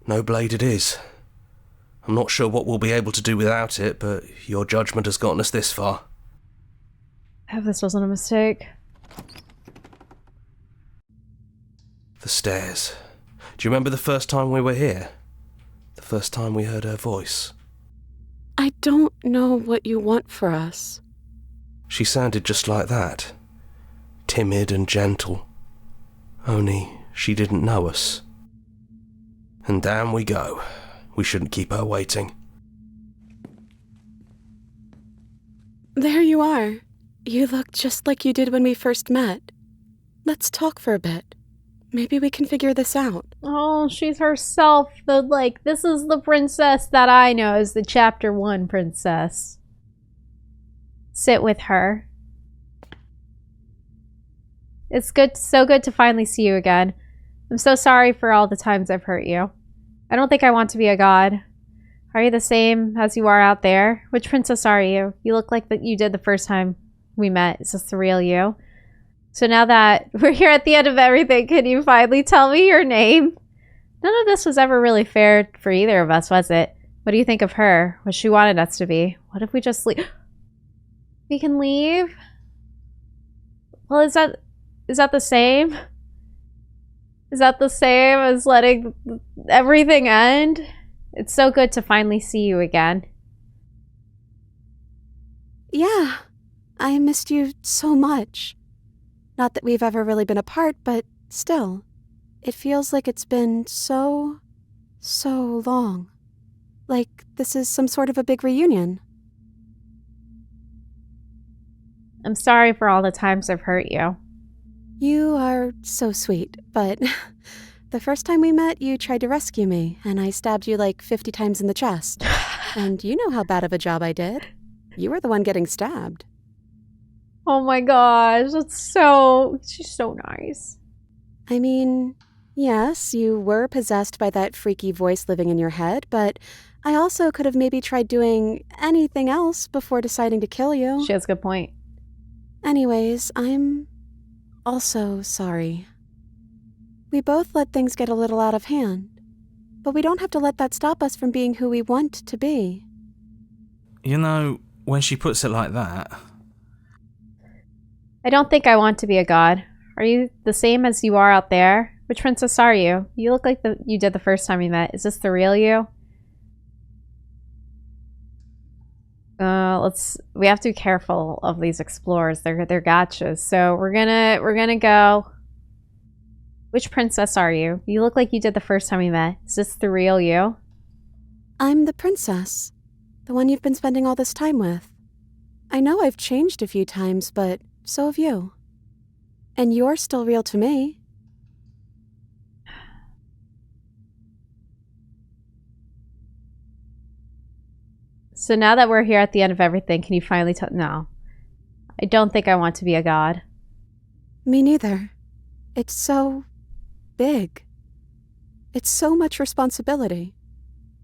No blade it is. I'm not sure what we'll be able to do without it, but your judgment has gotten us this far. I hope this wasn't a mistake. The stairs. Do you remember the first time we were here? The first time we heard her voice? I don't know what you want for us. She sounded just like that. Timid and gentle. Only she didn't know us. And down we go. We shouldn't keep her waiting. There you are. You look just like you did when we first met. Let's talk for a bit. Maybe we can figure this out. Oh, she's herself. This is the princess that I know as the Chapter 1 princess. Sit with her. It's so good to finally see you again. I'm so sorry for all the times I've hurt you. I don't think I want to be a god. Are you the same as you are out there? Which princess are you? You look like you did the first time we met. Is this the real you? So now that we're here at the end of everything, can you finally tell me your name? None of this was ever really fair for either of us, was it? What do you think of her? What she wanted us to be? What if we just leave? We can leave? Well, is that the same? Is that the same as letting everything end? It's so good to finally see you again. Yeah, I missed you so much. Not that we've ever really been apart, but still, it feels like it's been so long. Like this is some sort of a big reunion. I'm sorry for all the times I've hurt you. You are so sweet, but the first time we met, you tried to rescue me, and I stabbed you like 50 times in the chest. And you know how bad of a job I did. You were the one getting stabbed. Oh my gosh, she's so nice. I mean, yes, you were possessed by that freaky voice living in your head, but I also could have maybe tried doing anything else before deciding to kill you. She has a good point. Anyways, I'm also sorry. We both let things get a little out of hand, but we don't have to let that stop us from being who we want to be. You know, when she puts it like that... I don't think I want to be a god. Are you the same as you are out there? Which princess are you? You look like you did the first time we met. Is this the real you? We have to be careful of these explorers. They're gotchas. So we're gonna go. Which princess are you? You look like you did the first time we met. Is this the real you? I'm the princess. The one you've been spending all this time with. I know I've changed a few times, but so have you. And you're still real to me. So now that we're here at the end of everything, can you finally tell? No. I don't think I want to be a god. Me neither. It's so big. It's so much responsibility.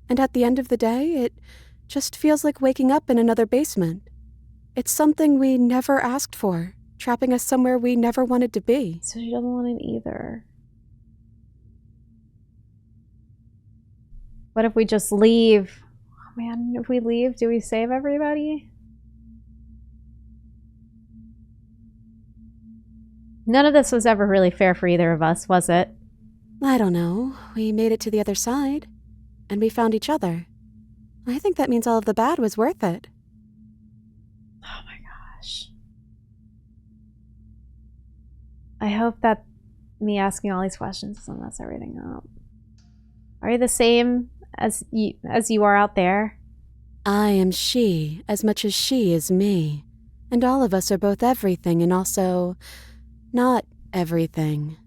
And at the end of the day, it just feels like waking up in another basement. It's something we never asked for, trapping us somewhere we never wanted to be. So she doesn't want it either. What if we just leave? Oh man, if we leave, do we save everybody? None of this was ever really fair for either of us, was it? I don't know. We made it to the other side, and we found each other. I think that means all of the bad was worth it. Oh my gosh. I hope that me asking all these questions doesn't mess everything up. Are you the same as you are out there? I am she as much as she is me. And all of us are both everything and also not everything.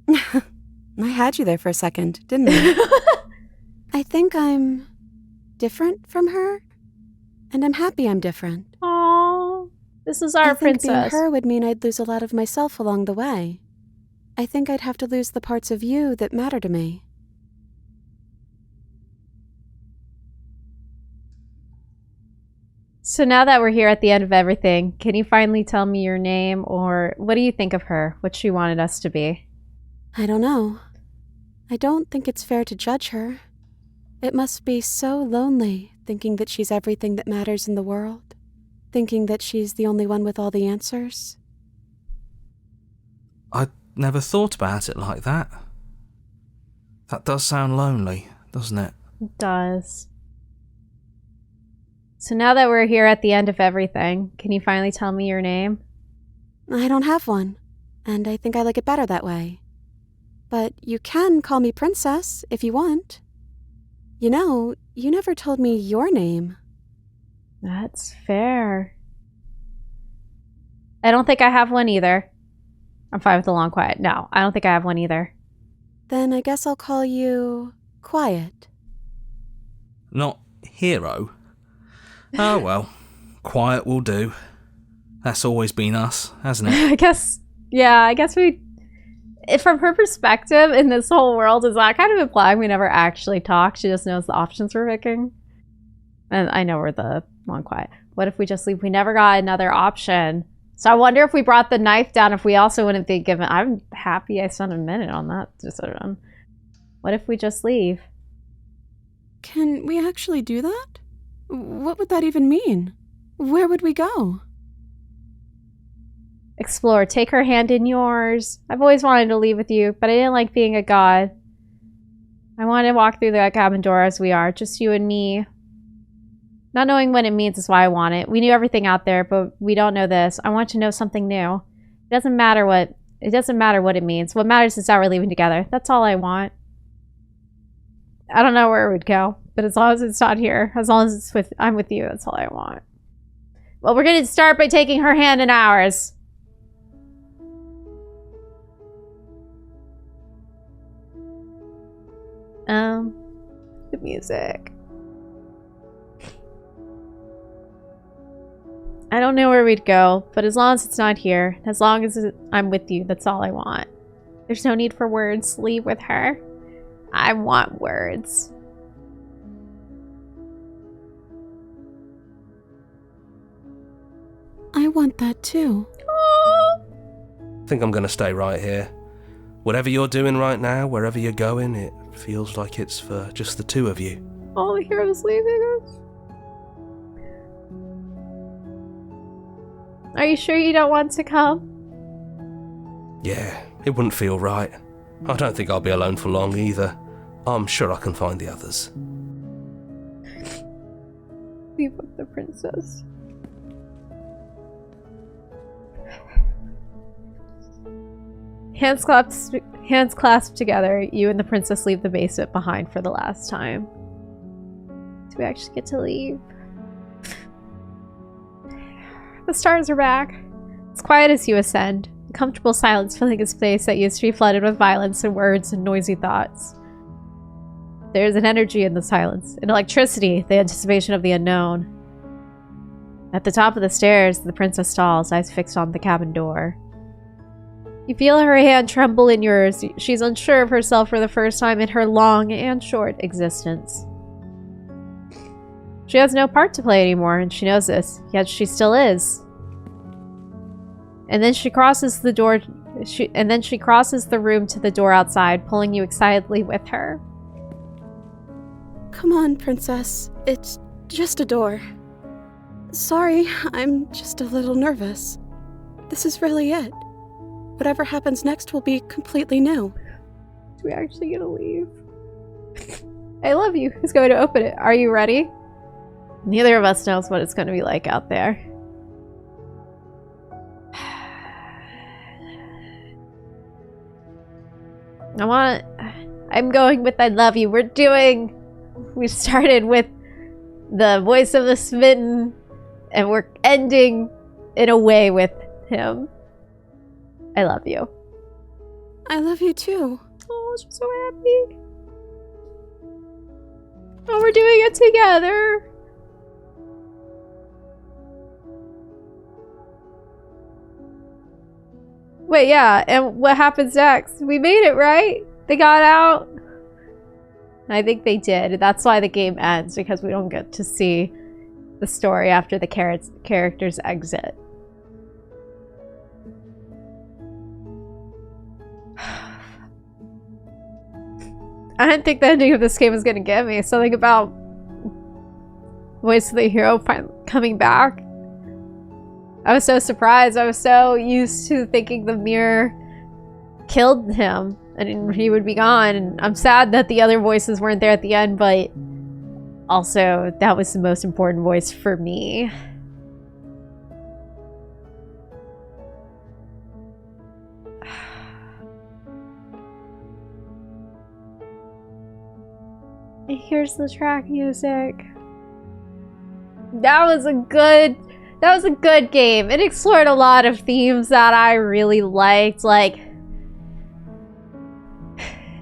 I had you there for a second, didn't I? I think I'm different from her, and I'm happy I'm different. Aww, this is our princess. I think being her would mean I'd lose a lot of myself along the way. I think I'd have to lose the parts of you that matter to me. So now that we're here at the end of everything, can you finally tell me your name, or what do you think of her, what she wanted us to be? I don't know. I don't think it's fair to judge her. It must be so lonely thinking that she's everything that matters in the world, thinking that she's the only one with all the answers. I never thought about it like that. That does sound lonely, doesn't it? It does. So now that we're here at the end of everything, can you finally tell me your name? I don't have one, and I think I like it better that way. But you can call me Princess if you want. You know, you never told me your name. That's fair. I don't think I have one either. I'm fine with the long quiet. No, I don't think I have one either. Then I guess I'll call you Quiet. Not Hero? Oh well, Quiet will do. That's always been us, hasn't it? I guess we... From her perspective in this whole world, is that kind of implying we never actually talk? She just knows the options we're picking. And I know we're the long quiet. What if we just leave? We never got another option. So I wonder if we brought the knife down, if we also wouldn't be given... I'm happy I spent a minute on that decision. What if we just leave? Can we actually do that? What would that even mean? Where would we go? Explore. Take her hand in yours. I've always wanted to leave with you, but I didn't like being a god. I want to walk through that cabin door as we are, just you and me. Not knowing what it means is why I want it. We knew everything out there, but we don't know this. I want to know something new. It doesn't matter what it means. What matters is that we're leaving together. That's all I want. I don't know where it would go, but as long as it's not here, as long as I'm with you, that's all I want. Well, we're going to start by taking her hand in ours. The music. I don't know where we'd go, but as long as it's not here, as long as I'm with you, that's all I want. There's no need for words. Leave with her. I want words. I want that too. I think I'm gonna stay right here. Whatever you're doing right now, wherever you're going, it feels like it's for just the two of you. All the heroes leaving us. Are you sure you don't want to come? Yeah, it wouldn't feel right. I don't think I'll be alone for long either. I'm sure I can find the others. Leave with the princess. Hands clasped together, you and the princess leave the basement behind for the last time. Do we actually get to leave? The stars are back. As quiet as you ascend, a comfortable silence filling a space that used to be flooded with violence and words and noisy thoughts. There's an energy in the silence, an electricity, the anticipation of the unknown. At the top of the stairs, the princess stalls, eyes fixed on the cabin door. You feel her hand tremble in yours. She's unsure of herself for the first time in her long and short existence. She has no part to play anymore, and she knows this, yet she still is. And then she crosses the door. She crosses the room to the door outside, pulling you excitedly with her. Come on, princess. It's just a door. Sorry, I'm just a little nervous. This is really it. Whatever happens next will be completely new. Are we actually gonna leave? I love you. Who's going to open it? Are you ready? Neither of us knows what it's going to be like out there. I'm going with I love you. We started with the voice of the smitten, and we're ending in a way with him. I love you. I love you too. Oh, I'm so happy. Oh, we're doing it together. Wait, yeah, and what happens next? We made it, right? They got out? I think they did. That's why the game ends, because we don't get to see the story after the characters exit. I didn't think the ending of this game was gonna get me. Something about voice of the hero coming back. I was so surprised. I was so used to thinking the mirror killed him and he would be gone. And I'm sad that the other voices weren't there at the end, but also that was the most important voice for me. Here's the track music. That was a good game. It explored a lot of themes that I really liked. Like,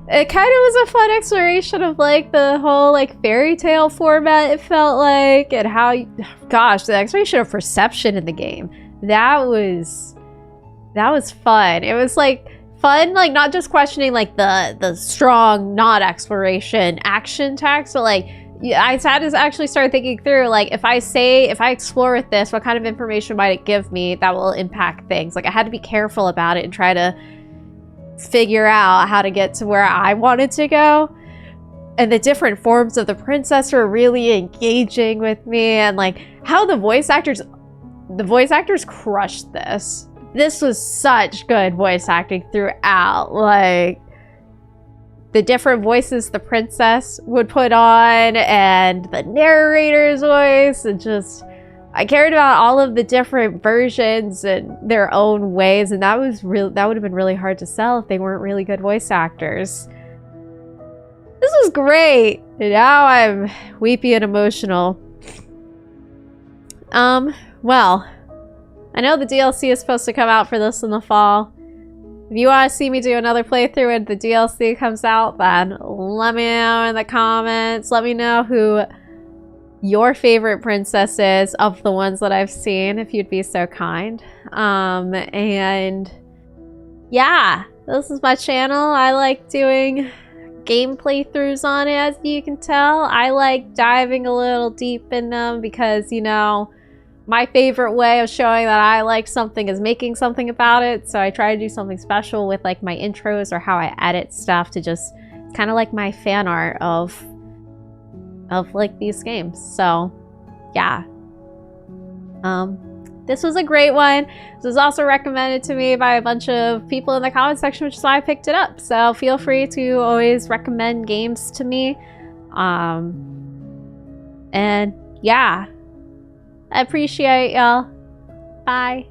it kind of was a fun exploration of like the whole like fairy tale format, it felt like, and how, gosh, the exploration of perception in the game. That was fun. It was like fun, like not just questioning like the strong not exploration action text, but like I had to actually start thinking through, like, if I explore with this, what kind of information might it give me that will impact things? Like, I had to be careful about it and try to figure out how to get to where I wanted to go. And the different forms of the princess were really engaging with me, and like how the voice actors crushed this. This was such good voice acting throughout. Like, the different voices the princess would put on and the narrator's voice, and just I cared about all of the different versions and their own ways, and that would have been really hard to sell if they weren't really good voice actors. This was great. And now I'm weepy and emotional. Well, I know the DLC is supposed to come out for this in the fall. If you want to see me do another playthrough when the DLC comes out, then let me know in the comments. Let me know who your favorite princess is of the ones that I've seen, if you'd be so kind. And yeah, this is my channel. I like doing game playthroughs on it, as you can tell. I like diving a little deep in them because, you know, my favorite way of showing that I like something is making something about it. So I try to do something special with like my intros or how I edit stuff to just kind of like my fan art of like these games. So yeah. This was a great one. This was also recommended to me by a bunch of people in the comment section, which is why I picked it up. So feel free to always recommend games to me. And yeah. I appreciate y'all. Bye.